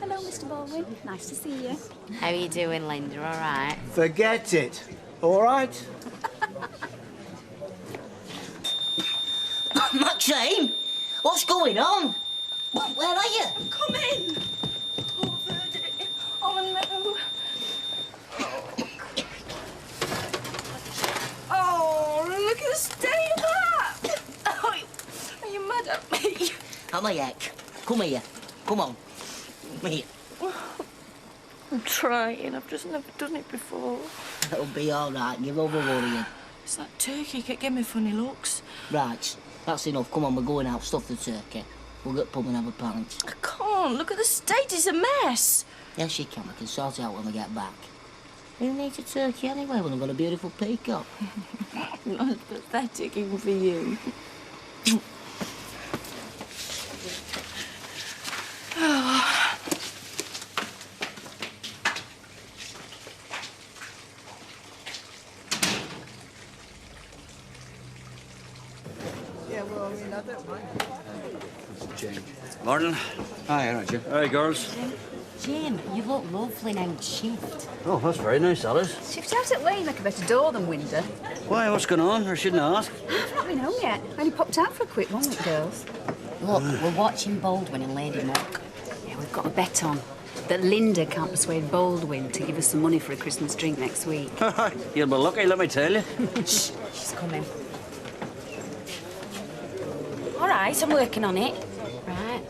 Hello, Mr. Baldwin. Nice to see you. How are you doing, Linda? All right? Forget it. All right? Maxine? What's going on? Where are you? Come in. Oh, Verdi. Oh, no. Oh, look at the state of that. Oh, are you mad at me? Am I heck? Come here. Come on. Come here. I'm trying. I've just never done it before. It'll be all right. Give over worrying. It's that turkey kept giving me funny looks. Right. That's enough. Come on, we're going out. Stuff the turkey. We'll get pub and have a pint. I can't. Look at the state. It's a mess. Yes, you can. We can sort it out when we get back. Who needs a turkey anyway when I've got a beautiful peacock? Not pathetic even for you. Yeah, well, I mean, I don't mind. Jane. Morning. Hi, all right, Jim. All right, girls. Jim, you look lovely now shift. Oh, that's very nice, Alice. Shift out at Wayne like a better door than window. Why, what's going on? I shouldn't ask. I've not been home yet. I only popped out for a quick one with the girls. Look, we're watching Baldwin and Lady Muck. Yeah, we've got a bet on that Linda can't persuade Baldwin to give us some money for a Christmas drink next week. You'll be lucky, let me tell you. Shh, she's coming. All right, I'm working on it. Right.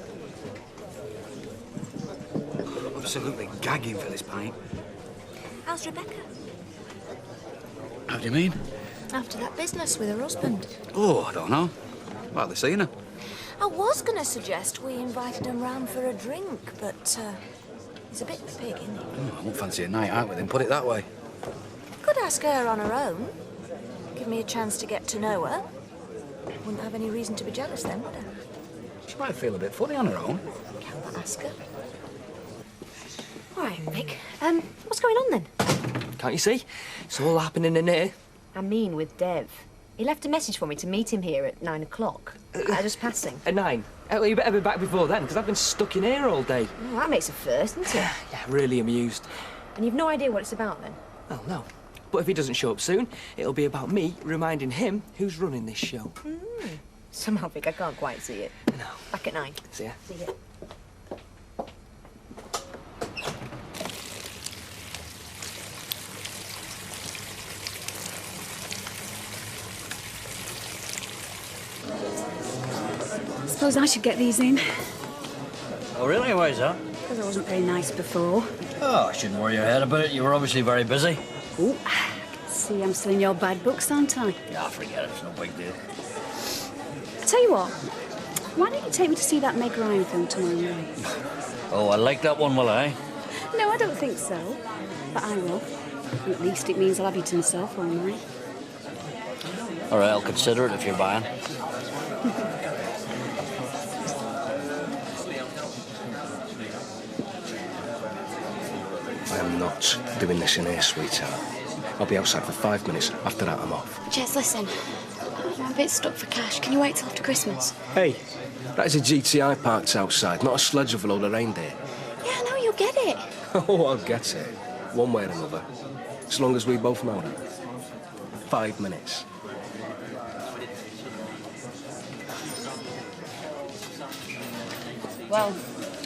Absolutely gagging for this pint. How's Rebecca? How do you mean? After that business with her husband. Oh, I don't know. Hardly seen her. I was going to suggest we invited him round for a drink, but he's a bit big, isn't he? I won't fancy a night out with him, put it that way. Could ask her on her own. Give me a chance to get to know her. Wouldn't have any reason to be jealous then, would I? She might feel a bit funny on her own. Can't ask her. All right, Mick. What's going on then? Can't you see? It's all happening in here. I mean with Dev. He left a message for me to meet him here at 9 o'clock. Just passing. At 9? Well, you better be back before then, because I've been stuck in here all day. Oh, that makes a first, doesn't it? Yeah, really amused. And you've no idea what it's about then? Well, no. But if he doesn't show up soon, it'll be about me reminding him who's running this show. Somehow, Vic, I can't quite see it. No. Back at 9. See ya. See ya. Suppose I should get these in. Oh, really? Why is that? Because I wasn't very nice before. Oh, I shouldn't worry your head about it. You were obviously very busy. Ooh, I can see I'm still in your bad books, aren't I? Yeah, forget it. It's no big deal. Tell you what, why don't you take me to see that Meg Ryan film tomorrow night? Oh, I like that one, will I? No, I don't think so. But I will. And at least it means I'll have you to myself all night. All right, I'll consider it if you're buying. I am not doing this in here, sweetheart. I'll be outside for 5 minutes. After that, I'm off. Jess, listen. I'm a bit stuck for cash. Can you wait till after Christmas? Hey, that is a GTI parked outside, not a sledge with a load of reindeer. Yeah, I know, you'll get it. Oh, I'll get it. One way or another. As long as we both know that. 5 minutes. Well,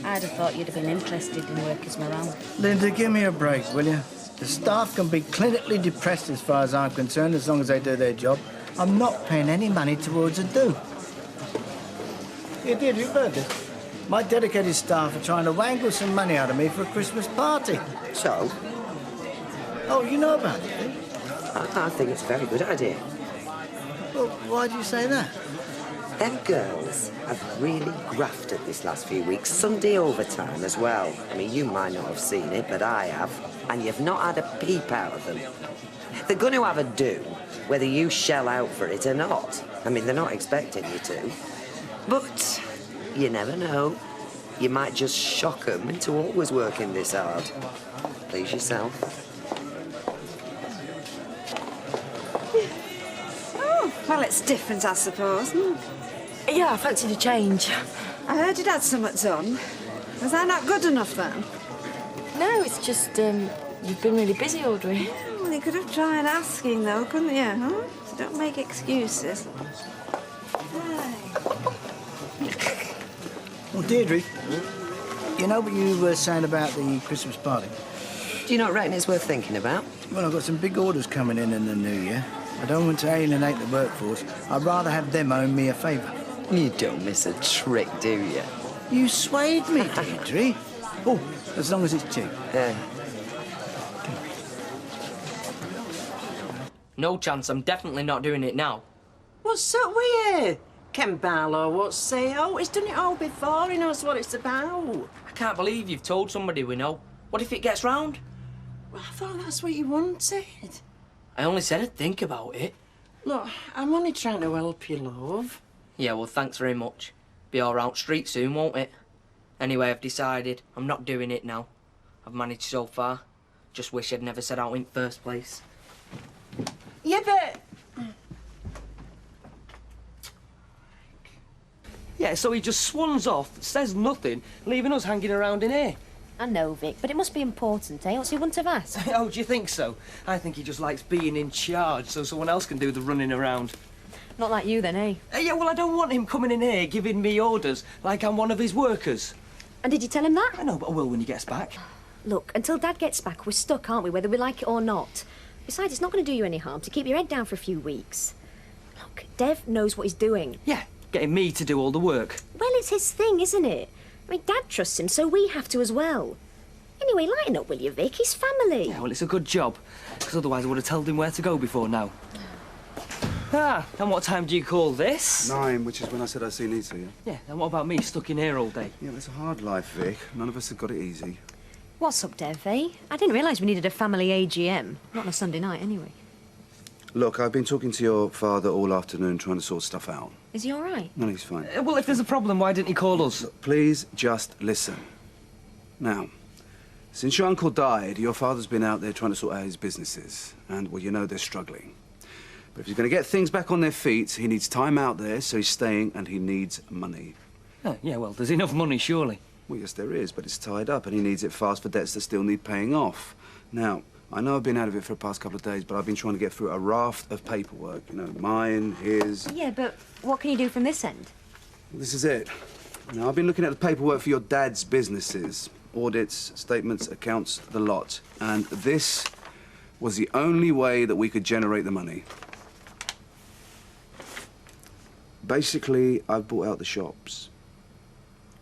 I'd have thought you'd have been interested in workers' morale. Linda, give me a break, will you? The staff can be clinically depressed as far as I'm concerned, as long as they do their job. I'm not paying any money towards a do. You did, you've heard this. My dedicated staff are trying to wangle some money out of me for a Christmas party. So? Oh, you know about it? I think it's a very good idea. Well, why do you say that? Them girls have really grafted this last few weeks. Sunday overtime as well. I mean, you might not have seen it, but I have. And you've not had a peep out of them. They're going to have a do, whether you shell out for it or not. I mean, they're not expecting you to. But you never know. You might just shock them into always working this hard. Please yourself. Oh, well, it's different, I suppose. Yeah, I fancied a change. I heard you'd had something done. Was I not good enough then? No, it's just, you've been really busy, Audrey. Well, you could have tried asking, though, couldn't you? Huh? So don't make excuses. Well, Deirdre, you know what you were saying about the Christmas party? Do you not reckon it's worth thinking about? Well, I've got some big orders coming in the new year. I don't want to alienate the workforce. I'd rather have them owe me a favour. You don't miss a trick, do you? You swayed me, Deirdre. Oh, as long as it's cheap. Yeah. No chance, I'm definitely not doing it now. What's up with you? Ken Barlow, what's say? Oh, he's done it all before, he knows what it's about. I can't believe you've told somebody we know. What if it gets round? Well, I thought that's what you wanted. I only said I'd think about it. Look, I'm only trying to help you, love. Yeah, well, thanks very much. Be all round street soon, won't it? Anyway, I've decided I'm not doing it now. I've managed so far. Just wish I'd never set out in first place. Yeah, but... Yeah, so he just swans off, says nothing, leaving us hanging around in here. I know, Vic, but it must be important, eh? Else he wouldn't have asked. Oh, do you think so? I think he just likes being in charge so someone else can do the running around. Not like you then, eh? Yeah, well, I don't want him coming in here giving me orders like I'm one of his workers. And did you tell him that? I know, but I will when he gets back. Look, until Dad gets back, we're stuck, aren't we, whether we like it or not? Besides, it's not going to do you any harm to keep your head down for a few weeks. Look, Dev knows what he's doing. Yeah, getting me to do all the work. Well, it's his thing, isn't it? I mean, Dad trusts him, so we have to as well. Anyway, lighten up, will you, Vic? He's family. Yeah, well, it's a good job, because otherwise I would have told him where to go before now. Ah, and what time do you call this? 9, which is when I said I'd see Nita, yeah? Yeah, and what about me, stuck in here all day? Yeah, but it's a hard life, Vic. None of us have got it easy. What's up, Dev, eh? I didn't realise we needed a family AGM. Not on a Sunday night, anyway. Look, I've been talking to your father all afternoon trying to sort stuff out. Is he all right? No, he's fine. Well, if there's a problem, why didn't he call us? Look, please just listen. Now, since your uncle died, your father's been out there trying to sort out his businesses. And, well, you know they're struggling. But if he's going to get things back on their feet, he needs time out there, so he's staying, and he needs money. Oh, yeah, well, there's enough money, surely. Well, yes, there is, but it's tied up, and he needs it fast for debts that still need paying off. Now, I know I've been out of it for the past couple of days, but I've been trying to get through a raft of paperwork. You know, mine, his... Yeah, but what can you do from this end? This is it. Now, I've been looking at the paperwork for your dad's businesses. Audits, statements, accounts, the lot. And this was the only way that we could generate the money. Basically, I've bought out the shops.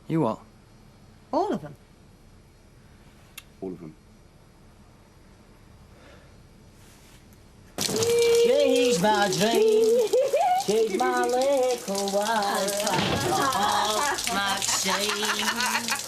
You what? All of them? All of them. She's my dream. She's my little wife. Oh, Maxine.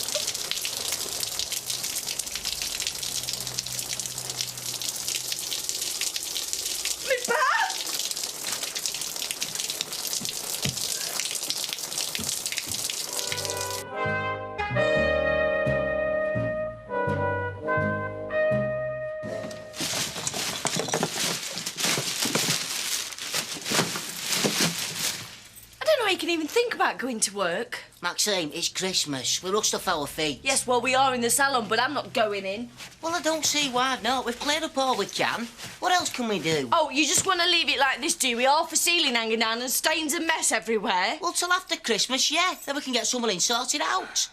You can even think about going to work. Maxine, it's Christmas. We rushed off our feet. Yes, well, we are in the salon, but I'm not going in. Well, I don't see why not. We've cleared up all we can. What else can we do? Oh, you just want to leave it like this, do we? Half the ceiling hanging down and stains and mess everywhere? Well, till after Christmas, yeah. Then we can get someone in sorted out.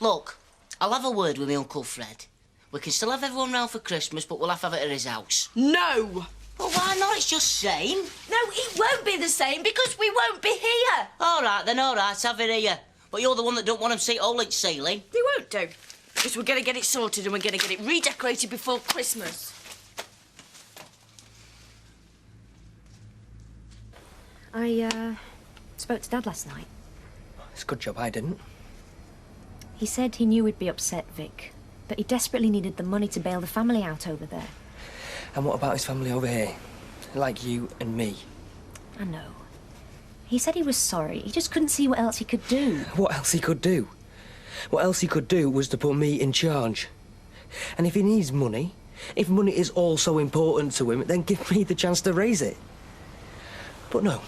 Look, I'll have a word with my Uncle Fred. We can still have everyone round for Christmas, but we'll have to have it at his house. No! Well, why not? It's just same. No, it won't be the same because we won't be here. All right, then, all right, have it here. But you're the one that don't want him to see all its ceiling. They won't do. Because we're going to get it sorted and we're going to get it redecorated before Christmas. I, spoke to Dad last night. It's a good job I didn't. He said he knew we'd be upset, Vic, but he desperately needed the money to bail the family out over there. And what about his family over here? Like you and me. I know. He said he was sorry. He just couldn't see what else he could do. What else he could do? What else he could do was to put me in charge. And if he needs money, if money is all so important to him, then give me the chance to raise it. But no.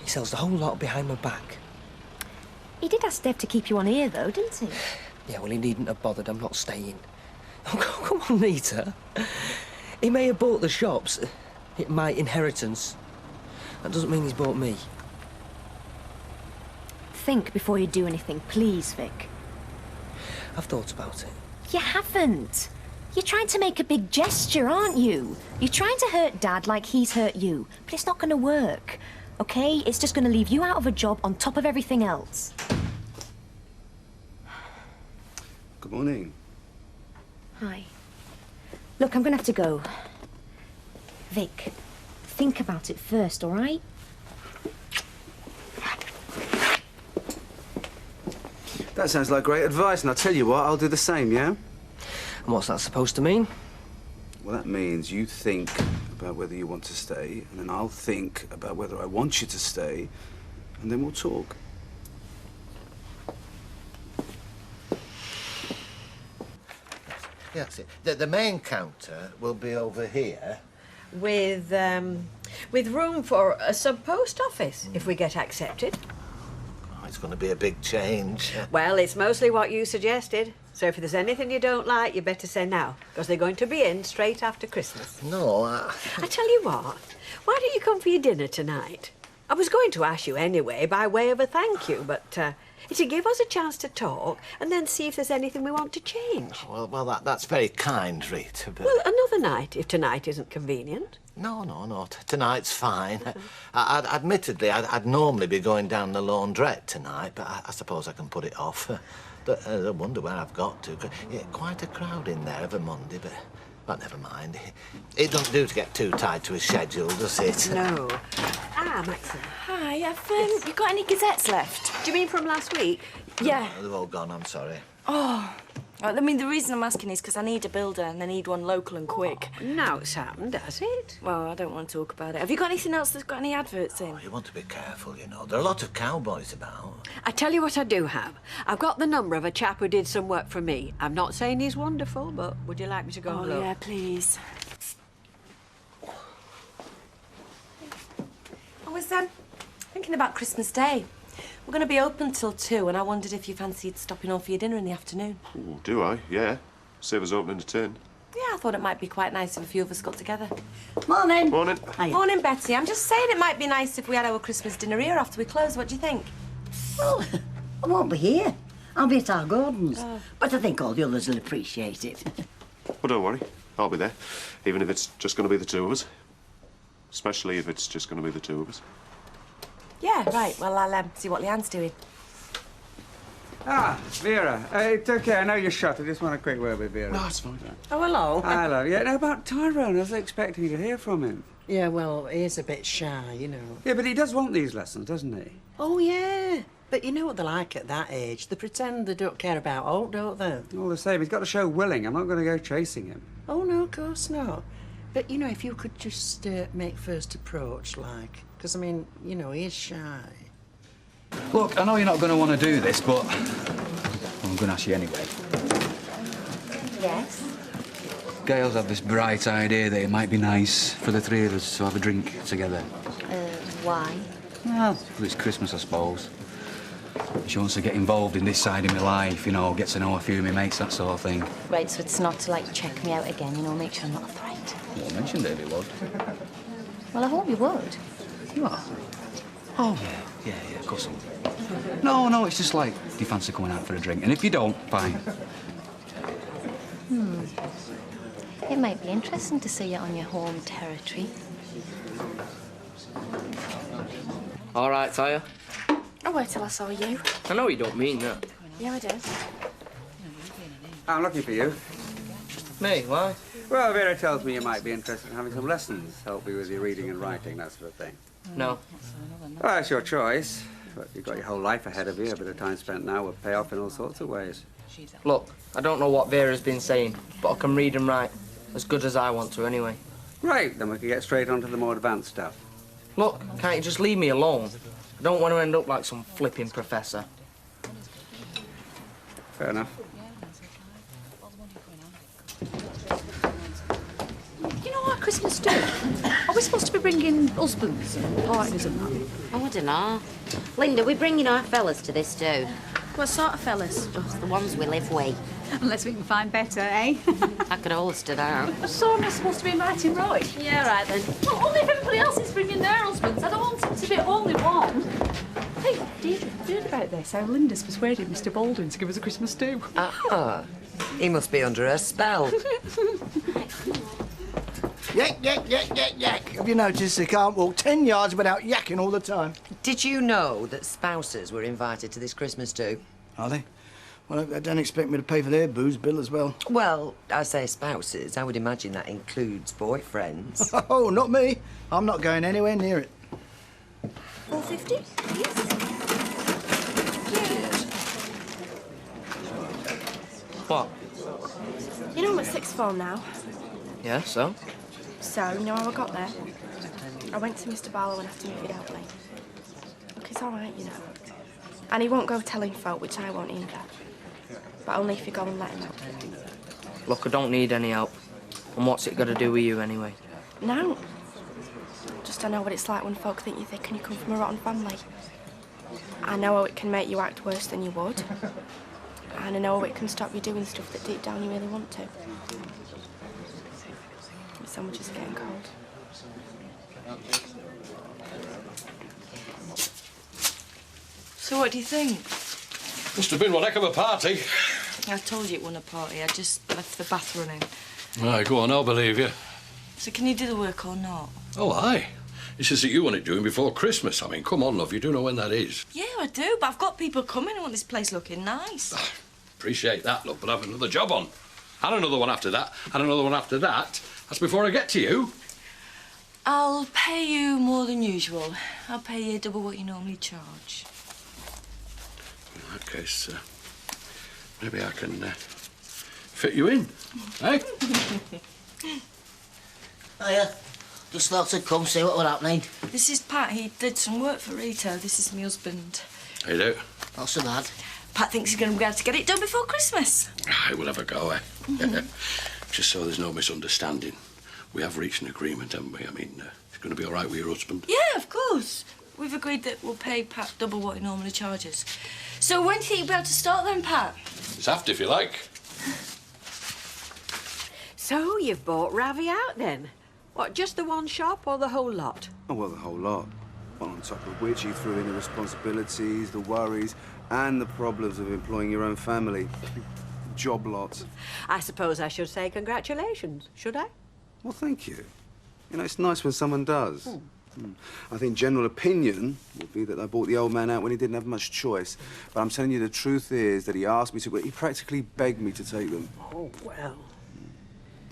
He sells the whole lot behind my back. He did ask Dev to keep you on here, though, didn't he? Yeah, well, he needn't have bothered. I'm not staying. Oh, come on, Nita. He may have bought the shops, my inheritance. That doesn't mean he's bought me. Think before you do anything, please, Vic. I've thought about it. You haven't. You're trying to make a big gesture, aren't you? You're trying to hurt Dad like he's hurt you, but it's not going to work, OK? It's just going to leave you out of a job on top of everything else. Good morning. Hi. Look, I'm going to have to go. Vic, think about it first, all right? That sounds like great advice, and I'll tell you what, I'll do the same, yeah? And what's that supposed to mean? Well, that means you think about whether you want to stay, and then I'll think about whether I want you to stay, and then we'll talk. Yes, the main counter will be over here. With room for a sub-post office, if we get accepted. Oh, it's going to be a big change. Well, it's mostly what you suggested. So if there's anything you don't like, you better say now, because they're going to be in straight after Christmas. No, I tell you what, why don't you come for your dinner tonight? I was going to ask you anyway, by way of a thank you, but it'll give us a chance to talk and then see if there's anything we want to change. Well, that's very kind, Rita, but... Well, another night, if tonight isn't convenient. No. Tonight's fine. Admittedly, I'd normally be going down the laundrette tonight, but I suppose I can put it off. I wonder where I've got to. Yeah, quite a crowd in there of a Monday, but never mind. It doesn't do to get too tied to a schedule, does it? No. Maxine. Hi, you got any gazettes left? Do you mean from last week? Yeah. Oh, they've all gone, I'm sorry. Oh, I mean, the reason I'm asking is because I need a builder and I need one local and quick. Now it's happened, has it? Well, I don't want to talk about it. Have you got anything else that's got any adverts in? Oh, you want to be careful, you know. There are a lot of cowboys about. I tell you what I do have. I've got the number of a chap who did some work for me. I'm not saying he's wonderful, but would you like me to go and look? Yeah, please. I was thinking about Christmas Day. We're going to be open till 2, and I wondered if you fancied stopping on for your dinner in the afternoon. Ooh, do I? Yeah. Save us opening to 10. Yeah, I thought it might be quite nice if a few of us got together. Morning. Morning. Hiya. Morning, Betty. I'm just saying it might be nice if we had our Christmas dinner here after we close. What do you think? Well, I won't be here. I'll be at our gardens. But I think all the others will appreciate it. Well, don't worry. I'll be there. Even if it's just going to be the two of us. Especially if it's just going to be the two of us. Yeah, right. Well, I'll see what Leanne's doing. Ah, Vera. It's okay. I know you're shut. I just want a quick word with Vera. No, it's fine. Oh, hello. Hello. Yeah, no, about Tyrone. I was expecting to hear from him. Yeah, well, he is a bit shy, you know. Yeah, but he does want these lessons, doesn't he? Oh, yeah. But you know what they're like at that age. They pretend they don't care about art, don't they? All the same, he's got to show willing. I'm not going to go chasing him. Oh, no, of course not. But, you know, if you could just make first approach, like... Because, I mean, you know, he is shy. Look, I know you're not going to want to do this, but I'm going to ask you anyway. Yes? Gail's had this bright idea that it might be nice for the three of us to have a drink together. Why? Well, for this Christmas, I suppose. She wants to get involved in this side of my life, you know, get to know a few of my mates, that sort of thing. Right, so it's not to, like, check me out again, you know, make sure I'm not a threat. Well, I mentioned it if it would. Well, I hope you would. You are? Oh, yeah, of course I would. No, it's just like, do you fancy coming out for a drink? And if you don't, fine. It might be interesting to see you on your home territory. All right, Tyre. I'll wait till I saw you. I know you don't mean that. Yeah, I do. I'm looking for you. Me? Why? Well, Vera tells me you might be interested in having some lessons, help you with your reading and writing, that sort of thing. No. Well, that's your choice. But you've got your whole life ahead of you. A bit of time spent now will pay off in all sorts of ways. Look, I don't know what Vera's been saying, but I can read and write as good as I want to anyway. Great, then we can get straight on to the more advanced stuff. Look, can't you just leave me alone? I don't want to end up like some flipping professor. Fair enough. You know what Christmas do? Are we supposed to be bringing husbands and partners and that? Oh, I don't know. Linda, we're bringing our fellas to this too. What sort of fellas? Just the ones we live with. Unless we can find better, eh? I could always do that. So am I supposed to be inviting Roy? Yeah, right then. Well, only if everybody else is bringing their husbands. I don't want it to be only one. Hey, Deirdre, have you heard about this? How Linda's persuaded Mr. Baldwin to give us a Christmas do. He must be under a spell. Yak, yak, yak, yak, yak. Have you noticed they can't walk 10 yards without yakking all the time? Did you know that spouses were invited to this Christmas do? Are they? Well, they don't expect me to pay for their booze bill as well. Well, I say spouses. I would imagine that includes boyfriends. Oh, not me. I'm not going anywhere near it. 450, please. What? You know I'm at sixth form now. Yeah, so? So, you know how I got there? I went to Mr. Barlow and asked him if he'd help me. Look, he's all right, you know. And he won't go telling folk, which I won't either. But only if you go and let him. Look, I don't need any help. And what's it got to do with you, anyway? No. Just I know what it's like when folk think you're thick and you come from a rotten family. I know how it can make you act worse than you would. And I know how it can stop you doing stuff that deep down you really want to. The sandwiches are getting cold. So what do you think? Must have been one heck of a party. I told you it wasn't a party. I just left the bath running. Aye, go on, I'll believe you. So can you do the work or not? Oh, aye. It's just that you want it doing before Christmas. I mean, come on, love, you do know when that is. Yeah, I do, but I've got people coming. I want this place looking nice. Appreciate that, love, but I've another job on. And another one after that, and another one after that. That's before I get to you. I'll pay you more than usual. I'll pay you double what you normally charge. In that case, maybe I can fit you in, eh? Hiya. Just thought I'd come see what was happening. This is Pat. He did some work for Rita. This is my husband. How you do? Not so bad. Pat thinks he's going to be able to get it done before Christmas. Aye, we'll have a go, eh? Just so there's no misunderstanding. We have reached an agreement, haven't we? I mean, it's going to be all right with your husband. Yeah, of course. We've agreed that we'll pay Pat double what he normally charges. So when do you think you'll be able to start then, Pat? It's after, if you like. So you've bought Ravi out then? What, just the one shop or the whole lot? Oh, well, the whole lot. Well, on top of which he threw in the responsibilities, the worries, and the problems of employing your own family. Job lots. I suppose I should say congratulations, should I? Well, thank you. You know, it's nice when someone does. I think general opinion would be that I bought the old man out when he didn't have much choice. But I'm telling you, the truth is that he asked me to, he practically begged me to take them. Oh, well.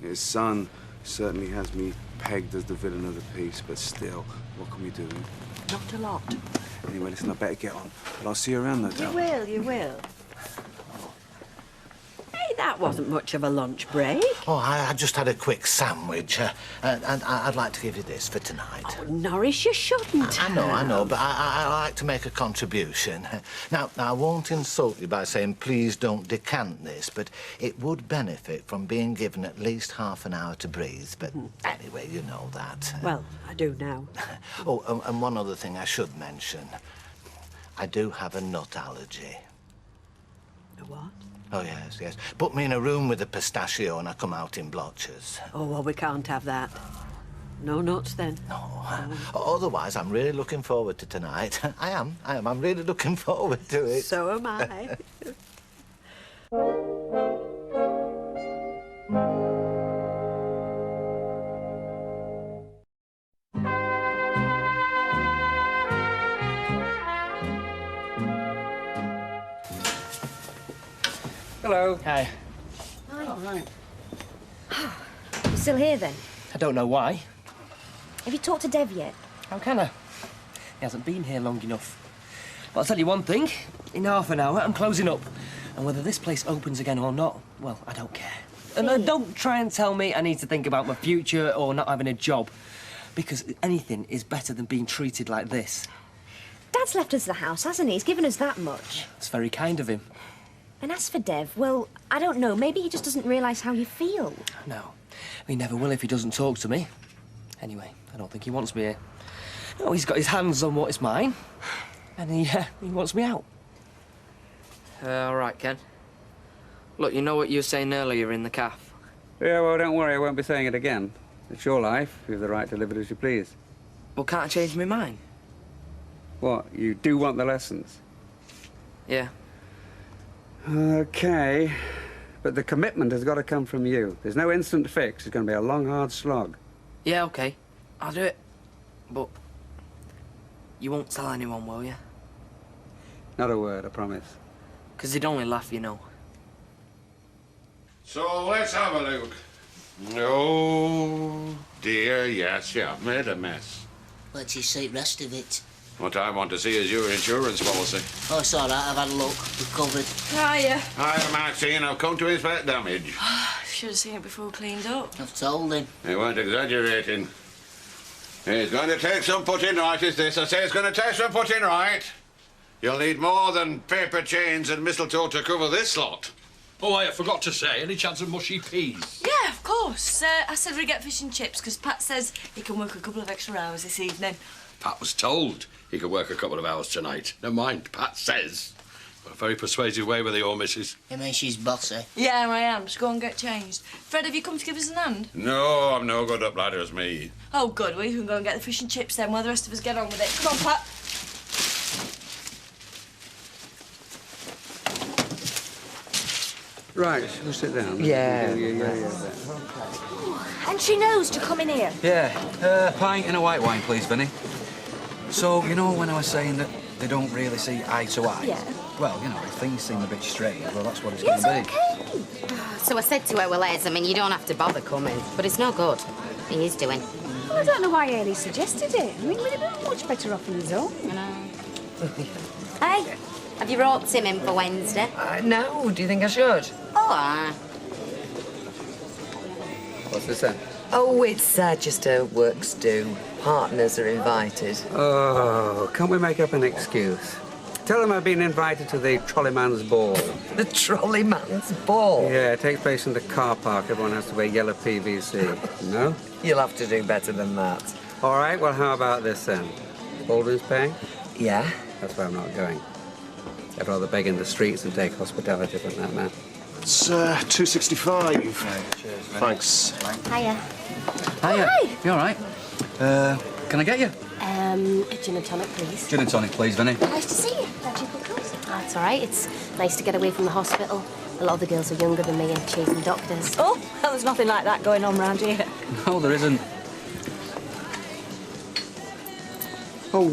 His son certainly has me pegged as the villain of the piece, but still, what can we do? Not a lot. Anyway, listen, I better get on. But I'll see you around, no doubt. You will. Hey, that wasn't much of a lunch break. Oh, I just had a quick sandwich, and I'd like to give you this for tonight. Oh, Norris, you shouldn't. I know, but I like to make a contribution. Now, I won't insult you by saying please don't decant this, but it would benefit from being given at least half an hour to breathe. But anyway, you know that. Well, I do now. Oh, and one other thing I should mention. I do have a nut allergy. A what? Oh, yes. Put me in a room with a pistachio and I come out in blotches. Oh, well, we can't have that. No nuts, then. No. Otherwise, I'm really looking forward to tonight. I am. I'm really looking forward to it. So am I. Hello. Hi. Hi. You're still here, then? I don't know why. Have you talked to Dev yet? How can I? He hasn't been here long enough. But I'll tell you one thing. In half an hour, I'm closing up. And whether this place opens again or not, well, I don't care. And don't try and tell me I need to think about my future or not having a job. Because anything is better than being treated like this. Dad's left us the house, hasn't he? He's given us that much. It's very kind of him. And as for Dev, well, I don't know. Maybe he just doesn't realise how you feel. No. He never will if he doesn't talk to me. Anyway, I don't think he wants me here. No, he's got his hands on what is mine. And he wants me out. All right, Ken. Look, you know what you were saying earlier in the cafe? Yeah, well, don't worry, I won't be saying it again. It's your life. You have the right to live it as you please. Well, can't I change my mind? What, you do want the lessons? Yeah. OK. But the commitment has got to come from you. There's no instant fix. It's going to be a long, hard slog. Yeah, OK. I'll do it. But you won't tell anyone, will you? Not a word, I promise. 'Cause they'd only laugh, you know. So let's have a look. Oh, dear, yes, you have made a mess. Wait till you see the rest of it. What I want to see is your insurance policy. Oh, it's all right. I've had a look. We're covered. Hiya. Hi, Maxine. I've come to inspect damage. Should have seen it before we cleaned up. I've told him. He weren't exaggerating. It's going to take some putting right, is this? I say it's going to take some putting right. You'll need more than paper chains and mistletoe to cover this lot. Oh, I forgot to say, any chance of mushy peas? Yeah, of course. I said we'd get fish and chips because Pat says he can work a couple of extra hours this evening. Pat was told he could work a couple of hours tonight. Never mind, Pat says. A very persuasive way with the old missus. I mean, she's bossy. Yeah, I am. Just go and get changed. Fred, have you come to give us an hand? No, I'm no good up ladder as me. Oh, good. Well, you can go and get the fish and chips then while the rest of us get on with it. Come on, Pat. Right, we'll sit down. Yeah. And she knows to come in here. Yeah, pint and a white wine, please, Vinny. So, you know when I was saying that they don't really see eye to eye? Yeah. Well, you know, if things seem a bit strange, well, that's what it's Yes, going to be. okay. So I said to her, well, Les, I mean, you don't have to bother coming. But it's no good. He is doing. Well, I don't know why Ailey suggested it. I mean, we'd have been much better off on his own. I know. Hey, have you roped him in for Wednesday? No, do you think I should? Oh, aye. What's this then? Oh, it's just a works do. Partners are invited. Oh, can't we make up an excuse? Tell them I've been invited to the trolleyman's ball. The trolleyman's ball? Yeah, it takes place in the car park. Everyone has to wear yellow PVC. No? You'll have to do better than that. All right, well, how about this then? Baldwin's paying? Yeah? That's why I'm not going. I'd rather beg in the streets than take hospitality from that man. It's $2.65. Cheers, Thanks. Hiya. Hiya. Hi. You all right? Can I get you? A gin and tonic, please. Gin and tonic, please, Vinny. Nice to see you. Glad you could come. That's all right. It's nice to get away from the hospital. A lot of the girls are younger than me and chasing doctors. Oh, well, there's nothing like that going on round here. No, there isn't. Oh,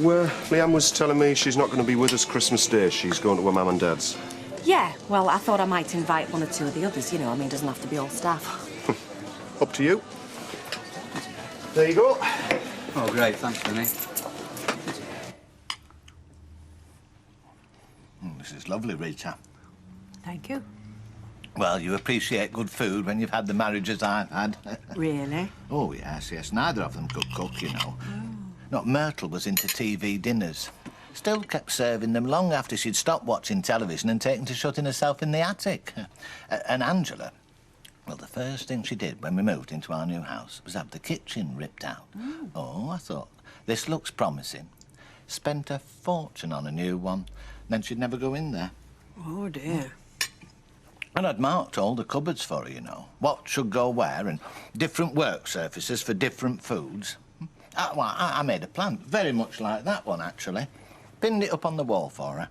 Leanne was telling me she's not going to be with us Christmas Day. She's going to her mum and dad's. Yeah, well, I thought I might invite one or two of the others, you know. I mean, it doesn't have to be all staff. Up to you. There you go. Oh, great. Thanks, Vinny. This is lovely, Rita. Thank you. Well, you appreciate good food when you've had the marriages I've had. Really? Oh, yes, yes. Neither of them could cook, you know. No, Myrtle was into TV dinners. Still kept serving them long after she'd stopped watching television and taken to shutting herself in the attic. And Angela, well, the first thing she did when we moved into our new house was have the kitchen ripped out. Oh, I thought, this looks promising. Spent a fortune on a new one, then she'd never go in there. Oh, dear. And I'd marked all the cupboards for her, you know. What should go where and different work surfaces for different foods. I made a plan, very much like that one, actually. Pinned it up on the wall for her.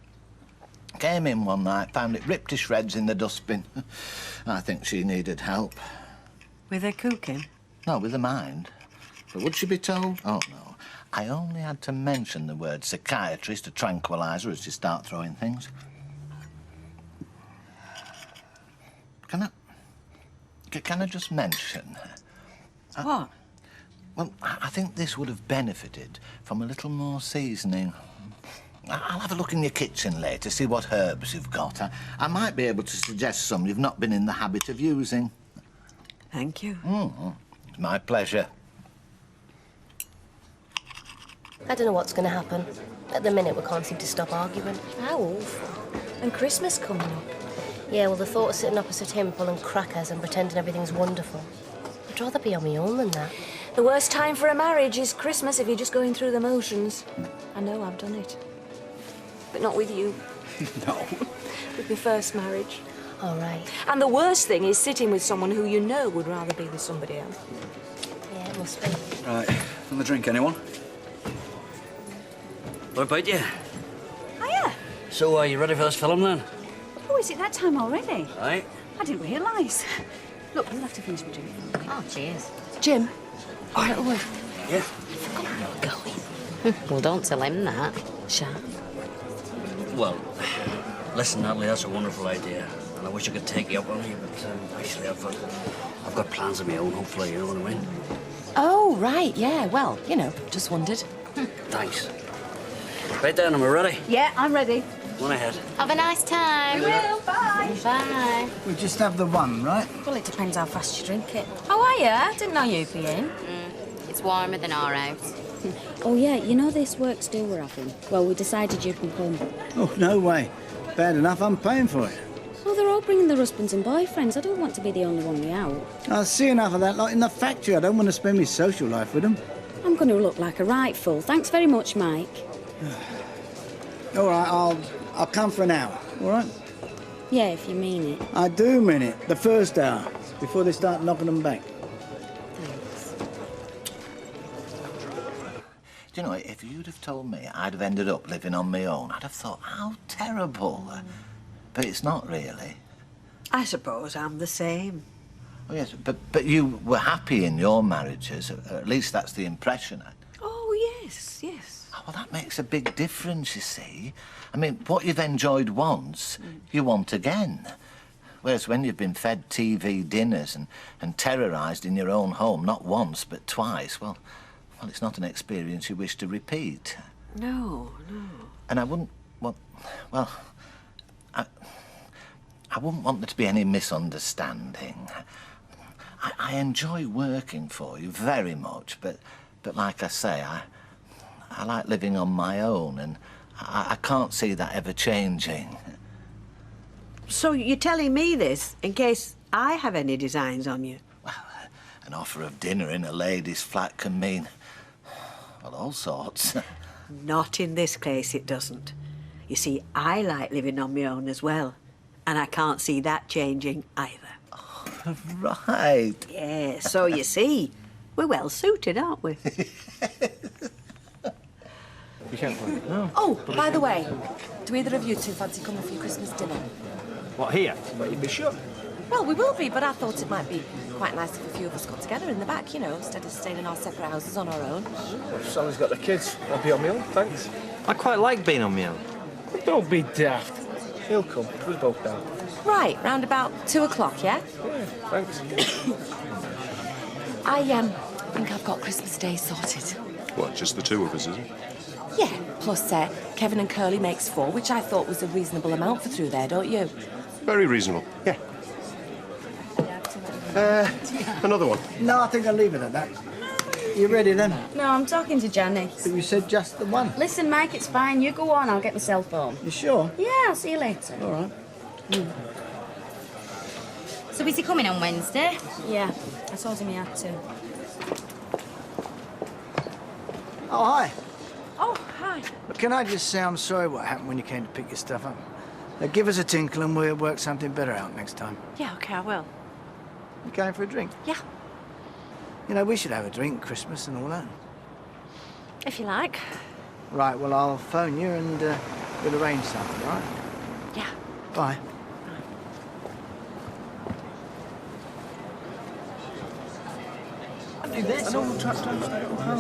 Came in one night, found it ripped to shreds in the dustbin. I think she needed help. With her cooking? No, with her mind. But would she be told? Oh, no. I only had to mention the word psychiatrist to tranquilise her as she start throwing things. Can I just mention? What? Well, I think this would have benefited from a little more seasoning. I'll have a look in your kitchen later, see what herbs you've got. I might be able to suggest some you've not been in the habit of using. Thank you. It's my pleasure. I don't know what's going to happen. At the minute, we can't seem to stop arguing. How awful. And Christmas coming up. Yeah, well, the thought of sitting opposite him pulling crackers and pretending everything's wonderful. I'd rather be on my own than that. The worst time for a marriage is Christmas if you're just going through the motions. I know, I've done it. But not with you. No. With my first marriage. All right. And the worst thing is sitting with someone who you know would rather be with somebody else. Yeah, it must be. Right. Another drink, anyone? What about you? Hiya. So, are you ready for this film then? Oh, is it that time already? Right. I didn't realise. Look, you'll have to finish my drink. Oh, cheers. Jim. A little word. Yeah. Well, don't tell him that. Sha. Well, listen, Natalie, that's a wonderful idea. And I wish I could take you up on it, but actually I've got plans of my own, hopefully, you know what I mean? Oh, right, yeah. Well, you know, just wondered. Thanks. Right down, am I ready? Yeah, I'm ready. One ahead. Have a nice time. We will. Bye. Bye. We just have the one, right? Well, it depends how fast you drink it. How are you? Didn't know you'd be in. It's warmer than our house. Oh, yeah, you know this works do we're having? Well, we decided you can come. Oh, no way. Bad enough, I'm paying for it. Oh, they're all bringing their husbands and boyfriends. I don't want to be the only one way out. I see enough of that lot in the factory. I don't want to spend my social life with them. I'm going to look like a right fool. Thanks very much, Mike. All right, I'll come for an hour, all right? Yeah, if you mean it. I do mean it. The first hour, before they start knocking them back. Do you know, if you'd have told me I'd have ended up living on my own, I'd have thought, how terrible. But it's not really. I suppose I'm the same. Oh, yes, but you were happy in your marriages. At least that's the impression. Oh, yes, yes. Oh, well, that makes a big difference, you see. I mean, what you've enjoyed once, you want again. Whereas when you've been fed TV dinners and terrorised in your own home, not once, but twice, well, it's not an experience you wish to repeat. No, no. And I wouldn't want... Well, I wouldn't want there to be any misunderstanding. I enjoy working for you very much, but like I say, I like living on my own, and I can't see that ever changing. So you're telling me this in case I have any designs on you? An offer of dinner in a lady's flat can mean, well, all sorts. Not in this case, it doesn't. You see, I like living on my own as well, and I can't see that changing either. Oh, right. Yeah, so you see, we're well suited, aren't we? You can't play. No. Oh, by the way, do either of you two fancy coming for your Christmas dinner? What, here? Well, you'd be sure. Well, we will be, but I thought it might be quite nice if a few of us got together in the back, you know, instead of staying in our separate houses on our own. Well, Sally's got the kids. I'll be on my own, thanks. I quite like being on my own. Don't be daft. He'll come. We're both down. Right, round about 2 o'clock, yeah? Yeah, thanks. I think I've got Christmas Day sorted. What, just the two of us, is it? Yeah, plus Kevin and Curly makes 4, which I thought was a reasonable amount for through there, don't you? Very reasonable, yeah. Another one. No, I think I'll leave it at that. You ready then? No, I'm talking to Janice. But you said just the one. Listen, Mike, it's fine. You go on. I'll get myself home. You sure? Yeah, I'll see you later. All right. So is he coming on Wednesday? Yeah, I told him he had to. Oh, hi. Oh, hi. Look, can I just say I'm sorry what happened when you came to pick your stuff up? Now, give us a tinkle and we'll work something better out next time. Yeah, OK, I will. You going for a drink? Yeah. You know, we should have a drink, Christmas and all that. If you like. Right, well, I'll phone you and we'll arrange something, all right? Yeah. Bye.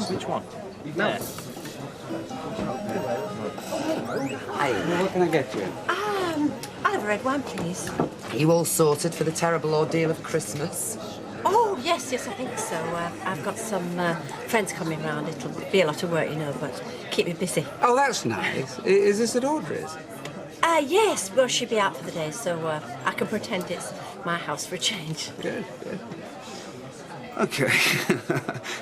Which one? No. Hey, what can I get you? I'll have a red wine, please. Are you all sorted for the terrible ordeal of Christmas? Oh, yes, I think so. I've got some friends coming round. It'll be a lot of work, you know, but keep me busy. Oh, that's nice. Is this at Audrey's? Yes, well, she'll be out for the day, so I can pretend it's my house for a change. Good, good. Okay.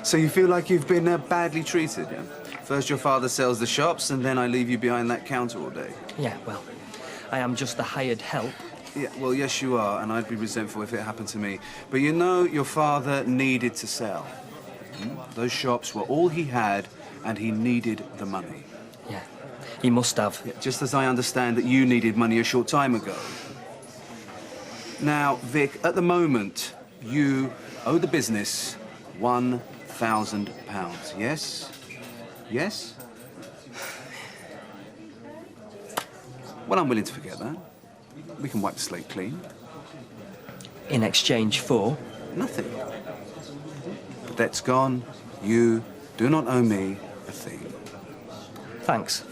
So you feel like you've been badly treated, yeah? First your father sells the shops, and then I leave you behind that counter all day. Yeah, well, I am just the hired help. Yeah, well, yes, you are, and I'd be resentful if it happened to me. But you know, your father needed to sell. Those shops were all he had, and he needed the money. Yeah, he must have. Yeah, just as I understand that you needed money a short time ago. Now, Vic, at the moment, you owe the business £1,000, yes? Yes? Well, I'm willing to forget that. We can wipe the slate clean. In exchange for? Nothing. The debt's gone. You do not owe me a thing. Thanks.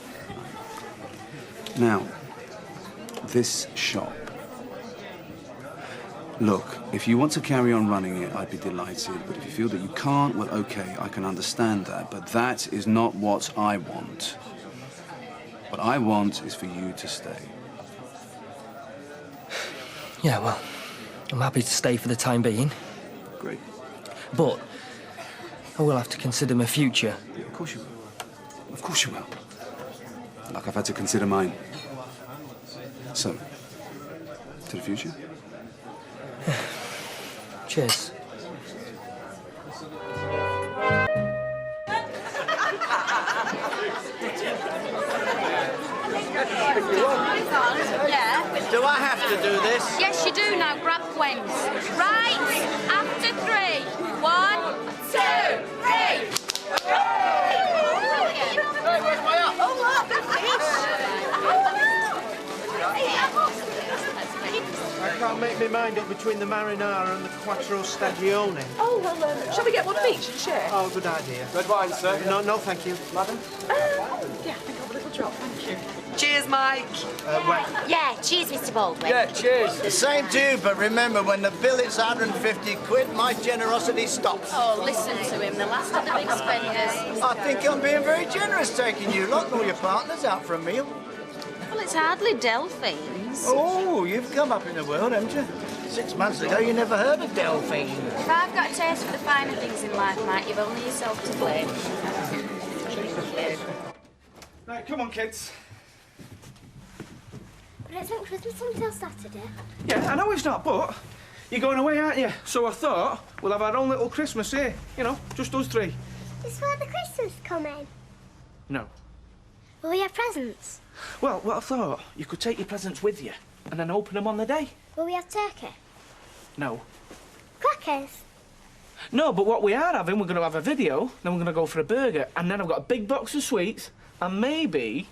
Now, this shop. Look, if you want to carry on running it, I'd be delighted. But if you feel that you can't, well, OK, I can understand that. But that is not what I want. What I want is for you to stay. Yeah, well, I'm happy to stay for the time being. Great. But I will have to consider my future. Yeah, of course you will. Of course you will. Like I've had to consider mine. So, to the future? Cheers. Yeah. Do I have to do this? Yes, you do now. Grab Gwen's. Right, after 3. 1, 2, 3. Hey, where's my up? I can't make my mind up between the marinara and the quattro stagione. Oh, well, shall we get one of each and share? Oh, good idea. Red wine, sir. No, no, thank you. Madam? Yeah, I think I'll have a little drop, thank you. Cheers, Mike. Yeah, cheers, Mr. Baldwin. Yeah, cheers. The same to you, but remember, when the bill is 150 quid, my generosity stops. Oh, listen to him, the last of the big spenders. I think I'm being very generous taking you lot and all your partners out for a meal. Well, it's hardly Delphine's. Oh, you've come up in the world, haven't you? 6 months ago, you never heard of Delphine. If I've got a taste for the finer things in life, Mike, you've only yourself to blame. Right, come on, kids. But it's not Christmas until Saturday. Yeah, I know it's not, but you're going away, aren't you? So I thought we'll have our own little Christmas here. You know, just us 3. Is where the Christmas coming? No. Will we have presents? Well, what I thought, you could take your presents with you and then open them on the day. Will we have turkey? No. Crackers? No, but what we are having, we're going to have a video, then we're going to go for a burger, and then I've got a big box of sweets, and maybe,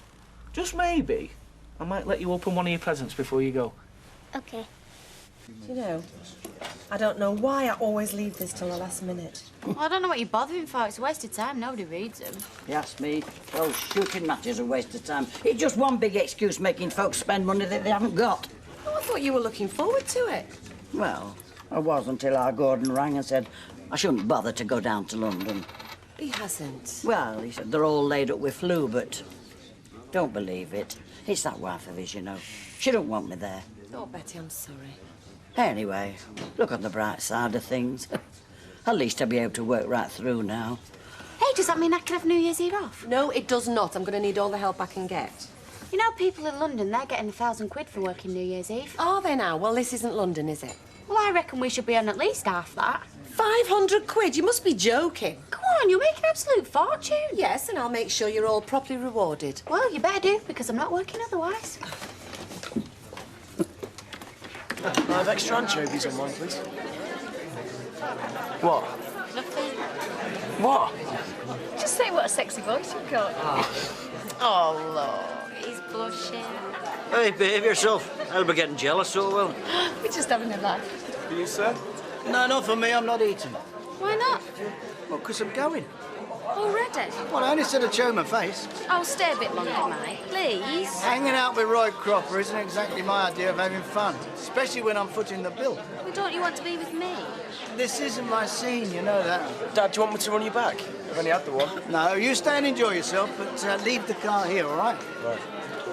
just maybe, I might let you open one of your presents before you go. Okay. Do you know, I don't know why I always leave this till the last minute. Well, I don't know what you're bothering for. It's a waste of time. Nobody reads them. You ask me, well, shooting match is a waste of time. It's just one big excuse making folks spend money that they haven't got. Oh, I thought you were looking forward to it. Well, I was until our Gordon rang and said I shouldn't bother to go down to London. He hasn't. Well, he said they're all laid up with flu, but don't believe it. It's that wife of his, you know. She don't want me there. Oh, Betty, I'm sorry. Anyway, look on the bright side of things. At least I'll be able to work right through now. Hey, does that mean I can have New Year's Eve off? No, it does not. I'm going to need all the help I can get. You know, people in London, they're getting £1,000 for working New Year's Eve. Are they now? Well, this isn't London, is it? Well, I reckon we should be on at least half that. 500 quid? You must be joking. Come on, you'll make an absolute fortune. Yes, and I'll make sure you're all properly rewarded. Well, you better do, because I'm not working otherwise. 5 extra anchovies on mine, please. What? Nothing. What? Just say what a sexy voice you've got. Oh, look, he's blushing. Hey, behave yourself. I'll be getting jealous, so well. We're just having a laugh. For you, sir? No, not for me. I'm not eating. Why not? Well, because I'm going. Already? Well, I only said I'd show my face. Oh, stay a bit longer, Mike, please. Hanging out with Roy Cropper isn't exactly my idea of having fun, especially when I'm footing the bill. Well, don't you want to be with me? This isn't my scene, you know that. Dad, do you want me to run you back? I've only had the one. No, you stay and enjoy yourself, but leave the car here, all right? Right.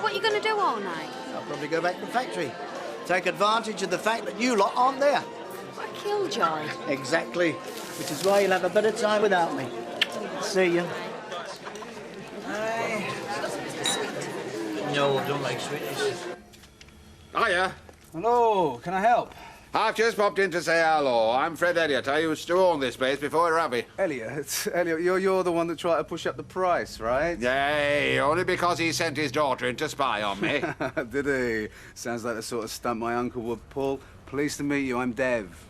What are you going to do all night? I'll probably go back to the factory. Take advantage of the fact that you lot aren't there. A killjoy. Exactly. Which is why you'll have a better time without me. See you. No, I don't like sweetness. Hiya. Hello, can I help? I've just popped in to say hello. I'm Fred Elliott. I used to own this place before Ravi. Elliot, you're the one that tried to push up the price, right? Yay, only because he sent his daughter in to spy on me. Did he? Sounds like the sort of stunt my uncle would pull. Pleased to meet you, I'm Dev.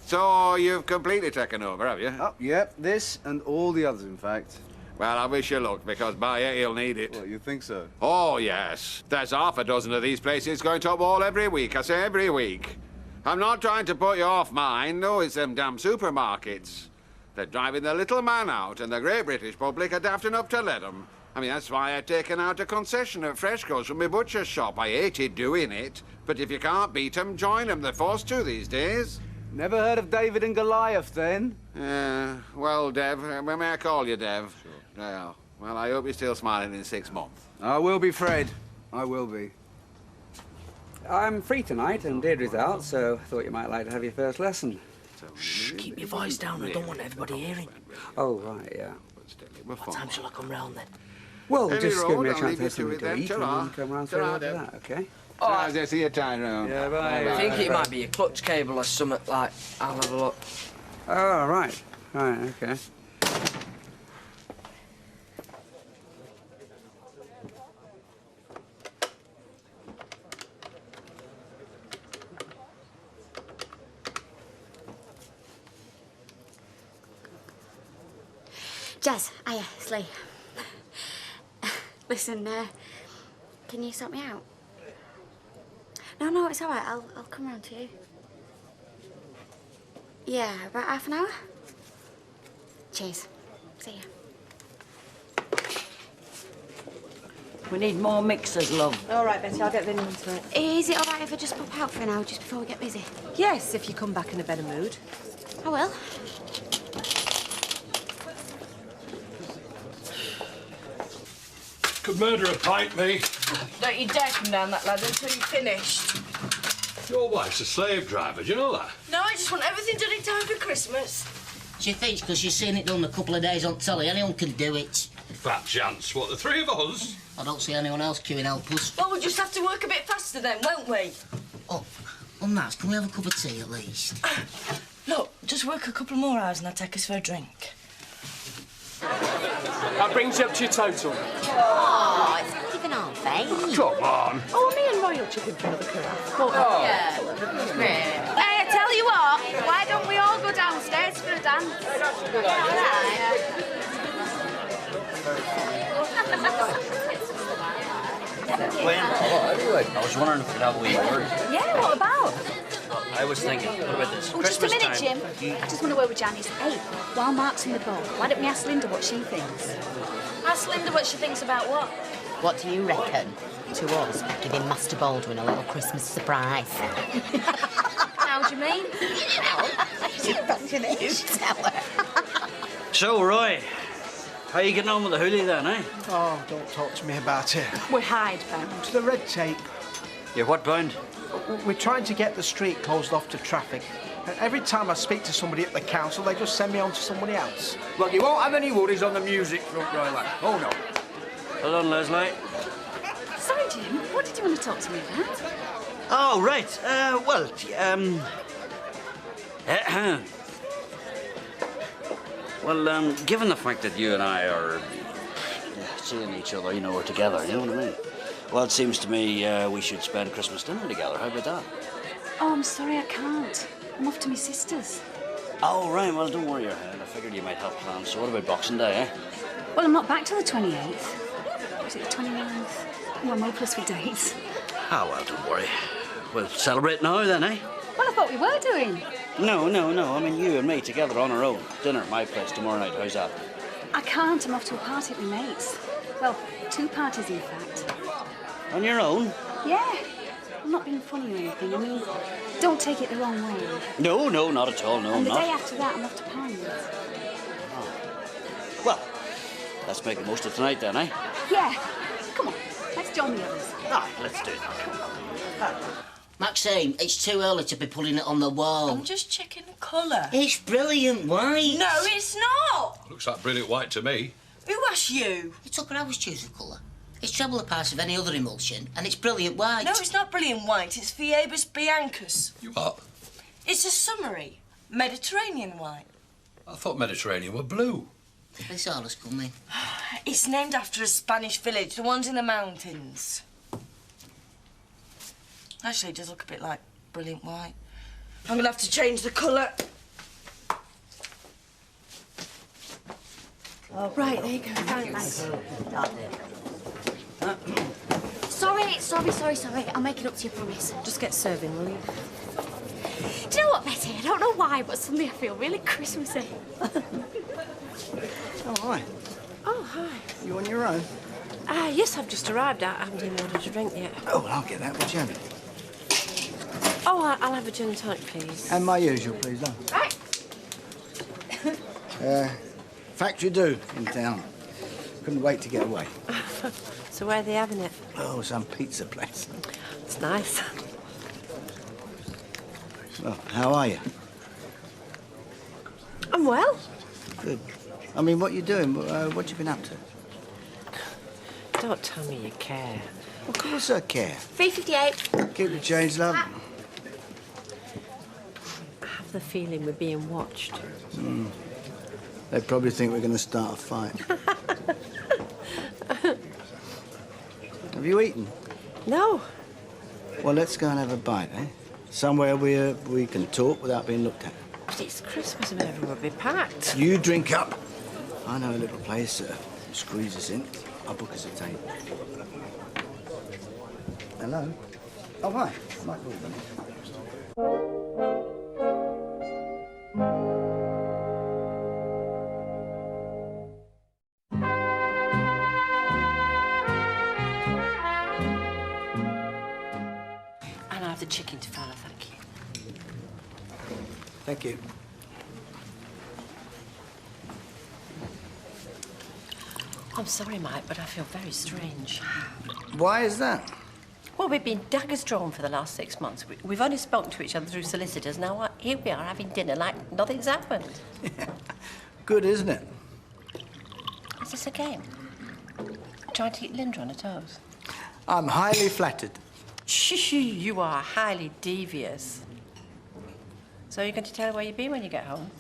So you've completely taken over, have you? Oh, yep, this and all the others, in fact. Well, I wish you luck, because by it, he'll need it. Well, you think so? Oh, yes. There's half a dozen of these places going top wall every week. I say every week. I'm not trying to put you off mine. No, it's them damn supermarkets. They're driving the little man out, and the great British public are daft enough to let them. I mean, that's why I've taken out a concession at Freshco's from my butcher's shop. I hated doing it. But if you can't beat 'em, join 'em. They're forced to these days. Never heard of David and Goliath, then? Well, Dev, may I call you Dev? Sure. Yeah. Well, I hope you're still smiling in 6 months. I will be, Fred. I will be. I'm free tonight and Deirdre's out, so I thought you might like to have your first lesson. Shh, keep your voice down. I don't want everybody hearing. Oh, right, yeah. What time shall I come round then? Well, Any just give road, me a I'll chance leave to you have something to it to then. eat and Ta-ra. then come round through Ta-ra after then. that, OK? Alright, I see you, Tyrone. Yeah, bye. I think it might be a clutch cable or something like. I'll have a look. Oh, right. Right, OK. Jez, hiya, it's Lee. Listen, can you sort me out? No, it's all right. I'll come round to you. Yeah, about half an hour. Cheers. See ya. We need more mixers, love. All right, Betty, I'll get Vinny into it. Is it all right if I just pop out for an hour just before we get busy? Yes, if you come back in a better mood. I will. Could murder a pint, me. Don't you dare come down that ladder until you've finished. Your wife's a slave driver, do you know that? No, I just want everything done in time for Christmas. She thinks because she's seen it done a couple of days on telly, anyone can do it. Fat chance. What, the three of us? I don't see anyone else queuing help us. Well, we'll just have to work a bit faster then, won't we? Oh, well, Max, can we have a cup of tea at least? Look, just work a couple more hours and I'll take us for a drink. That brings you up to your total. Oh, it's not even half, eh? Come on. Oh, me and Roy will chip in for another carafe. Oh. Yeah. Hey, I tell you what, why don't we all go downstairs for a dance? I was wondering if we could have a wee word. Yeah, what about? I was thinking, what about this? Oh, just a minute, Jim. I just want to word with Janice. Hey, while Mark's in the boat, why don't we ask Linda what she thinks? Ask Linda what she thinks about what? What do you reckon? To us, giving Master Baldwin a little Christmas surprise. How do you mean? You tell her. So, Roy, how are you getting on with the hoolie then, eh? Oh, don't talk to me about it. We're hidebound. To the red tape. You're what bound? We're trying to get the street closed off to traffic. And every time I speak to somebody at the council, they just send me on to somebody else. Look, you won't have any worries on the music front, Roy, lad. Oh, no. Well done, Leslie. Sorry, Jim. What did you want to talk to me about? Oh, right. Well, given the fact that you and I are seeing each other, you know, we're together, you know what I mean? Well, it seems to me we should spend Christmas dinner together. How about that? Oh, I'm sorry, I can't. I'm off to my sister's. Oh, right. Well, don't worry your head. I figured you might help plan. So what about Boxing Day, eh? Well, I'm not back till the 28th. Was it the 29th? Oh, I'm hopeless with dates. Oh, well, don't worry. We'll celebrate now then, eh? Well, I thought we were doing. No. I mean, you and me together on our own. Dinner at my place tomorrow night. How's that? I can't. I'm off to a party at my mate's. Well, 2 parties, in fact. On your own? Yeah. I'm not being funny or anything. I mean, don't take it the wrong way. No, not at all. No, And the not. day after that, I'm off to Pines. Well, let's make the most of tonight then, eh? Yeah. Come on. Let's join the others. All right, let's do that. Maxine, it's too early to be putting it on the wall. I'm just checking the colour. It's brilliant white. No, it's not. Looks like brilliant white to me. Who asked you? It's up I was choose the colour. It's treble the price of any other emulsion, and it's brilliant white. No, it's not brilliant white. It's Phoebus biancus. You what? It's a summary. Mediterranean white. I thought Mediterranean were blue. This all is coming. It's named after a Spanish village, the ones in the mountains. Actually, it does look a bit like brilliant white. I'm gonna have to change the colour. Oh, right, there you go. Thanks. Sorry. I'll make it up to you, promise. Just get serving, will you? Do you know what, Betty? I don't know why, but suddenly I feel really Christmassy. Oh, hi. Oh, hi. You on your own? Yes, I've just arrived. I haven't even ordered a drink yet. Oh, well, I'll get that with Jenny. Oh, I'll have a gin and tonic, please. And my usual, please, love. Right. Factory do in town. Couldn't wait to get away. So where are they having it? Oh, some pizza place. It's nice. Well, how are you? I'm well. Good. I mean, what you doing? What you been up to? Don't tell me you care. Of course I care. 358. Keep the change, love. I have the feeling we're being watched. They probably think we're going to start a fight. Have you eaten? No. Well, let's go and have a bite, eh? Somewhere we can talk without being looked at. But it's Christmas and everyone will be packed. You drink up. I know a little place squeeze us in. I'll book us a table. Hello? Oh, hi. Mike Wilson. And I have the chicken to follow, thank you. Thank you. I'm sorry, Mike, but I feel very strange. Why is that? Well, we've been daggers drawn for the last 6 months. We've only spoken to each other through solicitors. Now, here we are having dinner like nothing's happened. Good, isn't it? Is this a game? Trying to keep Linda on her toes? I'm highly flattered. Shh, you are highly devious. So you're going to tell her where you've been when you get home?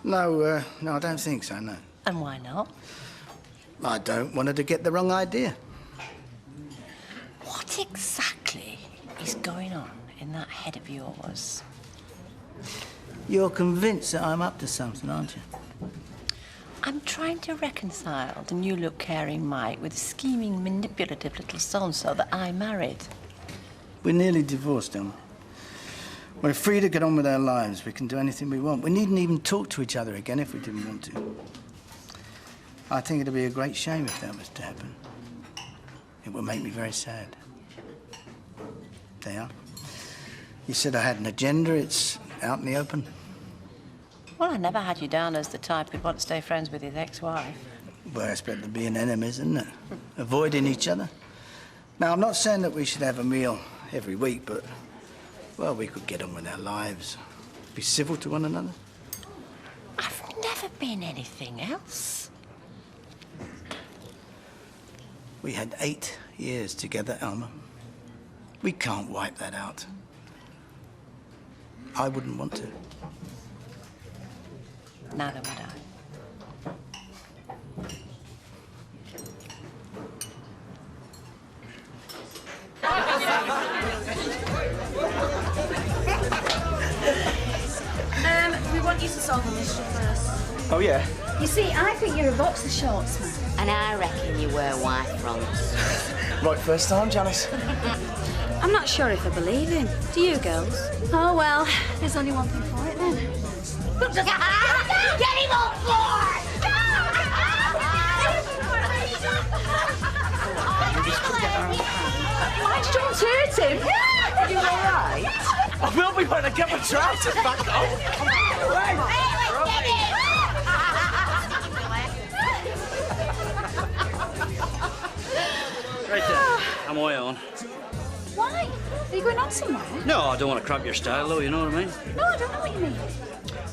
No, I don't think so, no. And why not? I don't want her to get the wrong idea. What exactly is going on in that head of yours? You're convinced that I'm up to something, aren't you? I'm trying to reconcile the new look caring Mike with the scheming, manipulative little so-and-so that I married. We're nearly divorced, aren't we? We're free to get on with our lives. We can do anything we want. We needn't even talk to each other again if we didn't want to. I think it'd be a great shame if that was to happen. It would make me very sad. There. You said I had an agenda. It's out in the open. Well, I never had you down as the type who'd want to stay friends with his ex-wife. Well, it's better than being enemies, isn't it? Avoiding each other. Now, I'm not saying that we should have a meal every week, but, well, we could get on with our lives. Be civil to one another. I've never been anything else. We had 8 years together, Alma. We can't wipe that out. I wouldn't want to. Neither would I. We want you to solve a mystery for us. Oh, yeah? You see, I think you're a boxer shorts man. And I reckon you wear white fronts. Right, first time, Janice. I'm not sure if I believe him. Do you, girls? Oh, well, there's only one thing for it, then. Get him on board! Mind you don't hurt him. Are you all right? I will be when I get my trousers back on. Come on. Right then, I'm away on. Why? Are you going on somewhere? No, I don't want to crap your style, though, you know what I mean? No, I don't know what you mean.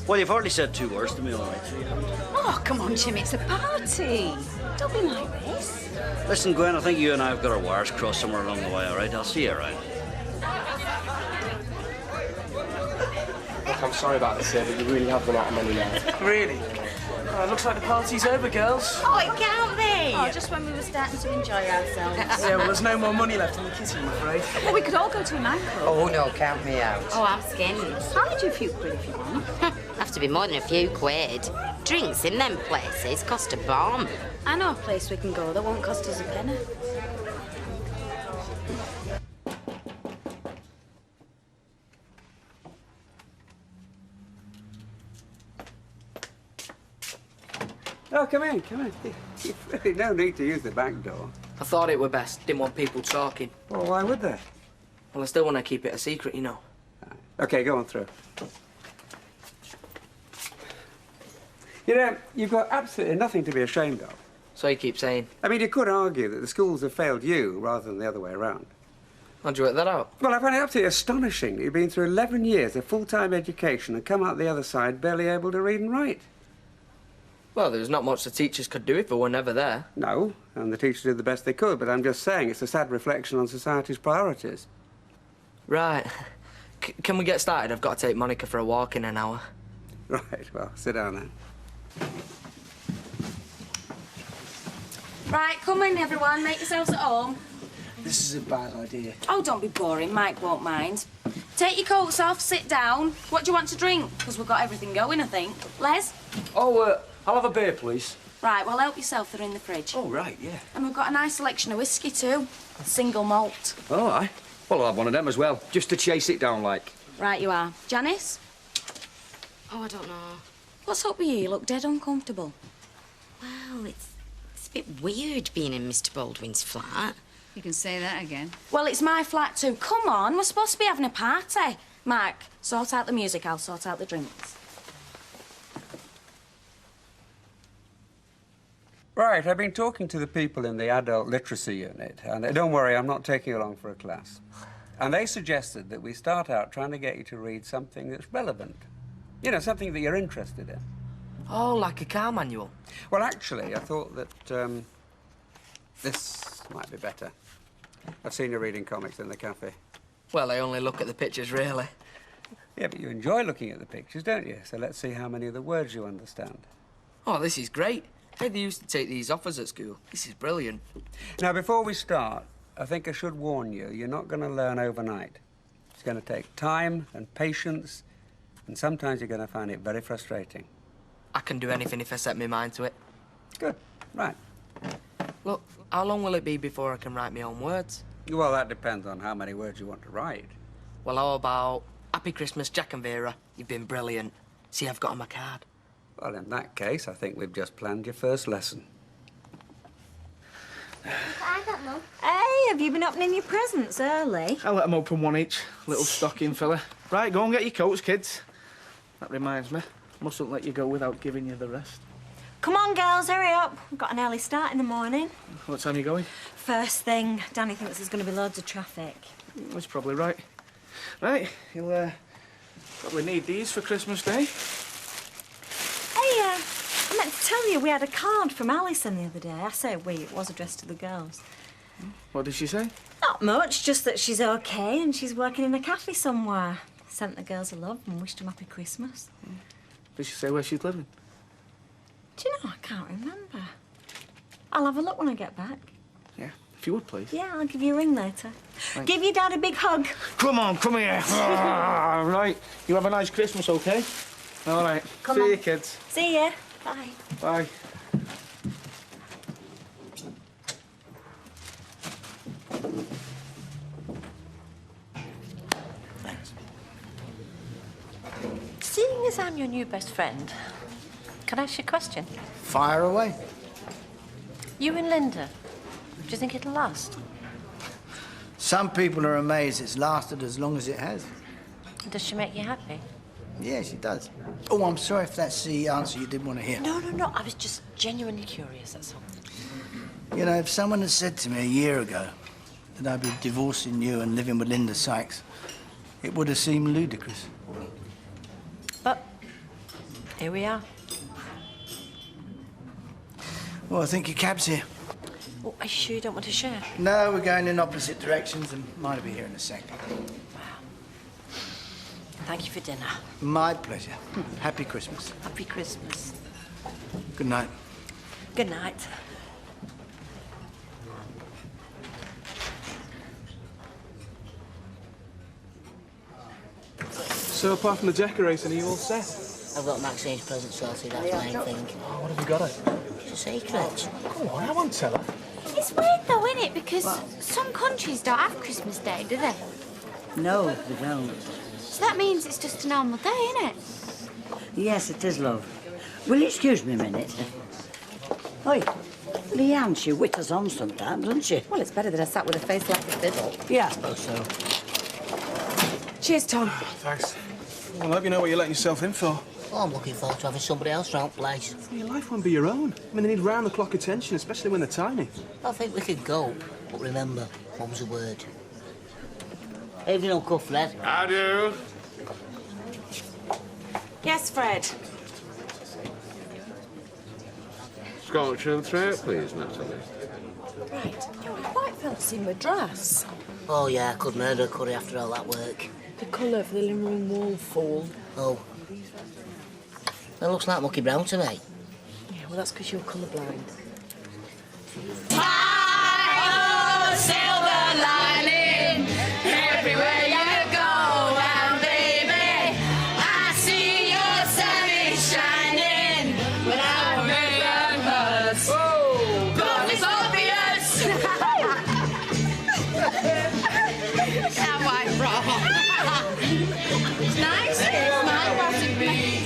Well, you've hardly said 2 words to me, all right, so you haven't. Oh, come on, Jim, it's a party. Don't be like this. Listen, Gwen, I think you and I have got our wires crossed somewhere along the way, all right? I'll see you around. Look, I'm sorry about this here, but you really have run out of money now. Really? Looks like the party's over, girls. Oh, it can't be. Oh, just when we were starting to enjoy ourselves. Yeah, well, there's no more money left in the kitchen, I'm afraid. Well, we could all go to a nightclub. Oh, no, count me out. Oh, I'm skinned. I'll lend you a few quid if you want. Have to be more than a few quid. Drinks in them places cost a bomb. I know a place we can go that won't cost us a penny. Oh, come in, come in. You've really no need to use the back door. I thought it were best. Didn't want people talking. Well, why would they? Well, I still want to keep it a secret, you know. OK, go on through. You know, you've got absolutely nothing to be ashamed of. So you keep saying. I mean, you could argue that the schools have failed you rather than the other way around. How'd you work that out? Well, I find it absolutely astonishing that you've been through 11 years of full-time education and come out the other side barely able to read and write. Well, there was not much the teachers could do if they were never there. No, and the teachers did the best they could, but I'm just saying it's a sad reflection on society's priorities. Right. Can we get started? I've got to take Monica for a walk in an hour. Right, well, sit down then. Right, come in, everyone. Make yourselves at home. This is a bad idea. Oh, don't be boring. Mike won't mind. Take your coats off, sit down. What do you want to drink? Because we've got everything going, I think. Les? Oh, I'll have a beer, please. Right, well, help yourself. They're in the fridge. Oh, right, yeah. And we've got a nice selection of whiskey, too. Single malt. Oh, aye. Well, I'll have one of them as well, just to chase it down, like. Right, you are. Janice? Oh, I don't know. What's up with you? You look dead uncomfortable. Well, it's a bit weird being in Mr. Baldwin's flat. You can say that again. Well, it's my flat, too. Come on, we're supposed to be having a party. Mark, sort out the music. I'll sort out the drinks. Right, I've been talking to the people in the adult literacy unit, and don't worry, I'm not taking you along for a class. And they suggested that we start out trying to get you to read something that's relevant. You know, something that you're interested in. Oh, like a car manual? Well, actually, I thought that this might be better. I've seen you reading comics in the cafe. Well, I only look at the pictures, really. Yeah, but you enjoy looking at the pictures, don't you? So let's see how many of the words you understand. Oh, this is great. Hey, they used to take these offers at school. This is brilliant. Now, before we start, I think I should warn you, you're not going to learn overnight. It's going to take time and patience, and sometimes you're going to find it very frustrating. I can do anything if I set my mind to it. Good. Right. Look, how long will it be before I can write my own words? Well, that depends on how many words you want to write. Well, how about Happy Christmas, Jack and Vera? You've been brilliant. See, I've got on my card. Well, in that case, I think we've just planned your first lesson. I got Mum. Hey, have you been opening your presents early? I'll let them open one each. Little stocking fella. Right, go and get your coats, kids. That reminds me, mustn't let you go without giving you the rest. Come on, girls, hurry up. We've got an early start in the morning. What time are you going? First thing, Danny thinks there's going to be loads of traffic. That's probably right. Right, you'll probably need these for Christmas Day. Hey, I meant to tell you, we had a card from Alison the other day. I say we, it was addressed to the girls. What did she say? Not much, just that she's okay and she's working in a cafe somewhere. Sent the girls a love and wished them happy Christmas. Did she say where she's living? Do you know, I can't remember. I'll have a look when I get back. Yeah, if you would, please. Yeah, I'll give you a ring later. Thanks. Give your dad a big hug. Come on, come here. Right, you have a nice Christmas, OK? All right. Come See on. you, kids. See ya. Bye. Bye. Thanks. Seeing as I'm your new best friend, can I ask you a question? Fire away. You and Linda, do you think it'll last? Some people are amazed it's lasted as long as it has. Does she make you happy? Yeah, she does. Oh, I'm sorry if that's the answer you didn't want to hear. No. I was just genuinely curious, that's all. You know, if someone had said to me a year ago that I'd be divorcing you and living with Linda Sykes, it would have seemed ludicrous. But here we are. Well, I think your cab's here. Oh, are you sure you don't want to share? No, we're going in opposite directions and mine will be here in a second. Thank you for dinner. My pleasure. Happy Christmas. Happy Christmas. Good night. Good night. So, apart from the decorating, are you all set? I've got Maxine's present sorted, that's the main thing. Oh, what have you got it? It's a secret. Come on, I won't tell her. It's weird though, isn't it? Because some countries don't have Christmas Day, do they? No, they don't. So that means it's just a normal day, isn't it? Yes, it is, love. Will you excuse me a minute? Oi, Leanne, she witters on sometimes, doesn't she? Well, it's better than I sat with a face like a fiddle. Yeah, I suppose so. Cheers, Tom. Thanks. Well, I hope you know what you're letting yourself in for. Well, I'm looking forward to having somebody else round place. Your life won't be your own. I mean, they need round-the-clock attention, especially when they're tiny. I think we can cope, but remember, mum's a word. Evening, Uncle Fred. I do. Yes, Fred. Scotch and throat, please, Natalie. Right, you quite fancy Madras. Oh, yeah, I could murder a curry after all that work. The colour of the living room wall, fool. Oh. That looks like mucky brown to me. Yeah, well, that's because you're colourblind. Silver lining everywhere you go now, baby. I see your sun is shining without making us. Oh, God, it's obvious. That white bra. It's nice. It's my recipe.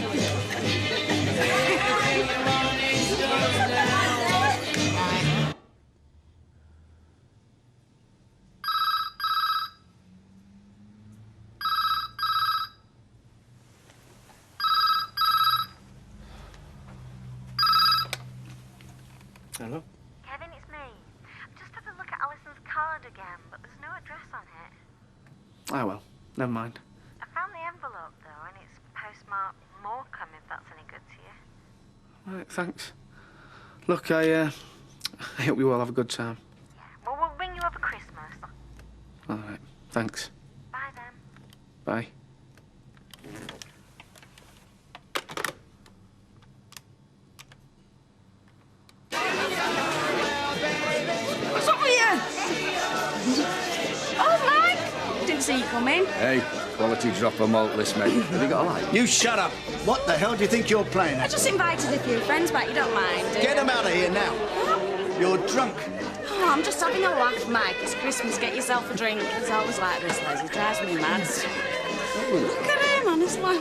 Hello? Kevin, it's me. I've just had a look at Alison's card again, but there's no address on it. Ah, well, never mind. I found the envelope, though, and it's postmarked Morecambe, if that's any good to you. Right, thanks. Look, I hope you all have a good time. Well, we'll ring you over Christmas. All right, thanks. Bye, then. Bye. What's up with you? Oh, Mike! Didn't see you come in. Hey, quality drop of malt this, mate. Have you got a light? You shut up. What the hell do you think you're playing I at? just invited a few friends back, you don't mind, do you? Get them out of here now. You're drunk. Oh, I'm just having a laugh, Mike. It's Christmas. Get yourself a drink. He's always like this, Les. He drives me mad. Look at him, honestly.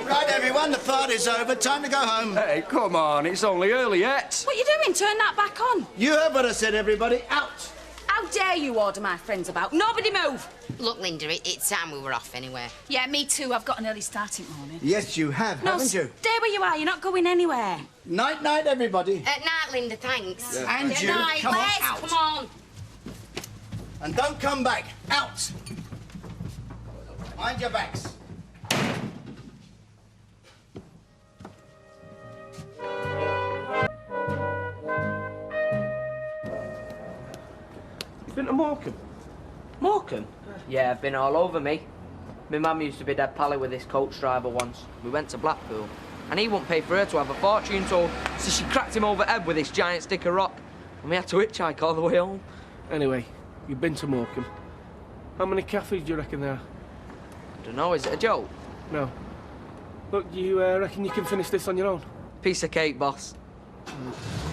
Right, everyone, the party's over. Time to go home. Hey, come on, it's only early yet. What are you doing? Turn that back on. You heard what I said, everybody. Out. How dare you order my friends about? Nobody move. Look, Linda, it's time we were off anyway. Yeah, me too. I've got an early starting morning. Yes, you have, No, haven't you? stay where you are. You're not going anywhere. Night-night, everybody. Night, Linda, thanks. Yeah. And Good you, night, come on, Les, out. come on. And don't come back. Out. Mind your backs. You've been to Morecambe? Morecambe? Yeah, I've been all over me. My mum used to be dead pally with this coach driver once. We went to Blackpool, and he wouldn't pay for her to have a fortune told, so she cracked him over the head with this giant stick of rock, and we had to hitchhike all the way home. Anyway, you've been to Morecambe. How many cafes do you reckon there are? I don't know, is it a joke? No. Look, do you reckon you can finish this on your own? Piece of cake, boss.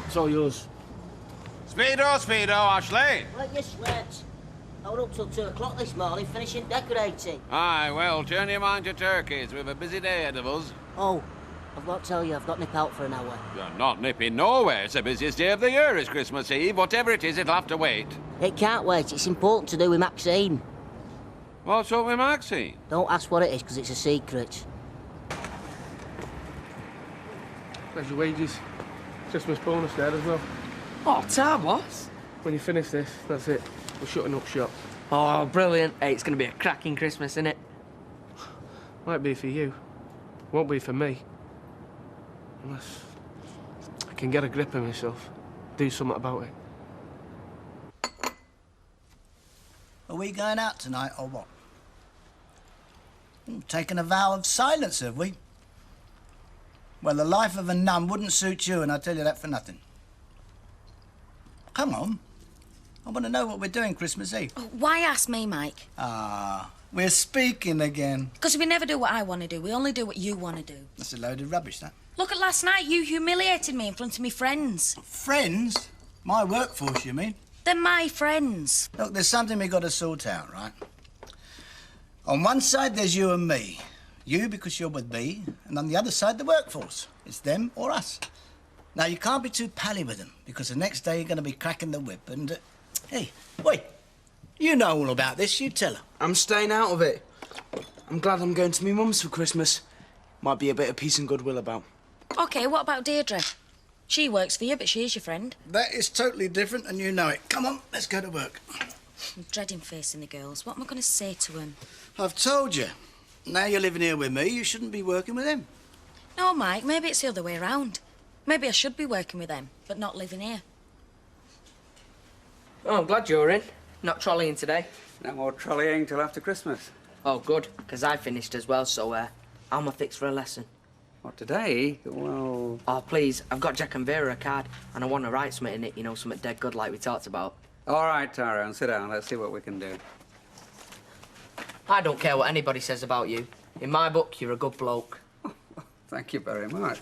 It's all yours. Speedo, Ashley. Let you sweat. I was up till 2 o'clock this morning finishing decorating. Aye, well, turn your mind to turkeys. We've a busy day ahead of us. Oh, I've got to tell you, I've got nip out for an hour. You're not nipping nowhere. It's the busiest day of the year, it's Christmas Eve. Whatever it is, it'll have to wait. It can't wait. It's important to do with Maxine. What's up with Maxine? Don't ask what it is, because it's a secret. There's your wages. Christmas bonus there as well. Oh, Tar, what? When you finish this, that's it. We're shutting up shop. Oh, brilliant. Hey, it's going to be a cracking Christmas, innit? Might be for you. Won't be for me. Unless I can get a grip of myself. Do something about it. Are we going out tonight or what? Taking a vow of silence, have we? Well, the life of a nun wouldn't suit you, and I tell you that for nothing. Come on. I want to know what we're doing Christmas Eve. Oh, why ask me, Mike? Ah, we're speaking again. Because we never do what I want to do. We only do what you want to do. That's a load of rubbish, that. Look at last night. You humiliated me in front of me friends. Friends? My workforce, you mean? They're my friends. Look, there's something we got to sort out, right? On one side, there's you and me. You, because you're with me, and on the other side, the workforce. It's them or us. Now, you can't be too pally with them, because the next day you're going to be cracking the whip and... Hey, wait. You know all about this. You tell her. I'm staying out of it. I'm glad I'm going to my mum's for Christmas. Might be a bit of peace and goodwill about. OK, what about Deirdre? She works for you, but she's your friend. That is totally different, and you know it. Come on, let's go to work. I'm dreading facing the girls. What am I going to say to them? I've told you. Now you're living here with me, you shouldn't be working with him. No, Mike, maybe it's the other way around. Maybe I should be working with them, but not living here. Oh, I'm glad you're in. Not trolleying today. No more trolleying till after Christmas. Oh, good, because I finished as well, so how am I fixed for a lesson? What, today? Well... Oh, please, I've got Jack and Vera a card, and I want to write something in it, you know, something dead good like we talked about. All right, Tyrone, sit down. Let's see what we can do. I don't care what anybody says about you. In my book, you're a good bloke. Thank you very much.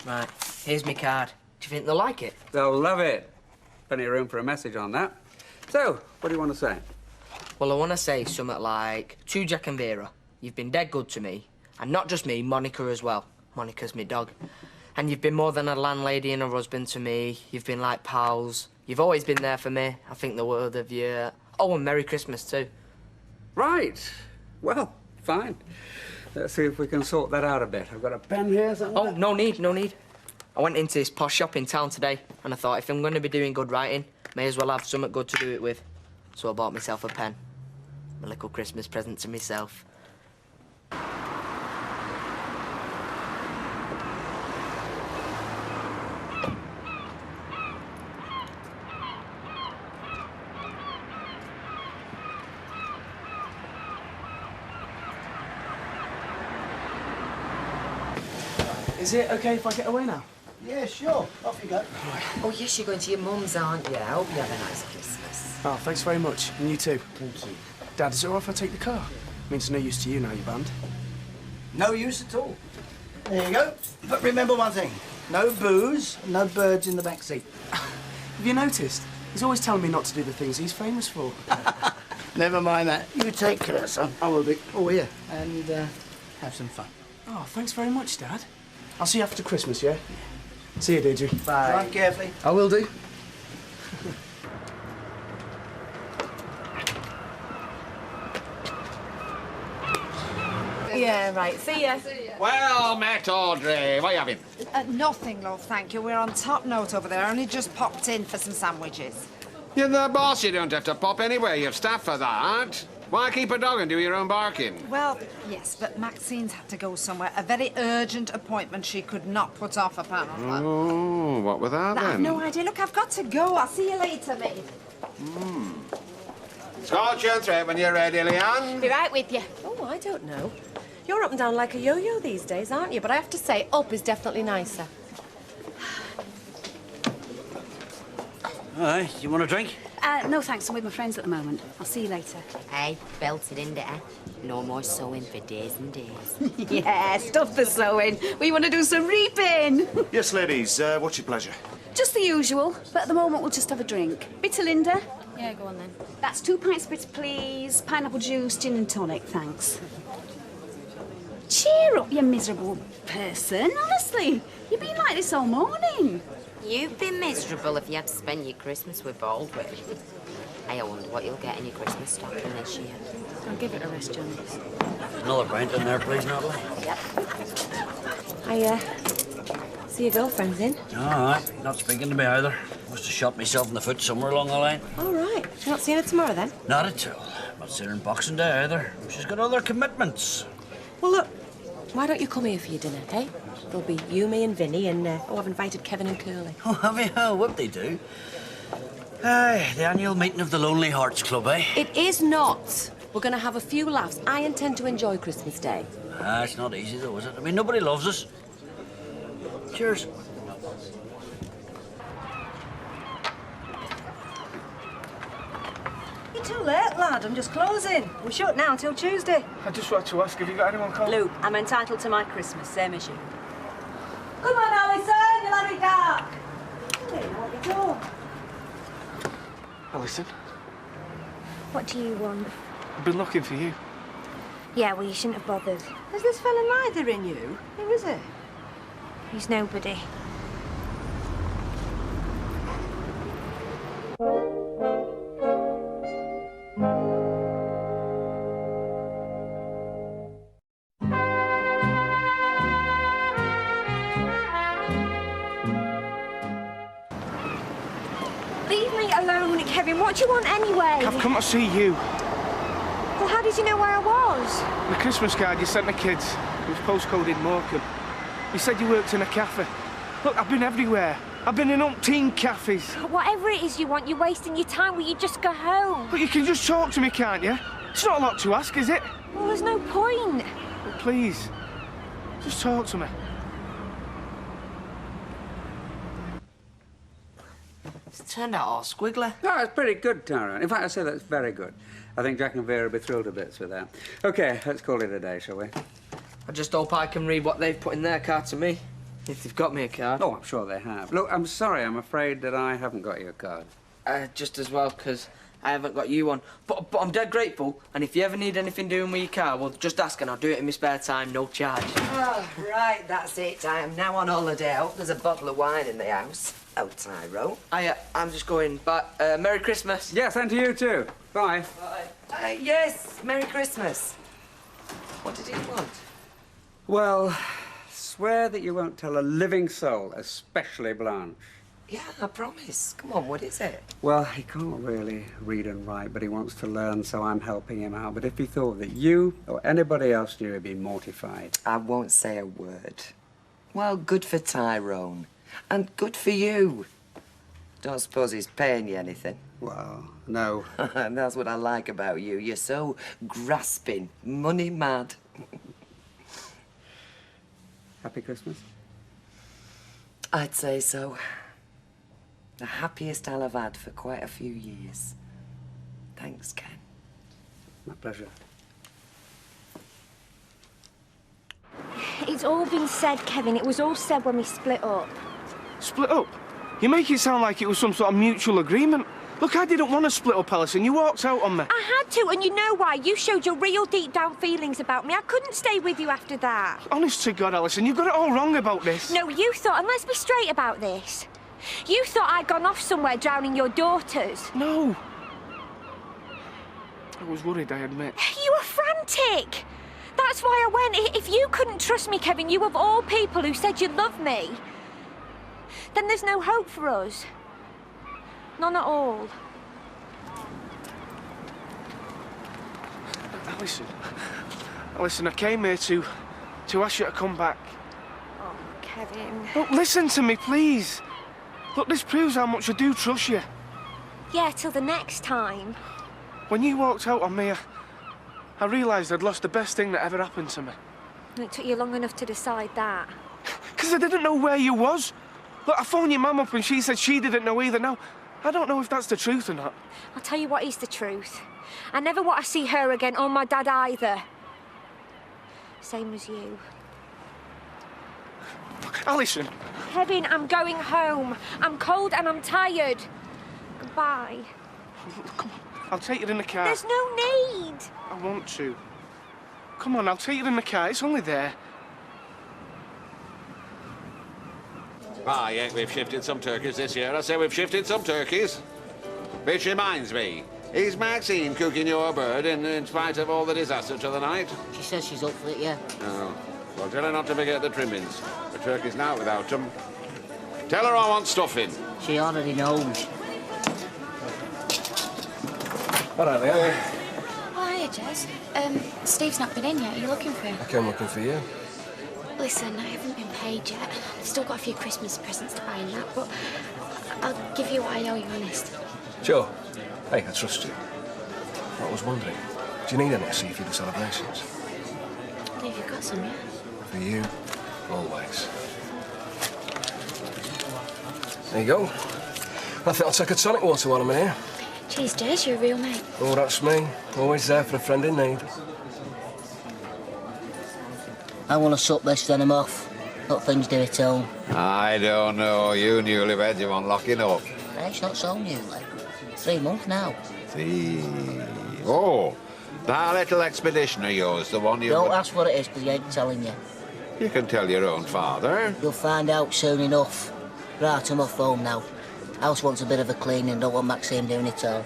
Right, here's my card. Do you think they'll like it? They'll love it. Plenty of room for a message on that. So, what do you want to say? Well, I want to say something like, to Jack and Vera, you've been dead good to me. And not just me, Monica as well. Monica's my dog. And you've been more than a landlady and a husband to me. You've been like pals. You've always been there for me. I think the world of you. Oh, and Merry Christmas, too. Right. Well, fine. Let's see if we can sort that out a bit. I've got a pen here somewhere. Oh, no need, no need. I went into this posh shop in town today, and I thought if I'm going to be doing good writing, may as well have something good to do it with. So I bought myself a pen. A little Christmas present to myself. Is it okay if I get away now? Yeah, sure. Off you go. Oh, yes, you're going to your mum's, aren't you? I hope you have a nice Christmas. Oh, thanks very much. And you too. Thank you. Dad, is it all right if I take the car? Means no use to you now, you're banned. No use at all. There you go. But remember one thing. No booze, no birds in the back seat. Have you noticed? He's always telling me not to do the things he's famous for. Never mind that. You take care, son. I will be. Oh, here. And have some fun. Oh, thanks very much, Dad. I'll see you after Christmas, yeah? See you, Deirdre. Bye. Drive carefully. I will do. Yeah, right. See ya. Well met, Audrey. What are you having? Nothing, love, thank you. We're on top note over there. Only just popped in for some sandwiches. You're the boss. You don't have to pop anywhere. You have staff for that. Why keep a dog and do your own barking? Well, yes, but Maxine's had to go somewhere. A very urgent appointment she could not put off, apparently. Oh, what with that, then? I've no idea. Look, I've got to go. I'll see you later, mate. Scotch and thread when you're ready, Leanne. Be right with you. Oh, I don't know. You're up and down like a yo-yo these days, aren't you? But I have to say, up is definitely nicer. All right, you want a drink? No, thanks. I'm with my friends at the moment. I'll see you later. Hey, belted in there. No more sewing for days and days. Yeah, stuff the sewing. We want to do some reaping. Yes, ladies. What's your pleasure? Just the usual, but at the moment we'll just have a drink. Bitter, Linda? Yeah, go on then. That's 2 pints bitter, please. Pineapple juice, gin and tonic, thanks. Cheer up, you miserable person. Honestly, you've been like this all morning. You'd be miserable if you had to spend your Christmas with Baldwin. Hey, I wonder what you'll get in your Christmas stocking this year. I'll give it a rest, Johnny's. Another pint in there, please, Natalie. Yep. I see your girlfriend's in. All right, not speaking to me either. Must have shot myself in the foot somewhere along the line. All right. You're not seeing her tomorrow, then? Not at all. Not seeing her on Boxing Day either. She's got other commitments. Well, look, why don't you come here for your dinner, eh? There'll be you, me and Vinny, and, I've invited Kevin and Curly. Oh, have you? Oh, what they do? Aye, the annual meeting of the Lonely Hearts Club, eh? It is not. We're going to have a few laughs. I intend to enjoy Christmas Day. Ah, it's not easy, though, is it? I mean, nobody loves us. Cheers. You're too late, lad. I'm just closing. We're shut now until Tuesday. I just wanted to ask, have you got anyone called? Luke, I'm entitled to my Christmas, same as you. Come on, Alison, you'll have it dark. Hey, what you doing? Alison, What do you want? I've been looking for you. Yeah, well, you shouldn't have bothered. Is this fella neither in you? Who is it? He's nobody. Kevin, what do you want anyway? I've come to see you. Well, how did you know where I was? The Christmas card you sent the kids. It was postcoded Morecambe. You said you worked in a cafe. Look, I've been everywhere. I've been in umpteen cafes. Whatever it is you want, you're wasting your time. Will you just go home? But you can just talk to me, can't you? It's not a lot to ask, is it? Well, there's no point. But please, just talk to me. It's turned out all squiggly. No, it's pretty good, Tyrone. In fact, I say that's very good. I think Jack and Vera will be thrilled to bits with that. OK, let's call it a day, shall we? I just hope I can read what they've put in their card to me. If they've got me a card. Oh, I'm sure they have. Look, I'm sorry, I'm afraid that I haven't got you a card. Just as well, because I haven't got you one. But I'm dead grateful, and if you ever need anything doing with your car, well, just ask and I'll do it in my spare time, no charge. Oh, right, that's it. I am now on holiday. I hope there's a bottle of wine in the house. Oh, Tyrone. I'm just going back. Merry Christmas. Yes, and to you too. Bye. Bye. Yes, Merry Christmas. What did he want? Well, swear that you won't tell a living soul, especially Blanche. Yeah, I promise. Come on, what is it? Well, he can't really read and write, but he wants to learn, so I'm helping him out. But if he thought that you or anybody else knew, he'd be mortified. I won't say a word. Well, good for Tyrone. And good for you. Don't suppose he's paying you anything? Well, no. And that's what I like about you. You're so grasping, money mad. Happy Christmas? I'd say so. The happiest I'll have had for quite a few years. Thanks, Ken. My pleasure. It's all been said, Kevin. It was all said when we split up. Split up? You make it sound like it was some sort of mutual agreement. Look, I didn't want to split up, Alison. You walked out on me. I had to, and you know why? You showed your real deep down feelings about me. I couldn't stay with you after that. Honest to God, Alison, you've got it all wrong about this. No, you thought, and let's be straight about this. You thought I'd gone off somewhere drowning your daughters. No. I was worried, I admit. You were frantic. That's why I went. If you couldn't trust me, Kevin, you of all people who said you loved me, then there's no hope for us. None at all. Alison, I came here to ask you to come back. Oh, Kevin. Look, listen to me, please. Look, this proves how much I do trust you. Yeah, till the next time. When you walked out on me, I realised I'd lost the best thing that ever happened to me. It took you long enough to decide that. Because I didn't know where you was. Look, I phoned your mum up and she said she didn't know either. Now, I don't know if that's the truth or not. I'll tell you what is the truth. I never want to see her again, or my dad either. Same as you. Alison. Kevin, I'm going home. I'm cold and I'm tired. Goodbye. Come on, I'll take you in the car. There's no need. I want to. Come on, I'll take you in the car. It's only there. Ah, yeah, we've shifted some turkeys this year. I say we've shifted some turkeys. Which reminds me, is Maxine cooking your bird in spite of all the disaster to the night? She says she's up for it, yeah. Oh, well, tell her not to forget the trimmings. The turkey's now without them. Tell her I want stuffing. She already knows. All right, Leah. Oh, hiya, Jez. Steve's not been in yet. Are you looking for him? I came looking for you. Listen, I haven't been paid yet. I've still got a few Christmas presents to buy and that, but I'll give you what I owe you, honest. Sure. Hey, I trust you. I was wondering, do you need any to see for the celebrations? I believe you've got some, yeah? For you, always. There you go. I think I'll take a tonic water while I'm in here. Cheers, Jez, you're a real mate. Oh, that's me. Always there for a friend in need. I want to suck this, then I'm off. Let things do it all. I don't know. You newlyweds, you want locking up. Hey, it's not so newly. 3 months now. See. Oh, that little expedition of yours, the one you... Don't ask what it is, because he ain't telling you. You can tell your own father. You'll find out soon enough. Right, I'm off home now. House wants a bit of a cleaning, don't want Maxine doing it all.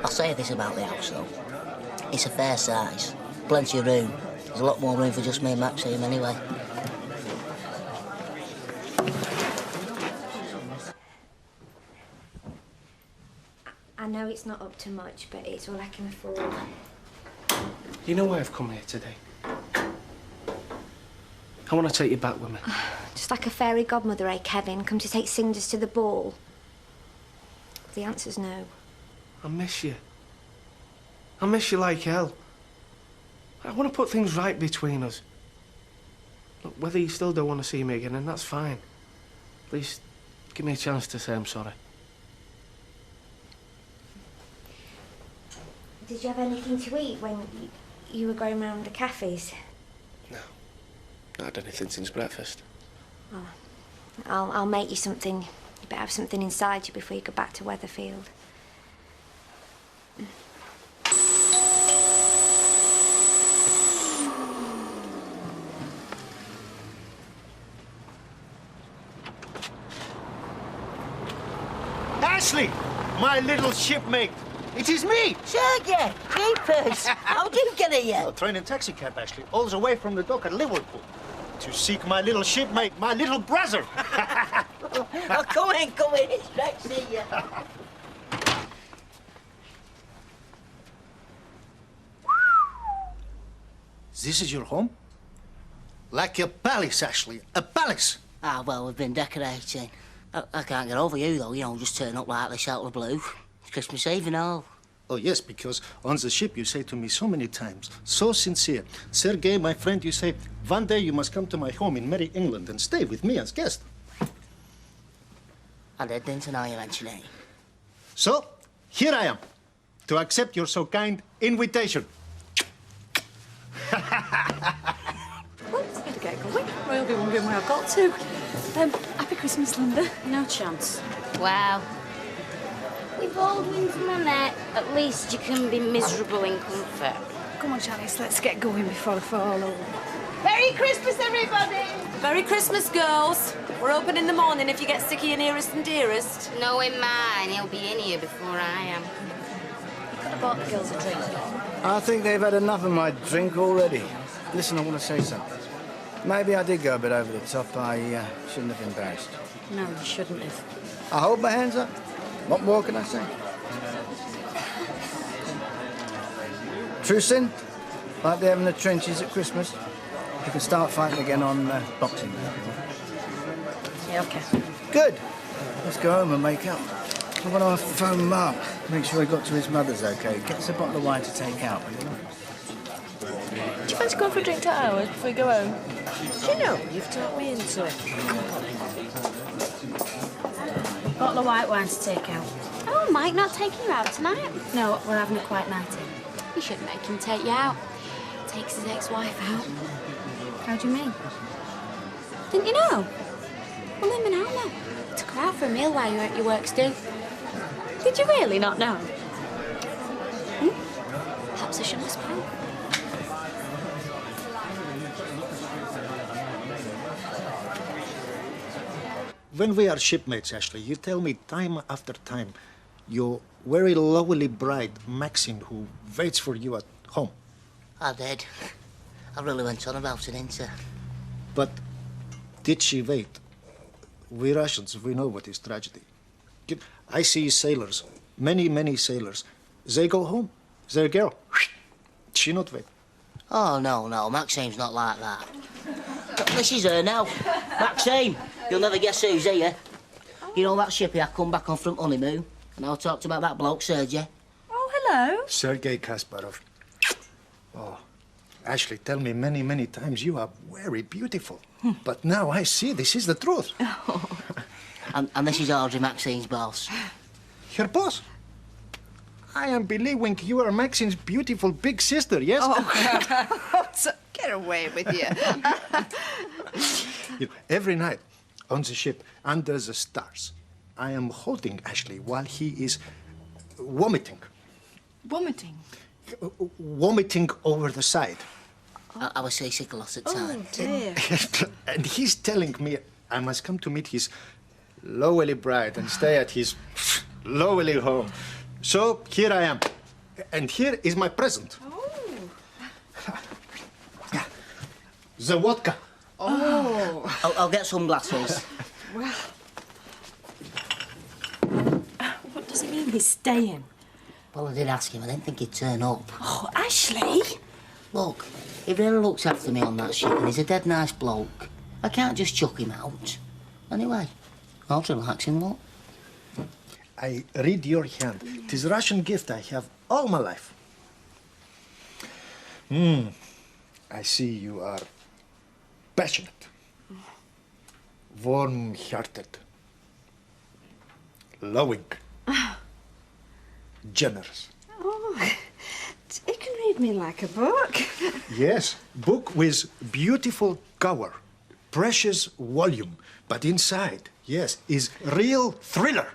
I'll say this about the house, though. It's a fair size. Plenty of room. There's a lot more room for just me and Maxine, anyway. it's not up to much, but it's all I can afford. You know why I've come here today? I want to take you back with me. Just like a fairy godmother, eh, Kevin? Come to take Cinders to the ball? The answer's no. I miss you. I miss you like hell. I want to put things right between us. Look, whether you still don't want to see me again, then that's fine. At least give me a chance to say I'm sorry. Did you have anything to eat when you were going round the cafes? Not had anything since breakfast. Oh, I'll make you something. You better have something inside you before you go back to Weatherfield. Ashley, my little shipmate. It is me. Sergey, jeepers. How do you get here? A train and taxi cab, Ashley, all the way from the dock at Liverpool to seek my little shipmate, my little brother. Oh, come in. It's great to see you. This is your home? Like a palace, Ashley. A palace. Ah, well, we've been decorating. I can't get over you, though. You know, just turn up like this out of the blue. It's Christmas Eve and all. Oh, yes, because on the ship you say to me so many times, so sincere, Sergey, my friend, you say, one day you must come to my home in merry England and stay with me as guest. I didn't know you mentioned it. So, here I am, to accept your so kind invitation. Oops, better get going. Roy'll be wondering where I've got to. Happy Christmas, Linda. No chance. Well, with Baldwin's money, at least you can be miserable in comfort. Come on, Janice, let's get going before I fall over. Merry Christmas, everybody! Merry Christmas, girls. We're open in the morning if you get sick of your nearest and dearest. Knowing mine, he'll be in here before I am. You could have bought the girls a drink. I think they've had enough of my drink already. Listen, I want to say something. Maybe I did go a bit over the top. I shouldn't have embarrassed you. No, you shouldn't have. I hold my hands up. What more can I say? True sin, like they have in the trenches at Christmas. You can start fighting again on Boxing Day. Yeah, OK. Good. Let's go home and make up. I want to phone Mark. Make sure he got to his mother's OK. Get us a bottle of wine to take out. Do you fancy going for a drink to ours before you go home? Do you know, you've talked me into it. Bottle of white wine to take out. Oh, Mike not taking you out tonight? No, we're having a quiet night in. You shouldn't make him take you out. Takes his ex-wife out. How do you mean? Didn't you know? Well, him and Alma took her out for a meal while you were at your works do. Did you really not know? Perhaps I shouldn't have spoken. When we are shipmates, Ashley, you tell me time after time your very lovely bride, Maxine, who waits for you at home. I did. I really went on about it, didn't I? But did she wait? We Russians, we know what is tragedy. I see sailors, many sailors. They go home. Their girl, she not wait. Oh, no, Maxine's not like that. This is her now. Maxine, you'll never guess who's here. You know that shippy I come back on from honeymoon? And I talked about that bloke, Sergey. Oh, hello. Sergey Kasparov. Oh, Ashley, tell me many times you are very beautiful. But now I see this is the truth. And this is Audrey, Maxine's boss. Her boss? I am believing you are Maxine's beautiful big sister, yes? Oh, get away with you. You know, every night on the ship, under the stars, I am holding Ashley while he is vomiting. Vomiting? Vomiting over the side. I was seasick a lot of time. Oh, dear. And he's telling me I must come to meet his lowly bride and stay at his lowly home. So here I am. And here is my present. Oh. The vodka. Oh. I'll get some glasses. Well. What does it mean he's staying? Well, I did ask him. I didn't think he'd turn up. Oh, Ashley! Look, he really looks after me on that ship, and he's a dead nice bloke. I can't just chuck him out. Anyway, I'll relax him, look. I read your hand. 'Tis a Russian gift I have all my life. I see you are passionate, warm-hearted, loving, generous. Oh, you can read me like a book. Yes, book with beautiful cover, precious volume, but inside, yes, is real thriller.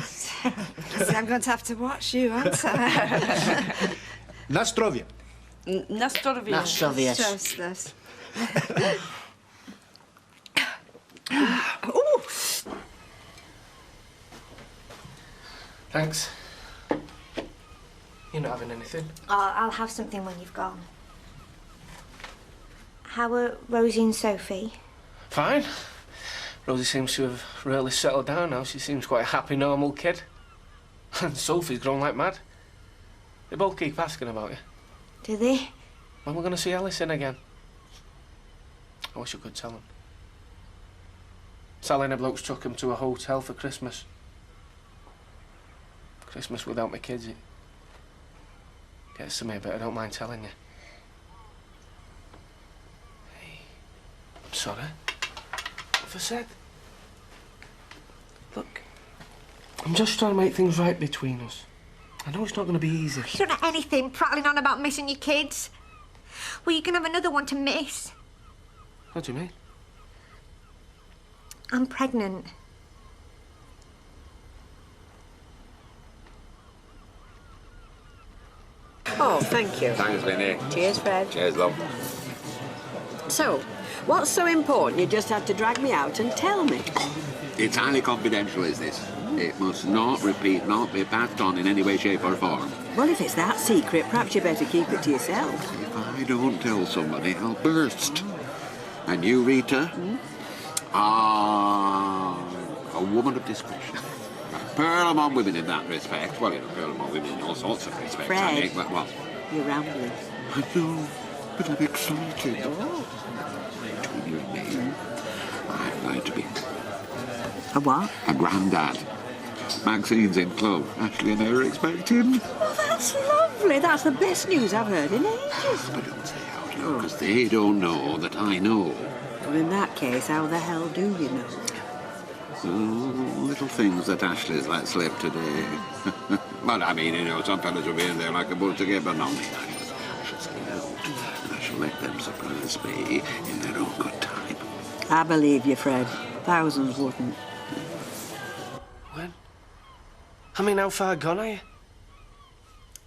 So I'm going to have to watch you, aren't I? Nastrovia. Nastrovia. Nastrovia. Stros. Thanks. You're not having anything? Oh, I'll have something when you've gone. How are Rosie and Sophie? Fine. Rosie seems to have really settled down now. She seems quite a happy, normal kid. And Sophie's grown like mad. They both keep asking about you. Do they? When we're going to see Alison again. I wish I could tell them. Sally and the blokes took him to a hotel for Christmas. Christmas without my kids, it gets to me, but I don't mind telling you. Hey, I'm sorry. What have I said? Look, I'm just trying to make things right between us. I know it's not going to be easy. You don't know anything, prattling on about missing your kids. Well, you can have another one to miss. What do you mean? I'm pregnant. Oh, thank you. Thanks, Vinny. Cheers, Fred. Cheers, love. So, what's so important you just had to drag me out and tell me? It's highly confidential, is this? It must not repeat, not be passed on in any way, shape or form. Well, if it's that secret, perhaps you better keep it to yourself. If I don't tell somebody, I'll burst. And you, Rita, are a woman of discretion. A pearl among women in that respect. Well, you know, pearl among women in all sorts of respects. Fred, I think, but what? You're rambling. I know, but I'm excited. Oh. Between you and me, I'm going to be A what? a granddad. Maxine's in club. Ashley and I are expecting. Oh, that's lovely. That's the best news I've heard in ages. But don't say out loud, because they don't know that I know. Well, in that case, how the hell do you know? Oh, little things that Ashley's let slip today. Well, I mean, you know, some fellas will be in there like a bull to get, but not me. I shall stay out, and I shall let them surprise me in their own good time. I believe you, Fred. Thousands wouldn't. When? I mean, how far gone are you?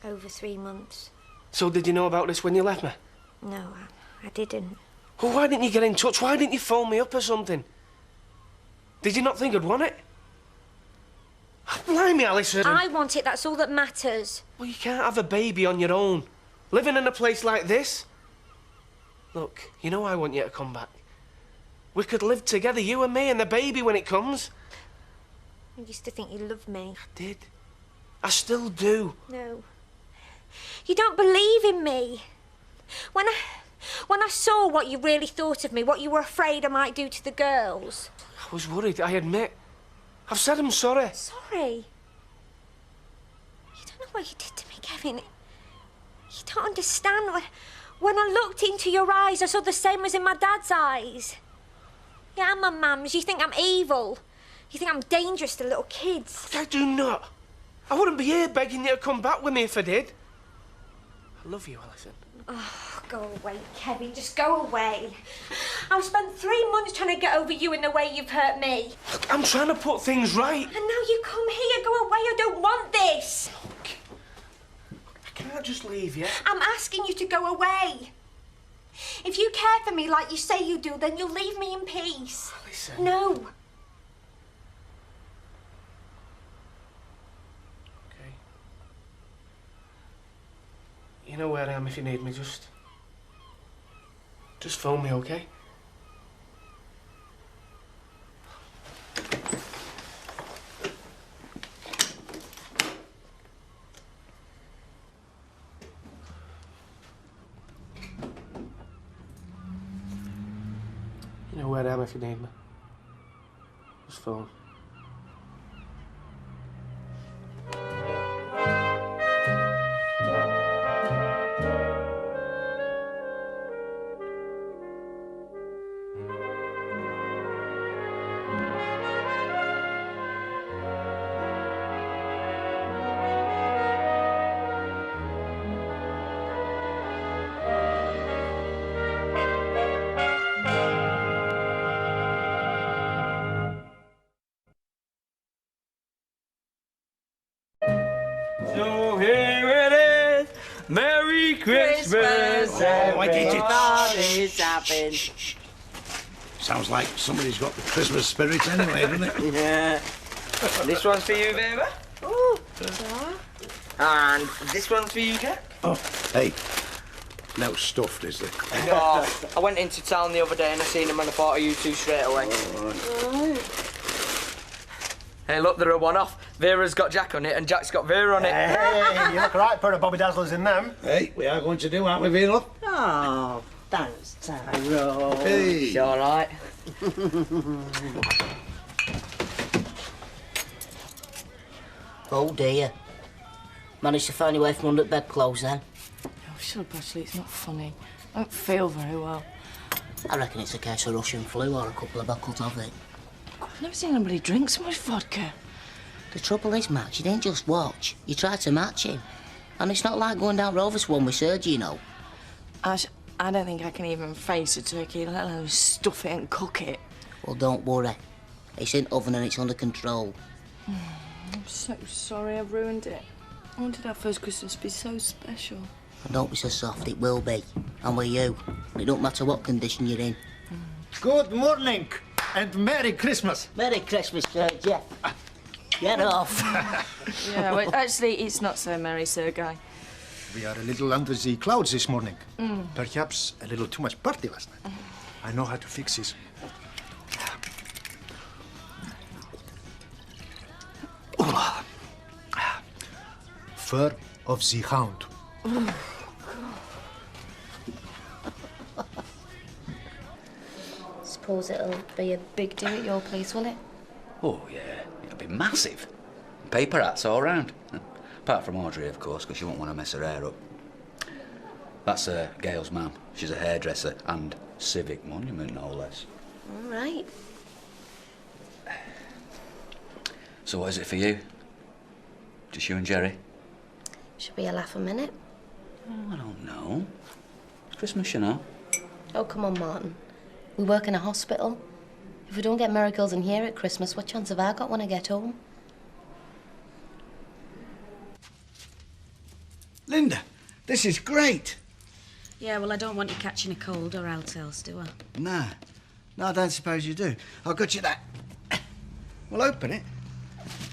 Over 3 months. So did you know about this when you left me? No, I didn't. Well, why didn't you get in touch? Why didn't you phone me up or something? Did you not think I'd want it? Blimey, Alison. I want it, that's all that matters. Well, you can't have a baby on your own. Living in a place like this. Look, you know I want you to come back. We could live together, you and me and the baby when it comes. I used to think you loved me. I did. I still do. No. You don't believe in me. When I saw what you really thought of me, what you were afraid I might do to the girls. I was worried, I admit. I've said I'm sorry. Sorry? You don't know what you did to me, Kevin. You don't understand. When I looked into your eyes, I saw the same as in my dad's eyes. Yeah, I'm my mum's. You think I'm evil. You think I'm dangerous to little kids. I do not. I wouldn't be here begging you to come back with me if I did. I love you, Alison. Oh, go away, Kevin. Just go away. I've spent 3 months trying to get over you in the way you've hurt me. Look, I'm trying to put things right. And now you come here. Go away. I don't want this. Look, I can't just leave you. I'm asking you to go away. If you care for me like you say you do, then you'll leave me in peace. Alison. No. Okay. You know where I am if you need me, just phone me, okay? You know where I am if you need me. Just phone. So here it is, Merry Christmas, everybody's happy. Sounds like somebody's got the Christmas spirit anyway, doesn't it? Yeah. This one's for you, baby. Ooh. And this one's for you, Jack. Oh, hey. No stuffed, is there? No, I went into town the other day and I seen him and I thought of you two straight away. Hey, look, they're a one-off. Vera's got Jack on it and Jack's got Vera on it. Hey, you look right, pair of Bobby Dazzlers in them. Hey, we are going to do, aren't we, Vera? Oh, thanks, Tyrone. Hey. It's all right. Oh dear. Managed to find your way from under the bedclothes then? Oh, shut up, Ashley. It's not funny. I don't feel very well. I reckon it's a case of Russian flu or a couple of buckles of it. I've never seen anybody drink so much vodka. The trouble is, Max, you didn't just watch. You tried to match him. And it's not like going down Rovers one with Sergi, you know. Ash, I don't think I can even face a turkey, let alone stuff it and cook it. Well, don't worry. It's in oven and it's under control. I'm so sorry I've ruined it. I wanted our first Christmas to be so special. And don't be so soft, it will be. And with you. It don't matter what condition you're in. Good morning and Merry Christmas. Merry Christmas, Sergi. Get off. Yeah, well, actually, it's not so merry, Sergei. We are a little under the clouds this morning. Perhaps a little too much party last night. I know how to fix this. Fur of the hound. Suppose it'll be a big do at your place, will it? Oh, yeah. It'll be massive. Paper hats all round. Apart from Audrey, of course, because she won't want to mess her hair up. That's Gail's mum. She's a hairdresser and civic monument, no less. All right. So what is it for you? Just you and Jerry? Should be a laugh a minute. Oh, I don't know. It's Christmas, you know. Oh, come on, Martin. We work in a hospital. If we don't get miracles in here at Christmas, what chance have I got when I get home? Linda, this is great. Yeah, well, I don't want you catching a cold or else, do I? No. No, I don't suppose you do. I'll got you that. Well, open it.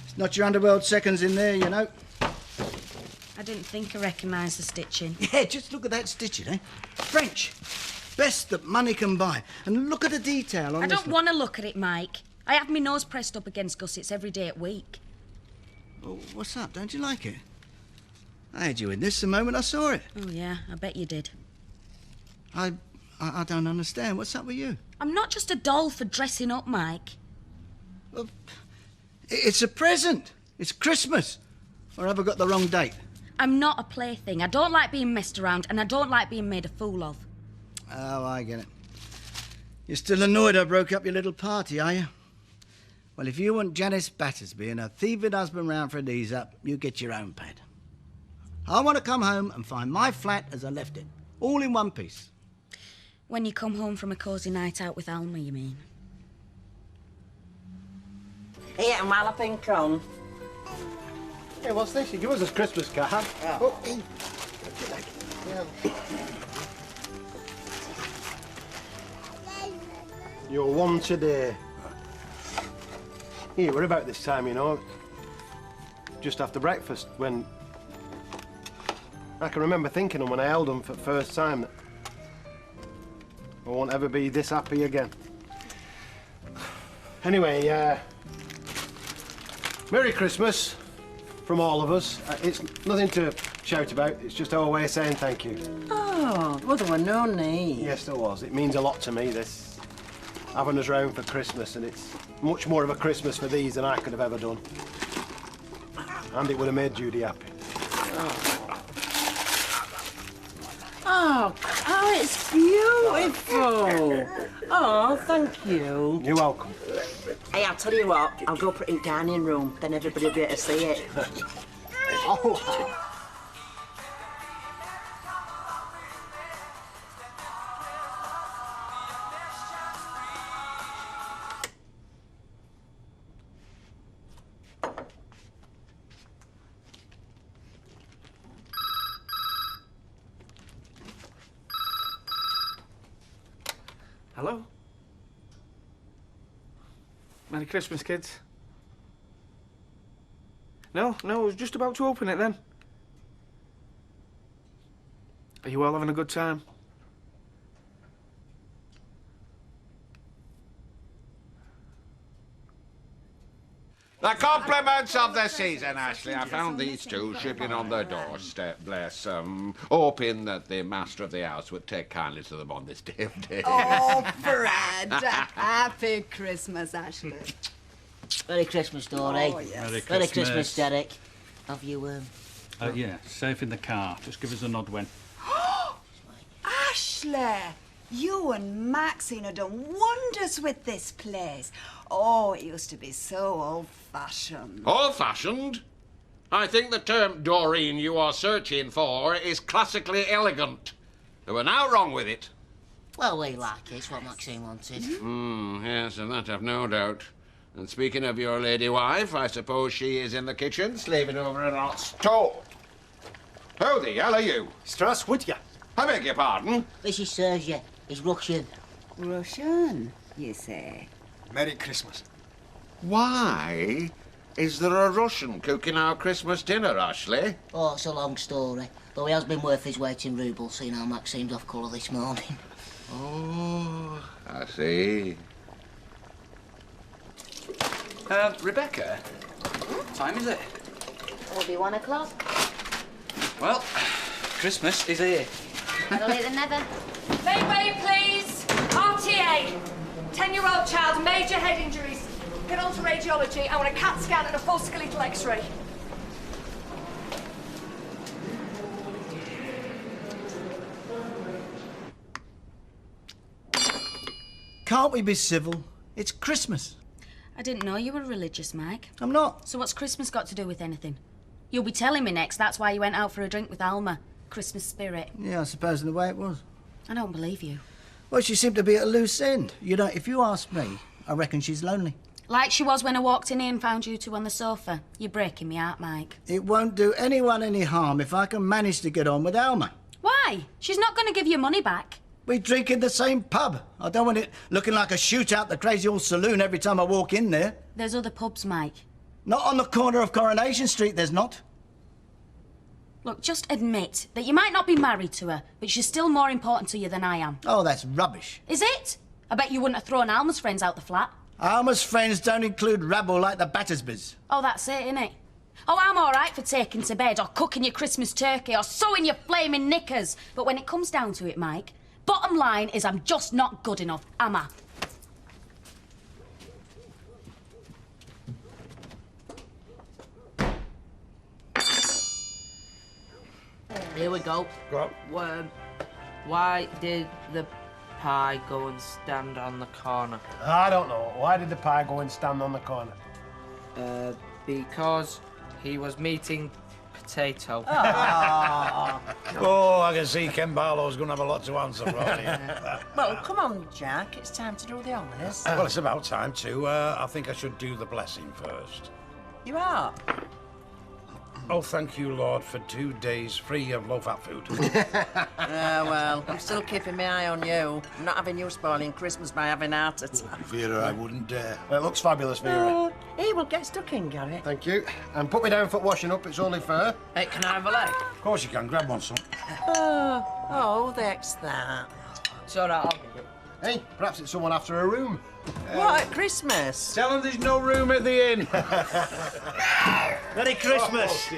It's not your underworld seconds in there, you know. I didn't think I recognised the stitching. Yeah, just look at that stitching, eh? French. Best that money can buy. And look at the detail on I this. don't want to look at it, Mike. I have my nose pressed up against gussets every day at week. Oh, what's up? Don't you like it? I had you in this the moment I saw it. Oh, yeah, I bet you did. I don't understand. What's up with you? I'm not just a doll for dressing up, Mike. Well, it's a present. It's Christmas. Or have I got the wrong date? I'm not a plaything. I don't like being messed around, and I don't like being made a fool of. Oh, I get it. You're still annoyed I broke up your little party, are you? Well, if you want Janice Battersby and her thieving husband round for a knees up, you get your own pad. I want to come home and find my flat as I left it, all in one piece. When you come home from a cosy night out with Alma, you mean? Here, Malapin Con. Hey, what's this? You give us a Christmas card. Oh, hey. You're one today. Here, we're about this time, you know. Just after breakfast, when... I can remember thinking them when I held them for the first time that I won't ever be this happy again. Anyway, Merry Christmas from all of us. It's nothing to shout about. It's just our way of saying thank you. Oh, well, there were no need. Yes, there was. It means a lot to me, this. having us round for Christmas, and it's much more of a Christmas for these than I could have ever done. And it would have made Judy happy. Oh, it's beautiful. Oh, thank you. You're welcome. Hey, I'll tell you what, I'll go put it in the dining room, then everybody will be able to see it. Oh. Hello? Merry Christmas, kids. No, I was just about to open it then. Are you all having a good time? The compliments of the season, Ashley. I found these two shipping on their doorstep, bless them. Hoping that the master of the house would take kindly to them on this day of days. Oh, Fred. Happy Christmas, Ashley. Merry Christmas, Dory. Oh, yes. Merry Christmas, Derek. Have you, Yeah, safe in the car. Just give us a nod when. Ashley, you and Maxine have done wonders with this place. Oh, it used to be so old-fashioned. Old-fashioned? I think the term, Doreen, you are searching for is classically elegant. There were now wrong with it. well, we like it. It's what Maxine wanted. Yes, and that I've no doubt. And speaking of your lady wife, I suppose she is in the kitchen, slaving over an hot stove. Who the hell are you? Straswitya. I beg your pardon? This is Sergei. He's Russian. Russian, you say? Merry Christmas. Why is there a Russian cooking our Christmas dinner, Ashley? Oh, it's a long story. Though he has been worth his weight in rubles, seeing how Maxine's off colour this morning. Oh, I see. Rebecca, what time is it? It'll be 1 o'clock. Well, Christmas is here. Better late than never. Make way, please. RTA. 10-year-old child, major head injuries. Get on to radiology. I want a CAT scan and a full skeletal X-ray. Can't we be civil? It's Christmas. I didn't know you were religious, Mike. I'm not. So what's Christmas got to do with anything? You'll be telling me next that's why you went out for a drink with Alma. Christmas spirit. Yeah, I suppose in the way it was. I don't believe you. Well, she seemed to be at a loose end. You know, if you ask me, I reckon she's lonely. Like she was when I walked in here and found you two on the sofa. You're breaking me heart, Mike. It won't do anyone any harm if I can manage to get on with Alma. Why? She's not going to give you money back. We drink in the same pub. I don't want it looking like a shootout at the crazy old saloon every time I walk in there. There's other pubs, Mike. Not on the corner of Coronation Street, there's not. Look, just admit that you might not be married to her, but she's still more important to you than I am. Oh, that's rubbish. Is it? I bet you wouldn't have thrown Alma's friends out the flat. Alma's friends don't include rabble like the Battersbys. Oh, that's it, innit? Oh, I'm all right for taking to bed or cooking your Christmas turkey or sewing your flaming knickers. But when it comes down to it, Mike, bottom line is I'm just not good enough, am I? Here we go. Go on. Why did the pie go and stand on the corner? I don't know. Why did the pie go and stand on the corner? Because he was meeting Potato. Oh, I can see Ken Barlow's going to have a lot to answer for you. Well, come on, Jack. It's time to do the honours. Well, it's about time too. I think I should do the blessing first. You are? Oh, thank you, Lord, for 2 days free of low-fat food. Well, I'm still keeping my eye on you. I'm not having you spoiling Christmas by having a heart attack. Vera, I wouldn't dare. It looks fabulous, Vera. He will get stuck in, Gary. Thank you. And put me down for washing up, it's only fair. Hey, can I have a leg? Of course you can. Grab one, son. Oh, that's that. It's all right, I'll give it. Hey, perhaps it's someone after a room. What, at Christmas? Tell them there's no room at the inn. Merry Christmas.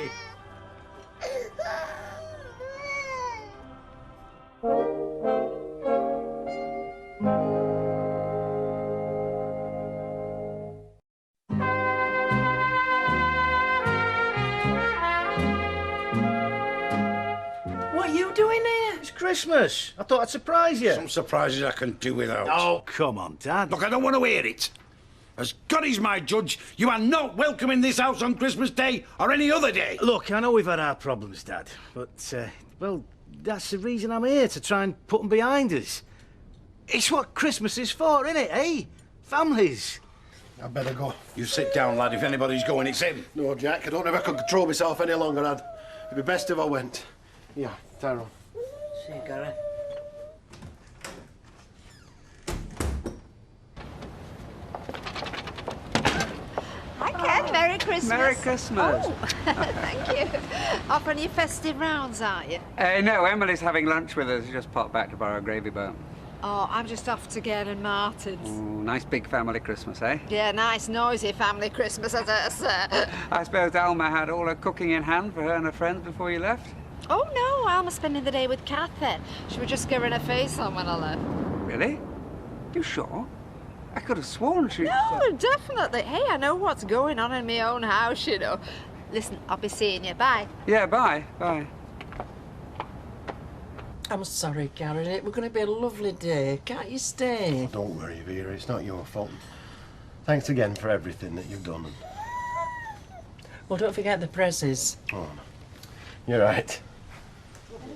Christmas. I thought I'd surprise you. Some surprises I can do without. Oh, come on, Dad. Look, I don't want to hear it. As God is my judge, you are not welcome in this house on Christmas Day or any other day. Look, I know we've had our problems, Dad, but, well, that's the reason I'm here, to try and put them behind us. It's what Christmas is for, innit, eh? Families. I better go. You sit down, lad. If anybody's going, it's him. No, Jack, I don't know if I can control myself any longer, lad. It'd be best if I went. Yeah, Tyrone. See you, Gary. Hi, Ken. Merry Christmas. Merry Christmas. Oh, thank you. Off on your festive rounds, are you? No, Emily's having lunch with us. She just popped back to borrow a gravy boat. Oh, I'm just off to Gail and Martin's. Ooh, nice big family Christmas, eh? Yeah, nice, noisy family Christmas, as I say. I suppose Alma had all her cooking in hand for her and her friends before you left? Oh, no, Alma's spending the day with Kathy. She was just getting her face on when I left. Really? You sure? I could have sworn she... No, definitely. Hey, I know what's going on in my own house, you know. Listen, I'll be seeing you. Bye. Yeah, bye. Bye. I'm sorry, Gary. We're going to be a lovely day. Can't you stay? Don't worry, Vera. It's not your fault. Thanks again for everything that you've done. Well, don't forget the presses. Oh, no. You're right.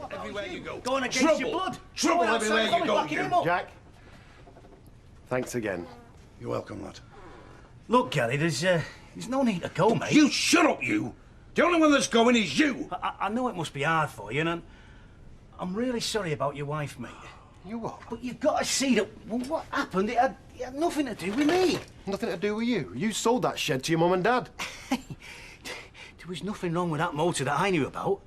Everywhere you go. Going against your blood. Trouble everywhere you go, you. Jack, thanks again. You're welcome, lad. Look, Gary, there's no need to go, mate. You shut up, you! The only one that's going is you! I know it must be hard for you, and I'm really sorry about your wife, mate. You what? But you've got to see that what happened, it had nothing to do with me. Nothing to do with you. You sold that shed to your mum and dad. There was nothing wrong with that motor that I knew about.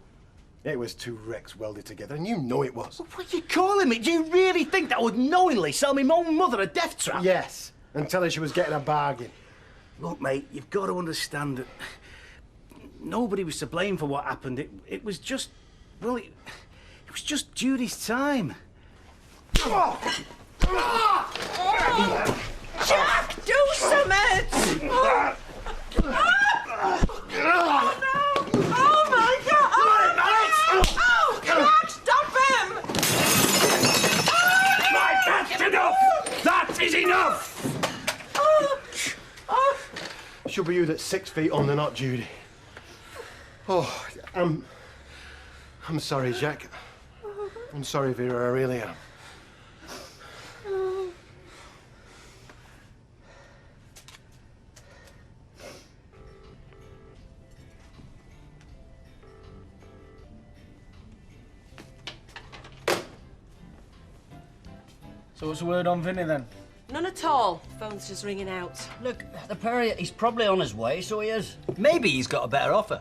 It was two wrecks welded together, and you know it was. What are you calling me? Do you really think that I would knowingly sell my own mother a death trap? Yes, and tell her she was getting a bargain. Look, mate, you've got to understand that nobody was to blame for what happened. It was just, well, it was just Judy's time. Jack, do something! Oh, no! Oh, my God! Oh, Jack, stop him! Right, that's enough! That is enough! Should be you that's 6 feet under, not Judy. Oh, I'm sorry, Jack. I'm sorry, Vera, I really am. So what's the word on Vinny then? None at all. Phone's just ringing out. Look, the Perry, he's probably on his way, so he is. Maybe he's got a better offer.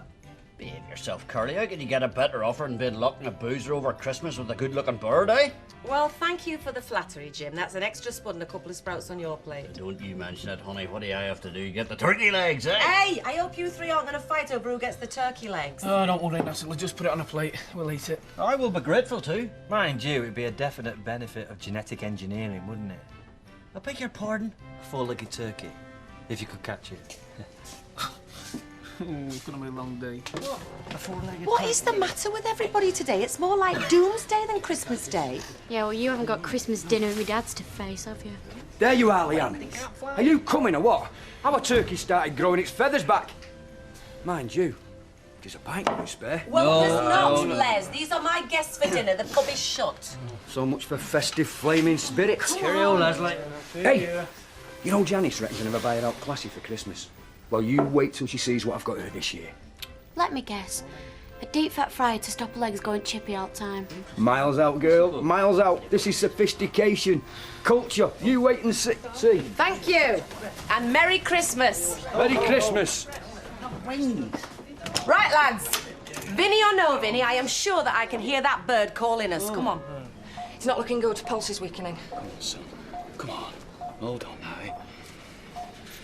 Behave yourself, Curly. How can you get a better offer than being locking a boozer over Christmas with a good-looking bird, eh? Well, thank you for the flattery, Jim. That's an extra spud and a couple of sprouts on your plate. Don't you mention it, honey. What do I have to do? Get the turkey legs, eh? Hey, I hope you three aren't going to fight over who gets the turkey legs. Oh, don't worry, Natalie. Just put it on a plate. We'll eat it. I will be grateful too. Mind you, it'd be a definite benefit of genetic engineering, wouldn't it? I beg your pardon? A four-legged turkey, if you could catch it. It's gonna be a long day. A four-legged What is the matter with everybody today? It's more like Doomsday than Christmas Day. Yeah, well, you haven't got Christmas dinner with your dad's to face, have you? There you are, Leanne. Are you coming or what? Our turkey started growing its feathers back. Mind you, there's a pint to spare. Well, there's not, Les. These are my guests for dinner. The pub is shut. So much for festive flaming spirits. Cheerio, Leslie. Hey, you know Janice reckons I'm gonna buy her out classy for Christmas. Well, you wait till she sees what I've got her this year. Let me guess. A deep fat fryer to stop her legs going chippy all the time. Miles out, girl. Miles out. This is sophistication. Culture. You wait and see. Thank you. And Merry Christmas. Merry Christmas. Right, lads. Vinny or no Vinny, I am sure that I can hear that bird calling us. Come on. It's not looking good. Pulse is weakening. Come on, son. Come on. Hold on now, eh?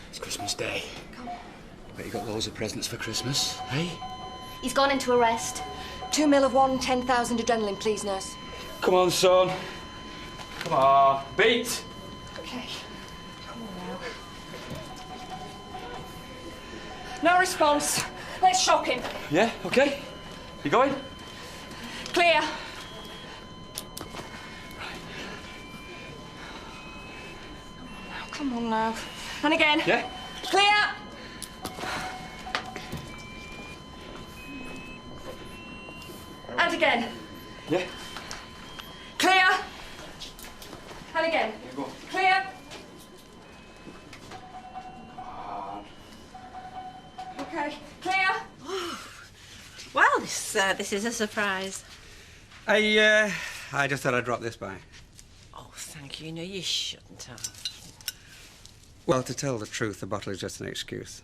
It's Christmas Day. Bet you got loads of presents for Christmas, eh? He's gone into arrest. 2 mil of one, 10,000 adrenaline, please, nurse. Come on, son. Come on. Beat. Okay. Come on now. No response. Let's shock him. Yeah, okay. You going? Clear. Come on now. And again. Yeah? Clear! And again. Yeah? Clear! And again. Clear! Okay, clear! Well, this is a surprise. I just thought I'd drop this by. Oh, thank you. No, you shouldn't have. Well, to tell the truth, the bottle is just an excuse.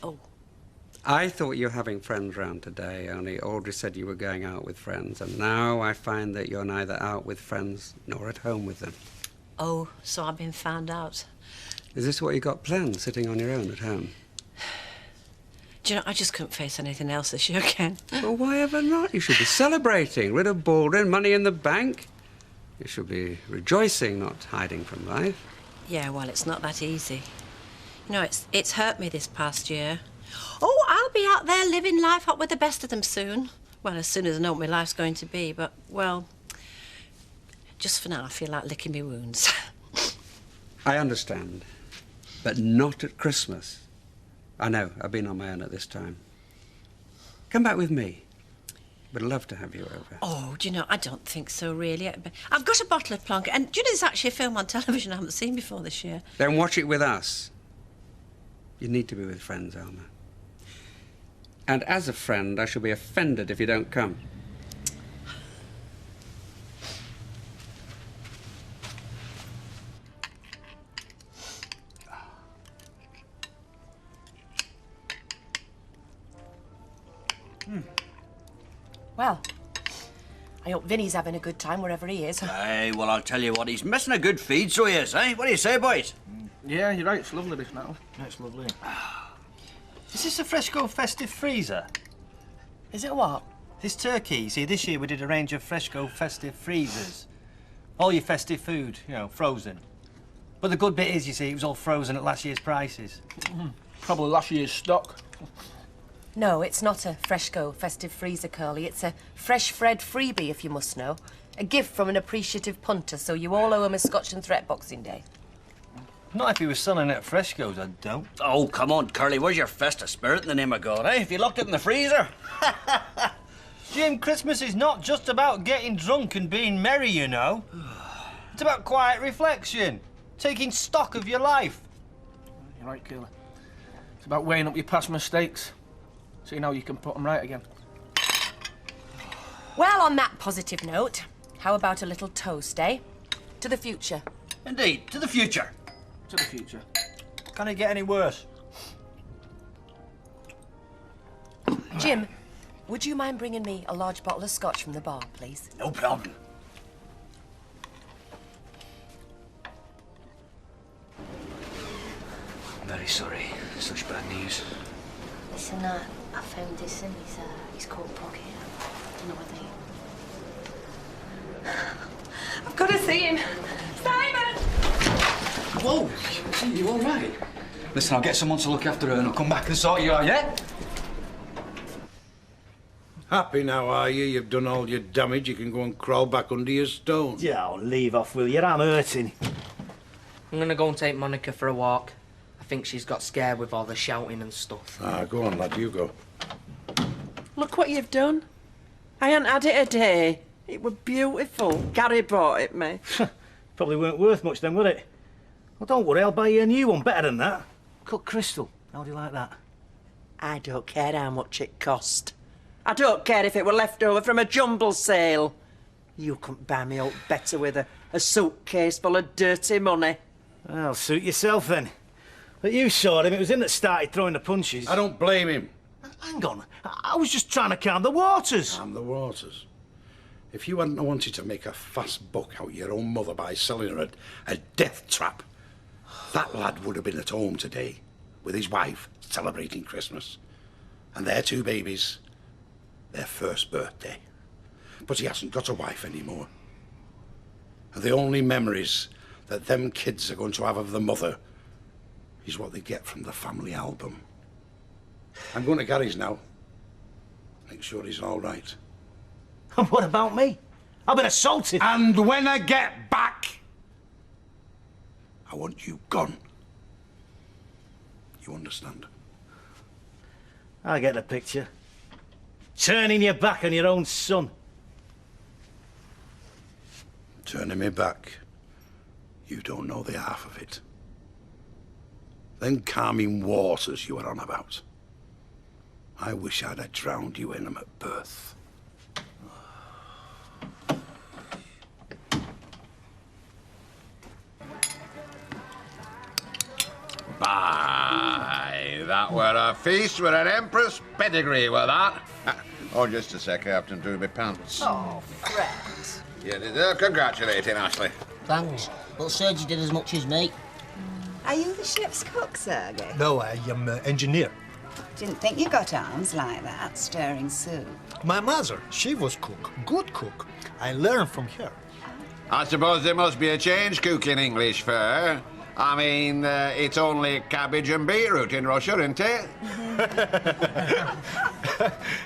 Oh. I thought you were having friends round today, only Audrey said you were going out with friends, and now I find that you're neither out with friends nor at home with them. Oh, so I've been found out. Is this what you got planned, sitting on your own at home? Do you know, I just couldn't face anything else this year, Ken. Well, why ever not? You should be celebrating. Rid of Baldwin, money in the bank. You should be rejoicing, not hiding from life. Yeah, well, it's not that easy. You know, it's hurt me this past year. Oh, I'll be out there living life up with the best of them soon. Well, as soon as I know what my life's going to be, but, well, just for now, I feel like licking my wounds. I understand, but not at Christmas. I know, I've been on my own at this time. Come back with me. Would love to have you over. Oh, do you know, I don't think so, really. I've got a bottle of plonker, and do you know, there's actually a film on television I haven't seen before this year. Then watch it with us. You need to be with friends, Alma. And as a friend, I shall be offended if you don't come. Well, I hope Vinny's having a good time wherever he is. Aye, well, I'll tell you what, he's missing a good feed, so he is, eh? What do you say, boys? Yeah, you're right. It's lovely, this now. That's lovely. Is this a Fresco festive freezer? Is it what? This turkey. You see, this year we did a range of Fresco festive freezers. All your festive food, you know, frozen. But the good bit is, you see, it was all frozen at last year's prices. Probably last year's stock. No, it's not a Fresco festive freezer, Curly. It's a fresh Fred freebie, if you must know. A gift from an appreciative punter, so you all owe him a Scotch and Threat Boxing Day. Not if he was selling it at Fresco's, I don't. Oh, come on, Curly, where's your festive spirit in the name of God, eh? If you locked it in the freezer? Jim, Christmas is not just about getting drunk and being merry, you know. It's about quiet reflection, taking stock of your life. You're right, Curly. It's about weighing up your past mistakes, seeing how you can put them right again. Well, on that positive note, how about a little toast, eh? To the future. Indeed, to the future. To the future. Can it get any worse? Jim, would you mind bringing me a large bottle of Scotch from the bar, please? No problem. I'm very sorry. Such bad news. Listen, I found this in his coat pocket. I don't know whether I've got to see him. Simon! Whoa! You all right? Listen, I'll get someone to look after her and I'll come back and sort you out, yeah? Happy now, are you? You've done all your damage. You can go and crawl back under your stone. Yeah, oh, leave off, will you? I'm hurting. I'm gonna go and take Monica for a walk. I think she's got scared with all the shouting and stuff. Ah, go on, lad, you go. Look what you've done. I hadn't had it a day. It was beautiful. Gary brought it me. Probably weren't worth much then, would it? Well, don't worry, I'll buy you a new one better than that. Cut crystal. How do you like that? I don't care how much it cost. I don't care if it were left over from a jumble sale. You couldn't buy me out better with a suitcase full of dirty money. Well, suit yourself then. But you saw him, it was him that started throwing the punches. I don't blame him. Hang on, I was just trying to calm the waters. Calm the waters. If you hadn't wanted to make a fast buck out your own mother by selling her a death trap, that lad would have been at home today with his wife celebrating Christmas. And their two babies, their first birthday. But he hasn't got a wife anymore. And the only memories that them kids are going to have of the mother is what they get from the family album. I'm going to Gary's now. Make sure he's all right. And what about me? I've been assaulted. And when I get back, I want you gone. You understand? I get the picture. Turning your back on your own son. Turning me back. You don't know the half of it. Then calming waters you were on about. I wish I'd have drowned you in them at birth. Aye, that were a feast with an empress pedigree, were that? Oh, just a sec, I have to do my pants. Oh, Fred. You deserve congratulating, Ashley. Thanks, but Sergi did as much as me. Are you the ship's cook, Sergei? No, I am engineer. Didn't think you got arms like that, stirring soup. My mother, she was cook, good cook. I learned from her. I suppose there must be a change cooking English for her. I mean, it's only cabbage and beetroot in Russia, isn't it?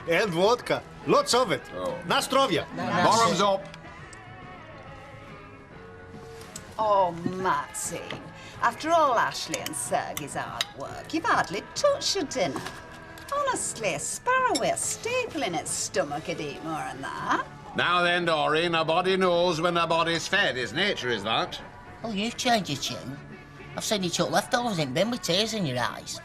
And vodka. Lots of it. Oh. Nastrovia. Bottoms up. Oh, Maxine. After all Ashley and Sergei's hard work, you've hardly touched your dinner. Honestly, a sparrow with a staple in its stomach would eat more than that. Now then, Doreen, a body knows when a body's fed. It's nature, is that? Well, you've changed your tune. I've seen you chuck leftovers in bin with tears in your eyes.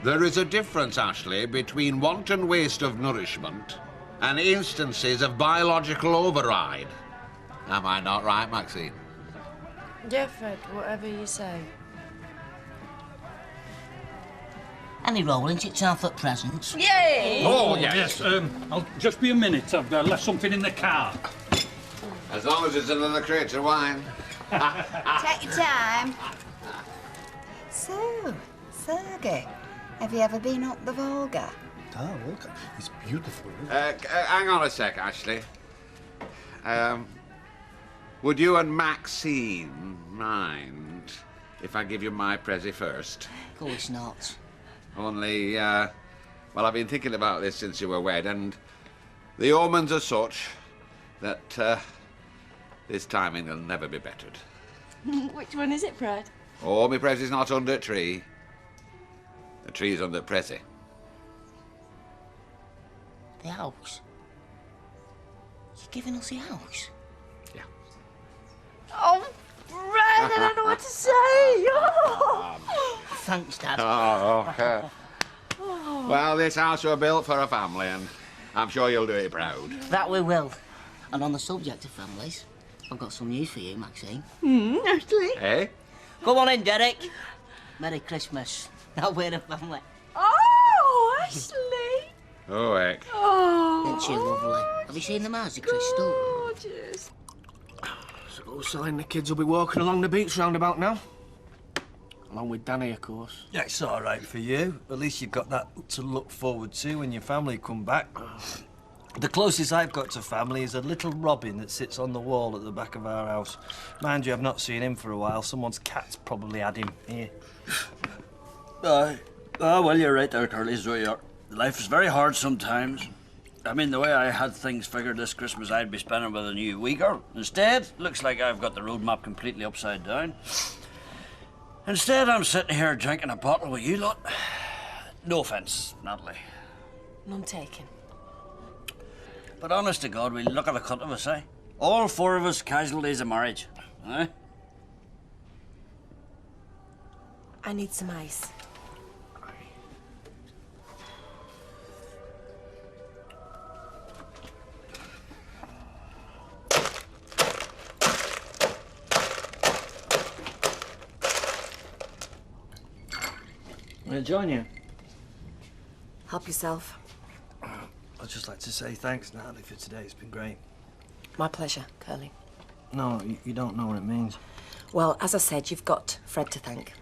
There is a difference, Ashley, between wanton waste of nourishment and instances of biological override. Am I not right, Maxine? Yeah, Fred, whatever you say. Any rolling chicks are for presents. Yay! Oh, yes. I'll just be a minute. I've left something in the car. As long as it's another crate of wine. Take your time. So, Sergei, have you ever been up the Volga? Ah, Volga. It's beautiful. Hang on a sec, Ashley. Would you and Maxine mind if I give you my prezi first? Of course not. Only, well, I've been thinking about this since you were wed, and the omens are such that this timing will never be bettered. Which one is it, Fred? Oh, my prezi's not under a tree. The tree's under prezi. The house? You're giving us the house? Oh, Fred, I don't know what to say. Oh. Thanks, Dad. Oh, okay. Well, this house was built for a family, and I'm sure you'll do it proud. That we will. And on the subject of families, I've got some news for you, Maxine. Ashley? Eh? Come on in, Derek. Merry Christmas. Now we're a family. Oh, Ashley. Oh, heck. Oh. Isn't she lovely? Have you seen the Marzi crystal? Gorgeous. Suppose Sally and the kids will be walking along the beach roundabout now. Along with Danny, of course. Yeah, it's all right for you. At least you've got that to look forward to when your family come back. The closest I've got to family is a little robin that sits on the wall at the back of our house. Mind you, I've not seen him for a while. Someone's cat's probably had him here. Well, you're right there, Curly, so you are. Life is very hard sometimes. I mean, the way I had things figured this Christmas I'd be spending with a new wee girl. Instead, looks like I've got the roadmap completely upside down. Instead, I'm sitting here drinking a bottle with you lot. No offence, Natalie. None taken. But honest to God, we look at the cut of us, eh? All four of us casualties of marriage, eh? I need some ice. I'll join you. Help yourself. I'd just like to say thanks, Natalie, for today. It's been great. My pleasure, Curly. No, you don't know what it means. Well, as I said, you've got Fred to thank.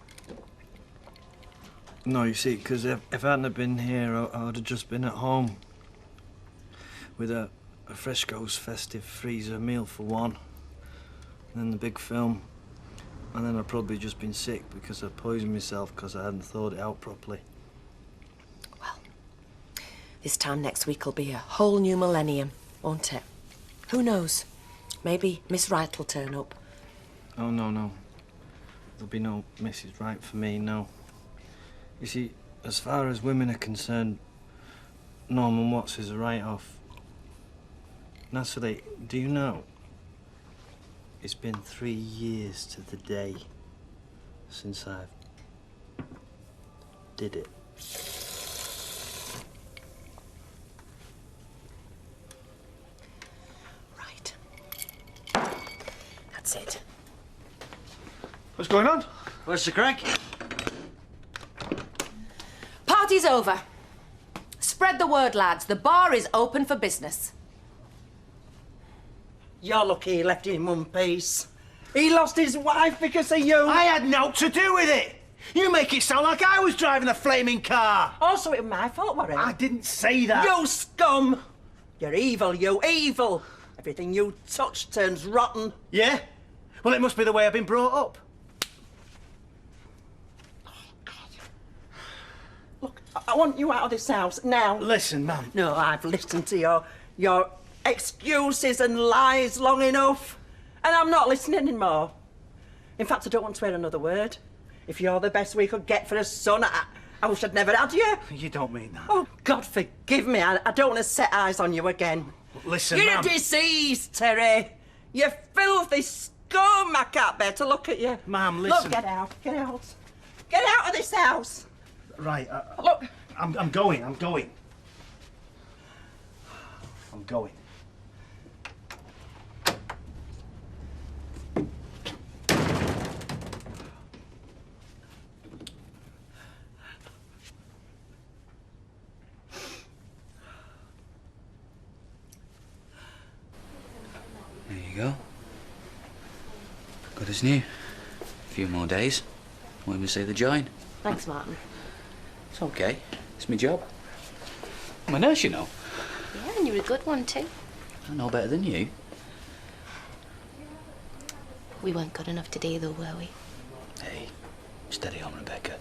No, you see, because if I hadn't have been here, I would have just been at home with a Fresco's festive freezer meal for one, and then the big film, and then I'd probably just been sick because I poisoned myself because I hadn't thought it out properly. Well, this time next week will be a whole new millennium, won't it? Who knows? Maybe Miss Wright will turn up. Oh, no. there'll be no Mrs. Right for me, no. You see, as far as women are concerned, Norman Watts is a write-off. And as for do you know? It's been 3 years to the day since I've did it. Right. That's it. What's going on? What's the crack? Party's over. Spread the word, lads. The bar is open for business. You're lucky he left you in one piece. He lost his wife because of you. I had naught to do with it. You make it sound like I was driving the flaming car. Also, it was my fault, were it? I didn't say that. You scum! You're evil, you evil. Everything you touch turns rotten. Yeah? Well, it must be the way I've been brought up. Look, I want you out of this house now. Listen, Mum. No, I've listened to your excuses and lies long enough, and I'm not listening anymore. In fact, I don't want to hear another word. If you're the best we could get for a son, I wish I'd never had you. You don't mean that. Oh, God forgive me. I don't want to set eyes on you again. Listen, You're Mum. diseased, Terry. You filthy scum. I can't bear to look at you. Mum, listen. Look, get out. Get out. Get out of this house. Right, Look. I'm going. I'm going. There you go. Good as new. A few more days. When we see the join. Thanks, Martin. It's okay. It's my job. I'm a nurse, you know. Yeah, and you're a good one too. I know better than you. We weren't good enough today, though, were we? Hey, steady on, Rebecca.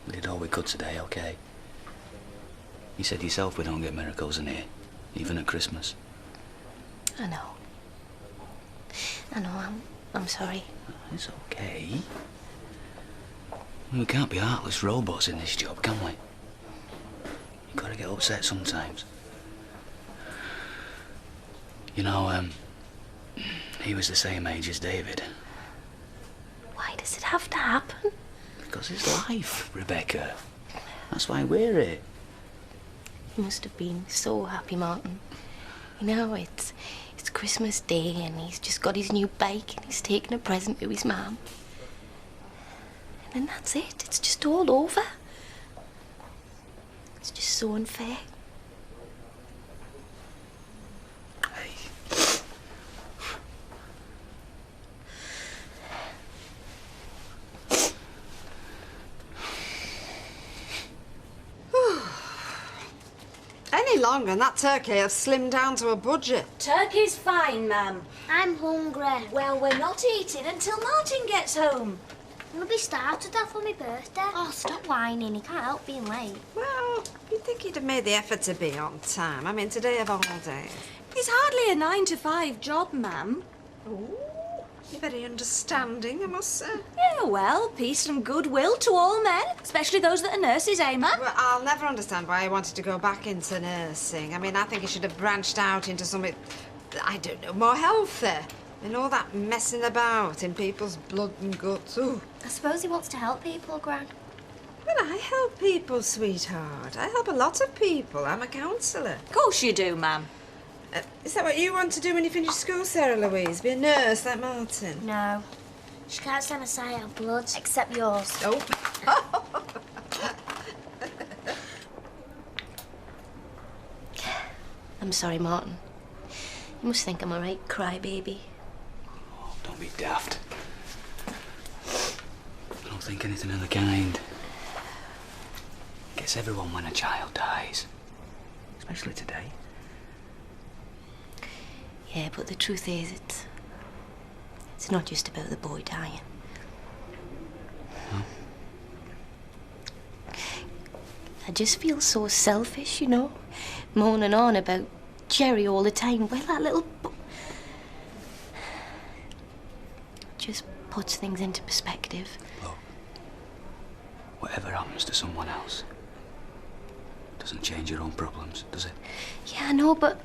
We did all we could today, okay? You said yourself we don't get miracles in here, even at Christmas. I know. I'm sorry. It's okay. We can't be heartless robots in this job, can we? You've got to get upset sometimes. You know, he was the same age as David. Why does it have to happen? Because it's life, Rebecca. That's why we're here. He must have been so happy, Martin. You know, it's Christmas Day and he's just got his new bike and he's taking a present to his mum. And then that's it. It's just all over. It's just so unfair. Any longer and that turkey has slimmed down to a budget. Turkey's fine, ma'am. I'm hungry. Well, we're not eating until Martin gets home. We'll be starved to death on my birthday. Oh, stop whining. He can't help being late. Well, you'd think he'd have made the effort to be on time. I mean, today of all days. It's hardly a 9 to 5 job, ma'am. Ooh, you're very understanding, I must say. Yeah, well, peace and goodwill to all men, especially those that are nurses, eh, ma'am? Well, I'll never understand why he wanted to go back into nursing. I mean, I think he should have branched out into something, I don't know, more healthy. And all that messing about in people's blood and guts. Ooh. I suppose he wants to help people, Gran. Well, I help people, sweetheart. I help a lot of people. I'm a counsellor. Of course you do, ma'am. Is that what you want to do when you finish school, Sarah Louise? Be a nurse like Martin? No. She can't stand a sight of blood, except yours. Oh. I'm sorry, Martin. You must think I'm a right crybaby. Oh, don't be daft. I don't think anything of the kind. Gets everyone when a child dies. Especially today. Yeah, but the truth is, it's not just about the boy dying. No? I just feel so selfish, you know, moaning on about Jerry all the time. Well, that little just puts things into perspective. Whatever happens to someone else doesn't change your own problems, does it? Yeah, I know, but,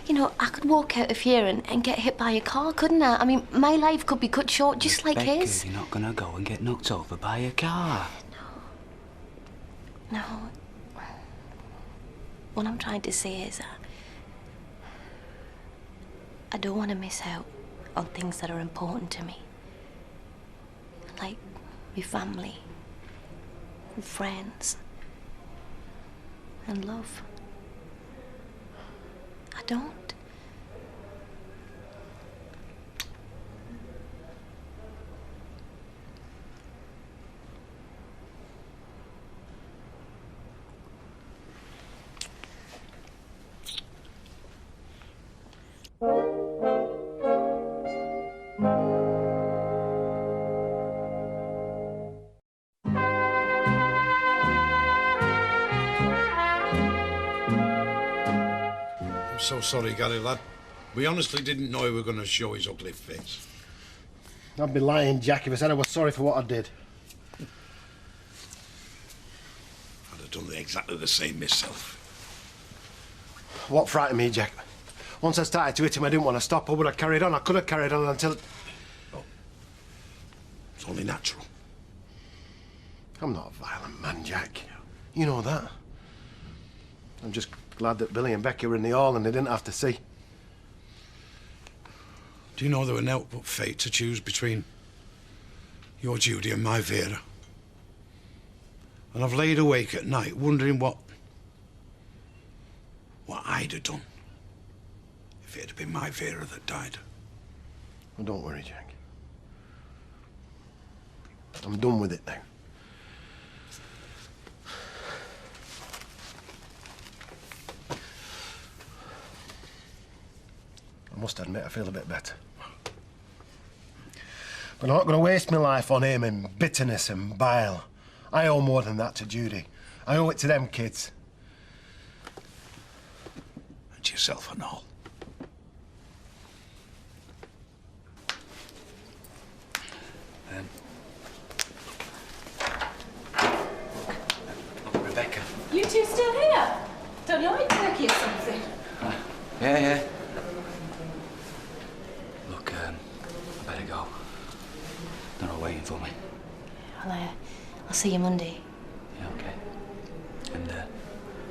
you know, I could walk out of here and get hit by a car, couldn't I? I mean, my life could be cut short just like Becca, his. you're not gonna go and get knocked over by a car. No. What I'm trying to say is I don't want to miss out on things that are important to me. Like my family, and friends, and love. I don't. I'm so sorry, Gary, lad. We honestly didn't know he were going to show his ugly face. I'd be lying, Jack, if I said I was sorry for what I did. I'd have done exactly the same myself. What frightened me, Jack? Once I started to hit him, I didn't want to stop. I would have carried on. I could have carried on until... It's only natural. I'm not a violent man, Jack. You know that. I'm just glad that Billy and Becky were in the hall and they didn't have to see. Do you know there were naught but fate to choose between your Judy and my Vera? And I've laid awake at night wondering what I'd have done if it had been my Vera that died. Well, don't worry, Jack. I'm done with it now. I must admit, I feel a bit better. But I'm not going to waste my life on him in bitterness and bile. I owe more than that to Judy. I owe it to them kids. And to yourself and all. Rebecca. You two still here? Don't you like turkey or something? Yeah. Look, I better go. They're all waiting for me. Well, I'll see you Monday. Yeah, okay. And,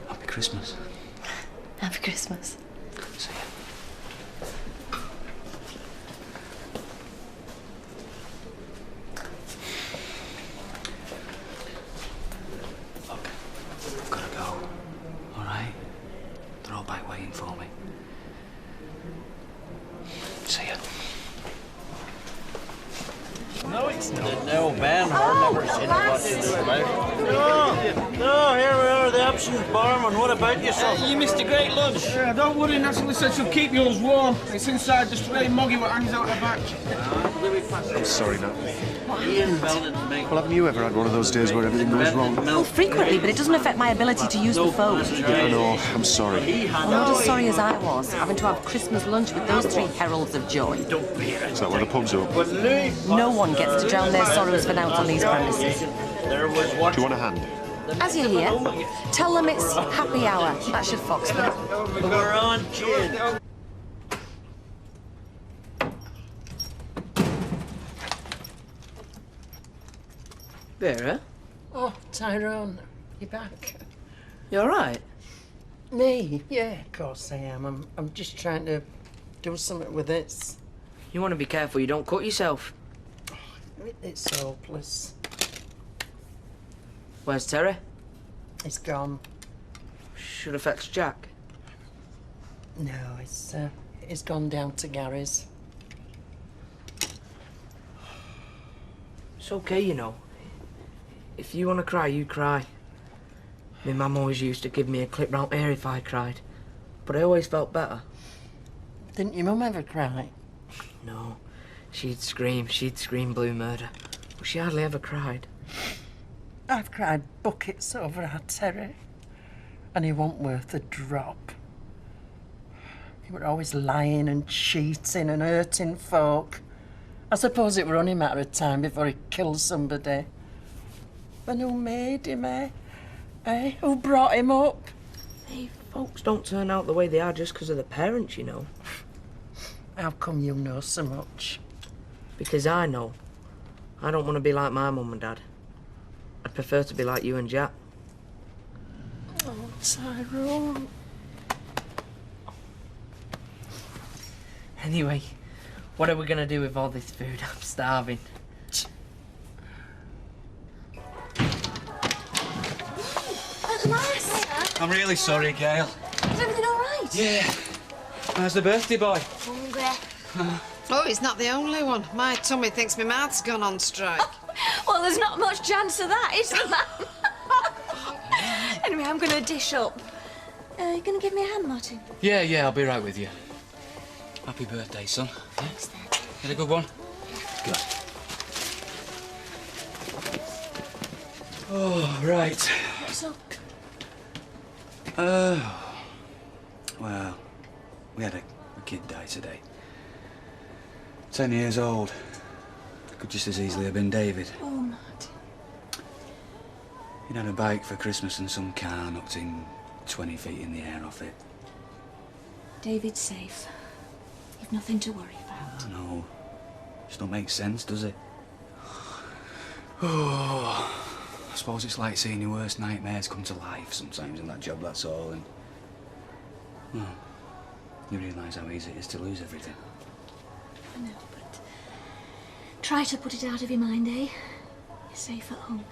Happy Christmas. Happy Christmas. See ya. Look, I've gotta go. All right? They're all back waiting for me. See ya. No, it's not. No, man, I've never seen what to do about it. No, here we are, the absent barman. What about yourself? You missed a great lunch. Yeah, don't worry, Natalie said she'll keep yours warm. It's inside, just really muggy what hangs out the back. I'm sorry, Natalie. Ian belted me. Well, haven't you ever had one of those days where everything goes wrong? Well, frequently, but it doesn't affect my ability to use the phone. I know, I'm sorry. I'm not as sorry as I was, having to have Christmas lunch with those three heralds of joy. Is that where the pub's open? No one gets to drown their sorrows for nought on these premises. Do you want a hand? As you're here, tell them it's happy hour. That should fox them. We're on, kid. Vera, Oh, Tyrone, you're back. you all right? Me? Yeah, of course I am. I'm just trying to do something with this. You want to be careful you don't cut yourself. It's hopeless. Where's Terry? He's gone. Should have fetched Jack. No, he's gone down to Gary's. It's okay, you know. If you want to cry, you cry. My mum always used to give me a clip round here if I cried. But I always felt better. Didn't your mum ever cry? No. She'd scream blue murder. But she hardly ever cried. I've cried buckets over our Terry. And he wasn't worth a drop. He were always lying and cheating and hurting folk. I suppose it were only a matter of time before he killed somebody. Then who made him, eh? Eh? Who brought him up? Hey, folks don't turn out the way they are just because of the parents, you know. How come you know so much? Because I know. I don't want to be like my mum and dad. I'd prefer to be like you and Jack. Oh, Tyrone. Anyway, what are we going to do with all this food? I'm starving. At last! I'm really sorry, Gail. Is everything all right? Yeah. How's the birthday boy? Hungry. Oh, he's not the only one. My tummy thinks my mouth's gone on strike. Well, there's not much chance of that, is there, Anyway, I'm going to dish up. You going to give me a hand, Martin? Yeah, I'll be right with you. Happy birthday, son. Thanks, then. Had a good one? Good. Oh, right. What's up? Well, we had a kid die today. 10 years old. Could just as easily have been David. Oh, Martin. He'd had a bike for Christmas and some car knocked him 20 feet in the air off it. David's safe. You've nothing to worry about. I know. Just don't make sense, does it? Oh, I suppose it's like seeing your worst nightmares come to life sometimes in that job, that's all. And well, you realise how easy it is to lose everything. I know, but try to put it out of your mind, eh? You're safe at home now.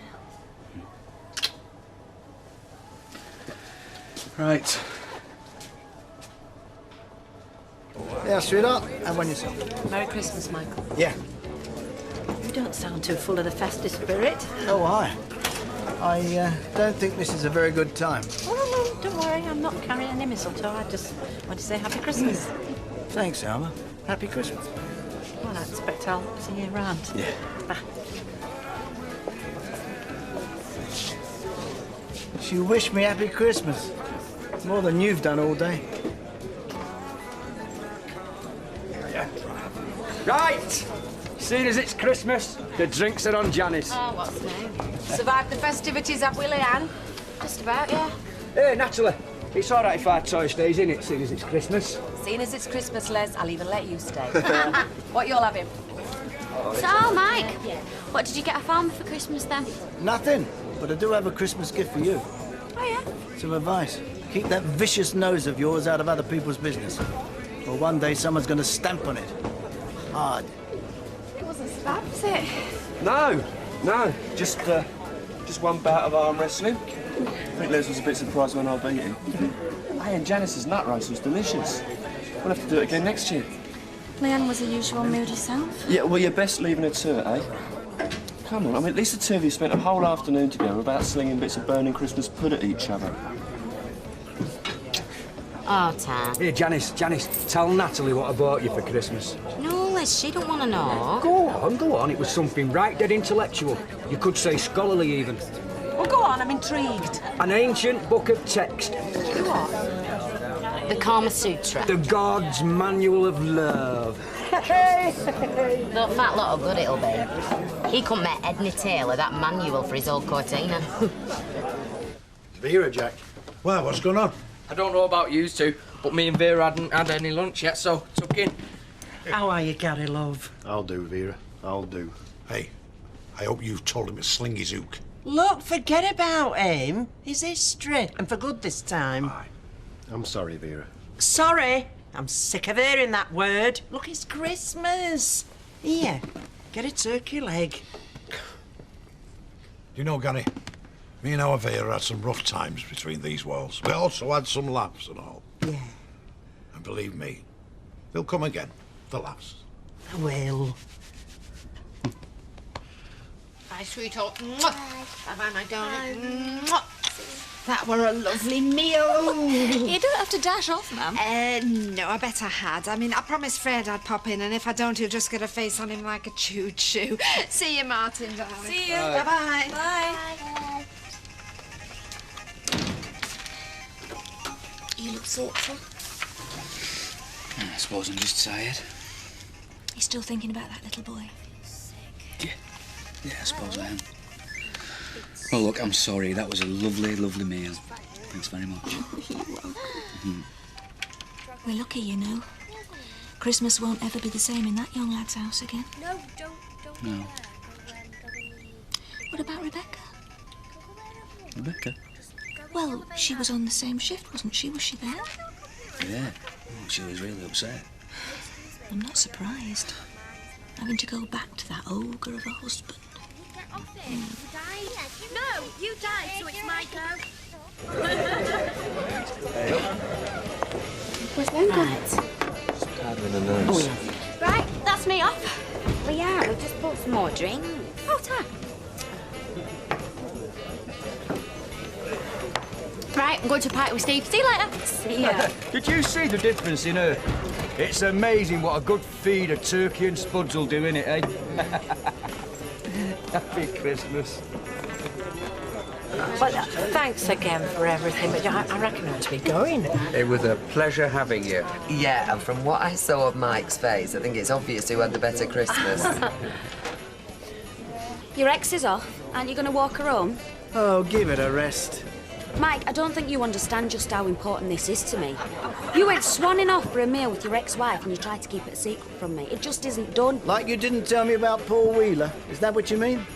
Right. Yeah, sweetheart, have one yourself. Merry Christmas, Michael. Yeah. You don't sound too full of the festive spirit. Oh, hi. I don't think this is a very good time. Oh, no, don't worry. I'm not carrying any mistletoe. I just want to say Happy Christmas. Thanks, Alma. Happy Christmas. Well, I expect I'll see you around. Yeah. Bye. She wished me Happy Christmas. More than you've done all day. Right! Seeing as it's Christmas, the drinks are on Janice. Oh, what's name? Survived the festivities, have we, Leanne? Just about, yeah. Hey, naturally. It's all right if our toy stays in it, seeing as it's Christmas. Seeing as it's Christmas, Les, I'll even let you stay. What you'll having? So, Mike, what did you get a farm for Christmas then? Nothing, but I do have a Christmas gift for you. Oh, yeah? Some advice. Keep that vicious nose of yours out of other people's business. Or one day someone's going to stamp on it. Hard. It wasn't so bad, was it? No. Just one bout of arm wrestling. I think Les was a bit surprised when I beat him. Hey, and Janice's nut roast was delicious. We'll have to do it again next year. Leanne was the usual moody self. Yeah, well, you're best leaving her to it, eh? Come on, I mean, at least the two of you spent a whole afternoon together without slinging bits of burning Christmas pud at each other. Oh, Tam. Here, Janice, tell Natalie what I bought you for Christmas. No, Liz, she don't want to know. Go on. It was something right dead intellectual. You could say scholarly, even. Well, go on, I'm intrigued. An ancient book of text. What? The Kama Sutra. The God's Manual of Love. Look, fat lot of good it'll be. He couldn't make Edna Taylor that manual for his old Cortina. Vera, Jack. Well, what's going on? I don't know about you two, but me and Vera hadn't had any lunch yet, so tuck in. How are you, Gary, love? I'll do, Vera. I'll do. Hey, I hope you've told him to sling his hook. Look, forget about him. He's history, and for good this time. Aye. I'm sorry, Vera. Sorry? I'm sick of hearing that word. Look, it's Christmas. Here, get a turkey leg. You know, Gary, me and our Vera had some rough times between these walls. We also had some laughs and all. Yeah. And believe me, they'll come again, the laughs. I will. Bye, sweetheart. Bye-bye, my darling. Mwah. That were a lovely meal. You don't have to dash off, ma'am. No, I bet I had. I mean, I promised Fred I'd pop in, and if I don't, he'll just get a face on him like a chewed shoe. See you, Martin, darling. See you. Bye-bye. Bye. You look thoughtful. I suppose I'm just tired. You still thinking about that little boy? Yeah, I suppose I am. Oh, look, I'm sorry. That was a lovely, lovely meal. Thanks very much. We're lucky, you know. Christmas won't ever be the same in that young lad's house again. No, don't. No. What about Rebecca? Rebecca? Well, she was on the same shift, wasn't she? Was she there? Yeah. Oh, she was really upset. I'm not surprised. Having to go back to that ogre of a husband. No, you died, so it's my go. Where's them Just having a nose. Oh, yeah. Right, that's me off. Well, yeah, we've just bought some more drinks. Oh, time. Right, I'm going to a party with Steve. See you later. See ya. Did you see the difference in her? It's amazing what a good feed of turkey and spuds will do, innit, eh? Happy Christmas. Well, thanks again for everything, but I reckon I ought to be going. It was a pleasure having you. Yeah, and from what I saw of Mike's face, I think it's obvious who had the better Christmas. Your ex is off. Aren't you going to walk her home? Oh, give it a rest. Mike, I don't think you understand just how important this is to me. You went swanning off for a meal with your ex-wife and you tried to keep it a secret from me. It just isn't done. Like you didn't tell me about Paul Wheeler. Is that what you mean?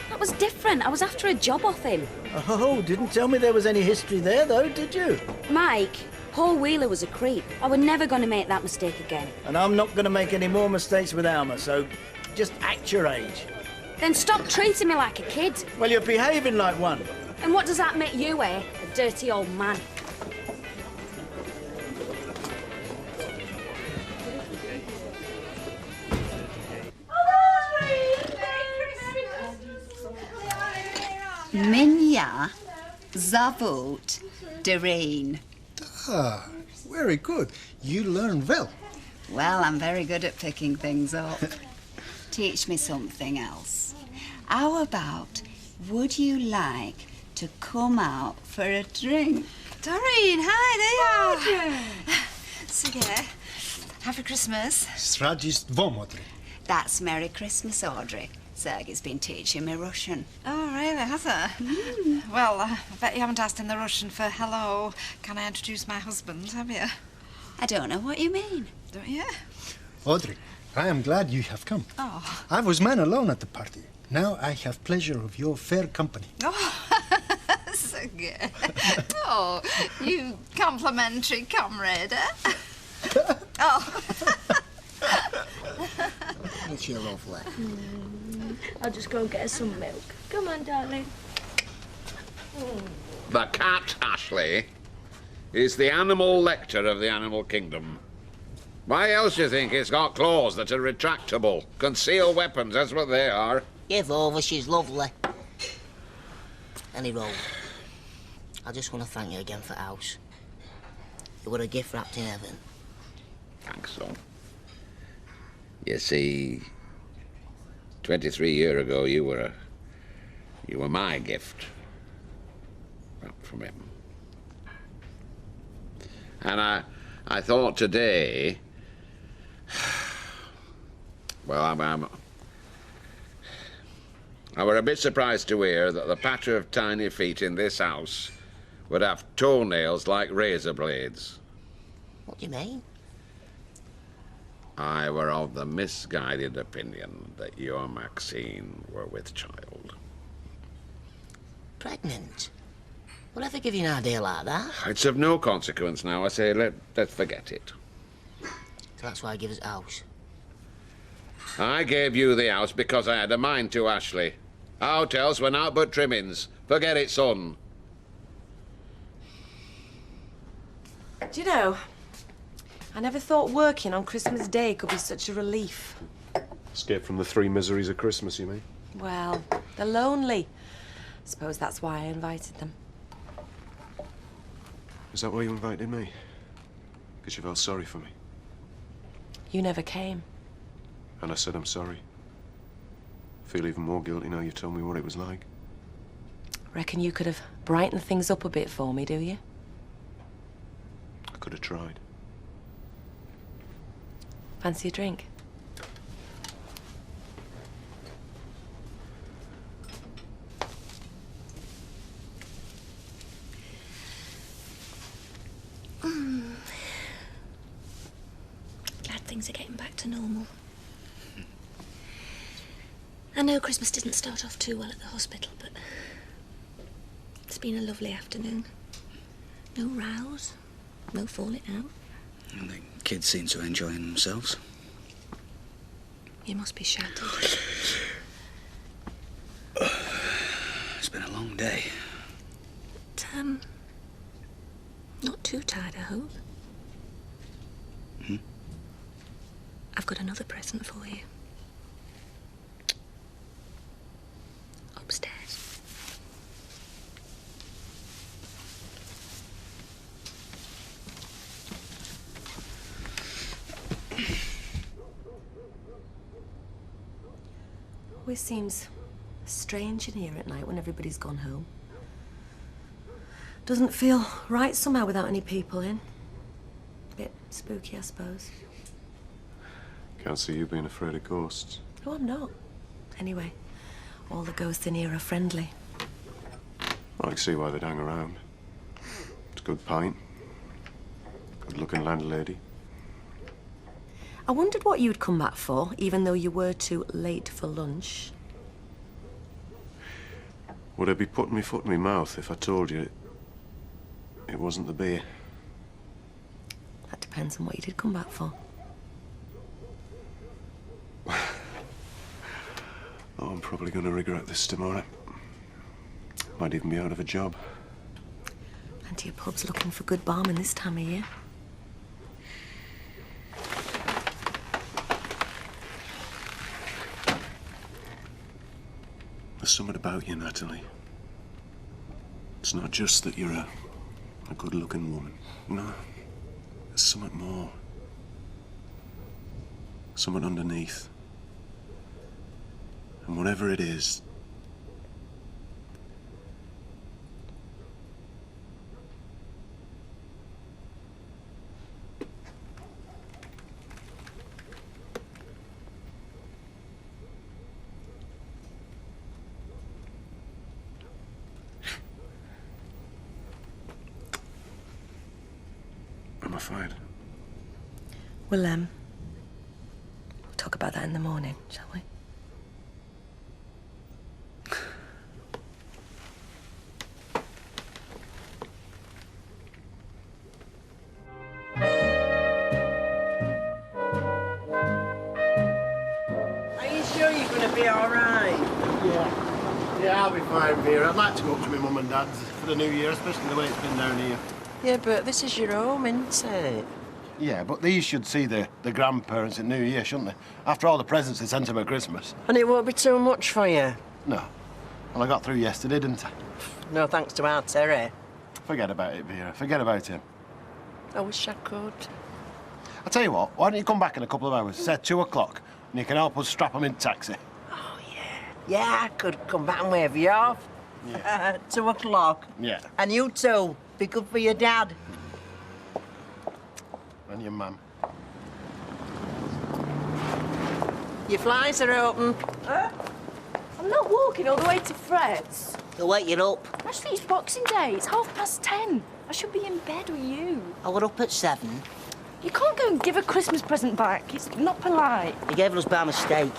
That was different. I was after a job off him. Oh, didn't tell me there was any history there, though, did you? Mike, Paul Wheeler was a creep. I was never going to make that mistake again. And I'm not going to make any more mistakes with Alma, so just act your age. Then stop treating me like a kid. Well, you're behaving like one. And what does that make you, eh? A dirty old man. Minya Zavut Doreen. Ah, very good. You learn well. Well, I'm very good at picking things up. Teach me something else. How about, would you like to come out for a drink? Doreen, hi, there you are. So, yeah, happy Christmas. Sradist Vomotri. That's Merry Christmas, Audrey. Sergey's been teaching me Russian. Oh, really, has it? Well, I bet you haven't asked in the Russian for hello, can I introduce my husband, have you? I don't know what you mean. Don't you? Audrey, I am glad you have come. Oh. I was man alone at the party. Now I have pleasure of your fair company. Oh, so good. Oh, you complimentary comrade, eh? Oh. It's your lovely. I'll just go and get her some milk. Come on, darling. The cat, Ashley, is the animal lector of the animal kingdom. Why else do you think it's got claws that are retractable? Concealed weapons, that's what they are. Give over, she's lovely. Anyway, I just want to thank you again for the house. You were a gift wrapped in heaven. Thanks, son. You see, 23 years ago, you were my gift, wrapped from him. And I thought today, well, I were a bit surprised to hear that the patter of tiny feet in this house would have toenails like razor blades. What do you mean? I were of the misguided opinion that you and Maxine were with child. Pregnant? Whatever give you an idea like that? It's of no consequence now. I say let's forget it. So that's why I give us the house. I gave you the house because I had a mind to, Ashley. Out else were naught but trimmings. Forget it, son. Do you know, I never thought working on Christmas Day could be such a relief. Escape from the three miseries of Christmas, you mean? Well, they're lonely. Suppose that's why I invited them. Is that why you invited me? Because you felt sorry for me? You never came. And I said I'm sorry. I feel even more guilty now you've told me what it was like. Reckon you could have brightened things up a bit for me, do you? I could have tried. Fancy a drink? things are getting back to normal. I know Christmas didn't start off too well at the hospital, but it's been a lovely afternoon. No rows, no falling out. And the kids seem to enjoy themselves. You must be shattered. It's been a long day. But, not too tired, I hope. Hmm? I've got another present for you. Upstairs. Always seems strange in here at night when everybody's gone home. Doesn't feel right somehow without any people in. Bit spooky, I suppose. Can't see you being afraid of ghosts. Oh, I'm not. Anyway, all the ghosts in here are friendly. I can see why they'd hang around. It's a good pint. Good-looking landlady. I wondered what you'd come back for, even though you were too late for lunch. Would I be putting my foot in my mouth if I told you it wasn't the beer? That depends on what you did come back for. Oh, I'm probably going to regret this tomorrow. Might even be out of a job. Plenty of pubs looking for good barman this time of year. There's something about you, Natalie. It's not just that you're a good-looking woman. No. There's something more. Something underneath. And whatever it is, I'm afraid. We'll talk about that in the morning, shall we? Are you sure you're going to be all right? Yeah, I'll be fine, Vera. I'd like to go up to my mum and dad's for the new year, especially the way it's been down here. Yeah, but this is your home, isn't it? Yeah, but these should see the grandparents at New Year, shouldn't they? After all the presents they sent them at Christmas. And it won't be too much for you? No. Well, I got through yesterday, didn't I? No thanks to our Terry. Forget about it, Vera. Forget about him. I wish I could. I'll tell you what, why don't you come back in a couple of hours, say 2 o'clock, and you can help us strap them in taxi. Yeah, I could come back and wave you off. Yeah. 2 o'clock. Yeah. And you too. Be good for your dad. And your mum. Your flies are open. I'm not walking all the way to Fred's. They'll wake you up. Actually, it's Boxing Day. It's 10:30. I should be in bed with you. I was up at 7. You can't go and give a Christmas present back. It's not polite. You gave it us by mistake.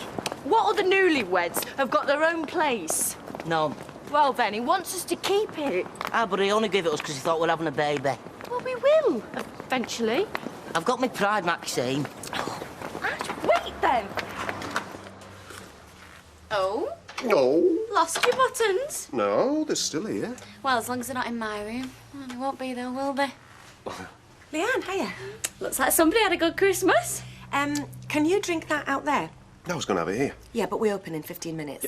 What other newlyweds have got their own place? No. Well, then, he wants us to keep it. Ah, but he only gave it us because he thought we're having a baby. Well, we will, eventually. I've got my pride, Maxine. Wait, then. Oh? No. Lost your buttons? No, they're still here. Well, as long as they're not in my room. Well, they won't be, though, will they? Leanne, hiya. Looks like somebody had a good Christmas. Can you drink that out there? I was going to have it here. Yeah, but we open in 15 minutes.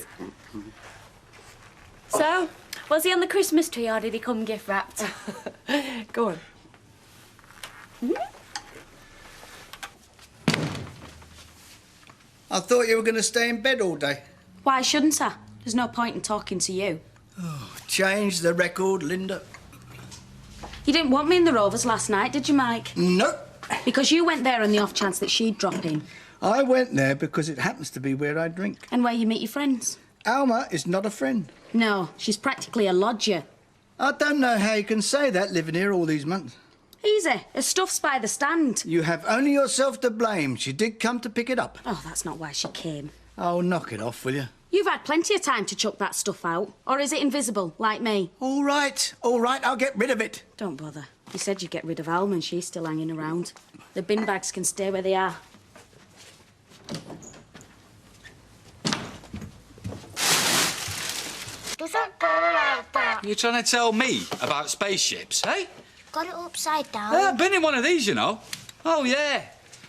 So, was he on the Christmas tree or did he come gift wrapped? Go on. I thought you were going to stay in bed all day. Why shouldn't I? There's no point in talking to you. Oh, change the record, Linda. You didn't want me in the Rovers last night, did you, Mike? No. Because you went there on the off chance that she'd drop in. I went there because it happens to be where I drink. And where you meet your friends. Alma is not a friend. No, she's practically a lodger. I don't know how you can say that living here all these months. Easy. Her stuff's by the stand. You have only yourself to blame. She did come to pick it up. Oh, that's not why she came. Oh, knock it off, will you? You've had plenty of time to chuck that stuff out. Or is it invisible, like me? All right, I'll get rid of it. Don't bother. You said you'd get rid of Alma and she's still hanging around. The bin bags can stay where they are. Doesn't go like that. You're trying to tell me about spaceships, eh? Got it upside down. I've been in one of these, you know. Oh, yeah.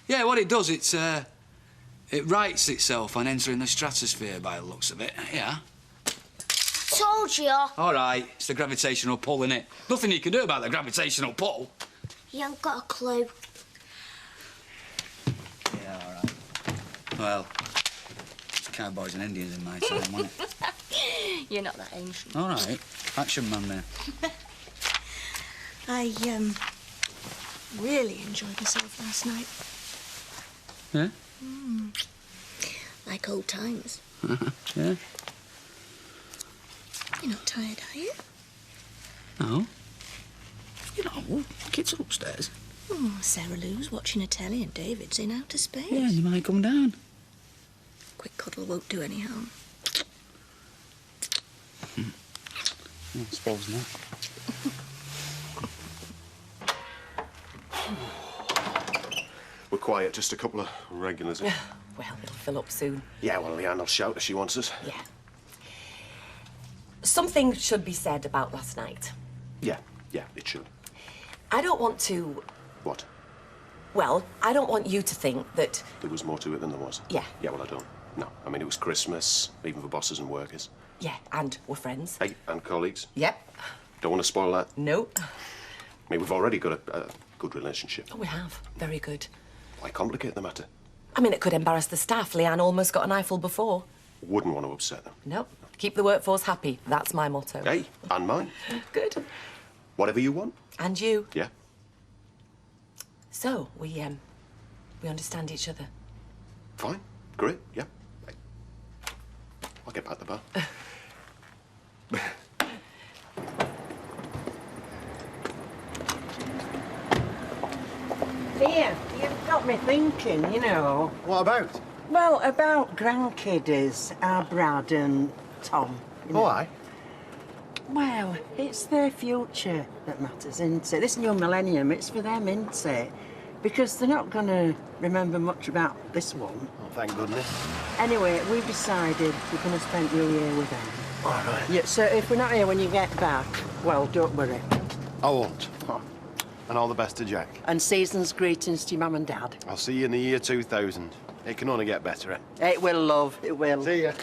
Yeah, what it does, it rights itself on entering the stratosphere by the looks of it, yeah. Told you. All right, it's the gravitational pull, innit? Nothing you can do about the gravitational pull. You haven't got a clue. Yeah, all right. Well, it's cowboys and Indians in my time, wasn't it? You're not that ancient. All right, action man there. I, really enjoyed myself last night. Yeah? Like old times. Yeah? You're not tired, are you? No. You know, kids are upstairs. Oh, Sarah Lou's watching a telly and David's in outer space. Yeah, you might come down. Quick cuddle won't do any harm. I suppose not. We're quiet, just a couple of regulars. Well, it'll fill up soon. Yeah, well, Leanne will shout if she wants us. Yeah. Something should be said about last night. Yeah, it should. I don't want to... What? Well, I don't want you to think that... There was more to it than there was. Yeah. Yeah, well, I don't. No, I mean, it was Christmas, even for bosses and workers. Yeah, and we're friends. Hey, and colleagues. Yep. Don't want to spoil that. No. I mean, we've already got a good relationship. Oh, we have. Very good. Why complicate the matter? I mean, it could embarrass the staff. Leanne almost got an eyeful before. Wouldn't want to upset them. No. Keep the workforce happy. That's my motto. Hey, and mine. Good. Whatever you want. And you. Yeah. So, we understand each other. Fine. Great. Yeah. Hey. I'll get back to the bar. Here, you've got me thinking, you know. What about? Well, about grandkiddies, our Brad and Tom. You know. Why? Well, it's their future that matters, isn't it? This new millennium, it's for them, isn't it? Because they're not going to remember much about this one. Oh, thank goodness. Anyway, we've decided we're going to spend New Year with them. All right. Yeah, so if we're not here when you get back, well, don't worry. I won't. And all the best to Jack. And season's greetings to your mum and dad. I'll see you in the year 2000. It can only get better, eh? It will, love. It will. See ya.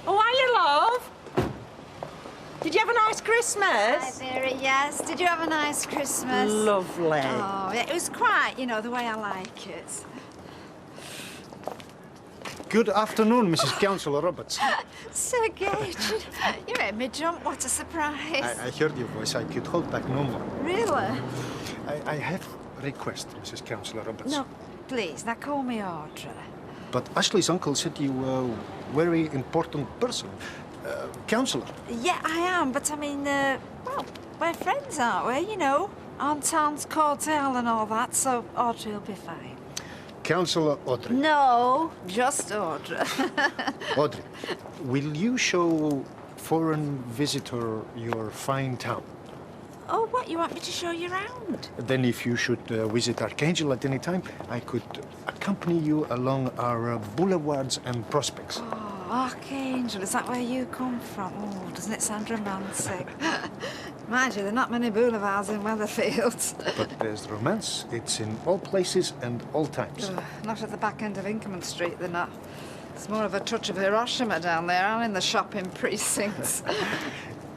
Oh, are you, love? Did you have a nice Christmas? Hi, Mary, yes. Did you have a nice Christmas? Lovely. Oh, yeah, it was quiet, you know, the way I like it. Good afternoon, Mrs. Councillor Roberts. So good. You made me jump. What a surprise. I heard your voice. I could hold back no more. Really? I have a request, Mrs. Councillor Roberts. No, please, now call me Audrey. But Ashley's uncle said you were a very important person. Councillor. Yeah, I am, but I mean, well, we're friends, aren't we? You know, Aunt's cocktail and all that, so Audrey will be fine. Councillor Audrey. No, just Audrey. Audrey, will you show foreign visitor your fine town? Oh, what, you want me to show you around? Then if you should visit Archangel at any time, I could accompany you along our boulevards and prospects. Oh, Archangel, is that where you come from? Oh, doesn't it sound romantic? Mind you, there are not many boulevards in Weatherfield. But there's romance. It's in all places and all times. Not at the back end of Inkerman Street, they're not. It's more of a touch of Hiroshima down there, and in the shopping precincts.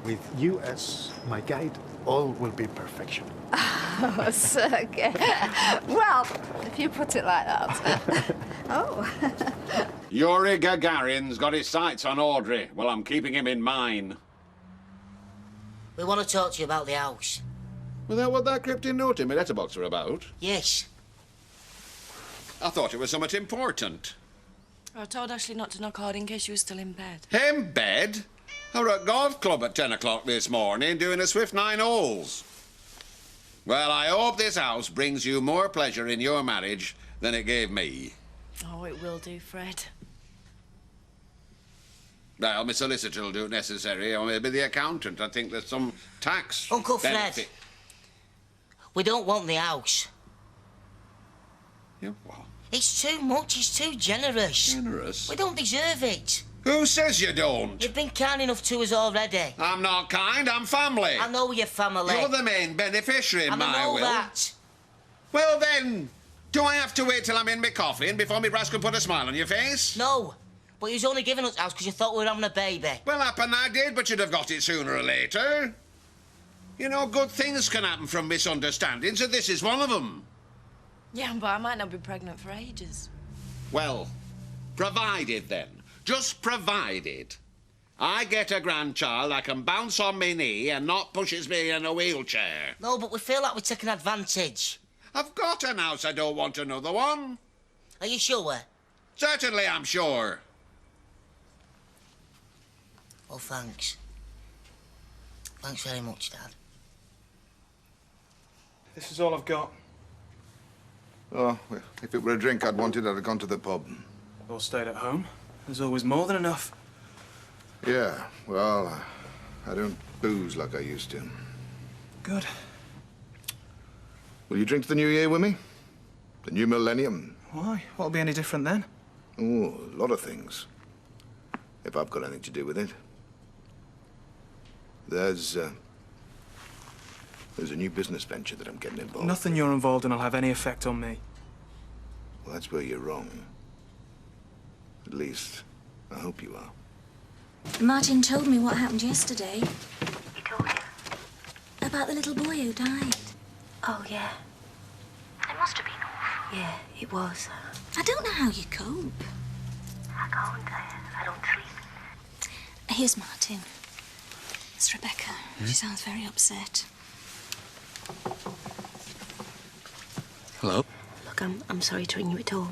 With you as my guide, all will be perfection. Oh, Sergei. Well, if you put it like that. Oh. Yuri Gagarin's got his sights on Audrey. Well, I'm keeping him in mine. We want to talk to you about the house. Was that what that cryptic note in my letterbox were about? Yes. I thought it was something important. I told Ashley not to knock hard in case she was still in bed. In bed? I were at golf club at 10 o'clock this morning doing a swift 9 holes. Well, I hope this house brings you more pleasure in your marriage than it gave me. Oh, it will do, Fred. Well, my solicitor will do it necessary, or maybe the accountant. I think there's some tax Uncle benefit. Fred, we don't want the house. You what? It's too much, it's too generous. Generous? We don't deserve it. Who says you don't? You've been kind enough to us already. I'm not kind, I'm family. I know your family. You're the main beneficiary in and my I know will. that. Well then, do I have to wait till I'm in my coffin before my brass can put a smile on your face? No, but you was only giving us the house because you thought we were having a baby. Well, happen I did, but you'd have got it sooner or later. You know, good things can happen from misunderstandings, and this is one of them. Yeah, but I might not be pregnant for ages. Well, provided then. Just provided I get a grandchild I can bounce on my knee and not pushes me in a wheelchair. No, but we feel like we're taking advantage. I've got an house, I don't want another one. Are you sure? Certainly, I'm sure. Well, thanks. Thanks very much, Dad. This is all I've got. Oh, well, if it were a drink I'd wanted, I'd have gone to the pub. Or stayed at home. There's always more than enough. Yeah, well, I don't booze like I used to. Good. Will you drink to the new year with me? The new millennium? Why? What'll be any different then? Oh, a lot of things. If I've got anything to do with it. There's a new business venture that I'm getting involved Nothing you're involved in will have any effect on me. Well, that's where you're wrong. At least, I hope you are. Martin told me what happened yesterday. You told him? About the little boy who died. Oh, yeah. It must have been awful. Yeah, it was. I don't know how you cope. I can't. I don't sleep. Here's Martin. It's Rebecca. She sounds very upset. Hello? Look, I'm sorry to ring you at all.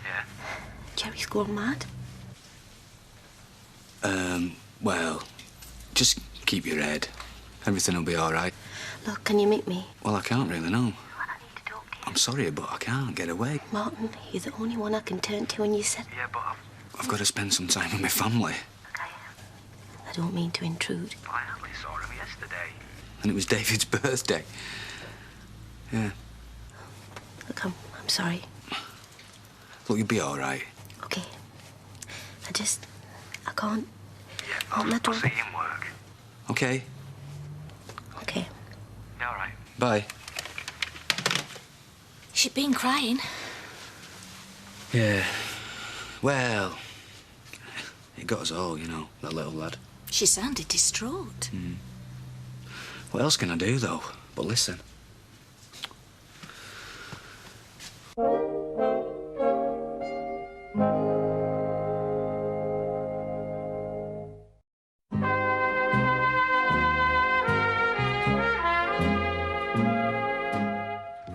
Yeah. Jerry's gone mad. Well, just keep your head. Everything will be all right. Look, can you meet me? Well, I can't really, no. I'm sorry, but I can't get away. Martin, you're the only one I can turn to, and you said... Yeah, but I've got to spend some time with my family. I don't mean to intrude. I only saw him yesterday. And it was David's birthday. Yeah. Look, I'm sorry. Look, you'll be all right. Okay. I can't... Yeah, I'll see him work. Okay. Okay. Yeah, all right. Bye. She'd been crying. Yeah. Well, it got us all, you know, that little lad. She sounded distraught. What else can I do, though, but listen?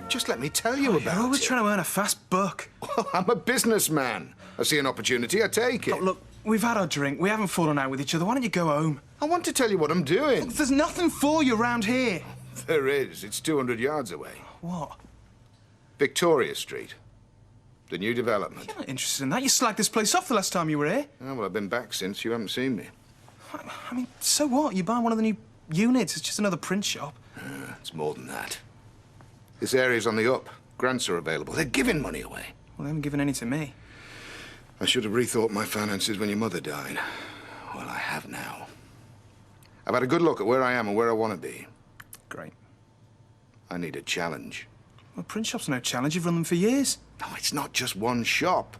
Just let me tell you about You're always it. trying to earn a fast buck. I'm a businessman. I see an opportunity, I take it. Look, we've had our drink. We haven't fallen out with each other. Why don't you go home? I want to tell you what I'm doing. Look, there's nothing for you round here. There is. It's 200 yards away. What? Victoria Street. The new development. You're not interested in that. You slagged this place off the last time you were here. Oh, well, I've been back since. You haven't seen me. I mean, so what? You buy one of the new units. It's just another print shop. It's more than that. This area's on the up. Grants are available. They're giving money away. Well, they haven't given any to me. I should have rethought my finances when your mother died. Well, I have now. I've had a good look at where I am and where I want to be. Great. I need a challenge. Well, print shops are no challenge. You've run them for years. No, it's not just one shop.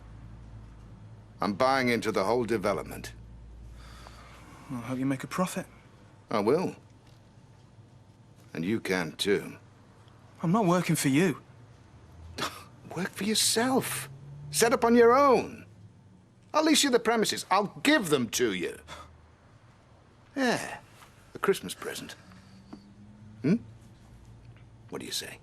I'm buying into the whole development. I hope you make a profit. I will. And you can, too. I'm not working for you. Work for yourself. Set up on your own. I'll lease you the premises. I'll give them to you. Yeah, a Christmas present. What do you say?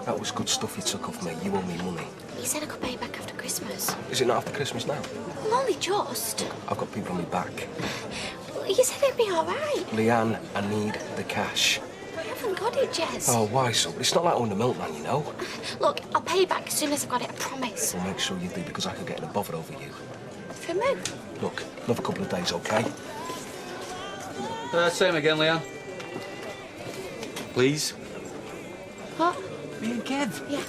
That was good stuff you took off me. You owe me money. You said I could pay back after Christmas. Christmas. Is it not after Christmas now? Well, only just. I've got people on my back. You said it'd be all right. Leanne, I need the cash. I haven't got it, Jez. Oh, why so? It's not like owning a milkman, you know. Look, I'll pay you back as soon as I've got it, I promise. Well, make sure you do, because I could get in a bother over you. For me? Look, another couple of days, OK? Same again, Leanne. Please. What? Me and Kev. Yeah.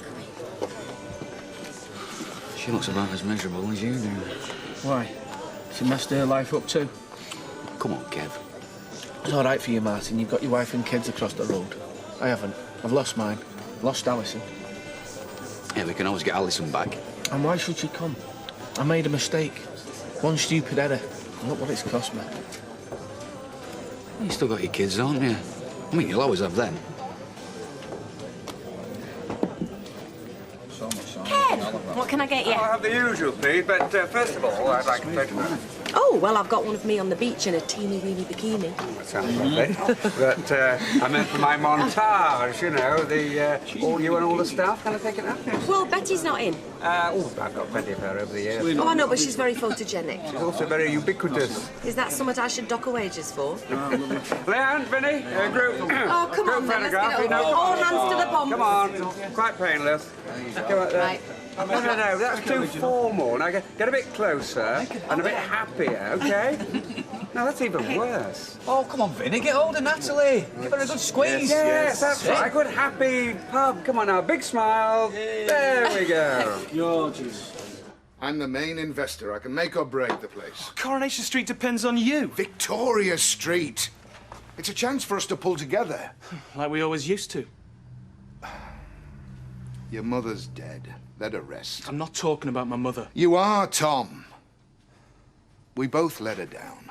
She looks about as miserable as you do. Why? She messed her life up too. Come on, Kev. It's all right for you, Martin. You've got your wife and kids across the road. I haven't. I've lost mine. Lost Alison. Yeah, we can always get Alison back. And why should she come? I made a mistake. One stupid error. Look what it's cost me. You still got your kids, haven't you? I mean, you'll always have them. Ken, what can I get you? I'll have the usual, please, but first of all, I'd like a photograph. Oh, well, I've got one of me on the beach in a teeny-weeny bikini. That sounds lovely. But I meant for my montage, you know, the all you and all the staff. Can I take it now? Well, Betty's not in. Oh, I've got plenty of her over the years. Oh, I know, but she's very photogenic. She's also very ubiquitous. Is that something I should dock her wages for? Leanne, Vinny, group. Oh, come on, then, let's photograph. get You know, all hands to the pump. Come on, quite painless. Come on, Right. No, that's too formal. Now get a bit closer and a bit happier, OK? No, that's even worse. Oh, come on, Vinny, get hold of Natalie. Give her a good squeeze. Yes, that's right. Good, happy pub. Come on now, big smile. There we go. Georges. I'm the main investor. I can make or break the place. Coronation Street depends on you. Victoria Street. It's a chance for us to pull together. Like we always used to. Your mother's dead. Let her rest. I'm not talking about my mother. You are, Tom. We both let her down.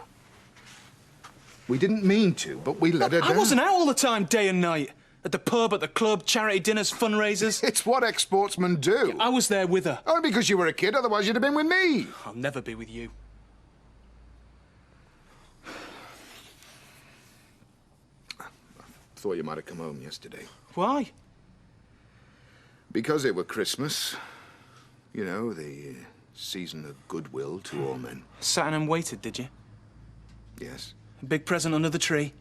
We didn't mean to, but we let her down. I wasn't out all the time, day and night. At the pub, at the club, charity dinners, fundraisers. It's what ex-sportsmen do. Yeah, I was there with her. Only because you were a kid, otherwise you'd have been with me. I'll never be with you. I thought you might have come home yesterday. Why? Because it were Christmas. You know, the season of goodwill to all men. Sat and waited, did you? Yes. A big present under the tree?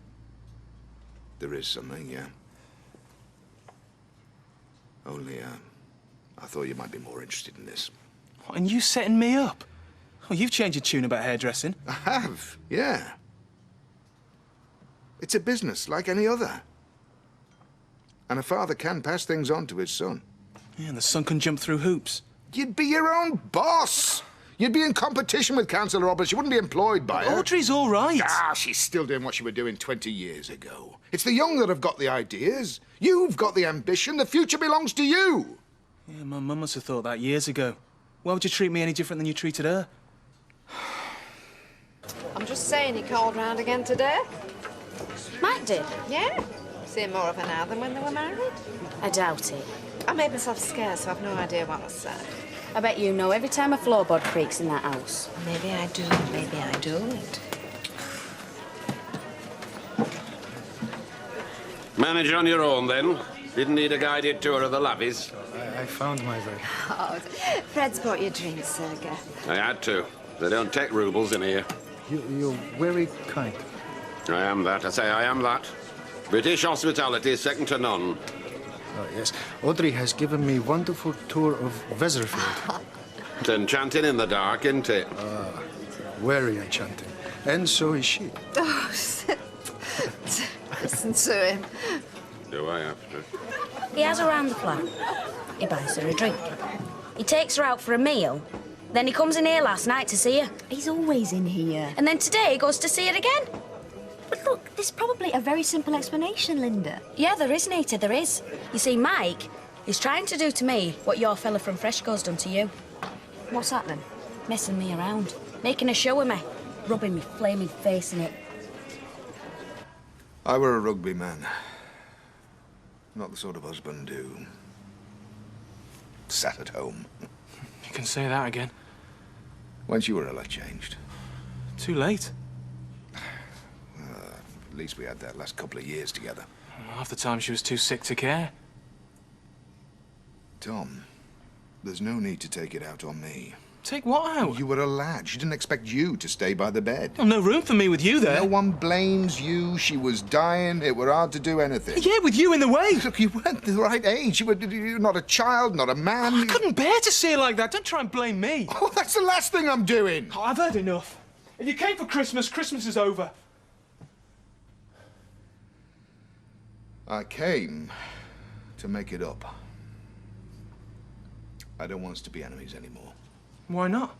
There is something, yeah. Only, I thought you might be more interested in this. What, and you setting me up? Oh, you've changed your tune about hairdressing. I have, yeah. It's a business like any other. And a father can pass things on to his son. Yeah, and the son can jump through hoops. You'd be your own boss. You'd be in competition with Councillor Roberts. You wouldn't be employed by her. Audrey's all right. Ah, she's still doing what she was doing 20 years ago. It's the young that have got the ideas. You've got the ambition. The future belongs to you. Yeah, my mum must have thought that years ago. Why would you treat me any different than you treated her? I'm just saying he called round again today. Mike did? Yeah. Seeing more of her now than when they were married. I doubt it. I made myself scarce, so I've no idea what was said. I bet you know every time a floorboard creaks in that house. Maybe I do, maybe I don't. Manage on your own, then. Didn't need a guided tour of the lavies. I found my way. Oh, Fred's bought you drinks, Sergei. I had to. They don't take rubles in here. You're very kind. I am that. I say I am that. British hospitality is second to none. Oh, yes. Audrey has given me wonderful tour of Weatherfield. It's enchanting in the dark, isn't it? Very enchanting. And so is she. Oh, listen to him. Do I have to? He has her round the flat. He buys her a drink. He takes her out for a meal. Then he comes in here last night to see her. He's always in here. And then today he goes to see her again. But look, there's probably a very simple explanation, Linda. Yeah, there is, Nita, there is. You see, Mike is trying to do to me what your fella from Freshco's done to you. What's that then? Messing me around. Making a show of me. Rubbing me flaming face in it. I were a rugby man. Not the sort of husband who sat at home. You can say that again. Once you were a lot changed. Too late. At least we had that last couple of years together. Half the time she was too sick to care. Tom, There's no need to take it out on me. Take what out? You were a lad. She didn't expect you to stay by the bed. Well, no room for me with you there. No one blames you. She was dying. It were hard to do anything. Yeah, with you in the way. Look, you weren't the right age. You're not a child, not a man. I couldn't bear to see her like that. Don't try and blame me. Oh, that's the last thing I'm doing. Oh, I've heard enough. If you came for Christmas, Christmas is over. I came to make it up. I don't want us to be enemies anymore. Why not?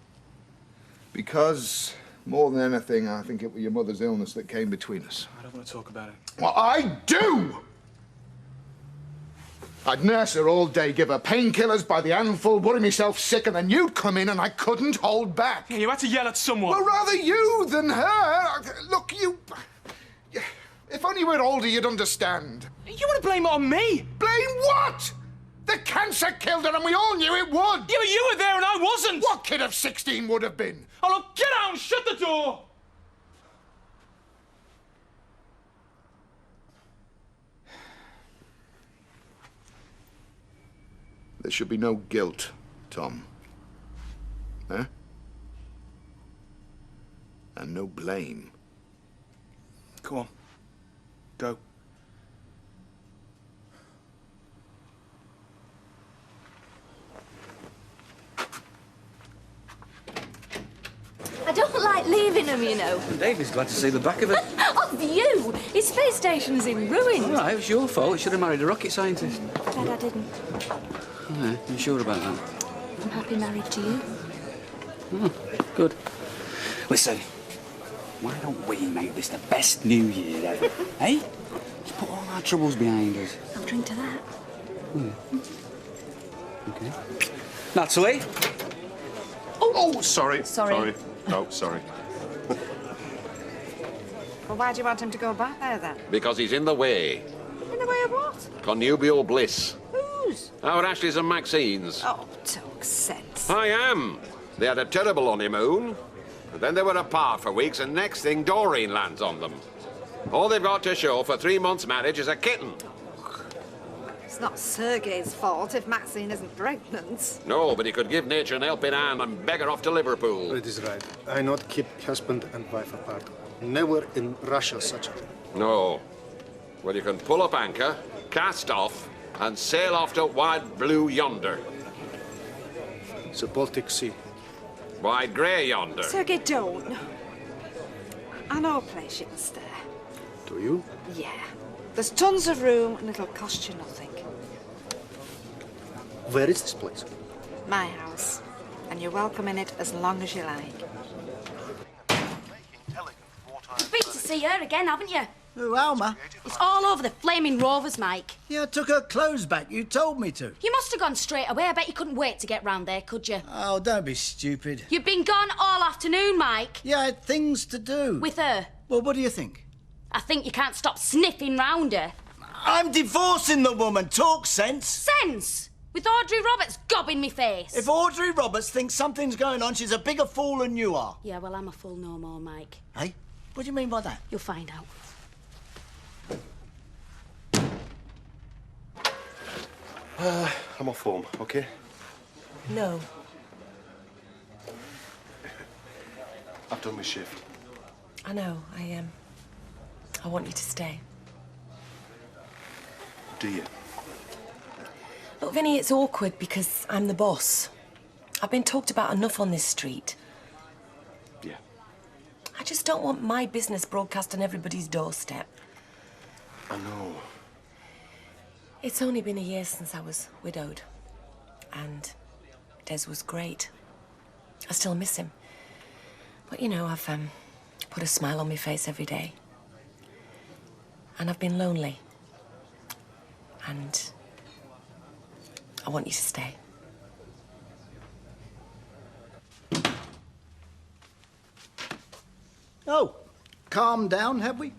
Because, more than anything, I think it was your mother's illness that came between us. I don't want to talk about it. Well, I do! I'd nurse her all day, give her painkillers by the handful, worry myself sick, and then you'd come in and I couldn't hold back. Yeah, you had to yell at someone. Well, rather you than her. Look, you... If only you were older, you'd understand. You want to blame it on me? Blame what? The cancer killed her and we all knew it would. Yeah, but you were there and I wasn't. What kid of 16 would have been? Oh, look, get out and shut the door. There should be no guilt, Tom. Huh? And no blame. Come on. Go. I don't like leaving him, you know. Davy's glad to see the back of it. Of you! His space station's in ruins. All right, it was your fault. You should have married a rocket scientist. Dad, I didn't. Oh, yeah, you sure about that? I'm happy married to you. Oh, good. Listen, why don't we make this the best New Year ever, eh? Let's put all our troubles behind us. I'll drink to that. Okay. Natalie? Oh, sorry. Sorry. Oh, sorry. Well, why do you want him to go back there, then? Because he's in the way. In the way of what? Connubial bliss. Whose? Our Ashley's and Maxine's. Oh, talk sense. I am. They had a terrible honeymoon. And then they were apart for weeks, and next thing, Doreen lands on them. All they've got to show for 3 months' marriage is a kitten. It's not Sergei's fault if Maxine isn't pregnant. No, but he could give nature an helping hand and beg her off to Liverpool. It is right. I not keep husband and wife apart. Never in Russia such a thing. No. Well, you can pull up anchor, cast off, and sail off to wide blue yonder. The Baltic Sea. Wide grey yonder. Sergei, don't. I know a place you can stay. Do you? Yeah. There's tons of room and it'll cost you nothing. Where is this place? My house. And you're welcome in it as long as you like. You've been to see her again, haven't you? Who, Alma? It's all over the flaming Rovers, Mike. Yeah, I took her clothes back. You told me to. You must have gone straight away. I bet you couldn't wait to get round there, could you? Oh, don't be stupid. You've been gone all afternoon, Mike. Yeah, I had things to do. With her. Well, what do you think? I think you can't stop sniffing round her. I'm divorcing the woman. Talk sense. Sense? With Audrey Roberts gobbing me face. If Audrey Roberts thinks something's going on, she's a bigger fool than you are. Yeah, well, I'm a fool no more, Mike. Hey? What do you mean by that? You'll find out. I'm off home, okay? No. I've done my shift. I know. I want you to stay. Do you? Look, Vinny, it's awkward because I'm the boss. I've been talked about enough on this street. Yeah. I just don't want my business broadcast on everybody's doorstep. I know. It's only been a year since I was widowed. And Des was great. I still miss him. But, you know, I've put a smile on my face every day. And I've been lonely. And I want you to stay. Oh, calm down, have we?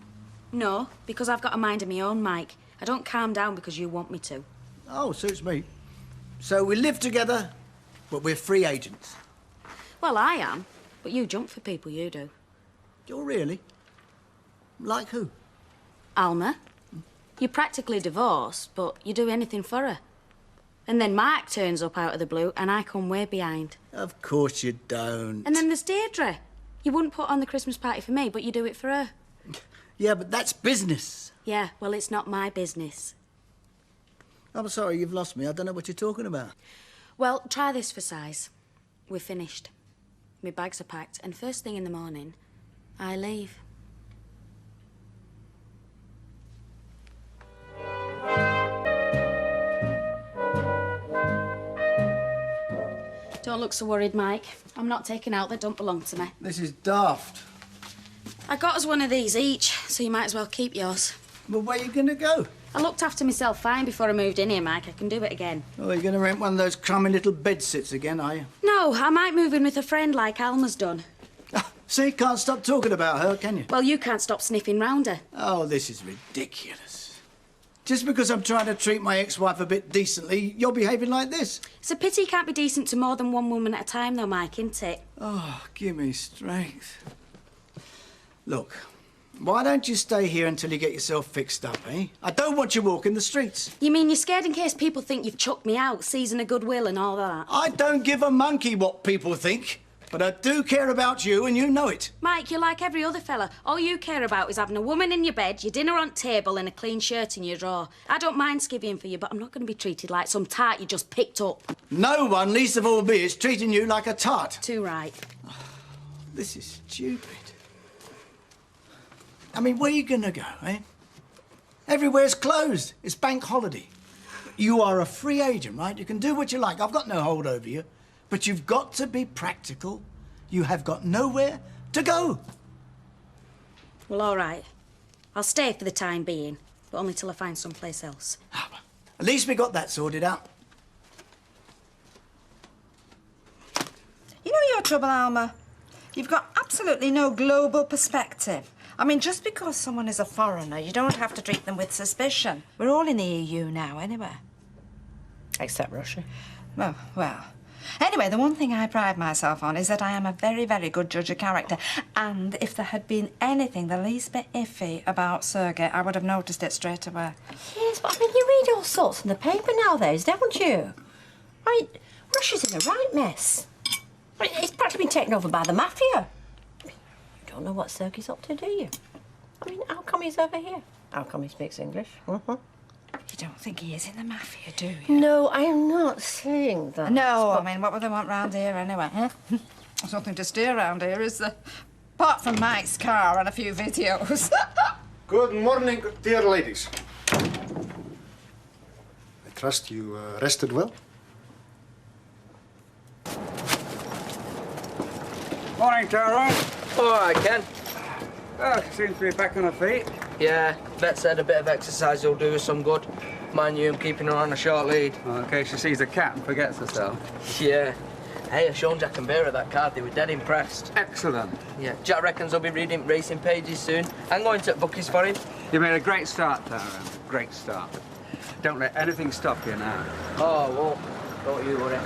No, because I've got a mind of my own, Mike. I don't calm down because you want me to. Oh, suits me. So we live together, but we're free agents. Well, I am, but you jump for people, you do. You're really? Like who? Alma. You're practically divorced, but you do anything for her. And then Mike turns up out of the blue and I come way behind. Of course you don't. And then there's Deirdre. You wouldn't put on the Christmas party for me, but you do it for her. Yeah, but that's business. Yeah, well, it's not my business. I'm sorry, you've lost me. I don't know what you're talking about. Well, try this for size. We're finished. My bags are packed, and first thing in the morning, I leave. Don't look so worried, Mike. I'm not taking out that don't belong to me. This is daft. I got us one of these each, so you might as well keep yours. Well, where are you going to go? I looked after myself fine before I moved in here, Mike. I can do it again. Oh, you're going to rent one of those crummy little bed-sits again, are you? No, I might move in with a friend like Alma's done. See, can't stop talking about her, can you? Well, you can't stop sniffing round her. Oh, this is ridiculous. Just because I'm trying to treat my ex-wife a bit decently, you're behaving like this. It's a pity you can't be decent to more than one woman at a time, though, Mike, isn't it? Oh, give me strength. Look, why don't you stay here until you get yourself fixed up, eh? I don't want you walking the streets. You mean you're scared in case people think you've chucked me out, season of goodwill and all that? I don't give a monkey what people think, but I do care about you, and you know it. Mike, you're like every other fella. All you care about is having a woman in your bed, your dinner on table, and a clean shirt in your drawer. I don't mind skivvying for you, but I'm not going to be treated like some tart you just picked up. No one, least of all me, is treating you like a tart. Too right. This is stupid. I mean, where are you going to go, eh? Everywhere's closed. It's bank holiday. You are a free agent, right? You can do what you like. I've got no hold over you. But you've got to be practical. You have got nowhere to go. Well, all right. I'll stay for the time being, but only till I find someplace else. At least we got that sorted out. You know your trouble, Alma? You've got absolutely no global perspective. I mean, just because someone is a foreigner, you don't have to treat them with suspicion. We're all in the EU now, anyway. Except Russia. Well. Anyway, the one thing I pride myself on is that I am a very, very good judge of character. And if there had been anything the least bit iffy about Sergei, I would have noticed it straight away. Yes, but I mean, you read all sorts in the paper nowadays, don't you? I mean, Russia's in a right mess. I mean, it's practically been taken over by the mafia. You don't know what Sergei's up to, do you? I mean, how come he's over here? How come he speaks English? You don't think he is in the mafia, do you? No, I am not saying that. No, I mean, what would they want round here anyway, huh? There's nothing to steer round here, is there? Apart from Mike's car and a few videos. Good morning, dear ladies. I trust you rested well? Morning, Tyrone. All right, Ken. Oh, she seems to be back on her feet. Yeah, vet said a bit of exercise will do her some good. Mind you, I'm keeping her on a short lead. Oh, in case she sees a cat and forgets herself. Yeah. Hey, I shown Jack and Vera that card. They were dead impressed. Excellent. Yeah, Jack reckons I'll be reading racing pages soon. I'm going to bookies for him. You made a great start, Tyrone. Great start. Don't let anything stop you now. Oh, well, don't you worry.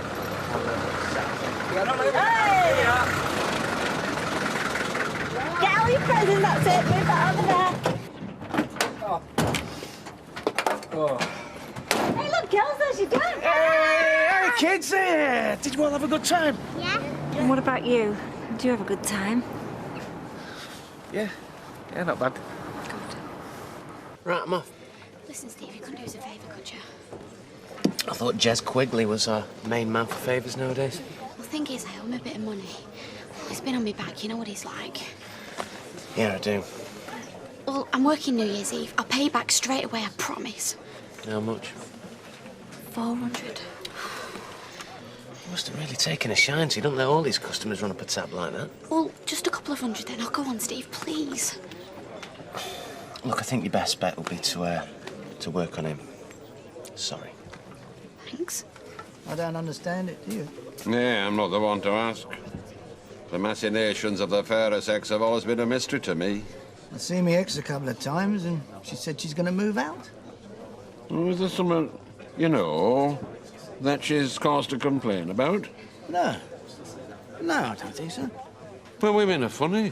Hey! Get all your presents, that's it. Move that over there. Oh. Hey, look, girls, there's your dad. Hey, kids! Did you all have a good time? Yeah. And what about you? Did you have a good time? Yeah, not bad. Right, I'm off. Listen, Steve, you couldn't do us a favour, could you? I thought Jez Quigley was our main man for favours nowadays. Well, the thing is, I owe him a bit of money. He's been on my back, you know what he's like. Yeah, I do. Well, I'm working New Year's Eve. I'll pay you back straight away, I promise. How much? 400. You must have really taken a shine, so you don't let all these customers run up a tab like that. Well, just a couple of hundred then. I'll go on, Steve, please. Look, I think your best bet will be to work on him. Sorry. Thanks. I don't understand it, do you? Yeah, I'm not the one to ask. The machinations of the fairer sex have always been a mystery to me. I've seen me ex a couple of times, and she said she's going to move out. Oh, is there something, you know, that she's cause to complain about? No. No, I don't think so. Well, women are funny.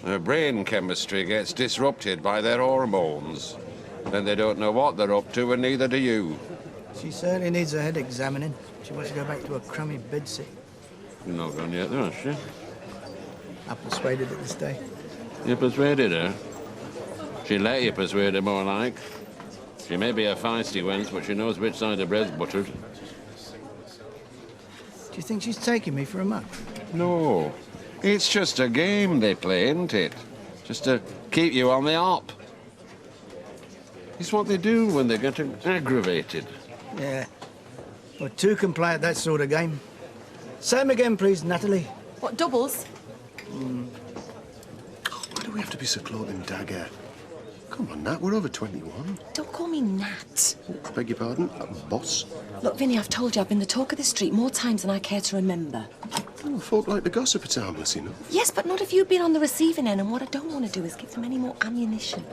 Their brain chemistry gets disrupted by their hormones. Then they don't know what they're up to, and neither do you. She certainly needs her head examining. She wants to go back to a crummy bedsit. You're not gone yet, though, has she? I persuaded her to stay. You persuaded her? She let you persuade her, more like. She may be a feisty wench, but she knows which side the bread's buttered. Do you think she's taking me for a mug? No. It's just a game they play, isn't it? Just to keep you on the hop. It's what they do when they get aggravated. Yeah. Well, two can play at that sort of game. Same again, please, Natalie. What, doubles? Why do we have to be so close in dagger? Come on, Nat, we're over 21. Don't call me Nat. I beg your pardon? Boss? Look, Vinny, I've told you I've been the talk of the street more times than I care to remember. Oh, folk like the gossip, it's harmless enough. Yes, but not if you've been on the receiving end, and what I don't want to do is give them any more ammunition.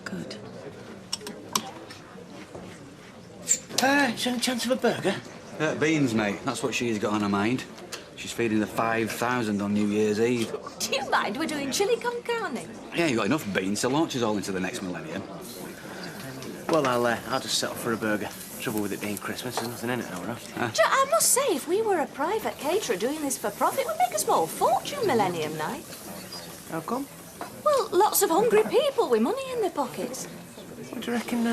Good. Is there any chance of a burger? Beans, mate. That's what she's got on her mind. She's feeding the 5,000 on New Year's Eve. Do you mind? We're doing chili con carne. Yeah, you got enough beans to launch us all into the next millennium. Well, I'll just settle for a burger. Trouble with it being Christmas, there's nothing in it, Nora. I must say, if we were a private caterer doing this for profit, it would make a small fortune Millennium Night. How come? Well, lots of hungry people with money in their pockets. What do you reckon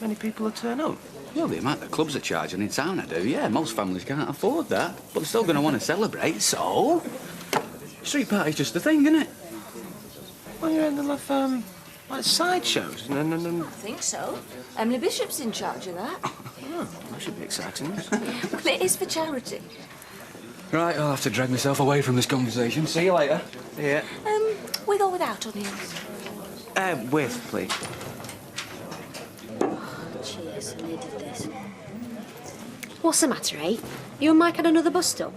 many people will turn up? Well, the amount the clubs are charging in town, I do, yeah. Most families can't afford that. But they're still going to want to celebrate, so... Street party's just a thing, isn't it? Well, you're in the love, like sideshows and I think so. Emily Bishop's in charge of that. Oh, that should be exciting. Well, it is for charity. Right, I'll have to drag myself away from this conversation. See you later. Yeah. With or without onions? With, please. Cheers, I needed this. What's the matter, eh? You and Mike had another bust-up?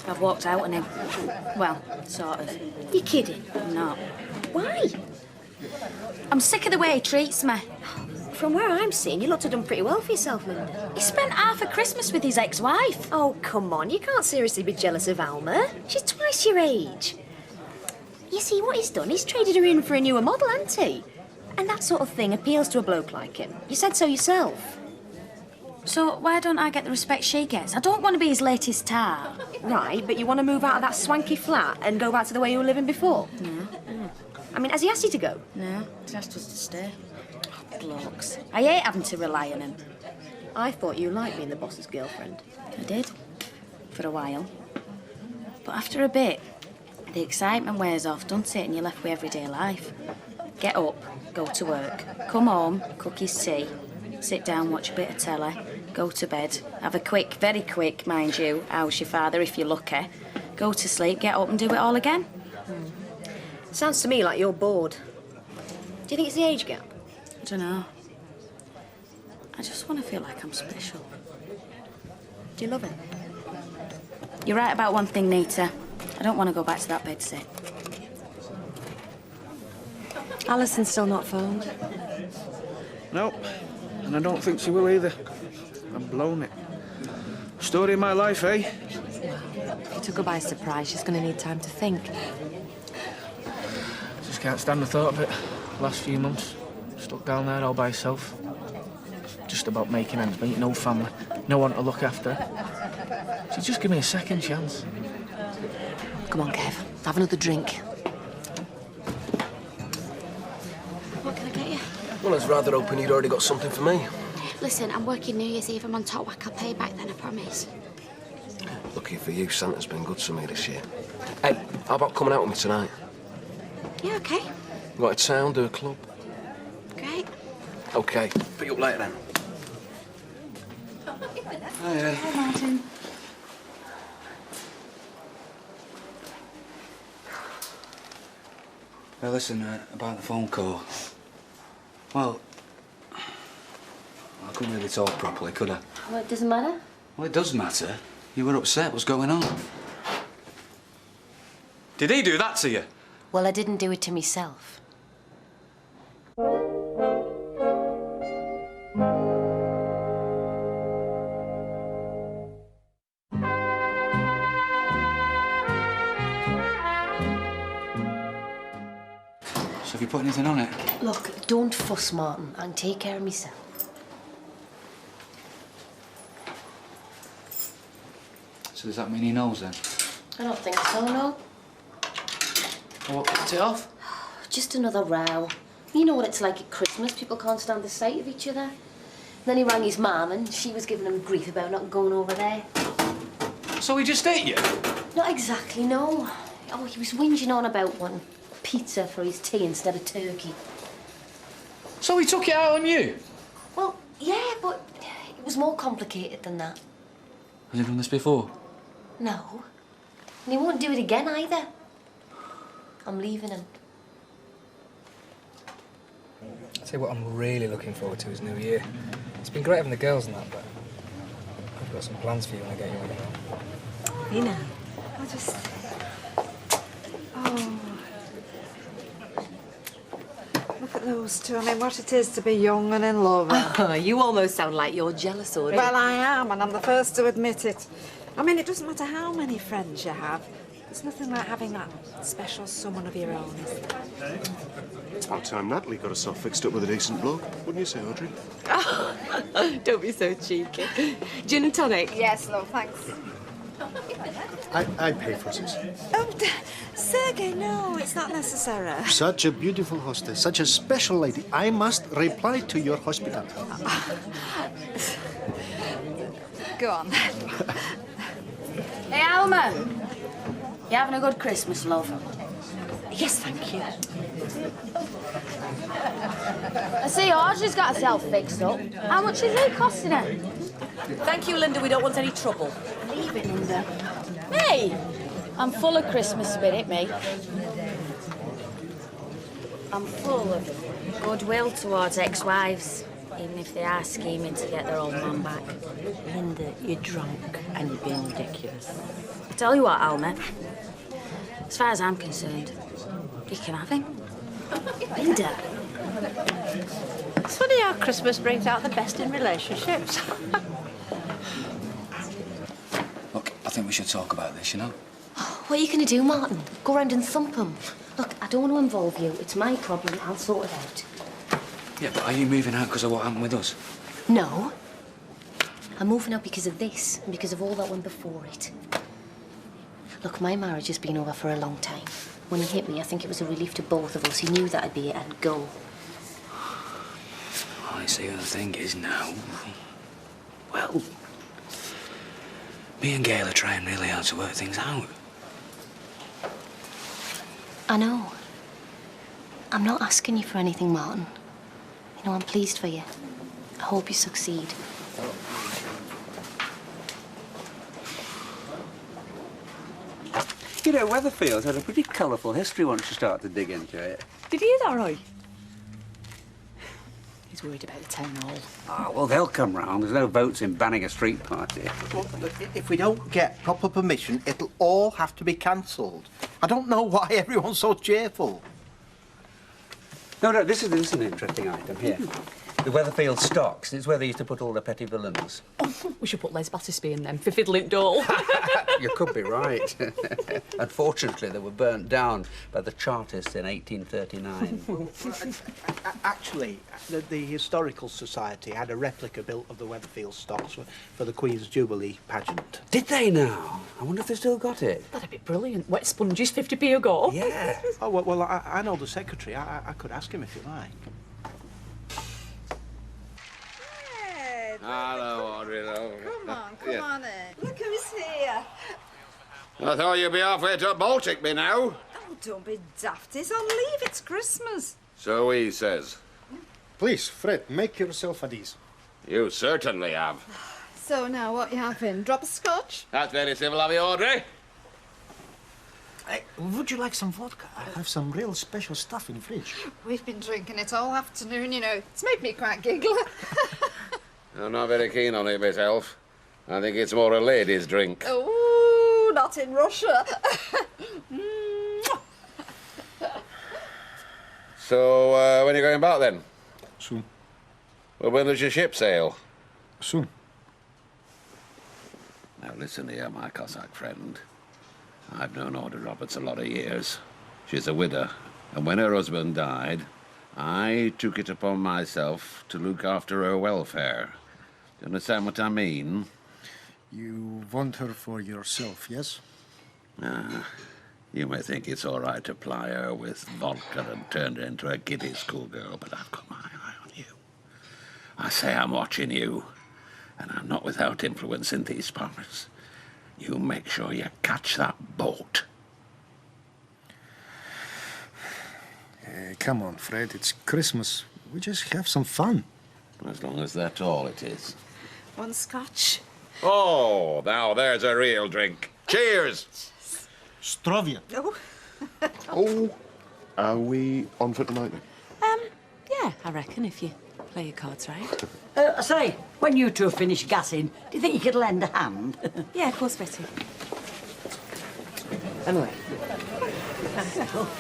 I've walked out on him. Well, sort of. You're kidding? I'm not. Why? I'm sick of the way he treats me. From where I'm seeing, you lot have done pretty well for yourself, Linda. He spent half a Christmas with his ex-wife. Oh, come on. You can't seriously be jealous of Alma. She's twice your age. You see, what he's done, he's traded her in for a newer model, hasn't he? And that sort of thing appeals to a bloke like him. You said so yourself. So why don't I get the respect she gets? I don't want to be his latest tart. Right, but you want to move out of that swanky flat and go back to the way you were living before? No. I mean, has he asked you to go? No, he's asked us to stay. Blokes. I hate having to rely on him. I thought you liked being the boss's girlfriend. I did. For a while. But after a bit, the excitement wears off, doesn't it? And you're left with everyday life. Get up, go to work, come home, cook his tea, sit down, watch a bit of telly, go to bed, have a quick, very quick, mind you, how's your father if you're lucky, go to sleep, get up and do it all again. Sounds to me like you're bored. Do you think it's the age gap? I don't know. I just want to feel like I'm special. Do you love it? You're right about one thing, Nita. I don't want to go back to that bedsit. Alison's still not phoned. Nope. And I don't think she will either. I've blown it. Story of my life, eh? If you took her by surprise, she's going to need time to think. Just can't stand the thought of it. Last few months, stuck down there all by herself. Just about making ends meet, no family, no one to look after her. She'd just give me a second chance. Come on, Kev. Have another drink. What can I get you? Well, I was rather hoping you'd already got something for me. Listen, I'm working New Year's Eve. I'm on top whack. I'll pay you back then, I promise. Lucky for you, Santa's been good to me this year. Hey, how about coming out with me tonight? Yeah, okay. Go out of town, do a club? Great. OK, pick you up later then. Hi, Martin. Well, listen, about the phone call. Well, I couldn't really talk properly, could I? Well, it doesn't matter. Well, it does matter. You were upset. What's going on? Did he do that to you? Well, I didn't do it to myself. So have you put anything on it? Look, don't fuss, Martin. I can take care of myself. So does that mean he knows then? I don't think so, no. What, cut it off? Just another row. You know what it's like at Christmas. People can't stand the sight of each other. Then he rang his mum and she was giving him grief about not going over there. So he just ate you? Not exactly, no. Oh, he was whinging on about wanting pizza for his tea instead of turkey. So he took it out on you? Well, yeah, but it was more complicated than that. Has he done this before? No. And he won't do it again either. I'm leaving him. I'll tell you what I'm really looking forward to is New Year. It's been great having the girls and that, but I've got some plans for you when I get you in. You know, I just... Oh. Look at those two. I mean, what it is to be young and in love. Oh, you almost sound like you're jealous, Audrey. Well, I am, and I'm the first to admit it. I mean, it doesn't matter how many friends you have. There's nothing like having that special someone of your own, is there? It's about time Natalie got herself fixed up with a decent bloke, wouldn't you say, Audrey? Oh, don't be so cheeky. Gin and tonic? Yes, love, thanks. I pay for this. Oh, Sergei, no, it's not necessary. Such a beautiful hostess, such a special lady. I must reply to your hospitality. Go on. Hey, Alma. You having a good Christmas, love? Yes, thank you. I see Audrey's got herself fixed up. How much is it costing her? Thank you, Linda. We don't want any trouble. Leave it, Linda. Me? I'm full of Christmas spirit, me. I'm full of goodwill towards ex-wives, even if they are scheming to get their old man back. Linda, you're drunk and you're being ridiculous. I tell you what, Alma. As far as I'm concerned, you can have him. Linda. It's funny how Christmas brings out the best in relationships. Look, I think we should talk about this, you know? What are you going to do, Martin? Go round and thump him? Look, I don't want to involve you. It's my problem. I'll sort it out. Yeah, but are you moving out because of what happened with us? No. I'm moving out because of this and because of all that went before it. Look, my marriage has been over for a long time. When he hit me, I think it was a relief to both of us. He knew that I'd be it and go. I see the thing is now... Well... Me and Gail are trying really hard to work things out. I know. I'm not asking you for anything, Martin. You know, I'm pleased for you. I hope you succeed. You know, Weatherfield's had a pretty colourful history once you start to dig into it. Did you hear that, Roy? He's worried about the town hall. Ah, well, they'll come round. There's no votes in banning a street party. Well, if we don't get proper permission, it'll all have to be cancelled. I don't know why everyone's so cheerful. No, this is an interesting item here. The Weatherfield stocks. It's where they used to put all the petty villains. We should put Les Battersby in them for fiddling doll. You could be right. Unfortunately, they were burnt down by the Chartists in 1839. Actually, the Historical Society had a replica built of the Weatherfield stocks for the Queen's Jubilee pageant. Did they now? I wonder if they still got it. That'd be brilliant. Wet sponges, 50p a go. Yeah. Oh, well, I know the secretary. I could ask him if you like. Hello, Audrey. Come on in. Look who's here. I thought you'd be halfway to Baltic by now. Oh, don't be daft. He's on leave. It's Christmas. So he says. Please, Fred, make yourself at ease. You certainly have. So now, what you having? Drop a scotch? That's very civil of you, Audrey. Hey, would you like some vodka? I have some real special stuff in the fridge. We've been drinking it all afternoon, you know. It's made me quite giggle. I'm not very keen on it myself. I think it's more a lady's drink. Oh, not in Russia. So, when are you going back then? Soon. Well, when does your ship sail? Soon. Now listen here, my Cossack friend. I've known Audrey Roberts a lot of years. She's a widow, And when her husband died, I took it upon myself to look after her welfare. Do you understand what I mean? You want her for yourself, yes? You may think it's all right to ply her with vodka and turn her into a kiddie schoolgirl, but I've got my eye on you. I say I'm watching you, and I'm not without influence in these parts. You make sure you catch that boat. Come on, Fred, it's Christmas. We just have some fun. As long as that's all it is. One scotch. Oh, now there's a real drink. Cheers! Strovia. Oh. Oh, are we on for tonight then? Yeah, I reckon, if you play your cards right. I say, when you two have finished gassing, do you think you could lend a hand? Yeah, of course, Betty. Anyway.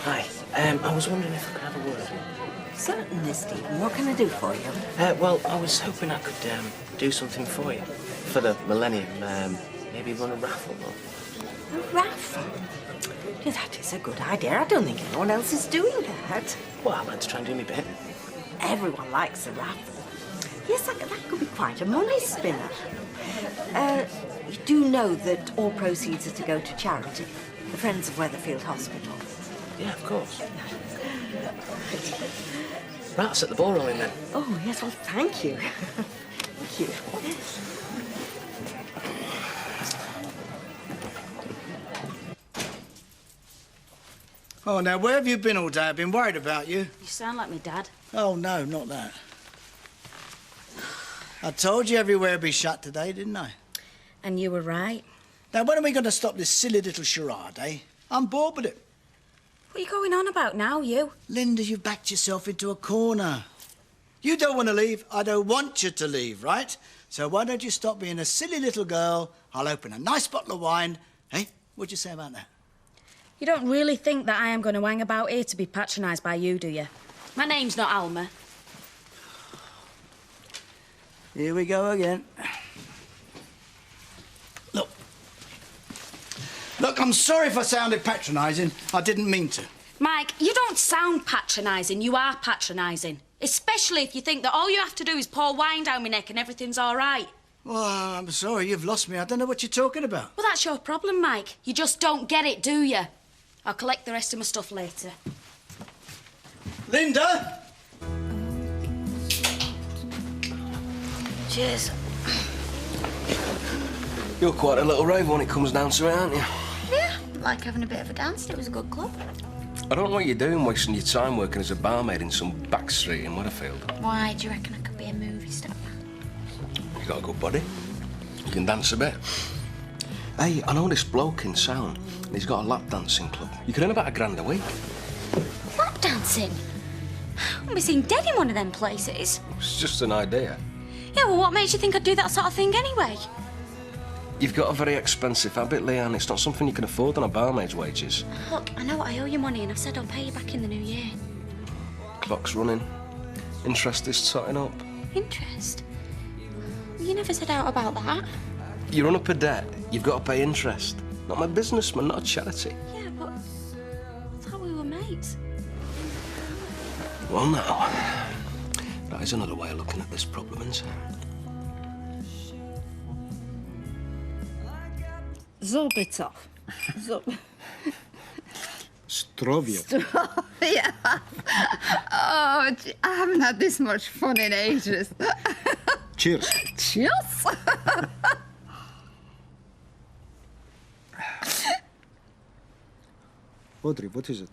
Hi. I was wondering if I could have a word. Certainly, Stephen. What can I do for you? Well, I was hoping I could do something for you. For the millennium, maybe run a raffle or... A raffle? Yeah, that is a good idea. I don't think anyone else is doing that. Well, I'd like to try and do my bit. Everyone likes a raffle. Yes, that could be quite a money spinner. You do know that all proceeds are to go to charity, the Friends of Weatherfield Hospital. Yeah, of course. Right, I'll set the ball rolling then. Oh, yes, well, thank you. Thank you. Oh, now, where have you been all day? I've been worried about you. You sound like me dad. Oh, no, not that. I told you everywhere would be shut today, didn't I? And you were right. Now, when are we going to stop this silly little charade, eh? I'm bored with it. What are you going on about now, you? Linda, you've backed yourself into a corner. You don't want to leave. I don't want you to leave, right? So why don't you stop being a silly little girl? I'll open a nice bottle of wine. Hey, what'd you say about that? You don't really think that I am going to hang about here to be patronised by you, do you? My name's not Alma. Here we go again. Look, I'm sorry if I sounded patronising. I didn't mean to. Mike, you don't sound patronising. You are patronising. Especially if you think that all you have to do is pour wine down my neck and everything's all right. Well, I'm sorry, you've lost me. I don't know what you're talking about. Well, that's your problem, Mike. You just don't get it, do you? I'll collect the rest of my stuff later. Linda! Cheers. You're quite a little rave when it comes down to it, aren't you? Yeah, like having a bit of a dance. It was a good club. I don't know what you're doing wasting your time working as a barmaid in some back street in Weatherfield. Why do you reckon I could be a movie star? You got a good body. You can dance a bit. Hey, I know this bloke in Sound. He's got a lap dancing club. You can earn about £1,000 a week. Lap dancing? I'll be seen dead in one of them places. It's just an idea. Yeah, well, what makes you think I'd do that sort of thing anyway? You've got a very expensive habit, Leanne. It's not something you can afford on a barmaid's wages. Look, I know I owe you money and I've said I'll pay you back in the new year. Clock's running. Interest is totting up. Interest? You never said out about that. You run up a debt, you've got to pay interest. Not my business, man, not a charity. Yeah, but I thought we were mates. Well, now, that is another way of looking at this problem, isn't it? Zobitov. Strovia. Yeah. Oh, gee, I haven't had this much fun in ages. Cheers. Cheers. Audrey, what is it?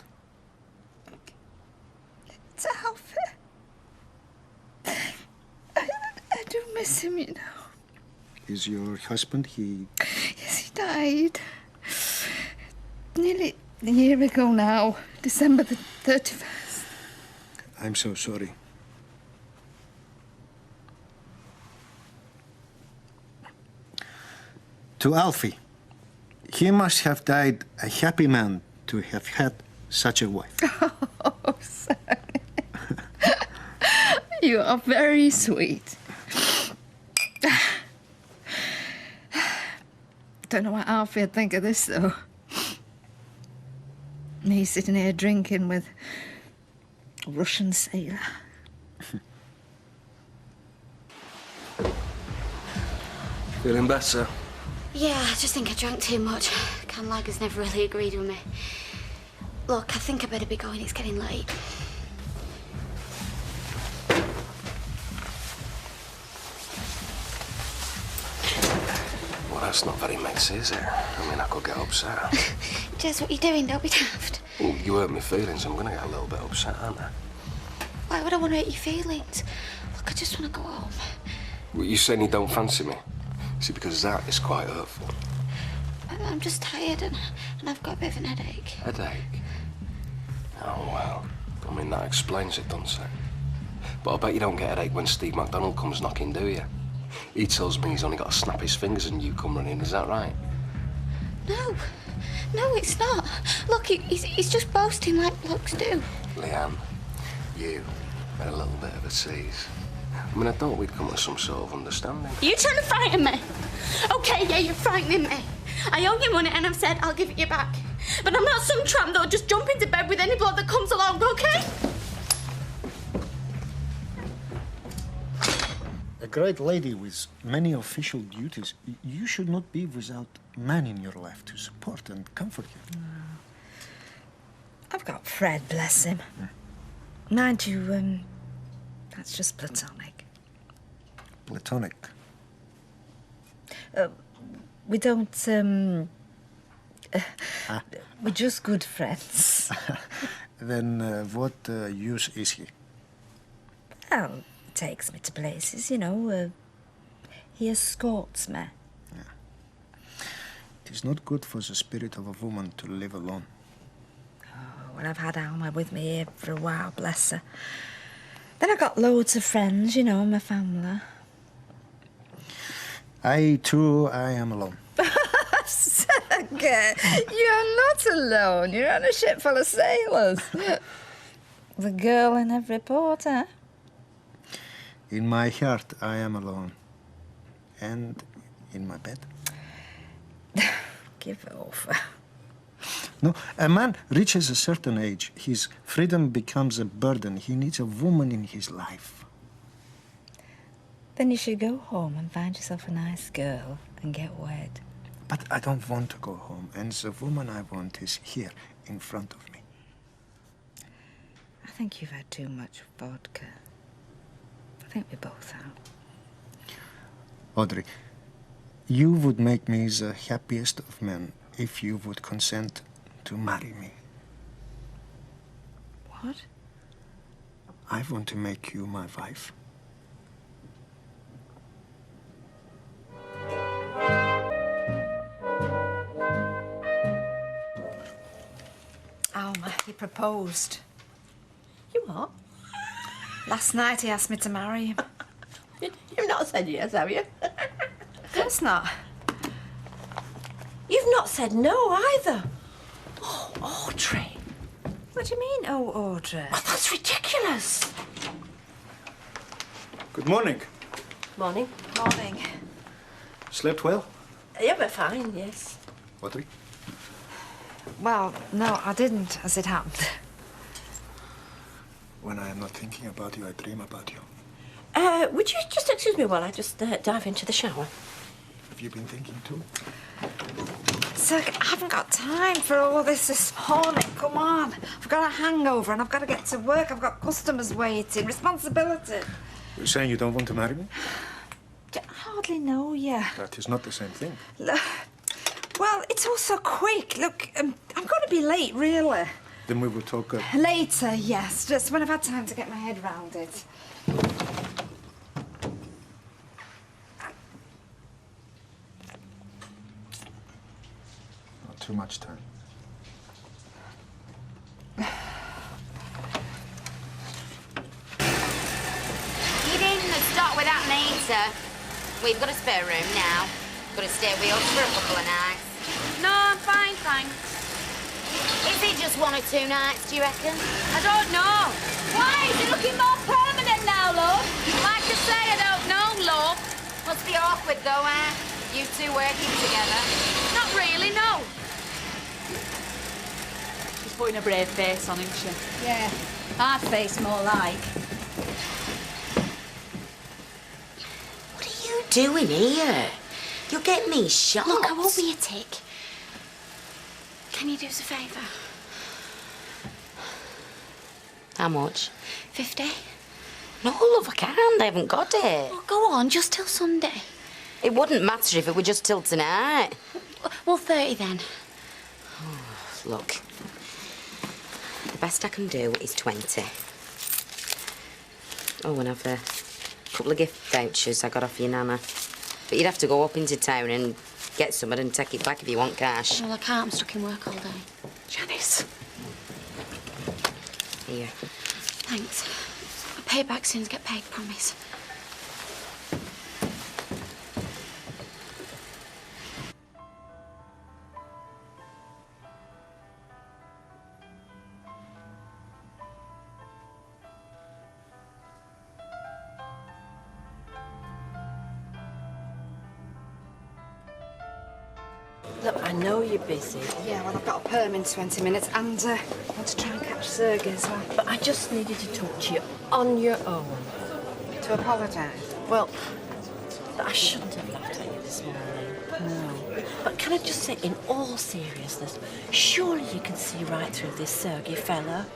It's Alfie. I do miss him, you know. Is your husband, Yes, he died. Nearly a year ago now, December the 31st. I'm so sorry. To Alfie, he must have died a happy man to have had such a wife. Oh, sorry. You are very sweet. Don't know what Alfie would think of this, though. Me sitting here drinking with a Russian sailor. Feeling better? Yeah, I just think I drank too much. Can Lager's never really agreed with me. Look, I think I better be going. It's getting late. Well, that's not very mixy, is it? I mean, I could get upset. Jez, what are you doing? Don't be daft. Well, you hurt my feelings. I'm gonna get a little bit upset, aren't I? Why would I want to hurt your feelings? Look, I just want to go home. Well, you saying you don't fancy me? See, because that is quite hurtful. I'm just tired and I've got a bit of an headache. Headache? Oh, well. I mean, that explains it, doesn't it? But I bet you don't get a headache when Steve MacDonald comes knocking, do you? He tells me he's only got to snap his fingers and you come running. Is that right? No. No, it's not. Look, he's just boasting like blokes do. Leanne, you had a little bit of a tease. I mean, I thought we'd come to some sort of understanding. Are you trying to frighten me? Okay, yeah, you're frightening me. I owe you money and I've said I'll give it you back. But I'm not some tramp that'll just jump into bed with any bloke that comes along, okay? A great lady with many official duties, you should not be without man in your life to support and comfort you. I've got Fred, bless him. Mind you, that's just platonic. Platonic. We don't, we're just good friends. Then what use is he? Well, he takes me to places, you know. He escorts me. It is not good for the spirit of a woman to live alone. Oh, well, I've had Alma with me here for a while, bless her. Then I got loads of friends, you know, my family. I am alone. Sergei, you're not alone. You're on a ship full of sailors. The girl in every port, eh? In my heart, I am alone. And in my bed. Give over. No, a man reaches a certain age. His freedom becomes a burden. He needs a woman in his life. Then you should go home and find yourself a nice girl and get wed. But I don't want to go home, and the woman I want is here, in front of me. I think you've had too much vodka. I think we both have. Audrey, you would make me the happiest of men if you would consent to marry me. What? I want to make you my wife. Alma, he proposed. You what? Last night he asked me to marry him. You've not said yes, have you? Of course not. You've not said no either. Oh, Audrey. What do you mean, oh, Audrey? Oh, that's ridiculous. Good morning. Morning. Morning. Slept well? Yeah, we're fine, yes. Audrey? Well, no, I didn't, as it happened. When I am not thinking about you, I dream about you. Would you just excuse me while I just dive into the shower? Have you been thinking too? Sir, I haven't got time for all of this morning. Come on. I've got a hangover and I've got to get to work. I've got customers waiting. Responsibility. You're saying you don't want to marry me? I hardly know you. That is not the same thing. Well, it's all so quick. Look, I'm going to be late, really. Then we will talk... Later, yes. Just when I've had time to get my head round it. Not too much time. You didn't start without me, sir. We've got a spare room now. Got to stay with us for a couple of nights. No, I'm fine, thanks. Is it just 1 or 2 nights, do you reckon? I don't know. Why? Is it looking more permanent now, love? Like I say, I don't know, love. Must be awkward, though, eh? You two working together. Not really, no. putting a brave face on, isn't she? Yeah, hard face more like. What are you doing here? You'll get me shot. Look, I won't be a tick. Can you do us a favour? How much? 50? No, love, I can't. I haven't got it. Oh, go on, just till Sunday. It wouldn't matter if it were just till tonight. Well, 30 then. Look, the best I can do is 20. Oh, and I've a couple of gift vouchers I got off your nana. But you'd have to go up into town and get some and take it back if you want cash. Well, I can't. I'm stuck in work all day. Janice. Here. Thanks. I'll pay back soon as I get paid, promise. Look, I know you're busy. Yeah, well, I've got a perm in 20 minutes and I want to try and catch Sergey as well. But I just needed to talk to you on your own. To apologise? Well, I shouldn't have laughed at you this morning. No. But can I just say, in all seriousness, surely you can see right through this Sergey fella?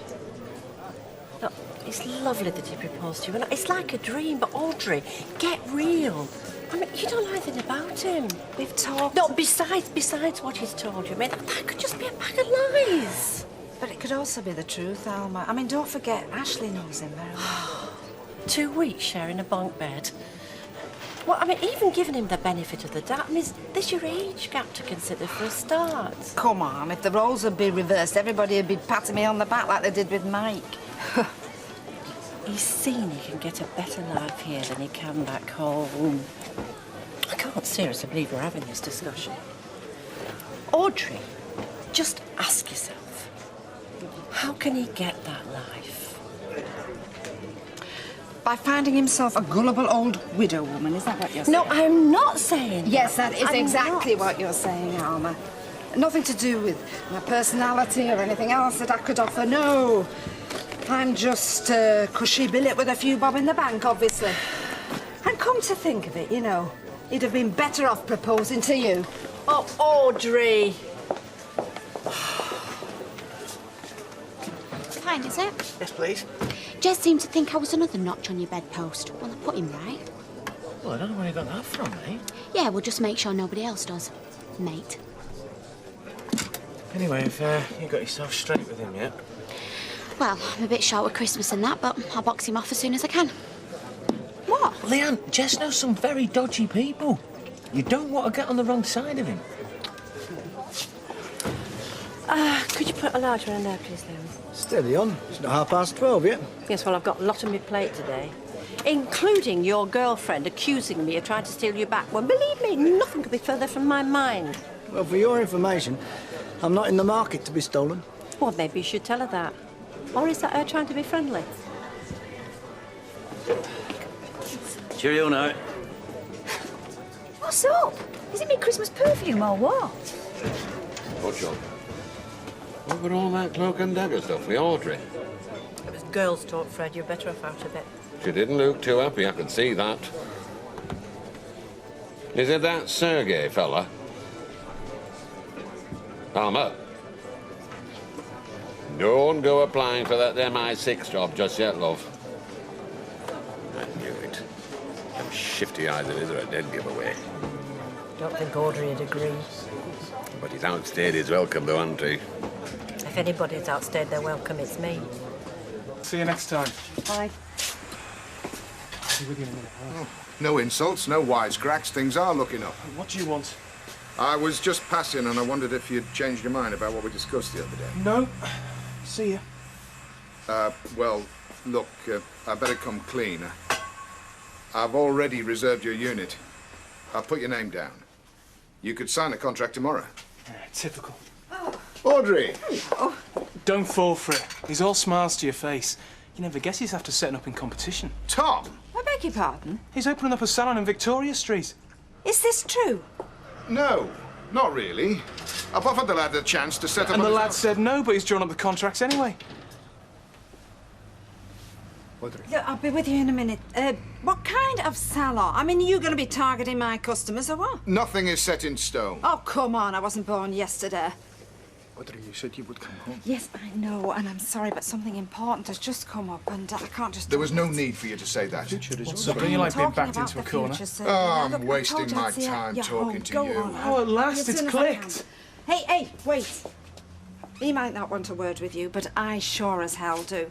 Look, it's lovely that he proposed to you. And it's like a dream, but Audrey, get real. I mean, you don't know anything about him. We've talked. No, besides what he's told you, I mean, that could just be a pack of lies. But it could also be the truth, Alma. I mean, don't forget, Ashley knows him very well. 2 weeks sharing a bunk bed. Well, I mean, even giving him the benefit of the doubt, I mean, there's your age gap to consider for a start. Come on, if the roles would be reversed, everybody would be patting me on the back like they did with Mike. He's seen he can get a better life here than he can back home. I can't seriously believe we're having this discussion. Audrey, just ask yourself, how can he get that life? By finding himself a gullible old widow woman, is that what you're saying? No, I'm not saying Yes, that is I'm exactly not. what you're saying, Alma. Nothing to do with my personality or anything else that I could offer, no. I'm just a cushy billet with a few bob in the bank, obviously. And come to think of it, you know, he'd have been better off proposing to you. Oh, Audrey! Fine, is it? Yes, please. Jez seemed to think I was another notch on your bedpost. Well, I put him right. Well, I don't know where you got that from, mate. Yeah, we'll just make sure nobody else does, mate. Anyway, if you got yourself straight with him yet? Well, I'm a bit short with Christmas and that, but I'll box him off as soon as I can. What? Leanne, Jess knows some very dodgy people. You don't want to get on the wrong side of him. Could you put a larger in there, please, Liam? Steady on. It's not 12:30 yet. Yes, well, I've got a lot on my plate today, including your girlfriend accusing me of trying to steal you back. Well, believe me, nothing could be further from my mind. Well, for your information, I'm not in the market to be stolen. Well, maybe you should tell her that. Or is that her trying to be friendly? Cheerio now. What's up? Is it me Christmas perfume or what? What's up? What were all that cloak and dagger stuff with Audrey? It was girls' talk, Fred. You're better off out of it. She didn't look too happy, I could see that. Is it that Sergey fella? Alma? Don't go applying for that MI6 job just yet, love. I knew it. Them shifty eyes of his are a dead giveaway. Don't think Audrey would agree. But he's outstayed his welcome, though, hasn't he? If anybody's outstayed their welcome, it's me. See you next time. Bye. I'll be with you in a minute. Oh, no insults, no wisecracks. Things are looking up. What do you want? I was just passing and I wondered if you'd changed your mind about what we discussed the other day. No. See you. Well, look, I better come clean. I've already reserved your unit. I'll put your name down. You could sign a contract tomorrow. Yeah, typical. Audrey! Oh. Don't fall for it. He's all smiles to your face. You never guess he's after setting up in competition. Tom! I beg your pardon? He's opening up a salon in Victoria Street. Is this true? No, not really. I've offered the lad a chance to set up And on the his lad own. said no, but he's drawn up the contracts anyway. Yeah, I'll be with you in a minute. What kind of salon? I mean, are you going to be targeting my customers or what? Nothing is set in stone. Oh, come on. I wasn't born yesterday. Audrey, you said you would come home. Yes, I know, and I'm sorry, but something important has just come up, and I can't just... There was no need for you to say that. Don't you like being backed into a corner? Oh, I'm wasting my time talking to you. Oh, at last it's clicked. Hey, wait. He might not want a word with you, but I sure as hell do.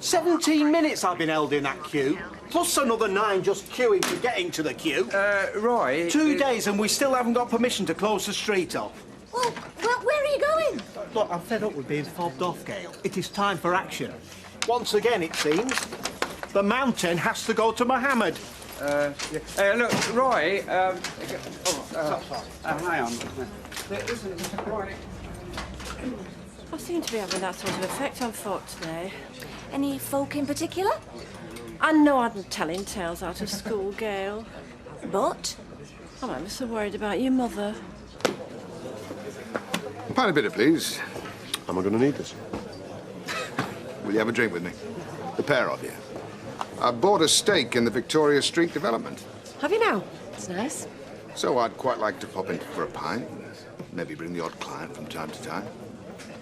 17 minutes I've been held in that queue, plus another 9 just queuing to get into the queue. Roy... 2 days and we still haven't got permission to close the street off. Well, where are you going? Look, I'm fed up with being fobbed off, Gail. It is time for action. Once again, it seems, the mountain has to go to Mohammed. Look, Roy... hang on. Listen, Roy... I seem to be having that sort of effect on folk today. Any folk in particular? I know I'm telling tales out of school, Gail. But? I'm ever so worried about your mother. Pint of bitter, please. Am I going to need this? Will you have a drink with me? The pair of you. I bought a stake in the Victoria Street development. Have you now? It's nice. So I'd quite like to pop in for a pint. Maybe bring the odd client from time to time.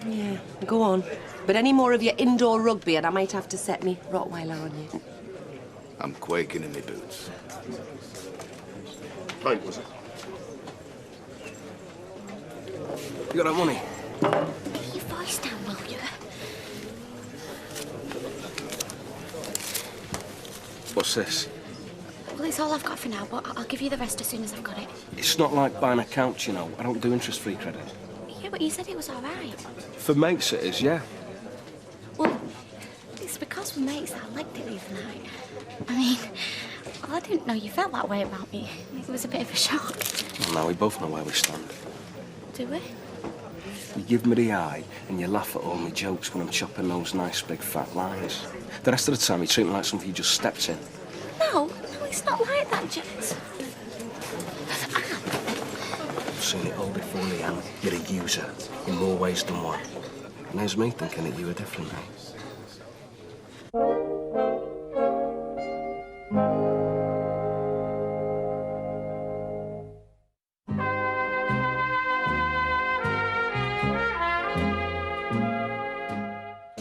Yeah, go on. But any more of your indoor rugby and I might have to set me Rottweiler on you. I'm quaking in my boots. Pint, was it? You got that money? Keep your voice down, will you? What's this? Well, it's all I've got for now, but I'll give you the rest as soon as I've got it. It's not like buying a couch, you know. I don't do interest-free credit. Yeah, but you said it was all right. For mates it is, yeah. Well, it's because we're mates that I liked it the other night. I mean, well, I didn't know you felt that way about me. It was a bit of a shock. Well, now we both know where we stand. Do we? You give me the eye and you laugh at all my jokes when I'm chopping those nice big fat lines. The rest of the time you treat me like something you just stepped in. No, it's not like that, Jess. I've seen it all before, Leanne. You're a user in more ways than one. And there's me thinking that you were different, mate.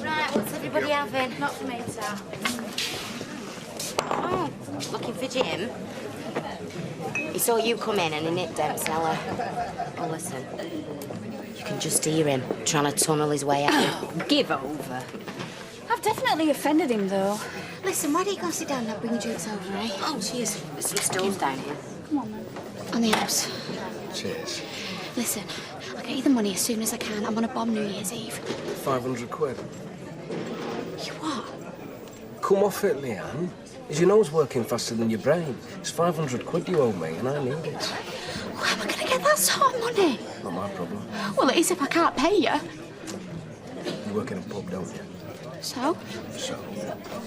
Right, what's everybody having? Not for me, sir. Oh, looking for Jim? He saw you come in and he nipped them, Sally. Oh, listen. You can just hear him trying to tunnel his way out. Give over. I've definitely offended him, though. Listen, why don't you go sit down and I'll bring your drinks over, eh? Oh, cheers. There's some stools down here. Come on, then. On the house. Cheers. Listen, I'll get you the money as soon as I can. I'm on a bomb New Year's Eve. 500 quid. You what? Come off it, Leanne. Is your nose working faster than your brain? It's 500 quid you owe me, and I need it. Where am I going to get that sort of money? Not my problem. Well, it is if I can't pay you. You work in a pub, don't you? So? So,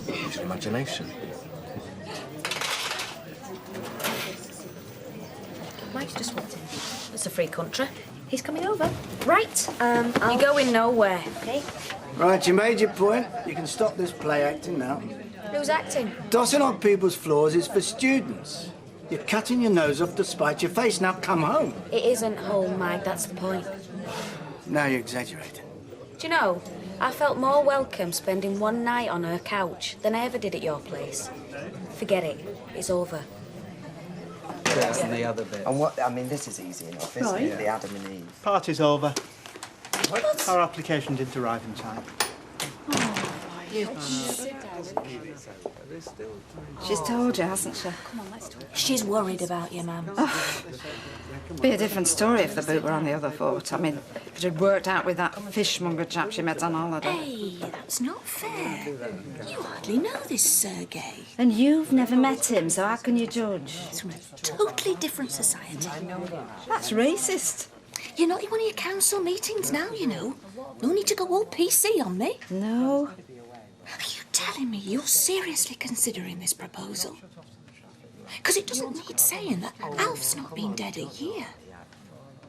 use your imagination. Mike's just walked in. It's a free country. He's coming over. Right, You're going nowhere. Okay. Right, you made your point. You can stop this play acting now. Who's acting? Tossing on people's floors is for students. You're cutting your nose off to spite your face. Now come home. It isn't home, Mike, that's the point. Now you're exaggerating. Do you know, I felt more welcome spending one night on her couch than I ever did at your place. Forget it. It's over. Yes, and the other bit. And what? I mean, this is easy enough, isn't Right. it? The Adam and Eve. Party's over. What? Our application didn't arrive in time. She's told you, hasn't she? Come on, let's talk. She's worried about you, Mum. Be a different story if the boot were on the other foot. I mean, if it had worked out with that fishmonger chap she met on holiday. Hey, that's not fair. You hardly know this Sergei. And you've never met him, so how can you judge? He's from a totally different society. That's racist. You're not in one of your council meetings now, you know. No need to go all PC on me. No. Are you telling me you're seriously considering this proposal? Because it doesn't need saying that Alf's not been dead a year.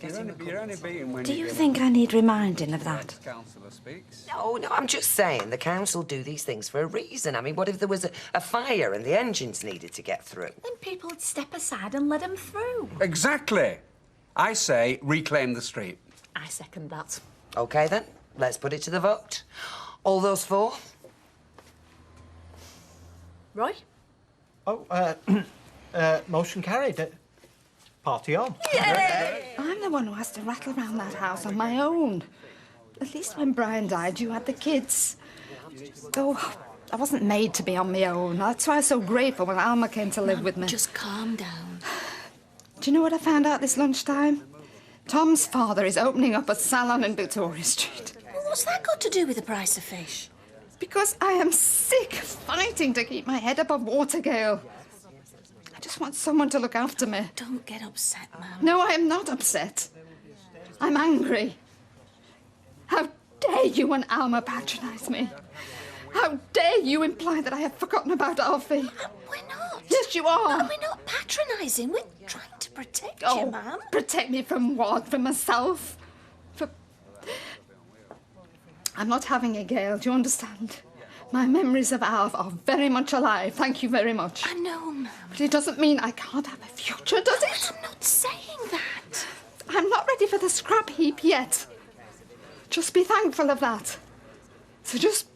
You're only beaten when Do you think I need reminding of that? Councillor speaks. No, I'm just saying the council do these things for a reason. I mean, what if there was a fire and the engines needed to get through? Then people would step aside and let them through. Exactly. I say reclaim the street. I second that. OK, then. Let's put it to the vote. All those for? Roy? Oh, motion carried. Party on. Yay! I'm the one who has to rattle around that house on my own. At least when Brian died, you had the kids. Though I wasn't made to be on my own. That's why I was so grateful when Alma came to live with me. Just calm down. Do you know what I found out this lunchtime? Tom's father is opening up a salon in Victoria Street. Well, what's that got to do with the price of fish? Because I am sick of fighting to keep my head above water, Gail. I just want someone to look after me. Don't get upset, Mum. No, I am not upset. I'm angry. How dare you and Alma patronise me? How dare you imply that I have forgotten about Alfie? We're not. Yes, you are. No, we're not patronising. We're trying to protect you, Oh, Mum. protect me from what? From myself? I'm not having a Gail, do you understand? My memories of Alf are very much alive. Thank you very much. I know, Mum. But it doesn't mean I can't have a future, does it? I'm not saying that. I'm not ready for the scrap heap yet. Just be thankful of that. So just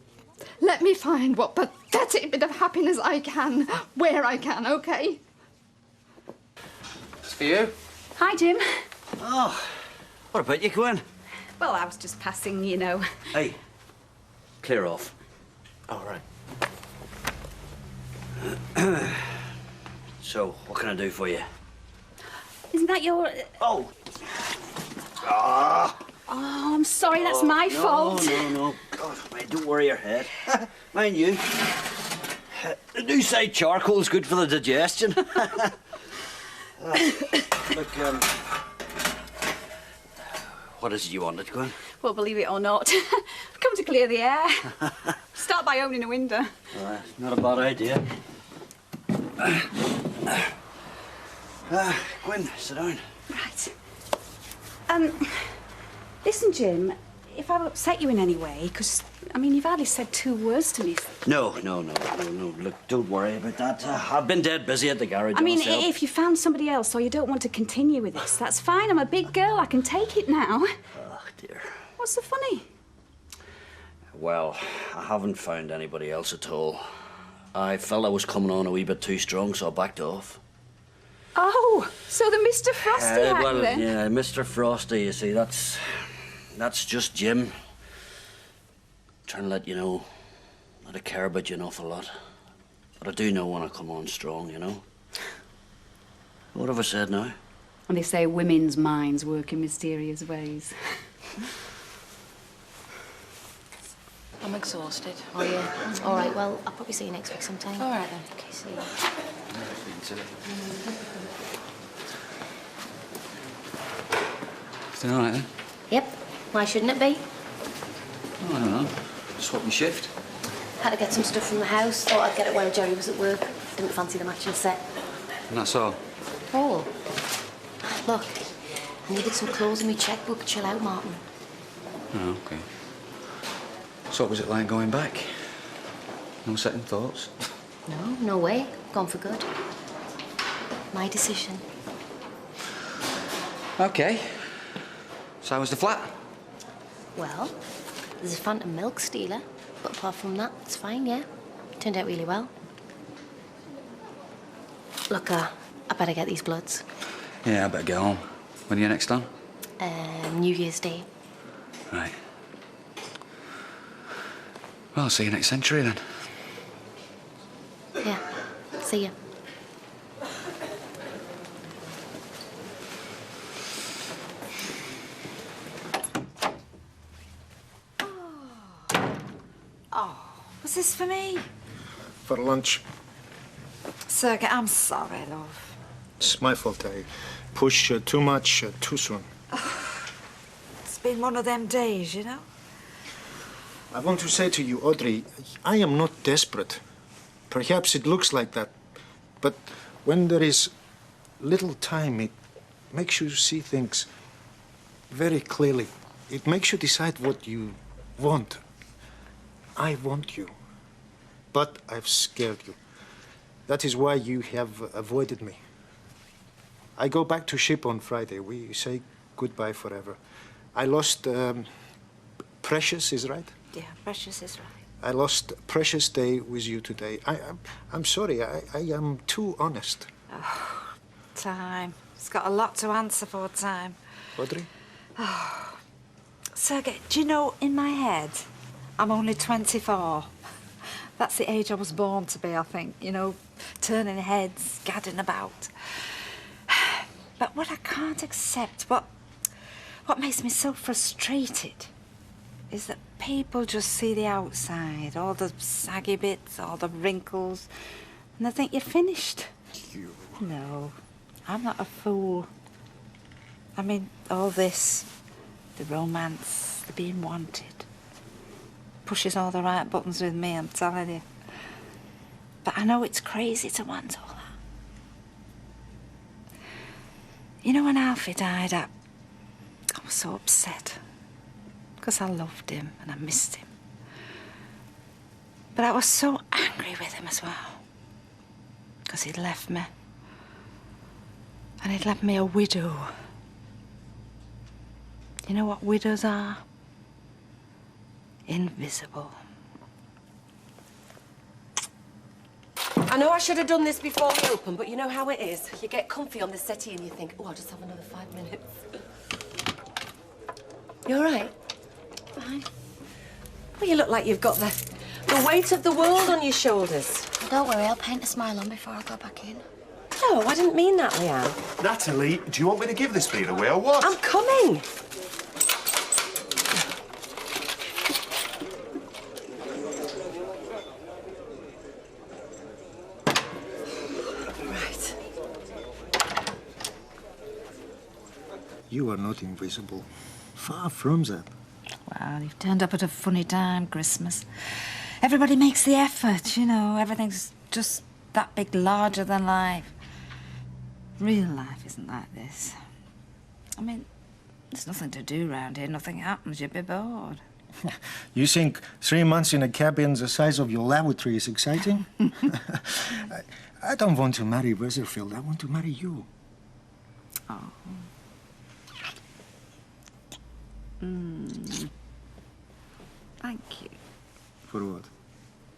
let me find what pathetic bit of happiness I can, where I can, OK? It's for you. Hi, Jim. Oh, what about you, Gwen? Well, I was just passing, you know. Hey, clear off. All right. So, what can I do for you? Isn't that your... Oh! Ah! Oh, I'm sorry, that's my fault. No. God, mate, don't worry your head. Mind you, they do say charcoal's good for the digestion. Look, what is it you wanted, Gwen? Well, believe it or not, I've come to clear the air. Start by opening a window. Not a bad idea. Gwen, sit down. Right. Listen, Jim, if I've upset you in any way, because, I mean, you've hardly said 2 words to me. No. Look, don't worry about that. I've been dead busy at the garage. I mean, myself. if you found somebody else or you don't want to continue with this, that's fine. I'm a big girl. I can take it now. Oh, dear. What's so funny? Well, I haven't found anybody else at all. I felt I was coming on a wee bit too strong, so I backed off. Oh, so the Mr. Frosty act, well, then? yeah, Mr. Frosty, you see, that's just Jim. Trying to let you know that I care about you an awful lot. But I do know when I come on strong, you know. What have I said now? And they say women's minds work in mysterious ways. I'm exhausted. Oh, yeah. All right, well, I'll probably see you next week sometime. All right, then. Okay, see you. Is it all right, then? Yep. Why shouldn't it be? Oh, I don't know. Swap my shift. Had to get some stuff from the house. Thought I'd get it while Jerry was at work. Didn't fancy the matching set. And that's all. Paul. Look, I needed some clothes in my checkbook. Chill out, Martin. Oh, okay. So what was it like going back? No second thoughts? No way. Gone for good. My decision. Okay. So how was the flat? Well, there's a phantom milk stealer, but apart from that, it's fine, yeah. Turned out really well. Look, I better get these bloods. Yeah, I better get home. When are you next on? New Year's Day. Right. Well, I'll see you next century then. Yeah. See ya. Oh, was this for me? For lunch. Sergei, I'm sorry, love. It's my fault. I pushed too much too soon. It's been one of them days, you know? I want to say to you, Audrey, I am not desperate. Perhaps it looks like that, but when there is little time, it makes you see things very clearly. It makes you decide what you want. I want you. But I've scared you. That is why you have avoided me. I go back to ship on Friday. We say goodbye forever. I lost Precious, is right? Yeah, Precious is right. I lost precious day with you today. I'm sorry. I am too honest. Oh, time. It's got a lot to answer for, time. Audrey? Oh. Sergei, do you know, in my head, I'm only 24. That's the age I was born to be, I think. You know, turning heads, gadding about. But what I can't accept, what makes me so frustrated, is that people just see the outside, all the saggy bits, all the wrinkles, and they think you're finished. You... No, I'm not a fool. I mean, all this, the romance, the being wanted, pushes all the right buttons with me, I'm telling you. But I know it's crazy to want all that. You know, when Alfie died, I was so upset. Because I loved him and I missed him. But I was so angry with him as well. Because he'd left me. And he'd left me a widow. You know what widows are? Invisible. I know I should have done this before we open, but you know how it is. You get comfy on the settee and you think, oh, I'll just have another 5 minutes. You all right? Fine. Well, you look like you've got the weight of the world on your shoulders. Don't worry, I'll paint a smile on before I go back in. No, I didn't mean that, Leanne. Natalie, do you want me to give this beer away or what? I'm coming. Right. You are not invisible. Far from that. Well, you've turned up at a funny time, Christmas. Everybody makes the effort, you know. Everything's just that big, larger than life. Real life isn't like this. I mean, there's nothing to do round here. Nothing happens. You'd be bored. You think 3 months in a cabin the size of your lavatory is exciting? I don't want to marry Weatherfield. I want to marry you. Oh. Thank you. For what?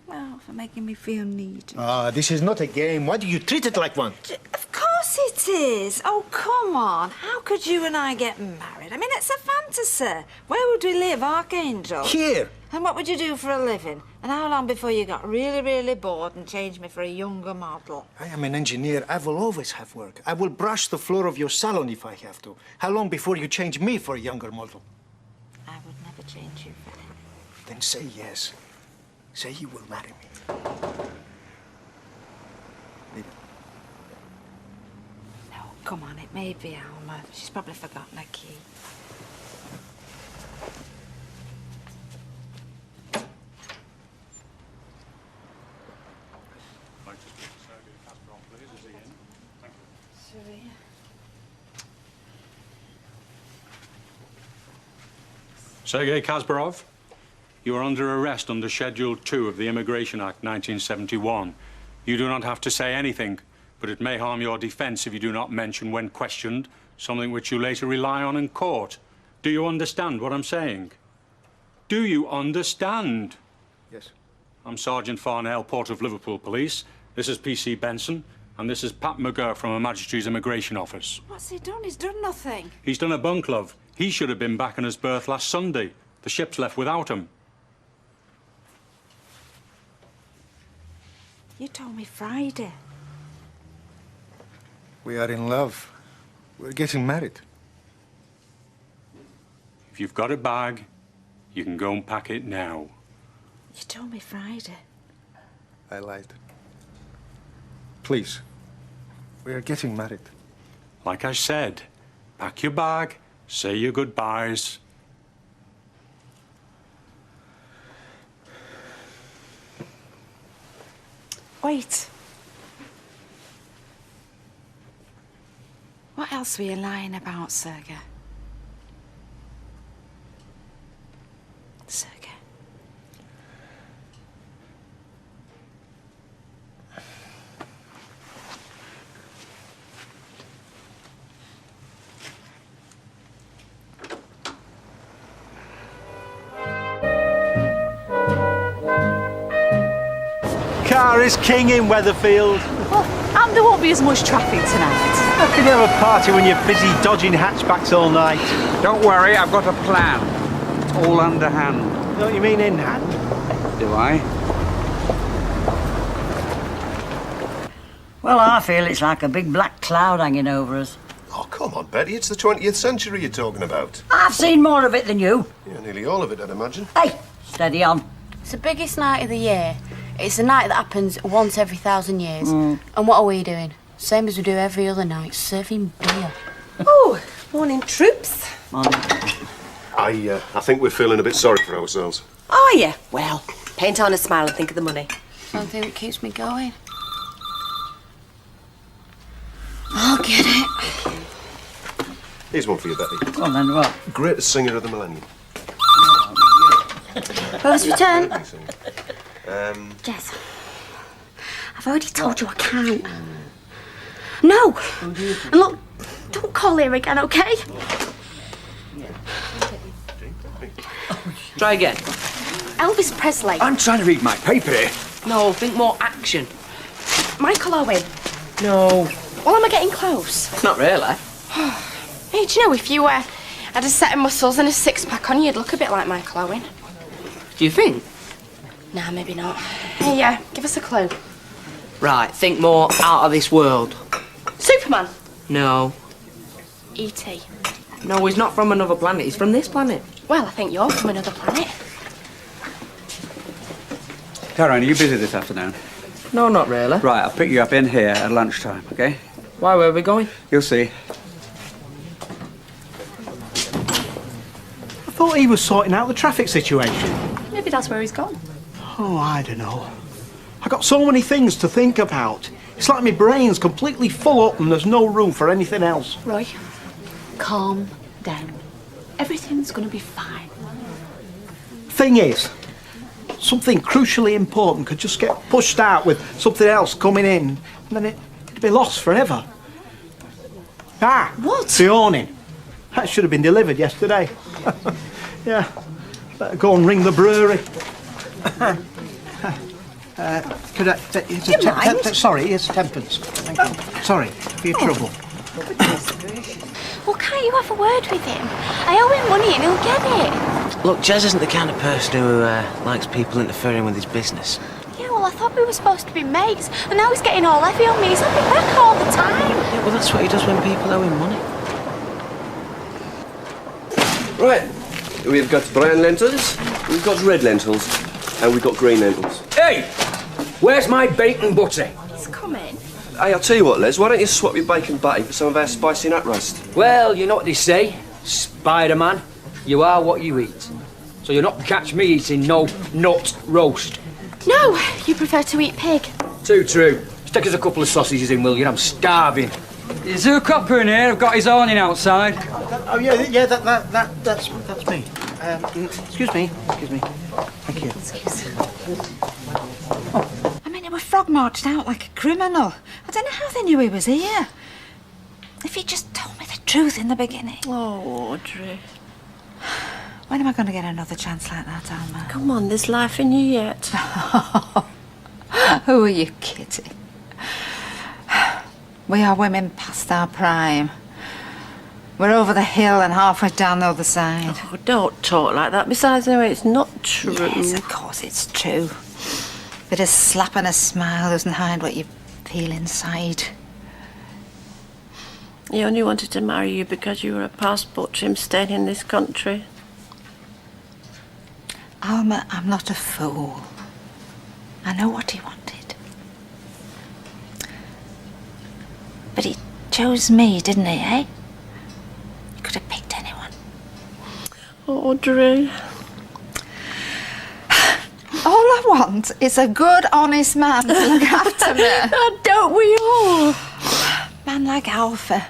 Well, for making me feel needy. Ah, this is not a game. Why do you treat it like one? Of course it is. Oh, come on. How could you and I get married? I mean, it's a fantasy. Where would we live, Archangel? Here. And what would you do for a living? And how long before you got really, really bored and changed me for a younger model? I am an engineer. I will always have work. I will brush the floor of your salon if I have to. How long before you change me for a younger model? I would never change you for anything. Then say yes. Say you will marry me. No, come on, it may be Alma. She's probably forgotten her key. Sergei Kasparov, you are under arrest under Schedule 2 of the Immigration Act 1971. You do not have to say anything, but it may harm your defense if you do not mention when questioned something which you later rely on in court. Do you understand what I'm saying? Do you understand? Yes. I'm Sergeant Farnell, Port of Liverpool Police. This is P.C. Benson, and this is Pat McGurk from Her Majesty's Immigration Office. What's he done? He's done nothing. He's done a bunk, love. He should have been back in his berth last Sunday. The ship's left without him. You told me Friday. We are in love. We're getting married. If you've got a bag, you can go and pack it now. You told me Friday. I lied. Please. We are getting married. Like I said, pack your bag, say your goodbyes. Wait. What else were you lying about, Sergei? always king in Weatherfield. Well, and there won't be as much traffic tonight. How can you have a party when you're busy dodging hatchbacks all night? Don't worry, I've got a plan. All underhand. You know what you mean in hand? Do I? Well, I feel it's like a big black cloud hanging over us. Oh, come on, Betty. It's the 20th century you're talking about. I've seen more of it than you. Yeah, nearly all of it, I'd imagine. Hey, steady on. It's the biggest night of the year. It's a night that happens once every 1,000 years. And what are we doing? Same as we do every other night, serving beer. Oh, morning, troops. Morning. I think we're feeling a bit sorry for ourselves. Oh, yeah. Well, paint on a smile and think of the money. Something that keeps me going. I'll get it. Here's one for you, Betty. Go on then, what? Greatest singer of the millennium. First return. Jess, I've already told you I can't. No! And look, don't call here again, okay? Try again. Elvis Presley. I'm trying to read my paper here. No, think more action. Michael Owen. No. Well, am I getting close? Not really. Hey, do you know, if you had a set of muscles and a six-pack on, you'd look a bit like Michael Owen. Do you think? Nah, maybe not. Hey, give us a clue. Right, think more out of this world. Superman. No. E.T. No, he's not from another planet. He's from this planet. Well, I think you're from another planet. Caroline, are you busy this afternoon? No, not really. Right, I'll pick you up in here at lunchtime, okay? Why, where are we going? You'll see. I thought he was sorting out the traffic situation. Maybe that's where he's gone. Oh, I don't know. I got so many things to think about. It's like my brain's completely full up and there's no room for anything else. Roy, calm down. Everything's gonna be fine. Thing is, something crucially important could just get pushed out with something else coming in, and then it'd be lost forever. Ah! What? The awning. That should have been delivered yesterday. Yeah. Better go and ring the brewery. Could I... Sorry, here's tenpence. Thank you. Sorry for your trouble. Well, can't you have a word with him? I owe him money and he'll get it. Look, Jez isn't the kind of person who likes people interfering with his business. Yeah, well, I thought we were supposed to be mates, and now he's getting all heavy on me. He's having back all the time. Yeah, well, that's what he does when people owe him money. Right, we've got brown lentils, we've got red lentils, and we've got green lentils. Hey! Where's my bacon butty? He's coming. Hey, I'll tell you what, Les, why don't you swap your bacon butty for some of our spicy nut roast? Well, you know what they say, Spider-Man, you are what you eat. So you'll not catch me eating no nut roast. No, you prefer to eat pig. Too true. Stick us a couple of sausages in, will you? I'm starving. Is there a copper in here? I've got his awning outside. Oh, yeah, that's me. Excuse me. Thank you. I mean, he was frog marched out like a criminal. I don't know how they knew he was here. If he'd just told me the truth in the beginning. Oh, Audrey. When am I going to get another chance like that, Alma? Come on, there's life in you yet. Who are you kidding? We are women past our prime. We're over the hill and halfway down the other side. Oh, don't talk like that. Besides, anyway, it's not true. Yes, of course it's true. But a slap and a smile doesn't hide what you feel inside. He only wanted to marry you because you were a passport to him staying in this country. Alma, I'm not a fool. I know what he wanted. But he chose me, didn't he, eh? He could have picked anyone. Audrey. All I want is a good, honest man to look after me. Don't we all? Man like Alpha.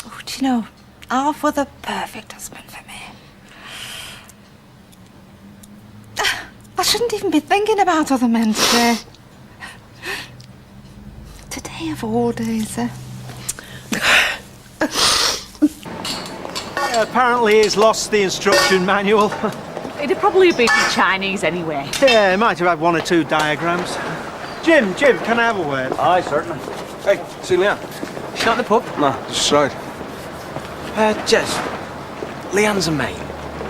Oh, do you know, Alpha the perfect husband for me. I shouldn't even be thinking about other men today. Today of all days, Apparently he's lost the instruction manual. It'd probably be in Chinese anyway. Yeah, he might have had one or two diagrams. Jim, can I have a word? Aye, certainly. Hey, see Leanne? She's not at the pub? No, just right. Jez, Leanne's a mate,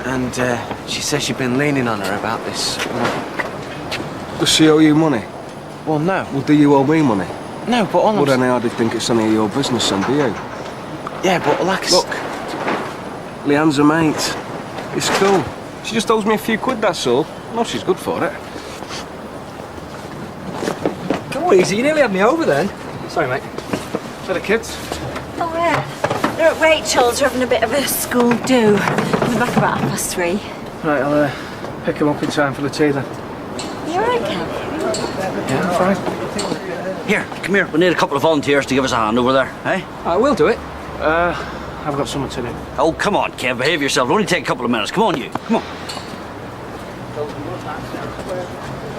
and she says you've been leaning on her about this. Does she owe you money? Well, no. Well, do you owe me money? No, but all Well, then I hardly think it's any of your business, then, do you? Yeah, but like... Look, Leanne's a mate. It's cool. She just owes me a few quid, that's all. No, she's good for it. Go easy, you nearly had me over then. Sorry, mate. For the kids. Oh, yeah. They're at Rachel's, having a bit of a school do. I'll be back about 3:30. Right, I'll pick him up in time for the tea then. You all right, Kev? Yeah, I'm fine. Here, come here. We need a couple of volunteers to give us a hand over there, eh? I will do it. I've got something to do. Oh, come on, Kev, behave yourself. It'll only take a couple of minutes. Come on, you. Come on.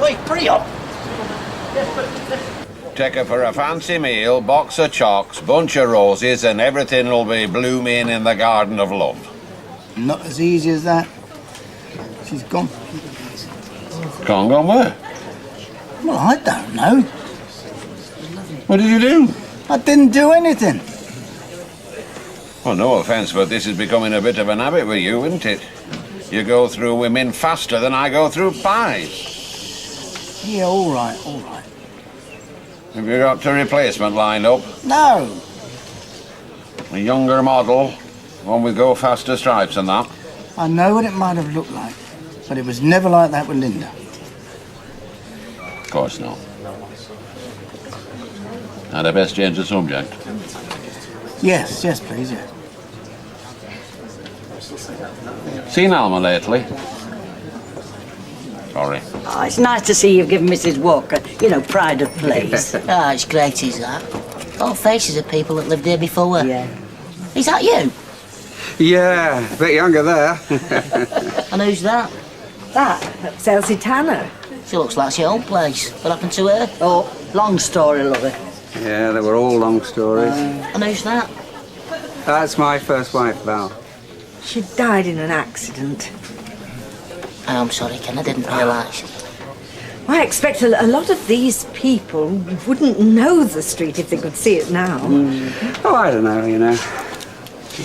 Wait, hurry up. Take her for a fancy meal, box of chocks, bunch of roses, and everything will be blooming in the garden of love. Not as easy as that. She's gone. Gone where? Well, I don't know. What did you do? I didn't do anything. Well, no offence, but this is becoming a bit of an habit with you, isn't it? You go through women faster than I go through pies. Yeah, all right, all right. Have you got a replacement lined up? No. A younger model, one with go faster stripes and that? I know what it might have looked like, but it was never like that with Linda. Of course not. I'd best change the subject. Yes, yes, please, yes. Seen Alma lately? Sorry. Oh, it's nice to see you've given Mrs. Walker, pride of place. Ah, it's great, is that? All faces of people that lived here before. Yeah. Is that you? Yeah, a bit younger there. And who's that? That's Elsie Tanner. She looks like your old place. What happened to her? Oh, long story, lovey. Yeah, they were all long stories. And who's that? That's my first wife, Val. She died in an accident. Oh, I'm sorry, Ken, I didn't realise. I expect a lot of these people wouldn't know the street if they could see it now. Oh, I don't know, When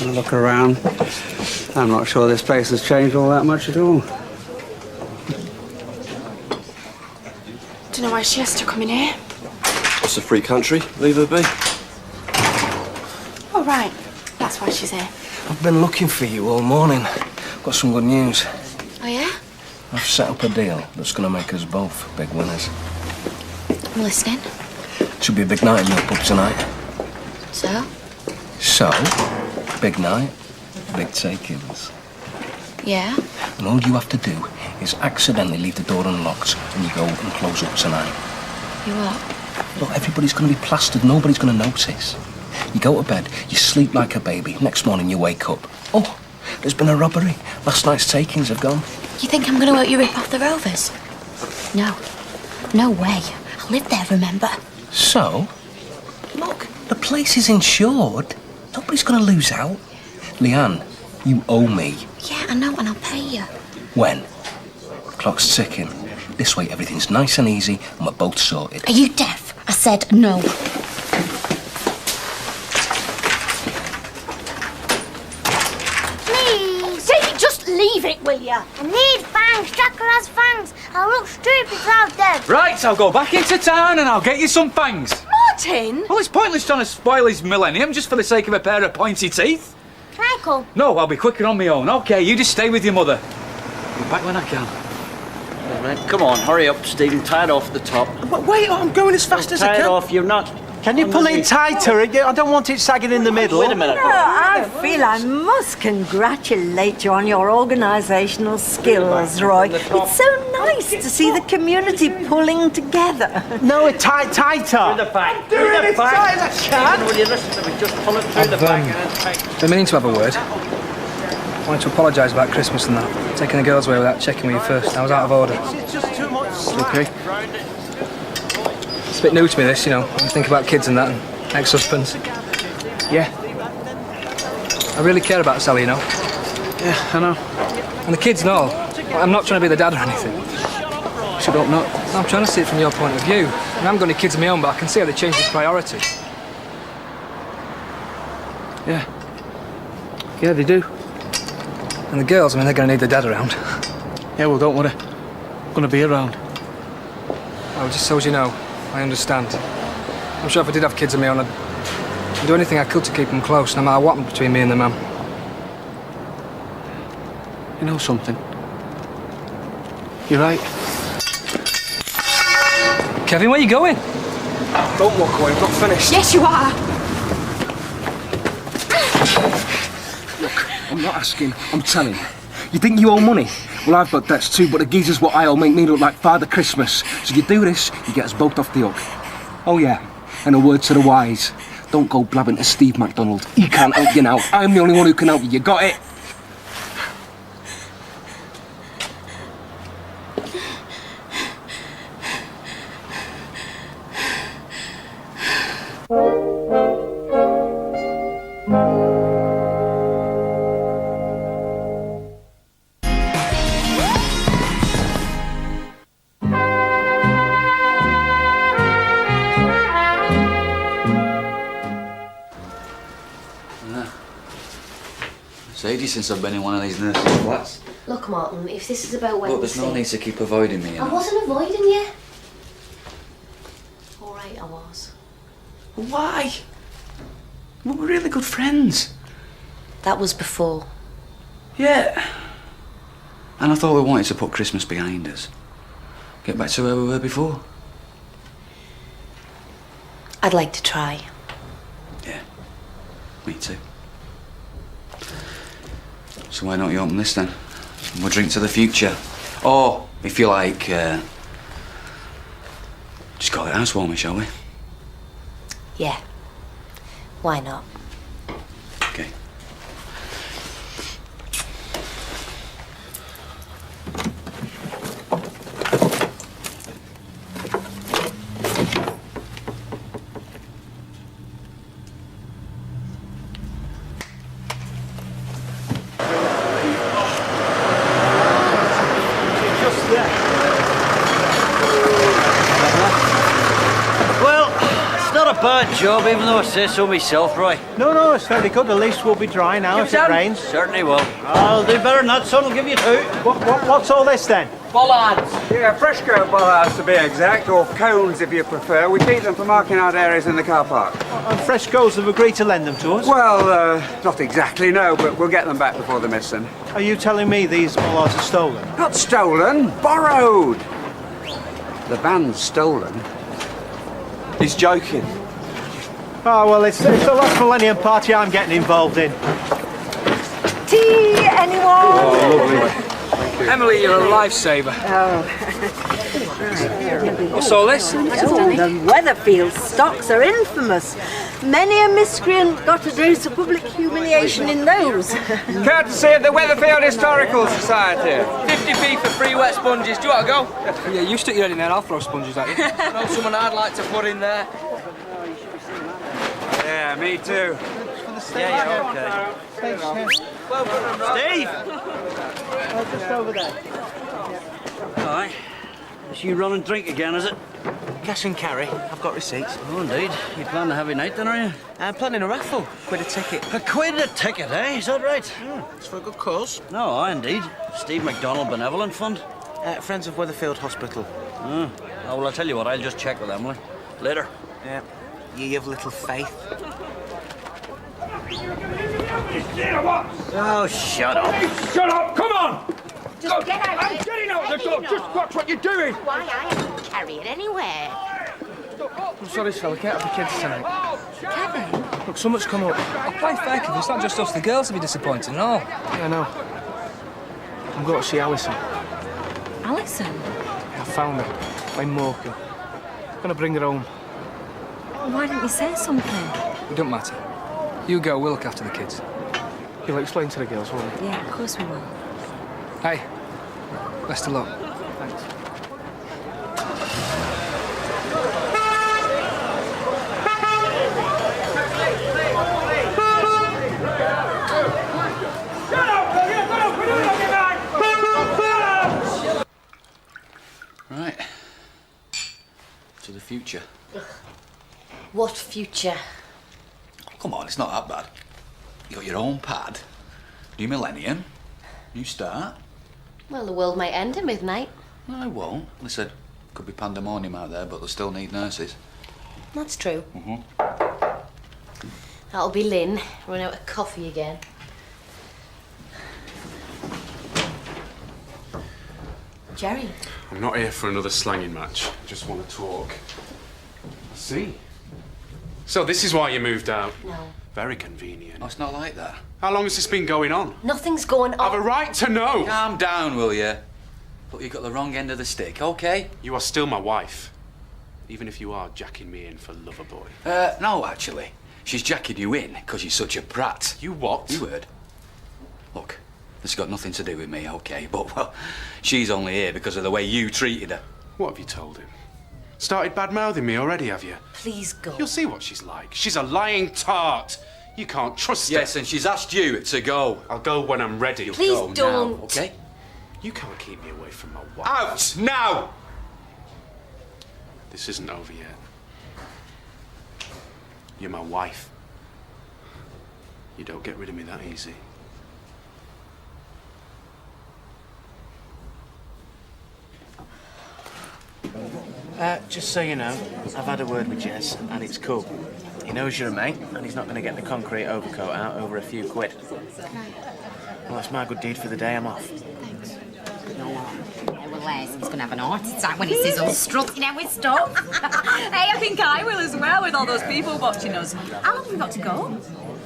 I look around, I'm not sure this place has changed all that much at all. Don't know why she has to come in here. It's a free country. Leave her be. Oh, right. That's why she's here. I've been looking for you all morning. Got some good news. Oh, yeah? I've set up a deal that's going to make us both big winners. I'm listening. Should be a big night in your pub tonight. So, big night, big takings. yeah? And all you have to do is accidentally leave the door unlocked and you go and close up tonight. You what? Look, everybody's going to be plastered. Nobody's going to notice. You go to bed, you sleep like a baby. Next morning you wake up. Oh, there's been a robbery. Last night's takings have gone. You think I'm going to help you rip off the Rovers? No. No way. I live there, remember? So, look, the place is insured. Nobody's going to lose out. Leanne, you owe me. Yeah, I know, and I'll pay you. When? Clock's ticking. This way everything's nice and easy and we're both sorted. Are you deaf? I said no. Please. See, just leave it, will ya? I need fangs. Jackal has fangs. I'll look stupid without them. Right, I'll go back into town and I'll get you some fangs. Martin! Well, it's pointless trying to spoil his millennium just for the sake of a pair of pointy teeth. Can I come? No, I'll be quicker on my own. OK, you just stay with your mother. I'll be back when I can. Come on, hurry up, Stephen. Tie it off at the top. Wait, I'm going as fast as I Tie can. it off, you're not. Can you pull it tighter? I don't want it sagging in the middle. Wait a minute. No, I feel I must congratulate you on your organisational skills, Roy. It's so nice to see the community pulling together. No, it tighter. Through the back. I'm doing it as tight as I Stephen, will you listen to me? Just pull it through the back and then take. Been meaning to have a word. I wanted to apologise about Christmas and that. Taking the girls away without checking with you first. I was out of order. It's just too much. Okay. It's a bit new to me, this, you think about kids and that, and ex-husbands. Yeah. I really care about Sally, Yeah, I know. And the kids and all. I'm not trying to be the dad or anything. Shut up, not. I'm trying to see it from your point of view. I haven't got any kids of my own, but I can see how they change their priorities. Yeah. Yeah, they do. And the girls, I mean, they're going to need their dad around. Yeah, well, don't worry. I'm going to be around. Oh, just so as you know, I understand. I'm sure if I did have kids of my own, I'd do anything I could to keep them close, no matter what happened between me and the man. You know something? You're right. Kevin, where are you going? Don't walk away, I'm not finished. Yes, you are. Look, I'm not asking, I'm telling you. You think you owe money? Well, I've got debts too, but the geezers what I owe make me look like Father Christmas. So you do this, you get us both off the hook. Oh yeah, and a word to the wise. Don't go blabbing to Steve MacDonald. He can't help you now. I'm the only one who can help you. You got it? It's ages since I've been in one of these nurses' flats. Look, Martin, if this is about Wednesday... Look, there's no need to keep avoiding me, you know. I wasn't avoiding you. All right, I was. Why? We were really good friends. That was before. Yeah. And I thought we wanted to put Christmas behind us. Get back to where we were before. I'd like to try. Yeah, me too. So why don't you open this then? And we'll drink to the future. Or, if you like, just call it housewarming, shall we? Yeah. Why not? Okay. Bad job, even though I say so myself, Roy. No, it's fairly good. At least we'll be dry now if it rains. Certainly will. I'll do better than that, son. I'll give you two. What's all this then? Bollards. Yeah, Freshco bollards to be exact, or cones if you prefer. We keep them for marking out areas in the car park. And Freshco's have agreed to lend them to us? Well, not exactly, no, but we'll get them back before they're missing. Are you telling me these bollards are stolen? Not stolen, borrowed. The van's stolen. He's joking. Oh, well, it's the last Millennium Party I'm getting involved in. Tea, anyone? Oh, lovely. Emily, you're a lifesaver. Oh. What's all this? Oh, the Weatherfield stocks are infamous. Many a miscreant got a dose of public humiliation in those. Courtesy of the Weatherfield Historical Society. 50p for free wet sponges. Do you want to go? Yeah, you stick your head in there, I'll throw sponges at you. Know someone I'd like to put in there? Yeah, me too. Yeah, okay. Steve! Just over there. Aye. It's you run and drink again, is it? Cash and carry. I've got receipts. Oh, indeed. You plan a heavy night then, are you? I'm planning a raffle. £1 a ticket. A £1 a ticket, eh? Is that right? It's for a good cause. No, aye, indeed. Steve MacDonald Benevolent Fund. Friends of Weatherfield Hospital. Oh, well, I'll tell you what, I'll just check with Emily. Later. Yeah. Ye of little faith. Oh, shut up. Shut up! Come on! Just get out. I'm getting out the door! Just watch what you're doing! Why, I haven't carry it anywhere. I'm sorry, Phil, I can't have the kids tonight. Kevin? Look, so much come up. I'll play fair, Kevin. It's not just us, the girls will be disappointed, no. Yeah, I know. I'm going to see Alison. Alison? I found her. In Morecambe. I'm going to bring her home. Why didn't you say something? It don't matter. You go, we'll look after the kids. You'll explain to the girls, won't you? Yeah, of course we will. Hey, best of luck. Thanks. Right. To the future. What future? Come on, it's not that bad. You got your own pad, new millennium, new start. Well, the world might end in midnight. No, it won't. Listen, could be pandemonium out there, but they'll still need nurses. That's true. Mm-hmm. That'll be Lynn, running out of coffee again. Jerry. I'm not here for another slanging match. I just want to talk. I see. So this is why you moved out? No. Very convenient. Oh, it's not like that. How long has this been going on? Nothing's going on. I have a right to know. Calm down, will you? But you got the wrong end of the stick, okay? You are still my wife. Even if you are jacking me in for lover boy. No, actually. She's jacking you in because you're such a brat. You what? You heard. Look, this has got nothing to do with me, okay? But, well, she's only here because of the way you treated her. What have you told him? Started bad-mouthing me already, have you? Please go. You'll see what she's like. She's a lying tart. You can't trust her. Yes, and she's asked you to go. I'll go when I'm ready. Please go don't. Now, okay? You can't keep me away from my wife. Out now! This isn't over yet. You're my wife. You don't get rid of me that easy. Just so you know, I've had a word with Jez, and it's cool. He knows you're a mate, and he's not going to get the concrete overcoat out over a few quid. Well, that's my good deed for the day. I'm off. Well, he's going to have an heart attack when he sees us strutting out with stuff. Hey, I think I will as well, with all those people watching us. How long have we got to go?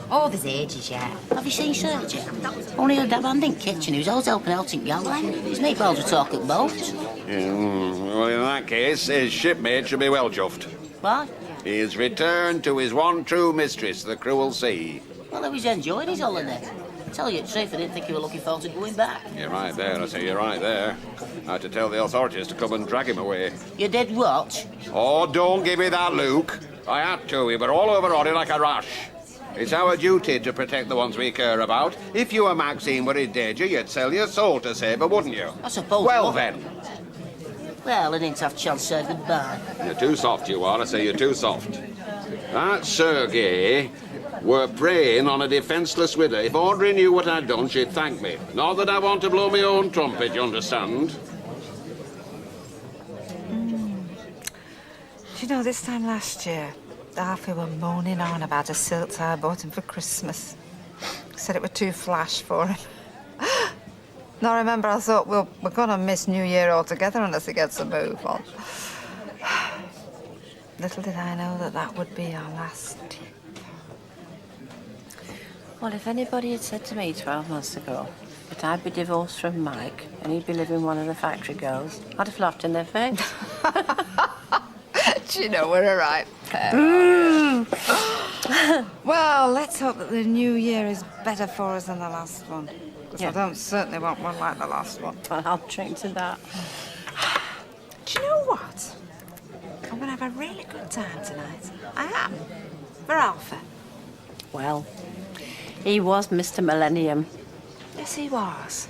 Oh, there's ages yet. Have you seen Sergey? Only a dab hand in kitchen. He was always helping out in Galway. His meatballs were talking boats. Well, in that case, his shipmate should be well chuffed. Why? He has returned to his one true mistress, the cruel sea. Well, he was enjoying his holiday. Tell you the truth, I didn't think you were looking forward to going back. You're right there, I say you're right there. I had to tell the authorities to come and drag him away. You did what? Oh, don't give me that look. I had to. We were all over on it like a rash. It's our duty to protect the ones we care about. If you and Maxine were in danger, you'd sell your soul to save her, wouldn't you? I suppose. Well, then. Well, I didn't have a chance to say goodbye. You're too soft, you are. I say you're too soft. That Sergey were preying on a defenceless widow. If Audrey knew what I'd done, she'd thank me. Not that I want to blow my own trumpet, you understand? Do you know, this time last year, Alfie were moaning on about a silk tie I bought him for Christmas. Said it were too flash for him. Now, I remember I thought, well, we're going to miss New Year altogether unless he gets a move on. Little did I know that that would be our last. Well, if anybody had said to me 12 months ago that I'd be divorced from Mike and he'd be living one of the factory girls, I'd have laughed in their face. Do you know, we're a right pair. Well, let's hope that the new year is better for us than the last one. Because I don't certainly want one like the last one. Well, I'll drink to that. Do you know what? I'm going to have a really good time tonight. I am. For Alpha. Well, he was Mr. Millennium. Yes, he was.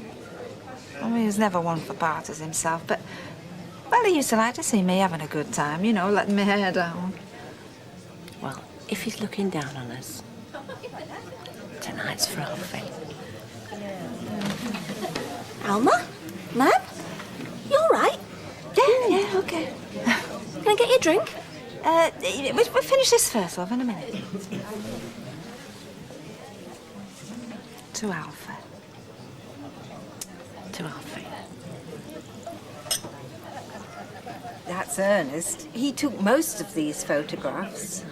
I mean, he was never one for parties himself, but... Well, he used to like to see me having a good time, you know, letting my hair down. Well, if he's looking down on us, tonight's for Alfie. Alma? Ma'am? You all right? Yeah, OK. Can I get you a drink? We'll finish this first, love, in a minute. To Alpha. To Alfie. That's Ernest. He took most of these photographs.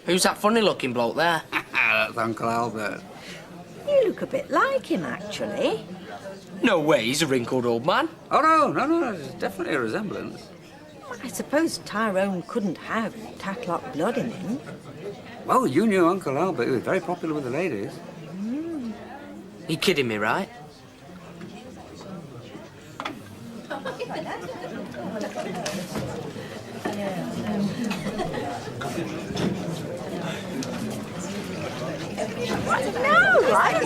Who's that funny-looking bloke there? That's Uncle Albert. You look a bit like him, actually. No way, he's a wrinkled old man. Oh, no, there's definitely a resemblance. I suppose Tyrone couldn't have Tatlock blood in him. Well, you knew Uncle Albert. He was very popular with the ladies. You're kidding me, right?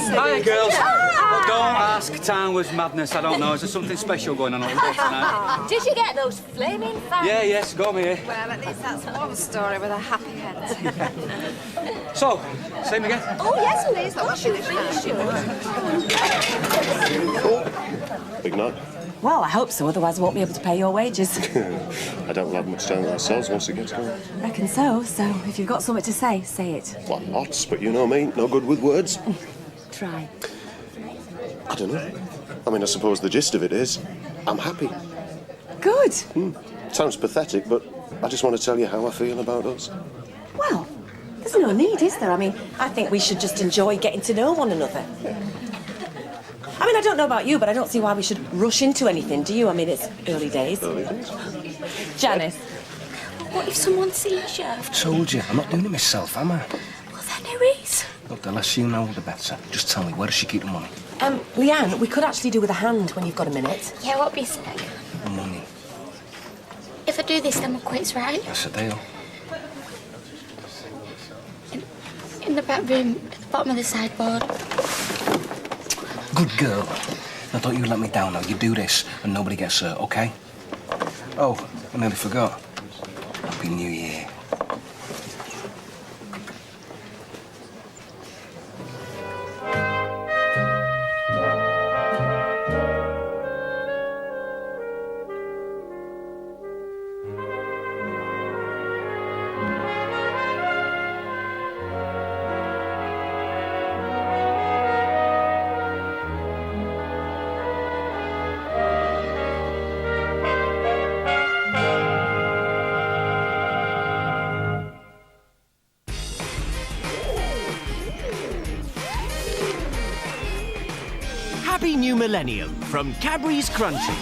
Hiya, girls. Well, don't ask. Town was madness. I don't know. Is there something special going on over there tonight? Did you get those flaming fans? Yes, got me here. Well, at least that's one story with a happy ending. So, same again? Oh, yes, please. Big night. Well, I hope so, otherwise I won't be able to pay your wages. I don't have much time ourselves once it gets going. Reckon so, so if you've got something to say it. Well, lots, but you know me, no good with words. Try. I don't know. I mean, I suppose the gist of it is, I'm happy. Good. Sounds pathetic, but I just want to tell you how I feel about us. Well, there's no need, is there? I mean, I think we should just enjoy getting to know one another. I mean, I don't know about you, but I don't see why we should rush into anything, do you? I mean, it's early days. Early days. Janice. What if someone sees you? I've told you, I'm not doing it myself, am I? Well, then who is? Look, the less you know, the better. Just tell me, where does she keep the money? Leanne, we could actually do with a hand when you've got a minute. Yeah, what be sick? Money. If I do this, then we're quits, right? That's the deal. In the back room, at the bottom of the sideboard. Good girl. Now, don't you let me down now. You do this, and nobody gets hurt, OK? Oh, I nearly forgot. Happy New Year. Happy New Millennium from Cadbury's Crunchy.